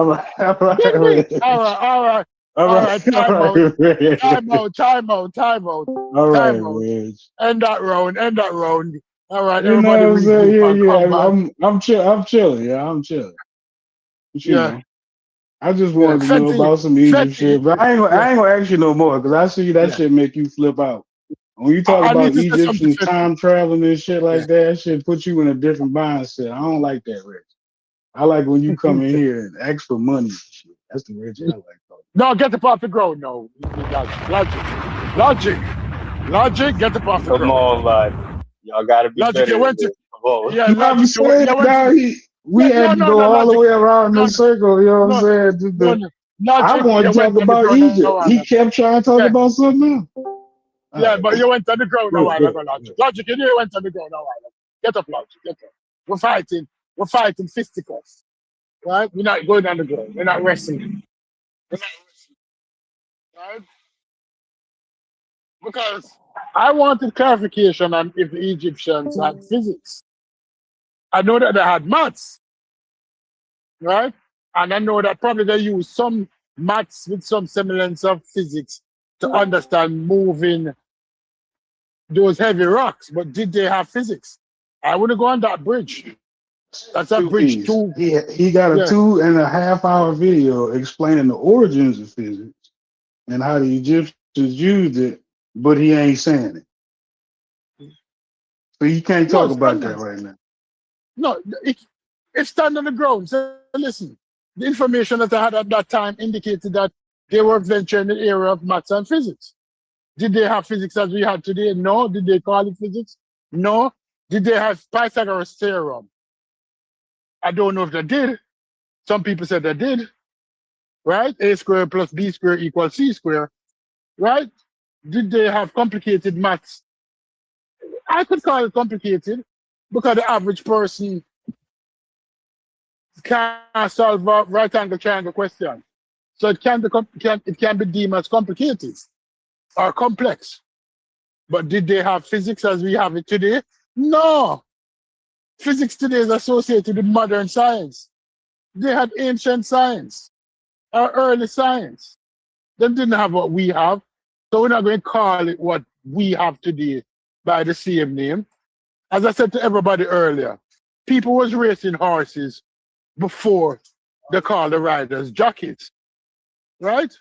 right. Time out. All right, Reg. End that round. All right, you everybody. I'm chilling. Yeah, I'm chilling. You know, I just wanted to know about some Egypt shit, but I ain't gonna ask you no more because I see that shit make you flip out. When you talk about Egyptian time traveling and shit like that shit put you in a different mindset. I don't like that, Reg. I like when you come in here and ask for money and shit. That's the Reg I like. No, get the off the ground. No, logic. Get the off the ground. Come on, lad. Y'all gotta be Logic, better. We had to go all the way around the circle. You know what I'm saying? I want to talk about Egypt. He kept trying to talk about something else. Yeah, but you went on the ground a while ago, Logic. Logic, you went on the ground a while ago. Get up, Logic. Get up. We're fighting fisticuffs. Right? We're not going on the ground. We're not wrestling. Right? Because I wanted clarification on if the Egyptians had physics. I know that they had maths. Right? And I know that probably they used some maths with some semblance of physics to understand moving those heavy rocks, but did they have physics? I wouldn't go on that bridge. That's a bridge too. He got a 2.5 hour video explaining the origins of physics and how the Egyptians used it, but he ain't saying it. So you can't talk about that right now. No, it stand on the ground. So listen, the information that I had at that time indicated that they were venturing in the area of maths and physics. Did they have physics as we have today? No. Did they call it physics? No. Did they have Pythagoras theorem? I don't know if they did. Some people said they did. Right? A squared plus B squared equals C squared. Right? Did they have complicated maths? I could call it complicated because the average person can't solve a right angle triangle question. So it can be deemed as complicated or complex. But did they have physics as we have it today? No. Physics today is associated with modern science. They had ancient science or early science. They didn't have what we have. So we're not going to call it what we have today by the same name. As I said to everybody earlier, people was racing horses before they called the riders jockeys. Right?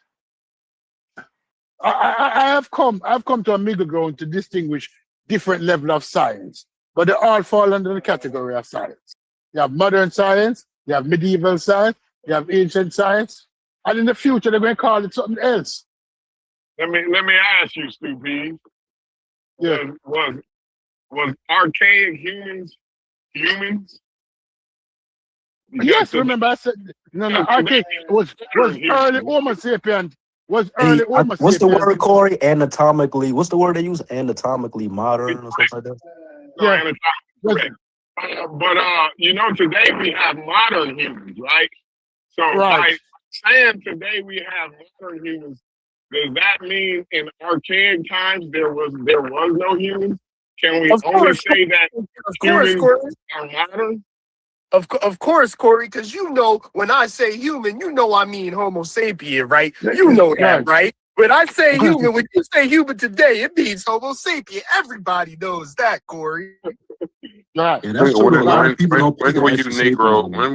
I've come to a middle ground to distinguish different level of science, but they all fall under the category of science. You have modern science, you have medieval science, you have ancient science, and in the future they're going to call it something else. Let me ask you, Stupid. Yeah. Was archaic humans? Yes, remember I said no. Archaic was early Homo sapien. Was early Homo sapien. What's the word, Corey? Anatomically, what's the word they use? Anatomically modern or something like that? Yeah. Correct. But today we have modern humans, right? So by saying today we have modern humans, does that mean in archaic times there was no humans? Can we only say that humans are modern? Of course, Corey, because when I say human, I mean Homo sapien, right? You know that, right? When I say human, when you say human today, it means Homo sapien. Everybody knows that, Corey. Right. When will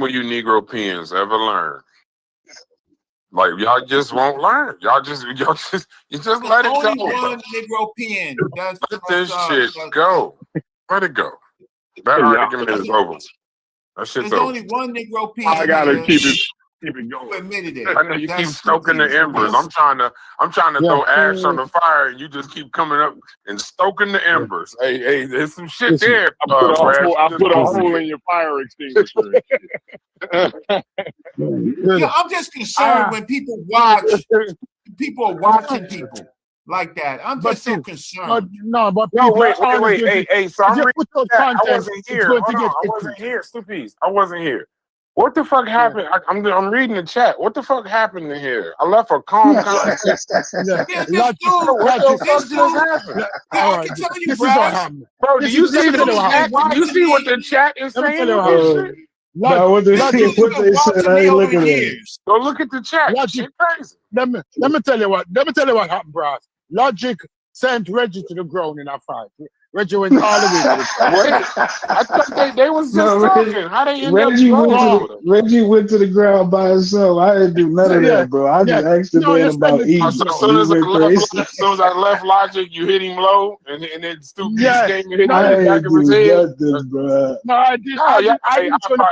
you Negro peons ever learn? Like y'all just won't learn. You just let it go. Only one Negro pen. Let this shit go. Let it go. That argument is over. That shit's There's over. only one Negro pen. I gotta keep it going. Admitted it. I know you keep stoking the embers. I'm trying to throw ash on the fire, and you just keep coming up and stoking the embers. Hey, there's some shit there. I put a hole in your fire extinguisher. I'm just concerned when people are watching people like that. I'm just so concerned. Wait. Hey, so I wasn't here. I wasn't here, Stupid. I wasn't here. What the fuck happened? I'm reading the chat. What the fuck happened in here? I left a calm conversation. What the fuck just happened? I can tell you, bro. Do you see the chat? Do you see what the chat is saying? No, what they said, I ain't looking at it. Go look at the chat. Shit crazy. Let me tell you what happened, bro. Logic sent Reggie to the ground in a fight. Reggie went all the way to the ground. I thought they was just talking. How they end Reggie went to the ground by himself. I didn't do none of that, bro. I just asked him about Eve. As soon as I left Logic, you hit him low, and then Stupid came and hit him in the back of his head. No, I did.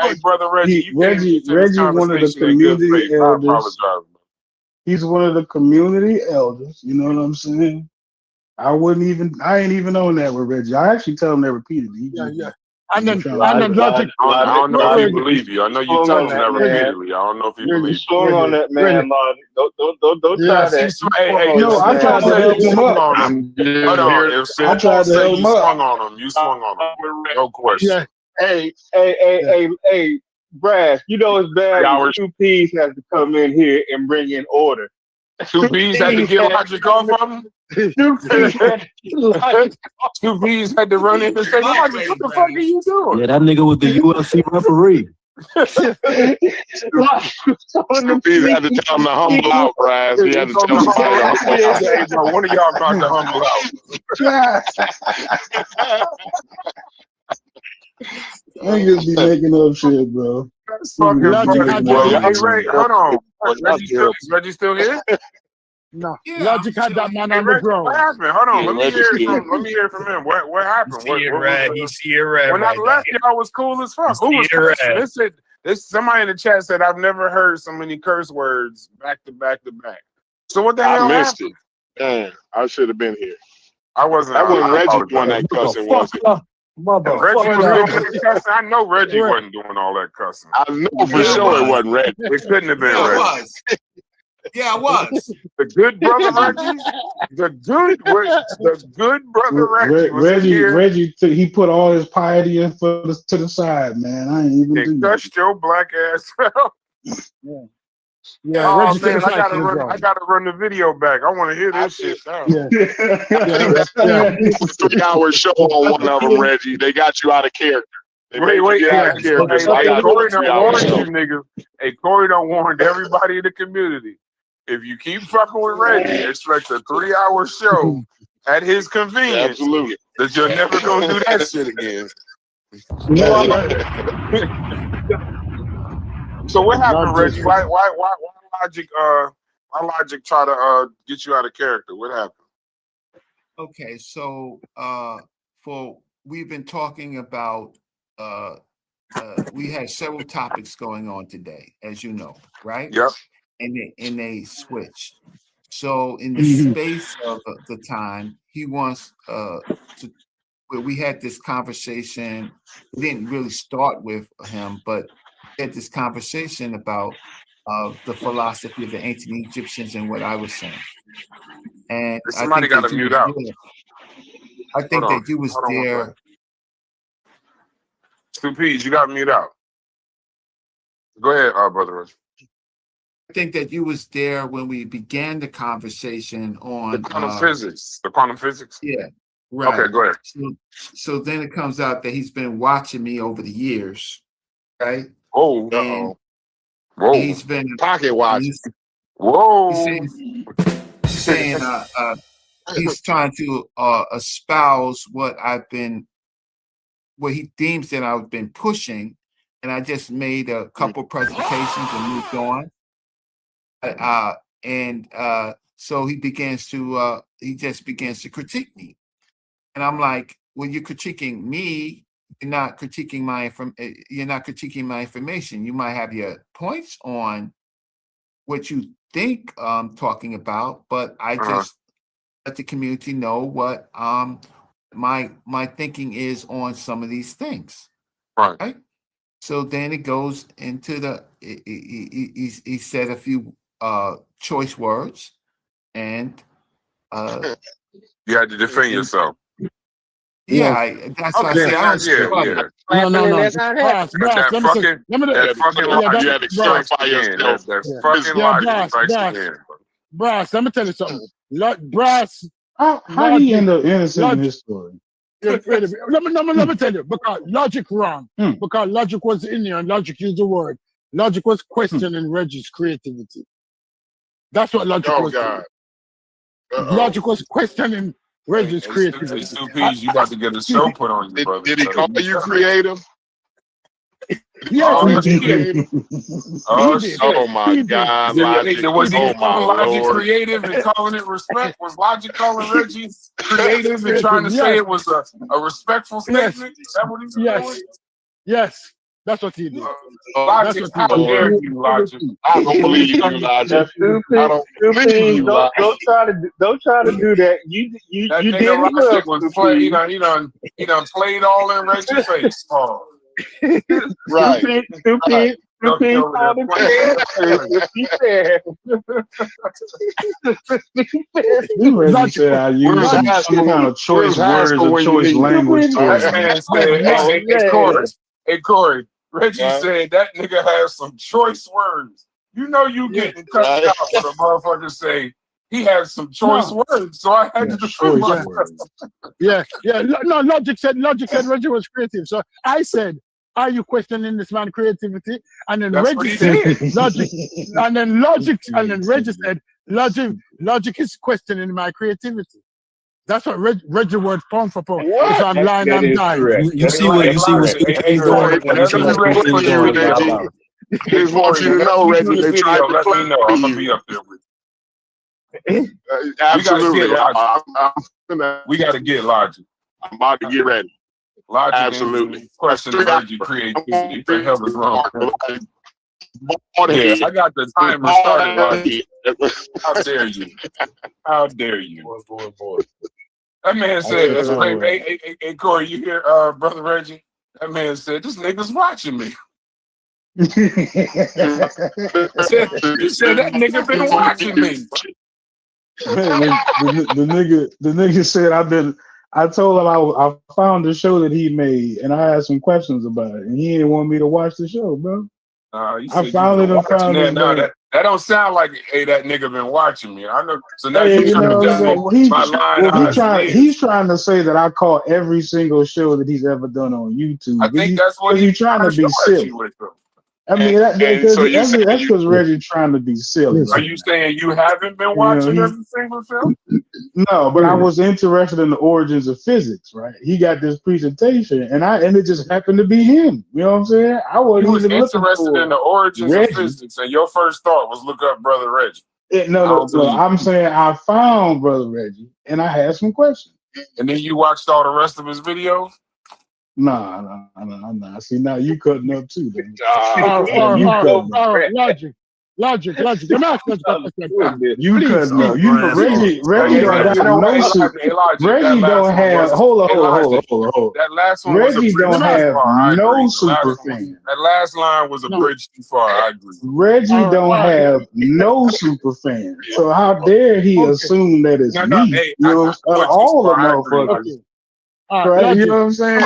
Hey, brother Reggie, Reggie, one of the community elders. He's one of the community elders. You know what I'm saying? I ain't even on that with Reggie. I actually tell him that repeatedly. And then Logic. I don't know if he believe you. I know you tell him that repeatedly. I don't know if he believes you. Strong on that man, Logic. Don't try that. I tried to help him up. I tried to help him up. You swung on him. No question. Hey, Brad, it's bad when 2 P's has to come in here and bring in order. 2 P's had to get Logic off of him? 2 P's had to run in and say, Logic, what the fuck are you doing? Yeah, that nigga was the UFC referee. 2 P's had to tell him to humble out, Brad. He had to tell somebody to humble out. One of y'all about to humble out. Niggas be making up shit, bro. That's fucking Logic funny, had bro. that Hey, man. Ray, hold on. Is Reggie still here? No, Yeah, Logic had that man Hey, on the Reggie, what ground. happened? Hold on. Yeah, Let me Reggie's hear it still from. Let me hear it from him. What happened? He's seeing red. He's seeing red When I right left, now. y'all was cool as fuck. He's Who was seeing cursing? red. This somebody in the chat said I've never heard so many curse words back to back to back. So what the I hell missed happened? it. Man, I should have been here. I wasn't. That wasn't I Reggie apologize. doing that cussing, was it? Reggie was doing that cussing. I know Reggie wasn't doing all that cussing. I know for sure it wasn't Reggie. It couldn't have been Yeah, it Reggie. was. Yeah, it was. The good brother Reggie. The good brother Reggie was in here. Reggie, he put all his piety to the side, man. I ain't even They do cussed your black ass out. Yeah, Oh Reggie man, said I gotta his run. wrong. I gotta run the video back. I want to hear this shit now. Yeah. 3-hour show on one of them, Reggie. They got you out of character. They made you get out of character. So I got to do Corey a done 3-hour warned show. you niggas. Hey, Corey done warned everybody in the community. If you keep fucking with Reggie, expect a 3-hour show at his convenience. Absolutely. That you're never gonna do that shit again. So what happened, Reggie? Why logic try to get you out of character? What happened? Okay, so we've been talking about we had several topics going on today, as you know, right? Yep. And they switched. So in the space of the time, he wants where we had this conversation. We didn't really start with him, but we had this conversation about the philosophy of the ancient Egyptians and what I was saying. And somebody got to mute out. I think that you was there. Stu Peas, you got to mute out. Go ahead, brother Reggie. I think that you was there when we began the conversation on the quantum physics. The quantum physics. Yeah, right. Okay, go ahead. So then it comes out that he's been watching me over the years, right? Oh, whoa! He's been pocket watching. Whoa! He's saying he's trying to espouse what he deems that I've been pushing, and I just made a couple presentations and moved on. So he just begins to critique me, and I'm like, well, you're critiquing me. You're not critiquing my information. You might have your points on what you think I'm talking about, but I just let the community know what my thinking is on some of these things. Right? So then it goes into he said a few choice words, and you had to defend yourself. Yeah, that's what I say. I don't No. That fucking logic. You had to clarify yourself. That fucking logic strikes again. Brass, let me tell you something. Brass. How he end up innocent in this story? Let me tell you, because logic wrong. Because logic was in here and logic used the word. Logic was questioning Reggie's creativity. That's what logic was doing. Logic was questioning Reggie's creativity. Hey, Stu Peas, you about to get a show put on you, brother. Did he call you creative? Yes, he did. Oh my God! Was he calling Logic Lord. creative and calling it respect? Was Logic calling Reggie creative and trying to say it was a respectful statement? Is that what he was doing? Yes, that's what he did. Logic, how dare you, Logic? I don't believe you, Logic. I don't believe you, Logic. Don't try to do that. You that did nigga it well. Logic was playing. He done played all in Reggie's face. Right. Stupid. Reggie said I use some kind of choice words or choice language. Hey, Corey. Reggie said that nigga has some choice words. You know you getting cut out when a motherfucker say he has some choice words, so I had to defend myself. No, Logic said Reggie was creative. So I said, are you questioning this man's creativity? And then Reggie said, Logic, and then Reggie said, Logic is questioning my creativity. That's what Reggie word pound for pound. If I'm lying, That I'm is dying. correct. You see what CP's doing. You see what CP's doing. Reggie. I just want you to know, Reggie, they tried to let me know. I'm gonna be up there with you. Absolutely. We gotta get Logic. I'm about to get ready. Logic. Absolutely. Question Reggie creativity. What the hell is wrong? Yeah, I got the timer started, Logic. How dare you? How dare you? Boy. That man said, hey, Corey, you hear Brother Reggie? That man said, this nigga's watching me. He said that nigga been watching me. the nigga said I told him I found the show that he made and I had some questions about it and he didn't want me to watch the show, bro. I finally found it. That don't sound like, hey, that nigga been watching me. I know. So now he's trying to say that I caught every single show that he's ever done on YouTube. I think that's what he's trying to be silly. I mean, that's because Reggie's trying to be silly. Are you saying you haven't been watching every single film? No, but I was interested in the origins of physics, right? He got this presentation, and it just happened to be him. You know what I'm saying? I wasn't even interested in the origins of physics, and your first thought was look up Brother Reggie. No, I'm saying I found Brother Reggie, and I had some questions. And then you watched all the rest of his videos? Nah. See, now you cutting up too, then. Logic. Let me ask you a question. You cutting up. Reggie don't have no super. Reggie don't have. Hold on. That last one Reggie don't have no super fan. That last line was a bridge too far. I agree. Reggie don't have no super fan. So how dare he assume that it's me? You know, all the motherfuckers. Right? You know what I'm saying?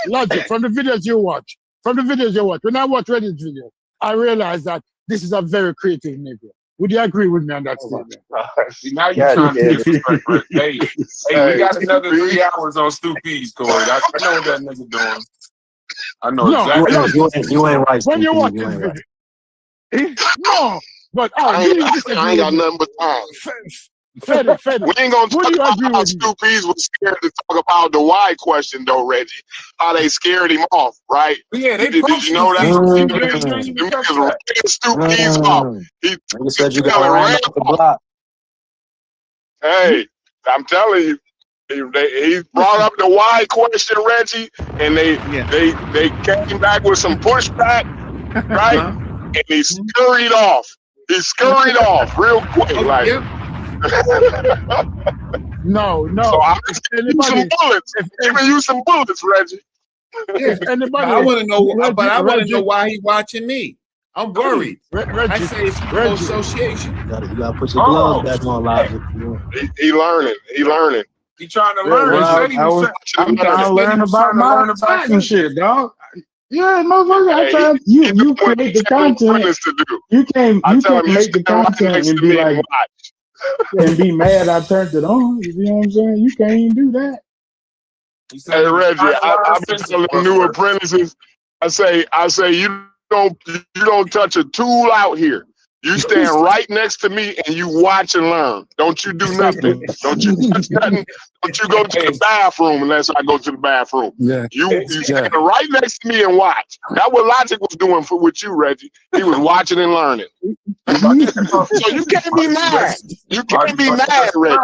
Logic. From the videos you watch. When I watch Reggie's video, I realized that this is a very creative nigga. Would you agree with me on that statement? Now you're trying to disrespect Reggie. Hey, we got another 3 hours on Stupid's, Corey. I know what that nigga doing. I know exactly. You ain't right. When you watch this video. No, but I ain't got nothing but time. Fed. We ain't gonna talk about how Stupid's was scared to talk about the why question, though, Reggie. How they scared him off, right? Yeah, did you know that? Stupid's off. He said you got ran off the block. Hey, I'm telling you, he brought up the why question, Reggie, and they came back with some pushback, right? And he scurried off. Real quick, like. No. So I'm giving you some bullets, Reggie. Yeah, I want to know, but I want to know why he watching me. I'm worried. I say it's no association. You gotta put your gloves back on, Logic. He learning. He trying to learn. I'm trying to learn about my and shit, dog. Yeah, motherfucker. You create the content. You can't make the content and be like. And be mad I turned it on. You know what I'm saying? You can't even do that. Hey Reggie, I've been telling new apprentices. I say you don't touch a tool out here. You stand right next to me and you watch and learn. Don't you do nothing. Don't you touch nothing. Don't you go to the bathroom unless I go to the bathroom. Yeah. You stand right next to me and watch. That's what Logic was doing with you, Reggie. He was watching and learning. So you can't be mad. You can't be mad, Reggie.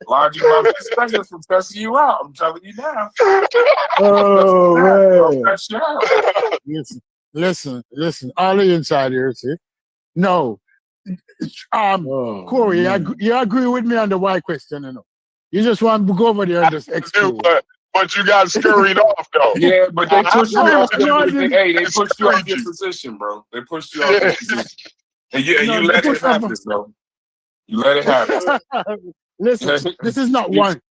Logic, my respect for cussing you out. I'm telling you now. Oh, man. Listen. All the insiders here. No. Corey, you agree with me on the why question, you know? You just want to go over there and just explain. But you got scurried off, though. Yeah, but they pushed you off they pushed you off your position, bro. They pushed you off your position. And you let it happen, bro. You let it happen. Listen, this is not one.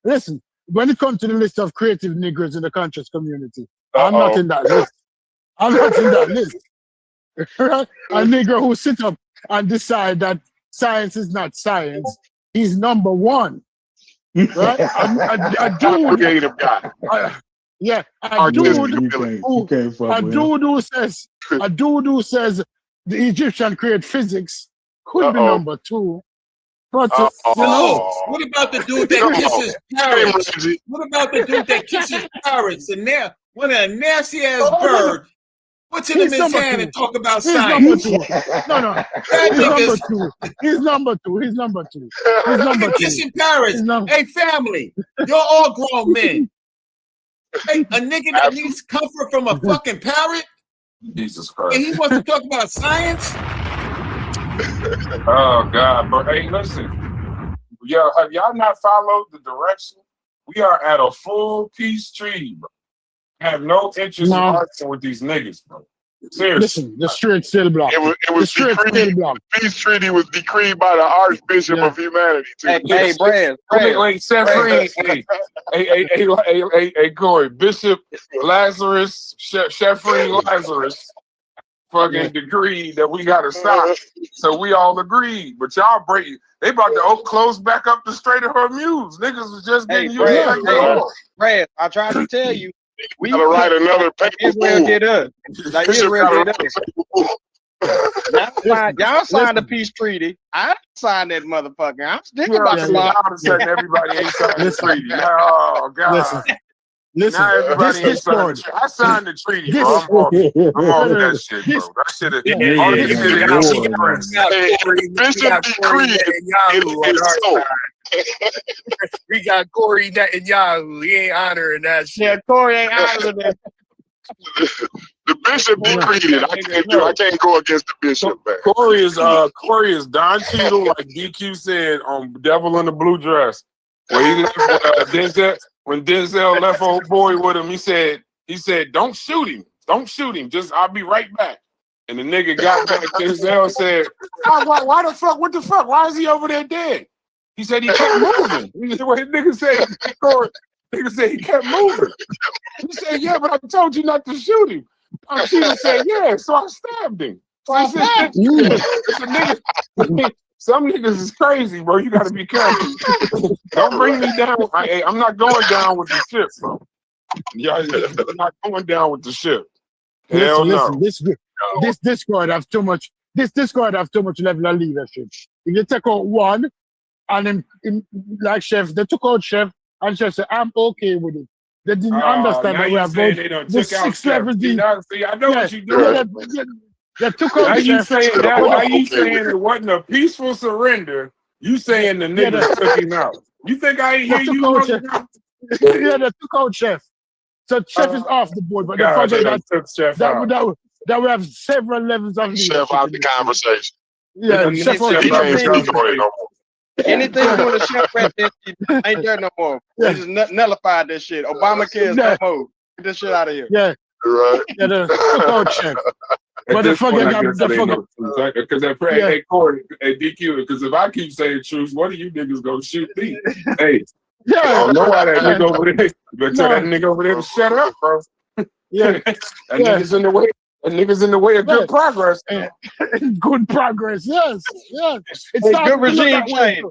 Listen, when it comes to the list of creative Negroes in the conscious community, I'm not in that list. Right? A Negro who sit up and decide that science is not science, he's number one. Right? A dude, creative guy. A dude who says the Egyptian created physics could be number two. But what about the dude that kisses parrots? What about the dude that kisses parrots? And now, when a nasty ass bird puts it in his hand and talk about science. No. He's number two. He's number two. Kissing parrots. Hey, family, you're all grown men. Hey, a nigga that needs comfort from a fucking parrot. Jesus Christ. And he wants to talk about science. Oh God, but hey, listen, yo, have y'all not followed the direction? We are at a full peace treaty, bro. I have no interest in arguing with these niggas, bro. Seriously. Listen, the street still blocked. It was decreed. The peace treaty was decreed by the Archbishop of Humanity. Too. Hey, Brad. Wait, set free. Hey, Corey, Bishop Lazarus, Sheffrey Lazarus, fucking decreed that we gotta stop. So we all agreed, but y'all they about to close back up the Strait of Hormuz. Niggas was just getting used. Brad, I tried to tell you. We gotta write another paper. Israel did us. Like Israel did us. Y'all signed the peace treaty. I signed that motherfucker. I'm sticking about the law. All of a sudden, everybody ain't signed the treaty. Oh God. Listen, now everybody ain't signed the treaty. I signed the treaty, bro. I'm off that shit, bro. That shit is Bishop decreed it's so. We got Corey Netanyahu. He ain't honoring that shit. Yeah, Corey ain't honoring that. The bishop decreed it. I can't go against the bishop, man. Corey is Don Cheadle, like DQ said on Devil in the Blue Dress. When he left when Denzel left old boy with him, he said, "Don't shoot him. Don't shoot him. Just I'll be right back." And the nigga got back. Denzel said, "Why the fuck? What the fuck? Why is he over there dead?" He said he kept moving. Nigga said he kept moving. He said, "Yeah, but I told you not to shoot him." She said, "Yeah, so I stabbed him." So I said, some niggas is crazy, bro. You gotta be careful. Don't bring me down. I'm not going down with the ship, bro. Yeah, I'm not going down with the ship. Hell no. This Discord have too much. This Discord have too much level of leadership. If you take out one, and him, like Chef, they took out Chef, and Chef said, "I'm okay with it." They didn't understand that we have both 6 levels deep. See, I know what you're doing. They took out Chef. Now you saying it wasn't a peaceful surrender. You saying the niggas took him out. You think I ain't hear you? Yeah, they took out Chef. So Chef is off the board, but that we have several levels of leadership. Chef out the conversation. Yeah, Chef anything with a Chef right there ain't there no more. They just nullified this shit. Obamacare is no more. Get this shit out of here. Yeah. Right. Yeah, the took Chef. But the fucking because hey Corey, hey DQ, because if I keep saying truth, what are you niggas gonna shoot me? Hey, I don't know why that nigga over there. But tell that nigga over there to shut up, bro. Yeah, niggas in the way. That niggas in the way of good progress. Good progress, yes. It's good regime change.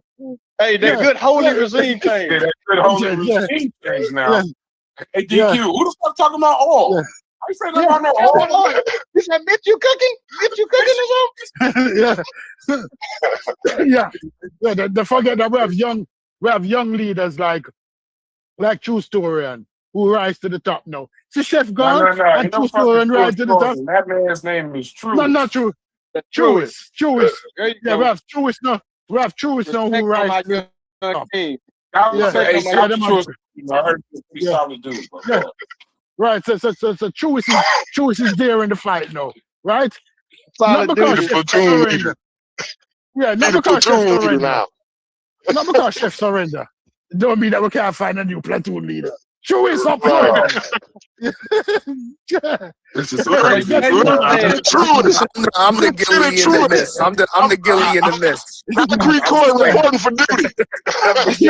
Hey, that good holy regime change. That good holy regime change now. Hey, DQ, who the fuck talking about all? I said about no all. You said, bitch, you cooking? Bitch, you cooking or something? Yeah. The forget that we have young leaders like True Storian who rise to the top now. See Chef gone and True Storian rise to the top. That man's name is True. No, not True. Truist. Yeah, we have Truist now. We have Truist now who rise to the top. I heard you solid dude. Right, so Truist is there in the fight now, right? Solid not because Chef surrender. Yeah, not because Chef surrender. Not because Chef surrender. It don't mean that we can't find a new platoon leader. Truist up there. This is crazy. I'm the Gilly in the mist. I'm the Gilly in the mist. Greek Corey reporting for duty. He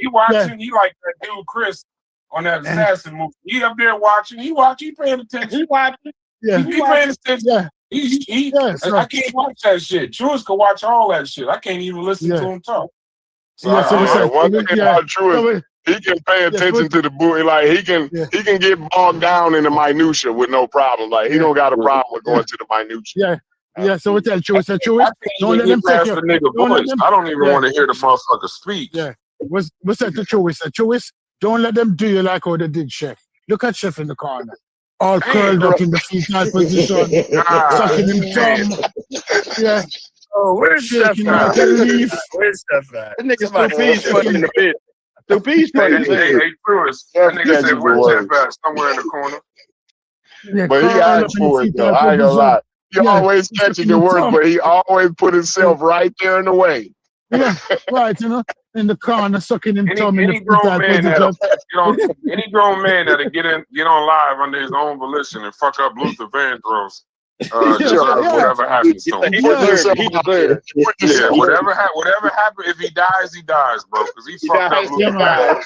watching. He like that dude Chris on that assassin movie. He up there watching. He paying attention. He watching. He paying attention. I can't watch that shit. Truist can watch all that shit. I can't even listen to him talk. One thing about Truist, he can pay attention to the book. Like he can get bogged down in the minutia with no problem. Like he don't got a problem with going to the minutia. Yeah, so we tell Jewish, don't let them take you. The nigga voice. I don't even want to hear the motherfucker speak. Yeah, what's that to Jewish? Don't let them do you like how they did Chef. Look at Chef in the corner, all curled up in the fetal position, sucking him thumb. Yeah. Oh, where's Chef like a leaf? Where's Chef at? That nigga's two peas funny in the bit. Two peas funny. Hey, Truist. That nigga said, where's Chef at? Somewhere in the corner. Yeah, but he asked for it though. I ain't gonna lie. He always catching the work, but he always put himself right there in the way. Yeah, right, in the corner, sucking him thumb in the grown man any grown man that'll get on live under his own volition and fuck up Luther Vandross. Whatever happens to him. Whatever happens, if he dies, bro, because he fucked up Luther Vandross.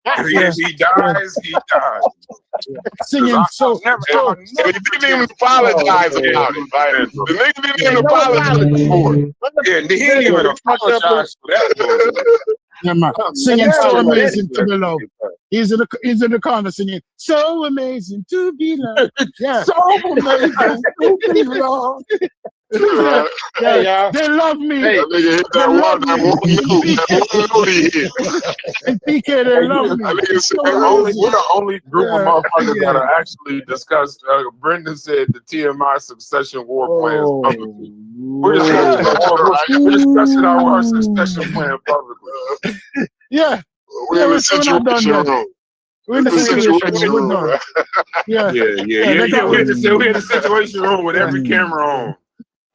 If he dies, he dies. Singing so. He didn't even apologize about it. The nigga didn't even apologize for it. Yeah, he didn't even apologize for that. Yeah, man. Singing so amazing to be loved. He's in the corner singing so amazing to be loved. Yeah, so amazing to be loved. Yeah, they love me. Hey, nigga hit that one and PK, they love me. We're the only group of motherfuckers that are actually discussed. Brendan said the TMI succession war plans publicly. We're discussing our succession plan publicly. Yeah. We're in the situation room. We're in the situation room. Yeah. We're in the situation room with every camera on.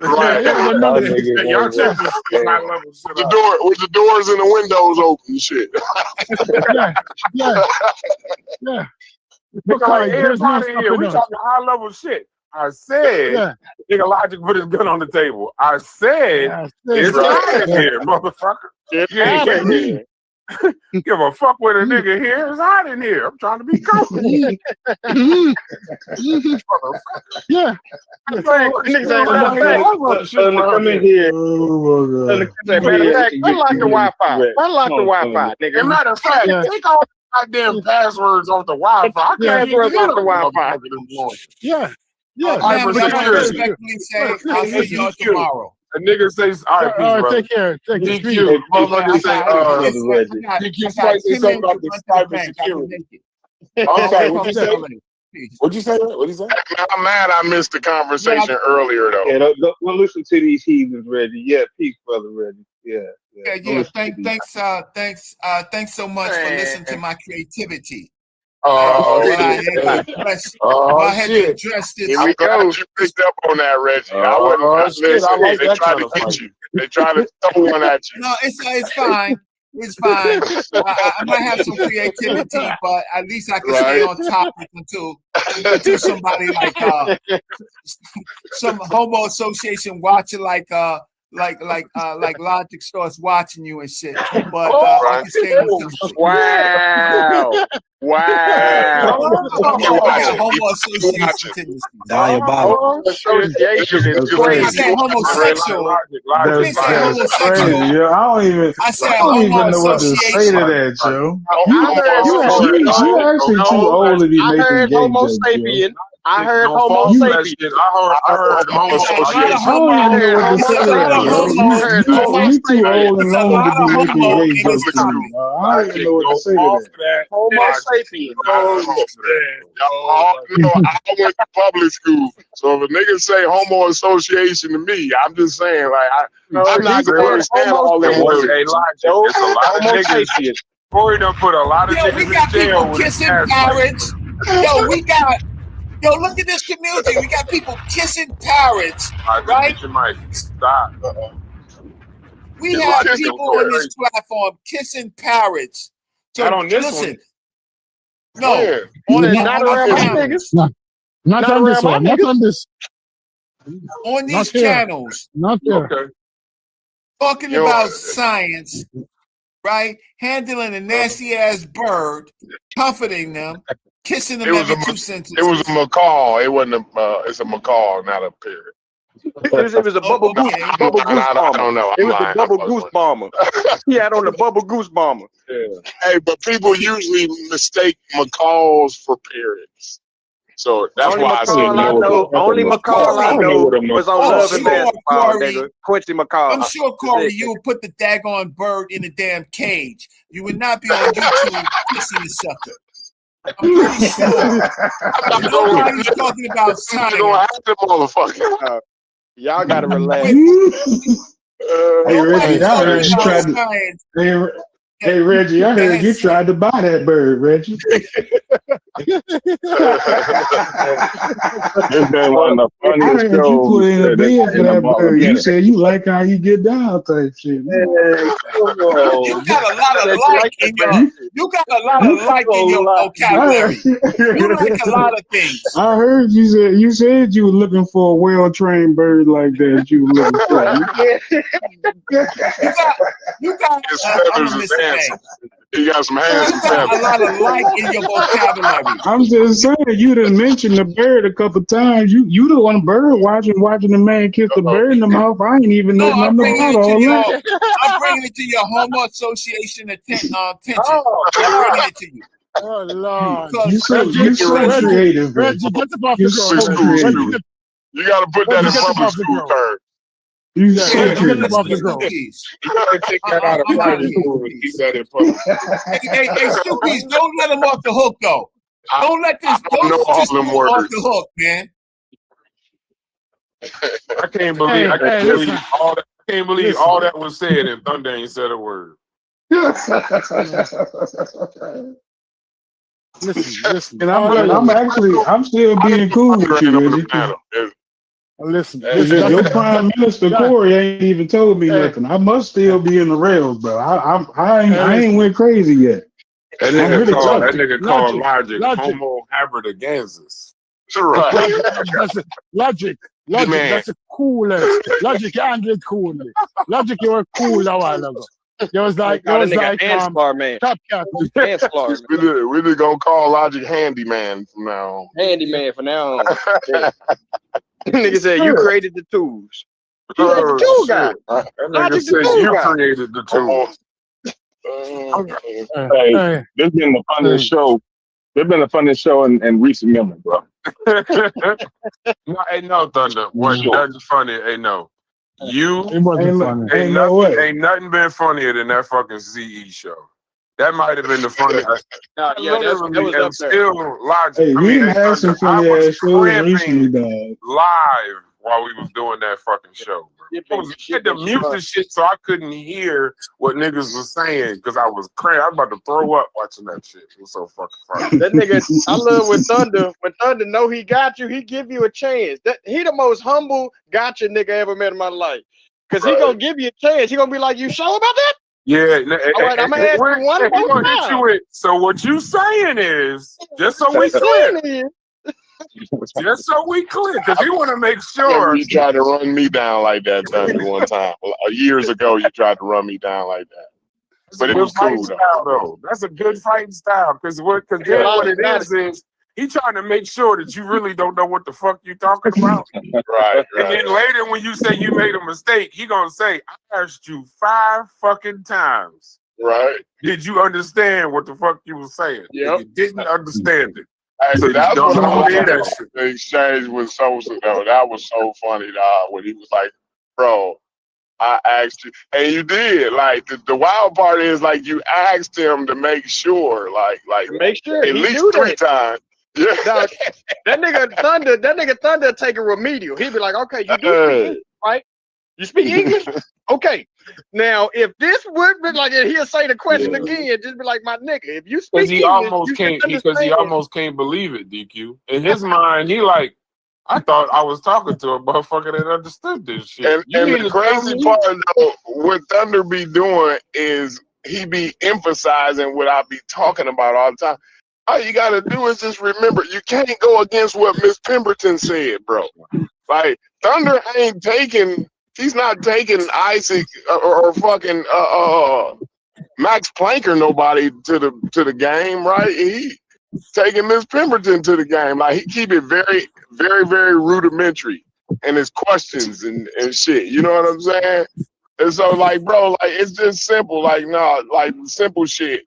Right. Y'all check this high level shit out. With the doors and the windows open, shit. Yeah. Because everybody here, we talking high level shit. I said, nigga Logic put his gun on the table. I said, it's hot in here, motherfucker. Give a fuck with a nigga here. It's hot in here. I'm trying to be comfortable. Yeah. Come in here. Matter of fact, unlock the Wi-Fi. Unlock the Wi-Fi, nigga. Matter of fact, take all the goddamn passwords off the Wi-Fi. I can't even get the Wi-Fi. Yeah. I respectfully say, I'll see y'all tomorrow. A nigga says, all right, peace, bro. Take care. DQ. Motherfucker say, DQ say something about the cyber security. I'm sorry, what'd you say? What'd you say? I'm mad I missed the conversation earlier, though. Yeah, we'll listen to these heathens, Reggie. Yeah, peace, brother Reggie. Yeah. Thanks so much for listening to my creativity. Shit. I'm glad you picked up on that, Reggie. I wouldn't they tried to get you. They tried to throw one at you. No, it's fine. It's fine. I might have some creativity, but at least I can stay on topic until somebody like some homo association watching like Logic starts watching you and shit. But I can stay on homo association tendencies. Diabolical. Association is crazy. I said homosexual. I didn't say homosexual. I said I don't even know what to say to that, Joe. You actually too old to be making gay homo jokes, sapien. I heard homo sapien. I heard homo association. I don't even know what to say to that, bro. You too old and long to be making gay jokes. I don't even know what to say to that. Homo sapien. I went to public school, so if a nigga say homo association to me, I'm just saying, like, I'm not going to understand all that words. It's a lot of niggas. Corey done put a lot of niggas in jail. We got people kissing parrots. Yo, look at this community. We got people kissing parrots, right? Stop. We have people on this platform kissing parrots. So not on this listen. one. No, not around my niggas. Not on this one. Not on this. On these channels. Not there. Okay. Talking about science, right? Handling a nasty ass bird, comforting them. Kissing them every 2 sentences. It was a macaw. It wasn't it's a macaw, not a parrot. It was a bubble goose. Bubble goose bomber. I don't know. It was the bubble goose bomber. He had on the bubble goose bomber. Yeah. Hey, but people usually mistake macaws for parrots. So that's Only why I said McCall I know. Only McCall I know was on Love and Basketball, nigga. Quincy McCall. I'm sure, Corey, you would put the daggone bird in a damn cage. You would not be on YouTube kissing the sucker. I'm pretty sure. Nobody's talking about science. Don't have to, motherfucker. Y'all gotta relax. Hey Reggie, I heard you tried to. Hey Reggie, I heard you tried to buy that bird, Reggie. This been one of the I funniest heard you shows put in a bid for that bird. You beginning. said you like how he get down type shit. You got a lot of like in your. You got a lot of like in your vocabulary. You like a lot of things. I heard you said you were looking for a well-trained bird like that. You were looking for. You got. He got some hands. You got a lot of like in your vocabulary. I'm just saying, you done mentioned the bird a couple times. You the one bird watching the man kiss the bird in the mouth. I ain't even know nothing about all that. I'm bringing it to your Homo Association attention. I'm bringing it to you. Oh Lord! You so creative, Reggie, get the off the ground. You got to put that in public school terms. You so creative. You gotta take that out of private school and keep that in public. Hey, Stoopies, don't let him off the hook though. Don't let this don't off the hook, man. I can't believe all that was said and Thunder ain't said a word. Listen. And I'm still being cool with you, Reggie. Listen. Your Prime Minister Corey ain't even told me nothing. I must still be in the rails, bro. I ain't went crazy yet. That nigga called logic Homo habiliganzus. Logic. That's the coolest. Logic handled coolly. Logic, you were cool a while ago. It was like man. Top Cat. We just gonna call Logic Handyman from now on. Handyman from now on. Nigga said you created the tools. You the tool guy. That nigga said you created the tools. Hey, this been the funniest show. This been the funniest show in recent memory, bro. No, Thunder. That's funny. Hey, no. It wasn't funny. Ain't nothing been funnier than that fucking CE show. That might have been the funniest. That was up there. Still Logic. Hey, we had some funny ass shows recently, dog. Live while we was doing that fucking show, bro. I was hit the music shit, so I couldn't hear what niggas was saying because I was crazy. I was about to throw up watching that shit. It was so fucking funny. That nigga, I love when Thunder know he got you, he give you a chance. He the most humble gotcha nigga I ever met in my life. Cause he gonna give you a chance. He gonna be like, you sure about that? Yeah. All right, I'm gonna ask you one more time. So what you saying is, just so we clear. Just so we clear, because you want to make sure. You tried to run me down like that, Thunder, one time. Years ago, you tried to run me down like that. But it was cool, though. That's a good fighting style, because what it is he trying to make sure that you really don't know what the fuck you talking about. Right. And then later when you say you made a mistake, he gonna say, I asked you 5 fucking times. Right. Did you understand what the fuck you were saying? Yep. You didn't understand it. So that's what the exchange was that was so funny, dog, when he was like, bro, I asked you, and you did. Like the wild part is like you asked him to make sure, like make sure at least 3 times. Yeah. Now, that nigga Thunder take a remedial. He'd be like, okay, you do speak English, right? You speak English? Okay. Now, if this would be like, he'll say the question again, just be like, my nigga, if you speak English, he almost can't believe it, DQ. In his mind, he like, I thought I was talking to a motherfucker that understood this shit. And the crazy part, though, what Thunder be doing is he be emphasizing what I be talking about all the time. All you gotta do is just remember, you can't go against what Miss Pemberton said, bro. Like, Thunder ain't taking, he's not taking Isaac or fucking Max Planck or nobody to the game, right? He taking Miss Pemberton to the game. Like, he keep it very, very, very rudimentary in his questions and shit. You know what I'm saying? And so, like, bro, like, it's just simple. Like, no, like, simple shit.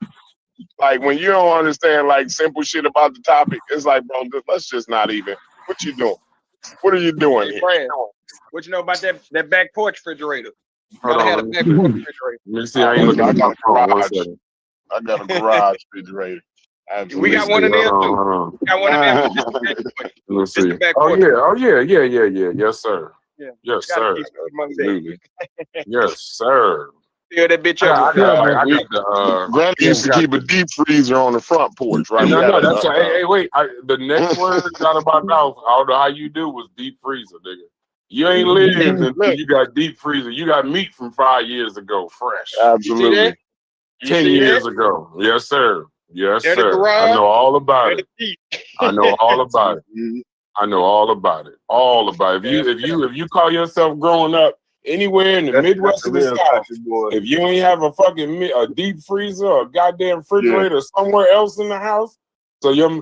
Like when you don't understand like simple shit about the topic, it's like, bro, let's just not even. What you doing? What are you doing here? Brad, what you know about that back porch refrigerator? Gotta have a back porch refrigerator. Let me see. I ain't looking at my phone. One second. I got a garage refrigerator. We got one in there too. We got one in there. Let's see. Oh yeah. Yes, sir. Yeah. Yes, sir. Absolutely. Yes, sir. Fill that bitch I up. got the Granny used to keep a deep freezer on the front porch, right? No, that's hey, wait. The next word out of my mouth, I don't know how you do, was deep freezer, nigga. You ain't lived until you got deep freezer. You got meat from 5 years ago, fresh. Absolutely. 10 years ago. Yes, sir. Yes, sir. I know all about it. I know all about it. I know all about it. All about it. If you call yourself growing up anywhere in the Midwest of the South, if you ain't have a fucking a deep freezer or a goddamn refrigerator somewhere else in the house, so your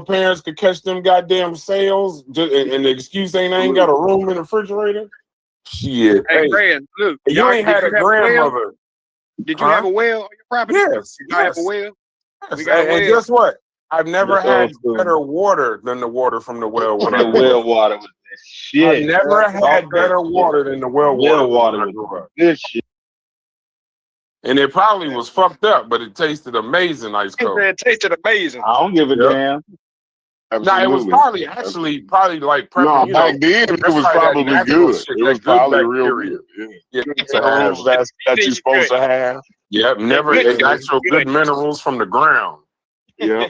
parents could catch them goddamn sales, and the excuse ain't I ain't got a room in the refrigerator. Shit. Hey, Brad, look, you ain't had a grandmother. Did you have a well on your property? Yes. Did you have a well? Yes. And guess what? I've never had better water than the water from the well. When the well water was that shit. I've never had better water than the well water. Was this shit. And it probably was fucked up, but it tasted amazing, ice cold. It tasted amazing. I don't give a damn. No, it was probably like no, back then it was probably good. It was probably real good. Yeah. That you're supposed to have. Yep, never actual good minerals from the ground. Yeah.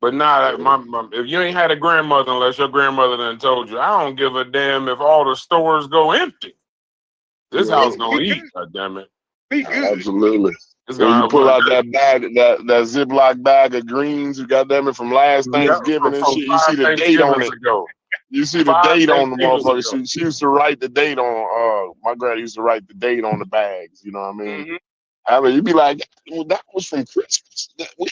But nah, if you ain't had a grandmother, unless your grandmother done told you, I don't give a damn if all the stores go empty. This house gonna eat, goddammit. Absolutely. So you pull out that bag, that Ziploc bag of greens, you goddammit, from last Thanksgiving and shit. You see the date on it. You see the date on the motherfucker. She used to write the date on. My granny used to write the date on the bags. You know what I mean? Mm-hmm. I mean, you'd be like, well, that was from Christmas. We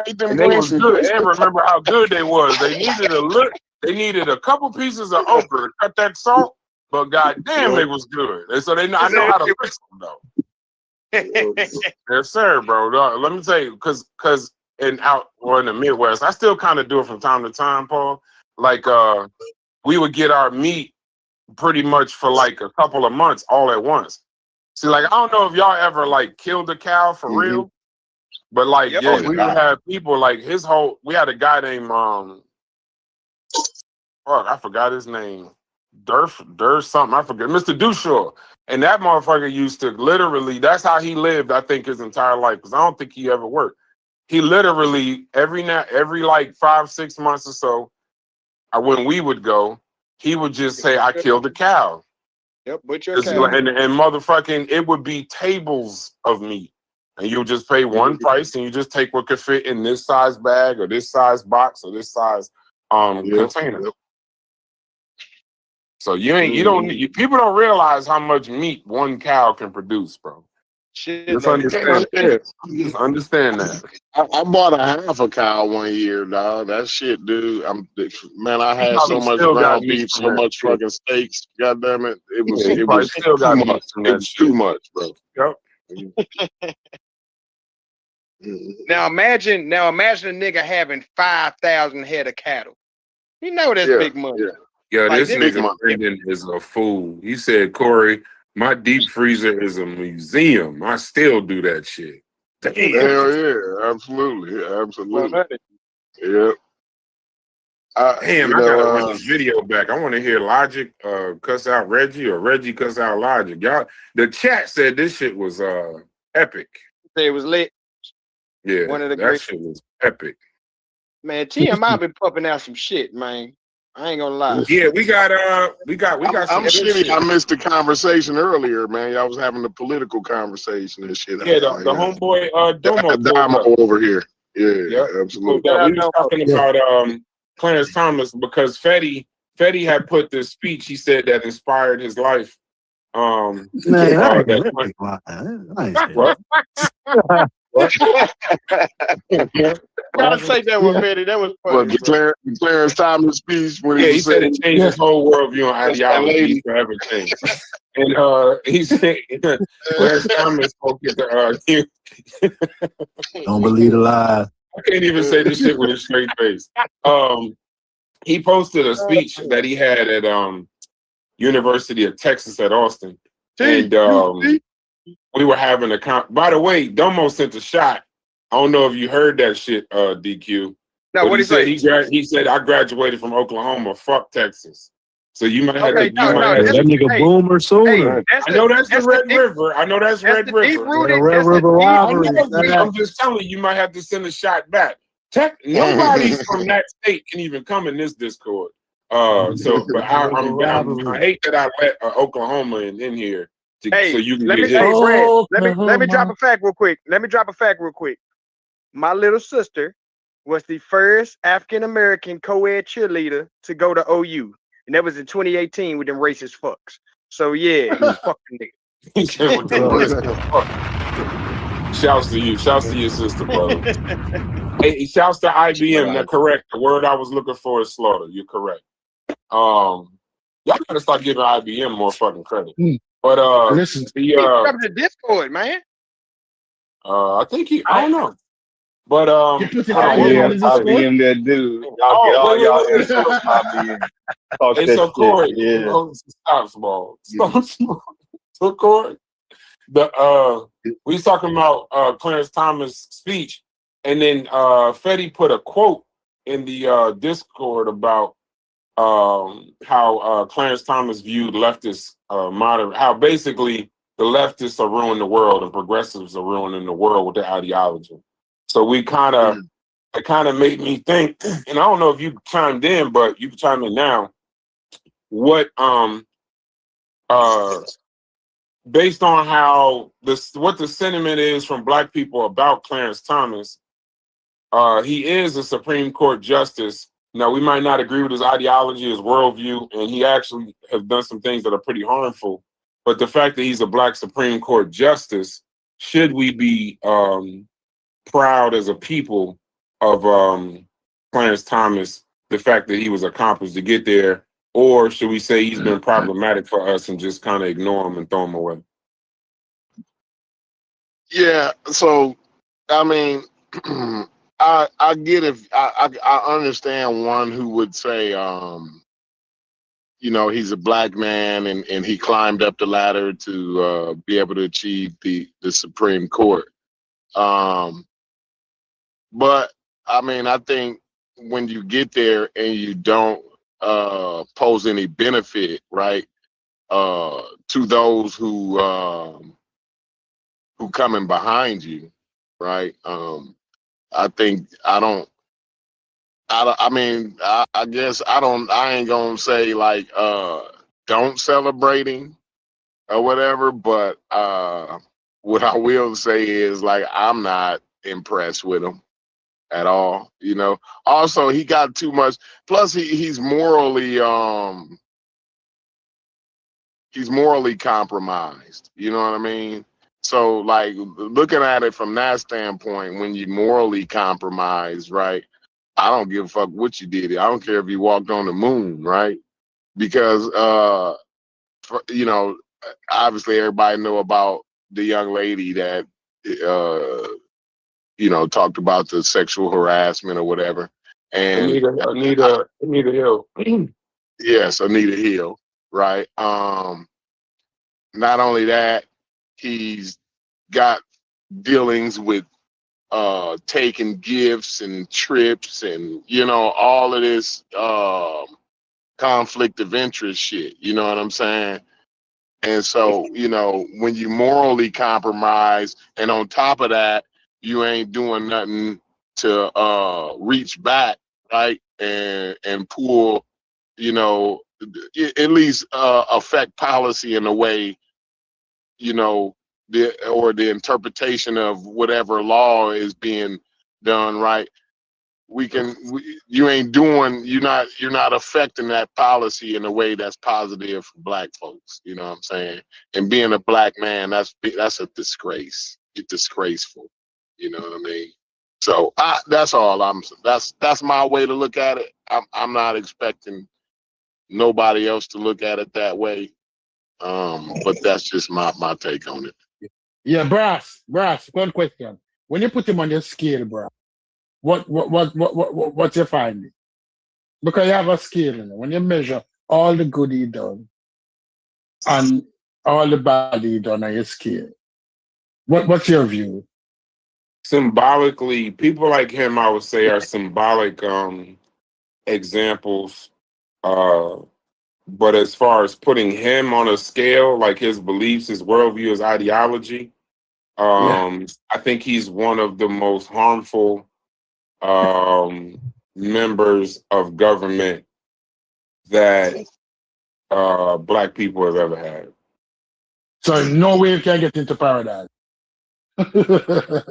ate them and they was from good. Christmas. And remember how good they was. They needed a couple pieces of okra to cut that salt, but goddamn, they was good. And so I know how to fix them though. Yes, sir, bro. Let me tell you, because in the Midwest, I still kind of do it from time to time, Paul. Like we would get our meat pretty much for like a couple of months all at once. See, like, I don't know if y'all ever like killed a cow for real, but like, we would have people like we had a guy named I forgot his name, Durf something, I forget, Mr. Judicial, and that motherfucker used to literally, that's how he lived, I think, his entire life, because I don't think he ever worked. He literally every like 5-6 months or so, when we would go, he would just say, I killed a cow. Yep, butcher cow. And motherfucking, it would be tables of meat. And you would just pay one price and you just take what could fit in this size bag or this size box or this size container. So people don't realize how much meat one cow can produce, bro. Shit, just understand that. I bought a half a cow one year, dog. That shit, dude. I had so much ground beef, so much fucking steaks. God damn it. It was too much. It was too much, bro. Yep. Now imagine a nigga having 5,000 head of cattle. You know that's big money. Yeah, like, this nigga Brendan is a fool. He said, Corey, my deep freezer is a museum. I still do that shit. Damn. Hell yeah, absolutely. Yeah. Damn, I gotta run this video back. I want to hear Logic cuss out Reggie or Reggie cuss out Logic. Y'all, the chat said this shit was epic. It was lit. Yeah, one of the that shit was epic. Man, TMI been pumping out some shit, man. I ain't gonna lie. Yeah, we got I'm shitty. I missed the conversation earlier, man. Y'all was having a political conversation and shit. Yeah, the homeboy Domo over here. Yeah, absolutely. We were talking about Clarence Thomas because Fetty had put this speech he said that inspired his life. Gotta say that one, Fetty. That was funny. Clarence Thomas speech when he said it changed his whole worldview and ideology forever changed. And he said, Clarence Thomas spoke at the Don't believe the lie. I can't even say this shit with a straight face. He posted a speech that he had at University of Texas at Austin. And we were having a by the way, Domo sent a shot. I don't know if you heard that shit, DQ. No, what he said? He said, I graduated from Oklahoma. Fuck Texas. So you might have to. That nigga Boomer Sooner. I know that's the Red River. I know that's Red River. Red River rivalry. I'm just telling you, you might have to send a shot back. Nobody from that state can even come in this Discord. So, but I hate that I let Oklahoma in here. So you can get let me drop a fact real quick. My little sister was the first African American co-ed cheerleader to go to OU, and that was in 2018 with them racist fucks. So yeah, you fucking nigga. Shouts to you. Shouts to your sister, brother. Hey, shouts to IBM. That's correct. The word I was looking for is slaughter. You're correct. Y'all gotta start giving IBM more fucking credit. But listen, come to Discord, man. I think I don't know. But IBM that dude. Y'all get all y'all info from IBM. Hey, so Corey, stop small. So Corey, we was talking about Clarence Thomas' speech, and then Fetty put a quote in the Discord about how Clarence Thomas viewed leftists how basically the leftists are ruining the world and progressives are ruining the world with their ideology. So it kind of made me think, and I don't know if you chimed in, but you can chime in now. What based on how what the sentiment is from Black people about Clarence Thomas, he is a Supreme Court justice. Now, we might not agree with his ideology, his worldview, and he actually has done some things that are pretty harmful. But the fact that he's a Black Supreme Court justice, should we be proud as a people of Clarence Thomas, the fact that he was accomplished to get there, or should we say he's been problematic for us and just kind of ignore him and throw him away? Yeah, so, I mean, I get it. I understand one who would say, he's a Black man and he climbed up the ladder to be able to achieve the Supreme Court. But I mean, I think when you get there and you don't pose any benefit, right, to those who coming behind you, right? I think I guess I ain't gonna say like don't celebrating or whatever, but what I will say is like I'm not impressed with him at all. Also he got too much, plus he's morally compromised, you know what I mean? So, like, looking at it from that standpoint, when you morally compromise, right, I don't give a fuck what you did. I don't care if you walked on the moon, right? Because, obviously everybody know about the young lady that, talked about the sexual harassment or whatever. And Anita Hill. Yes, Anita Hill, right? Not only that, he's got dealings with taking gifts and trips and all of this conflict of interest shit, you know what I'm saying? And so when you morally compromise and on top of that you ain't doing nothing to reach back, right, and pull, at least affect policy in a way, the interpretation of whatever law is being done, right? You're not affecting that policy in a way that's positive for Black folks, you know what I'm saying? And being a Black man, that's a disgrace. It's disgraceful, you know what I mean? So that's all that's my way to look at it. I'm not expecting nobody else to look at it that way. But that's just my take on it. Yeah, Brass, one question. When you put him on your scale, Brass, what's your finding? Because you have a scale, you know, when you measure all the good he done and all the bad he done on your scale. What's your view? Symbolically, people like him, I would say, are symbolic examples. But as far as putting him on a scale, like his beliefs, his worldview, his ideology, I think he's one of the most harmful members of government that Black people have ever had. So no way you can get into paradise.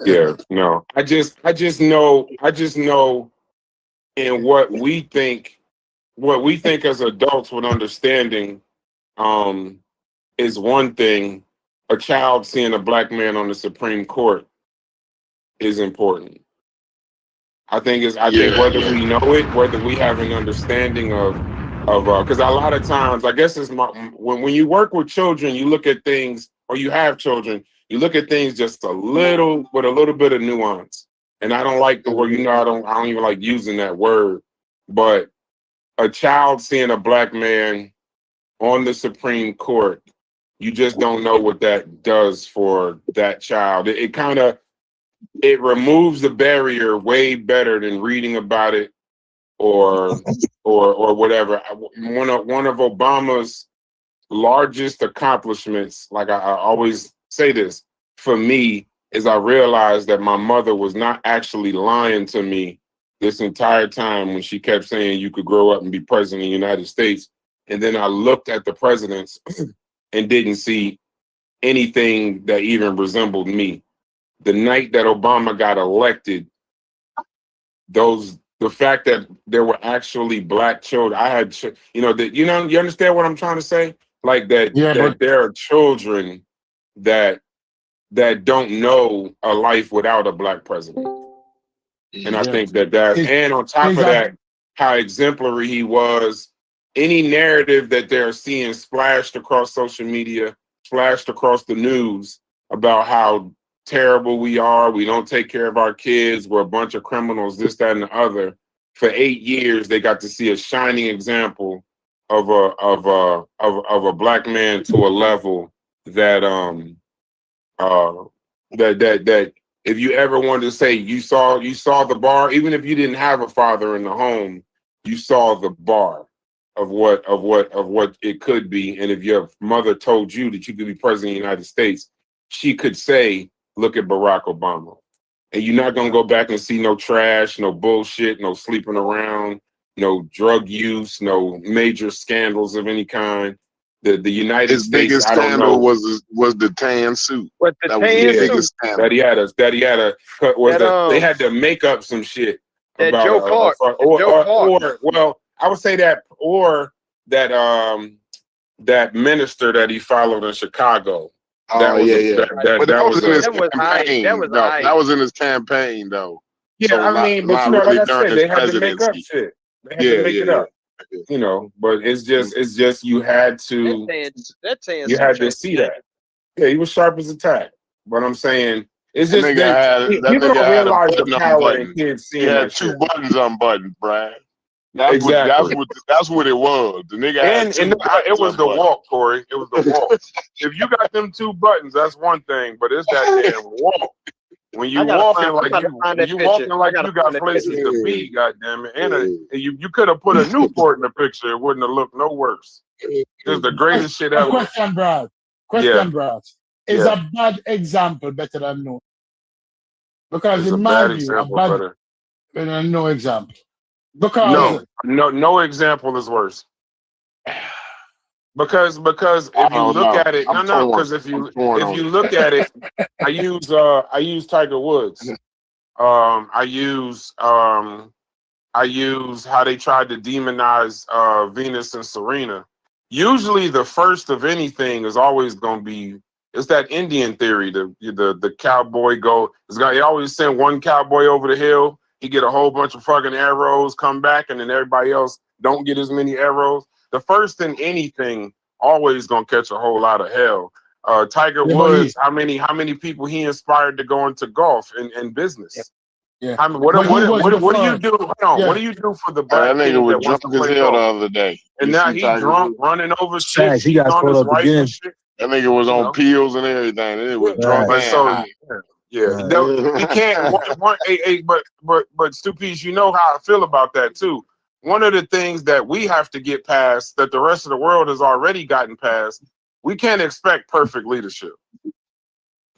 Yeah, no. I just know in what we think as adults with understanding is one thing. A child seeing a Black man on the Supreme Court is important. I think whether we know it, whether we have an understanding of because a lot of times, I guess it's when you work with children, you look at things, or you have children, you look at things just with a little bit of nuance. And I don't like the word, I don't even like using that word, but a child seeing a Black man on the Supreme Court, you just don't know what that does for that child. It removes the barrier way better than reading about it or whatever. One of Obama's largest accomplishments, like I always say this, for me, is I realized that my mother was not actually lying to me this entire time when she kept saying you could grow up and be president of the United States. And then I looked at the presidents and didn't see anything that even resembled me. The night that Obama got elected, the fact that there were actually Black children, you understand what I'm trying to say? Like that there are children that don't know a life without a Black president. And I think and on top of that, how exemplary he was. Any narrative that they're seeing splashed across social media, splashed across the news about how terrible we are, we don't take care of our kids, we're a bunch of criminals, this, that, and the other. For 8 years, they got to see a shining example of a Black man to a level that that if you ever wanted to say you saw the bar, even if you didn't have a father in the home, you saw the bar of what it could be. And if your mother told you that you could be president of the United States, she could say, look at Barack Obama. And you're not going to go back and see no trash, no bullshit, no sleeping around, no drug use, no major scandals of any kind. The United States, biggest scandal was the tan suit. What the tan suit? They had to make up some shit about Joe Clark. Well, I would say that, or that that minister that he followed in Chicago. That was in his campaign, though. Yeah, so like I said, they had to make up shit. They had to make it up. But it's just you had to see that. Yeah, he was sharp as a tack. But I'm saying it's just people don't realize the power in kids seeing that shit. He had 2 buttons unbuttoned, Brian. That's what it was. The nigga had it was the walk, Corey. It was the walk. If you got them 2 buttons, that's one thing, but it's that damn walk. When you walking like you got places to be, goddamn it. And you could have put a Newport in the picture, it wouldn't have looked no worse. It's the greatest shit ever. Question, Brad. Is a bad example better than no? Because in my view, a bad better than no example. Because no example is worse. Because if you look at it, because if you look at it, I use Tiger Woods. I use how they tried to demonize Venus and Serena. Usually the first of anything is always going to be, it's that Indian theory, the cowboy they always send one cowboy over the hill. He get a whole bunch of fucking arrows, come back, and then everybody else don't get as many arrows. The first in anything always gonna catch a whole lot of hell. Tiger Woods, how many people he inspired to go into golf and business? Yeah. What do you do? Hold on. What do you do for the black that kid nigga was that wants drunk to as play hell the golf? other day. And now he drunk, running over shit, He cheating got on caught his up wife again. and shit. That nigga was on pills and everything. It was drunk But and so high. he can't. But Stupies, you know how I feel about that too. One of the things that we have to get past, that the rest of the world has already gotten past, we can't expect perfect leadership.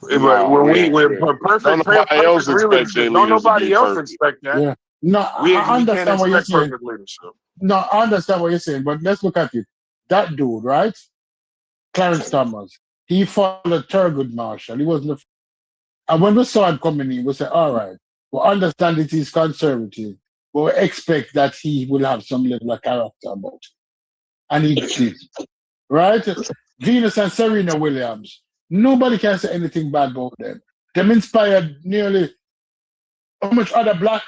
But when perfect leadership, don't nobody else expect that. Yeah. No, I understand what you're saying. Leadership. No, I understand what you're saying, but let's look at it. That dude, right? Clarence Thomas, he followed Thurgood Marshall. He wasn't. And when we saw it coming in, we said, all right, we understand it is conservative, but we expect that he will have some level of character about it. And he did. Right? Venus and Serena Williams, nobody can say anything bad about them. Them inspired nearly how much other black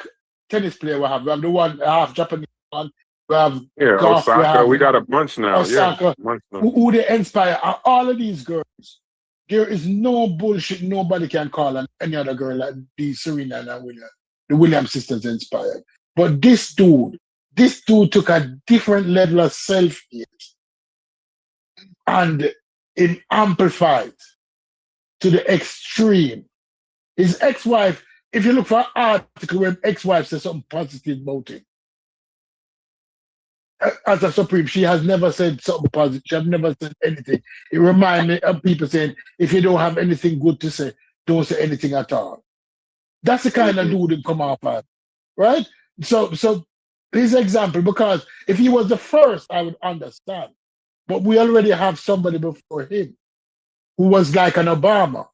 tennis player we have. We have the one half Japanese one. We have golf. Osaka. We got a bunch now. Osaka. Yeah, Who they inspire are all of these girls. There is no bullshit nobody can call on any other girl like the Serena and William. The Williams sisters inspired. But this dude took a different level of self-hate and it amplified to the extreme. His ex-wife, if you look for an article where ex-wife says something positive about him, as a Supreme, she has never said something positive. She has never said anything. It reminds me of people saying, if you don't have anything good to say, don't say anything at all. That's the kind of dude that come off as, right? So his example, because if he was the first, I would understand. But we already have somebody before him who was like an Obama,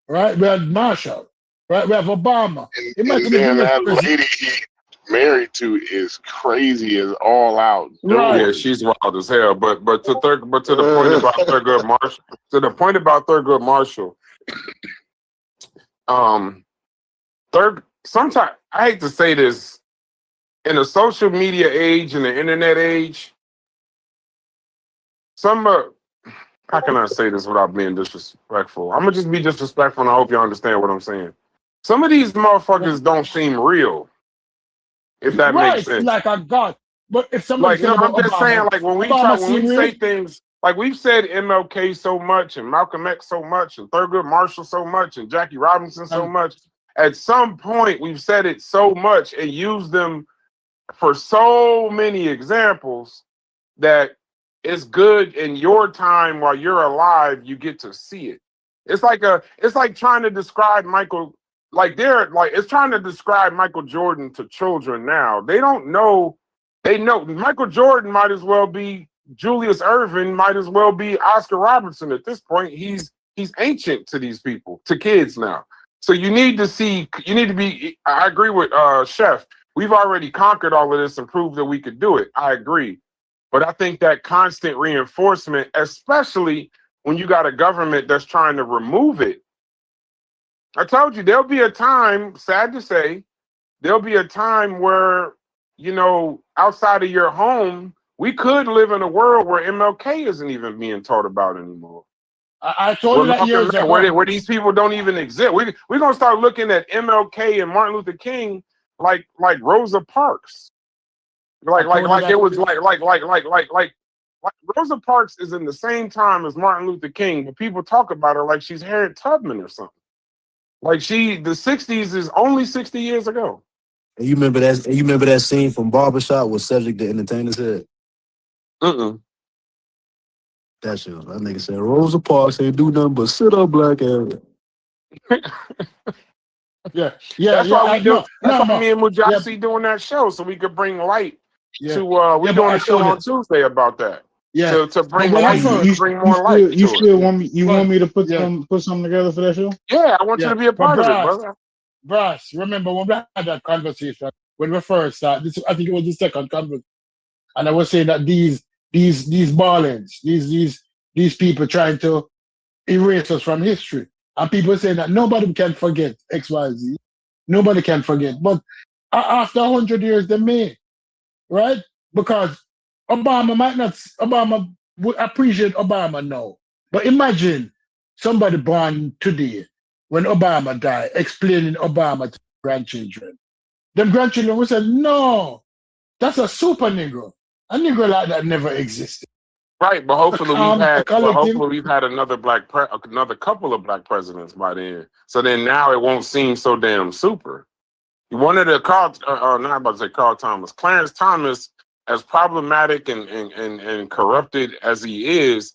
right? We had Marshall, right? We have Obama. And then that lady he married to is crazy as all out. Right. Yeah, she's wild as hell. But to the point about Thurgood Marshall, sometimes I hate to say this, in the social media age and the internet age, how can I say this without being disrespectful? I'm gonna just be disrespectful, and I hope you understand what I'm saying. Some of these motherfuckers don't seem real. If that makes sense. Like a god. But if somebody I'm just saying, like when we say things, like we've said MLK so much and Malcolm X so much and Thurgood Marshall so much and Jackie Robinson so much, at some point we've said it so much and used them for so many examples that it's good in your time while you're alive, you get to see it. It's like trying to describe it's trying to describe Michael Jordan to children now. They don't know. They know Michael Jordan might as well be Julius Erving, might as well be Oscar Robertson at this point. He's ancient to these people, to kids now. So you need to be, I agree with Chef. We've already conquered all of this and proved that we could do it. I agree. But I think that constant reinforcement, especially when you got a government that's trying to remove it. I told you, there'll be a time, sad to say, there'll be a time where, outside of your home, we could live in a world where MLK isn't even being taught about anymore. I told you that years ago. Where these people don't even exist. We're going to start looking at MLK and Martin Luther King like Rosa Parks. Like Rosa Parks is in the same time as Martin Luther King, but people talk about her like she's Harriet Tubman or something. Like the 60s is only 60 years ago. And you remember that scene from Barbershop with Cedric the Entertainer said? That shit was, that nigga said, Rosa Parks ain't do nothing but sit up, black ass. Yeah. That's why we do. That's why me and Mujahsi doing that show, so we could bring light to. We doing a show on Tuesday about that. Yeah. To bring light, bring more light. You still want me to put something together for that show? Yeah, I want you to be a part of it, brother. Brass, remember when we had that conversation when we first started? I think it was the second conversation, and I was saying that these ballens, these people trying to erase us from history. And people saying that nobody can forget XYZ. Nobody can forget. But after 100 years, they may, right? Because Obama would appreciate Obama now. But imagine somebody born today when Obama died, explaining Obama to grandchildren. Them grandchildren would say, no, that's a super Negro. A Negro like that never existed. Right, but hopefully collective. we've had another another couple of black presidents by then. So then now it won't seem so damn super. One of the not about to say Carl Thomas, Clarence Thomas, as problematic and corrupted as he is,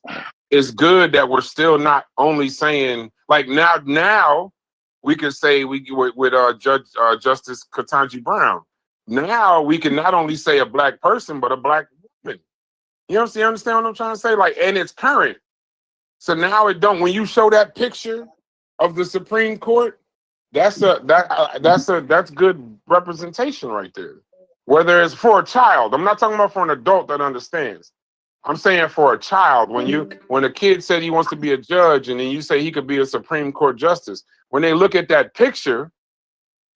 it's good that we're still not only saying like now we can say with Justice Ketanji Brown. Now we can not only say a black person but a black woman. You understand what I'm trying to say? Like, and it's current. So now it don't. When you show that picture of the Supreme Court, that's good representation right there. Whether it's for a child, I'm not talking about for an adult that understands. I'm saying for a child. When a kid said he wants to be a judge, and then you say he could be a Supreme Court justice, when they look at that picture,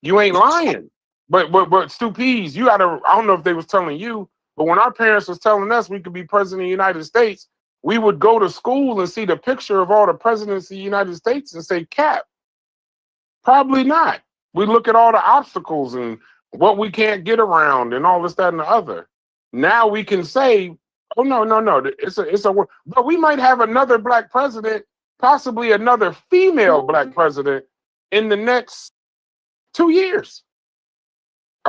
you ain't lying. But Stu Pease, you gotta. I don't know if they was telling you. But when our parents was telling us we could be president of the United States, we would go to school and see the picture of all the presidents of the United States and say, cap. Probably not. We look at all the obstacles and what we can't get around and all this, that, and the other. Now we can say, oh, no. But we might have another black president, possibly another female black president in the next 2 years.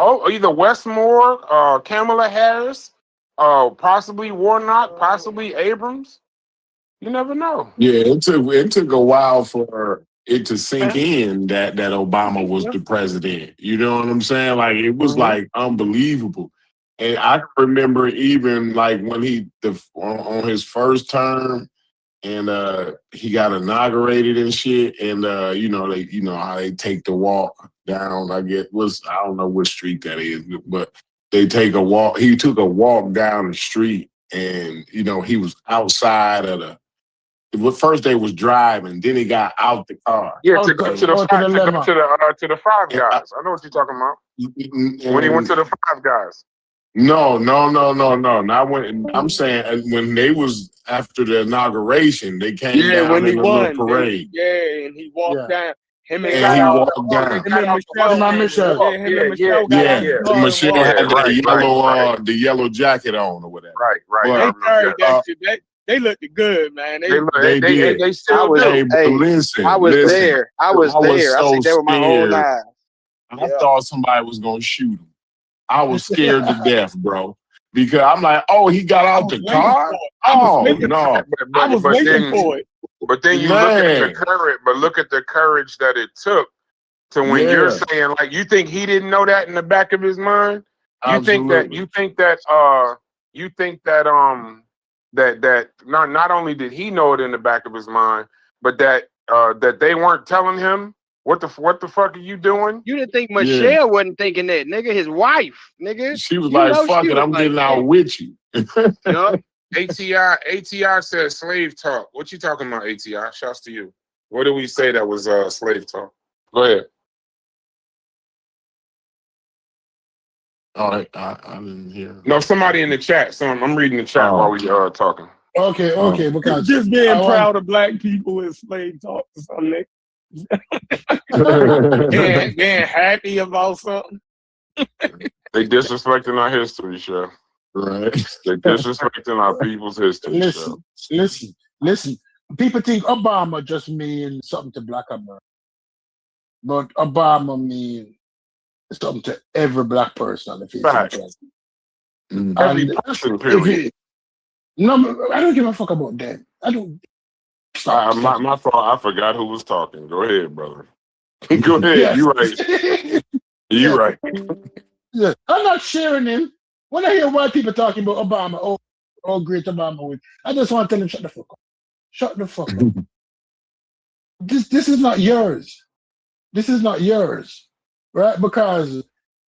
Oh, either Westmore, Kamala Harris, possibly Warnock, possibly Abrams. You never know. Yeah, it took a while for it to sink in that Obama was the president. You know what I'm saying? Like it was like unbelievable. And I remember even like when on his first term and he got inaugurated and shit, and how they take the walk down. I don't know what street that is, but they take a walk. He took a walk down the street, and he was outside of first they was driving, then he got out the car. Yeah, to go to the Five Guys. I know what you're talking about. When he went to the Five Guys. No. Not when I'm saying when they was after the inauguration, they came down when he in a won, little parade. And he walked down. Him and he walked down. Michelle Michelle had the yellow jacket on or whatever. Right. They carried that shit. They looked good, man. They did. They still do. Listen, I was there. I was there. I think they were my whole life. I thought somebody was gonna shoot him. I was scared to death, bro. Because I'm like, oh, he got out the car? Oh, no. I was waiting for it. But then you look at the courage that it took to when you're saying, like, you think he didn't know that in the back of his mind? You think that not only did he know it in the back of his mind, but that they weren't telling him what the fuck are you doing? You didn't think Michelle wasn't thinking that, nigga? His wife, nigga. She was like, "Fuck it, I'm getting out with you." Yup. ATI said slave talk. What you talking about, ATI? Shouts to you. What did we say that was slave talk? Go ahead. All right, I didn't hear. No, somebody in the chat. So I'm reading the chat while we talking. Okay, because just being proud of black people is slave talk or something. being happy about something. They disrespecting our history, Chef. Right. They disrespecting our people's history. Listen. People think Obama just means something to black America, but Obama means something to every black person on the face of the planet. Every person, period. No, I don't give a fuck about that. I don't. My fault. I forgot who was talking. Go ahead, brother. Go ahead. Yes. You right. You right. Yeah. I'm not sharing him. When I hear white people talking about Obama, oh great Obama, I just want to tell them, shut the fuck up. Shut the fuck up. This is not yours. This is not yours, right? Because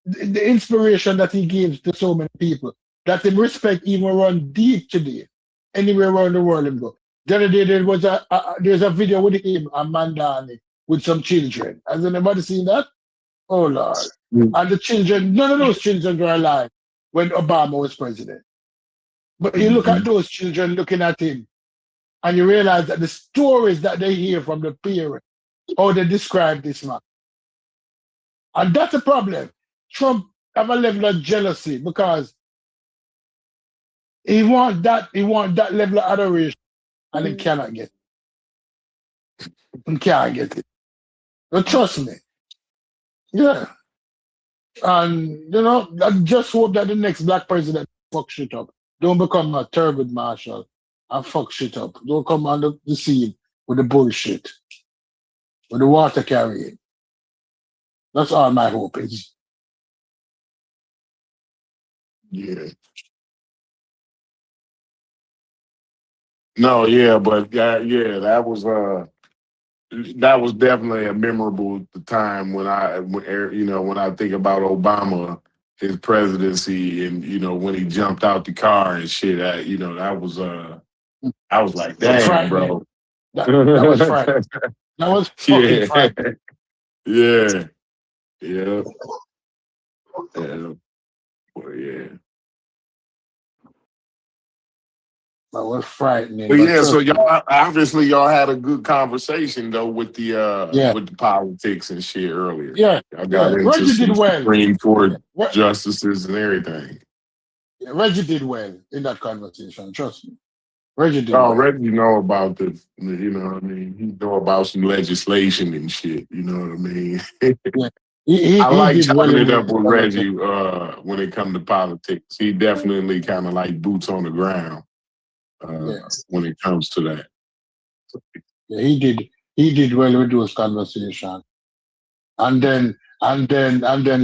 the inspiration that he gives to so many people, that the respect even run deep today, anywhere around the world. Go. The other day there's a video with him and Mandani with some children. Has anybody seen that? Oh Lord! And the children, none of those children were alive when Obama was president. But you look at those children looking at him, and you realize that the stories that they hear from the parents, how they describe this man. And that's a problem. Trump have a level of jealousy because he want that level of adoration, and he cannot get it. He can't get it. But trust me. Yeah. And you know, I just hope that the next black president fuck shit up. Don't become a Thurgood Marshall and fuck shit up. Don't come on the scene with the bullshit. With the water carrying. That's all my hope is. Yeah. No, yeah, but that was definitely a memorable time when I think about Obama, his presidency, and when he jumped out the car and shit. I was like, damn, bro. That was frightening. That was fucking frightening. Yeah. Well, yeah. That was frightening. But yeah, so y'all had a good conversation though with the politics and shit earlier. Yeah. I got into Reggie some did well. Supreme Court justices and everything. Yeah, Reggie did well in that conversation. Trust me. Reggie did well. Reggie know about he know about some legislation and shit. You know what I mean? Yeah. I like chopping it up with Reggie when it comes to politics. He definitely kind of like boots on the ground when it comes to that. Yeah, he did well with those conversations. And then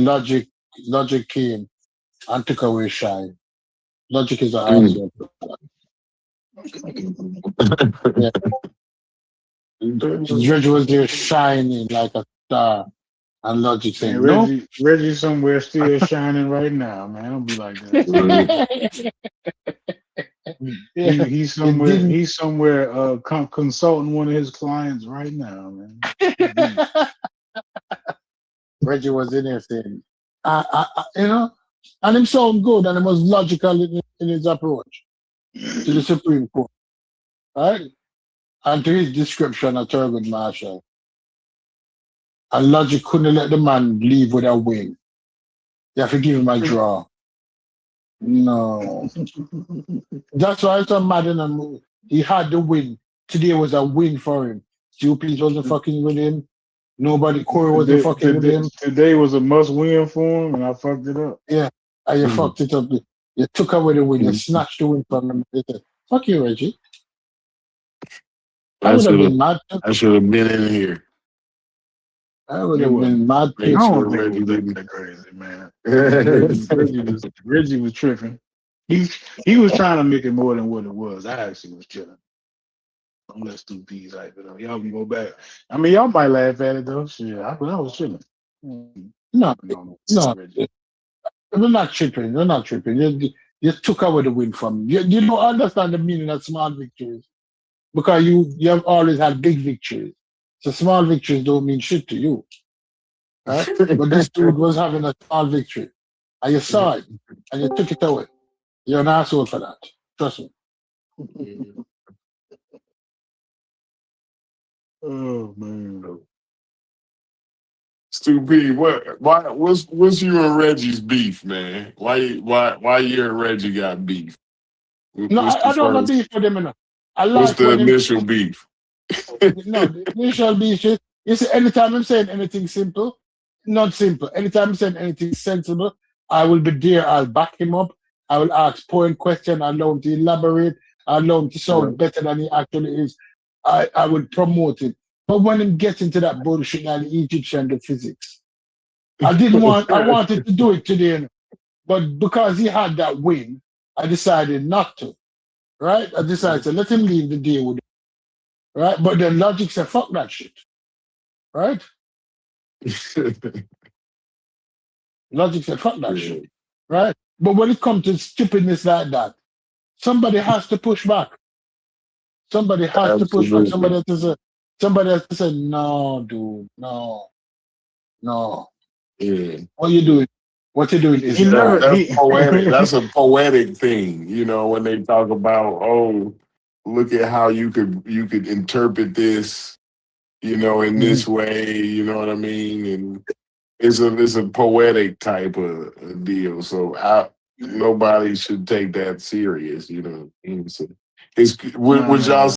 Logic came and took away Shine. Logic is an answer. Yeah. Reggie was there shining like a star. And Logic saying, Reggie somewhere still shining right now, man. Don't be like that. He's somewhere consulting one of his clients right now, man. Reggie was in there saying, and him sound good, and he was logical in his approach to the Supreme Court, right? And to his description of Thurgood Marshall. And Logic couldn't let the man leave with a win. You have to give him a draw. No. That's why it's so mad in him. He had the win. Today was a win for him. Stupid wasn't fucking with him. Nobody, Corey wasn't fucking with him. Today was a must-win for him, and I fucked it up. Yeah, and you fucked it up. You took away the win. You snatched the win from him. You said, fuck you, Reggie. I would have been mad. I should have been in here. I would have been mad. I don't think it was that crazy, man. Reggie was tripping. He was trying to make it more than what it was. I actually was chilling. Don't let stupid hype it up. Y'all can go back. I mean, y'all might laugh at it though. Shit, I was chilling. No. They're not tripping. They're not tripping. You took away the win from him. You don't understand the meaning of small victories because you have always had big victories. So small victories don't mean shit to you. Right? But this dude was having a small victory. And you saw it. And you took it away. You're an asshole for that. Trust me. Oh man. Stupid. What's you and Reggie's beef, man? Why you and Reggie got beef? No, I don't have beef with them enough. What's the initial beef? No, the initial beef is, you see, anytime I'm saying anything simple, not simple. Anytime I'm saying anything sensible, I will be there. I'll back him up. I will ask point question. I'll allow him to elaborate. I'll allow him to sound better than he actually is. I would promote it. But when him gets into that bullshit and the Egyptian, the physics, I wanted to do it today, but because he had that win, I decided not to. Right? I decided to let him leave the deal with it. Right? But then Logic said, fuck that shit. Right? Logic said, fuck that shit. Right? But when it comes to stupidness like that, somebody has to push back. Somebody has to push back. Somebody has to say, no, dude, no. Yeah. What are you doing? What you're doing is that's poetic. That's a poetic thing, you know, when they talk about, oh, look at how you could interpret this, you know, in this way, you know what I mean? And it's a poetic type of deal. So nobody should take that serious, you know. Would y'all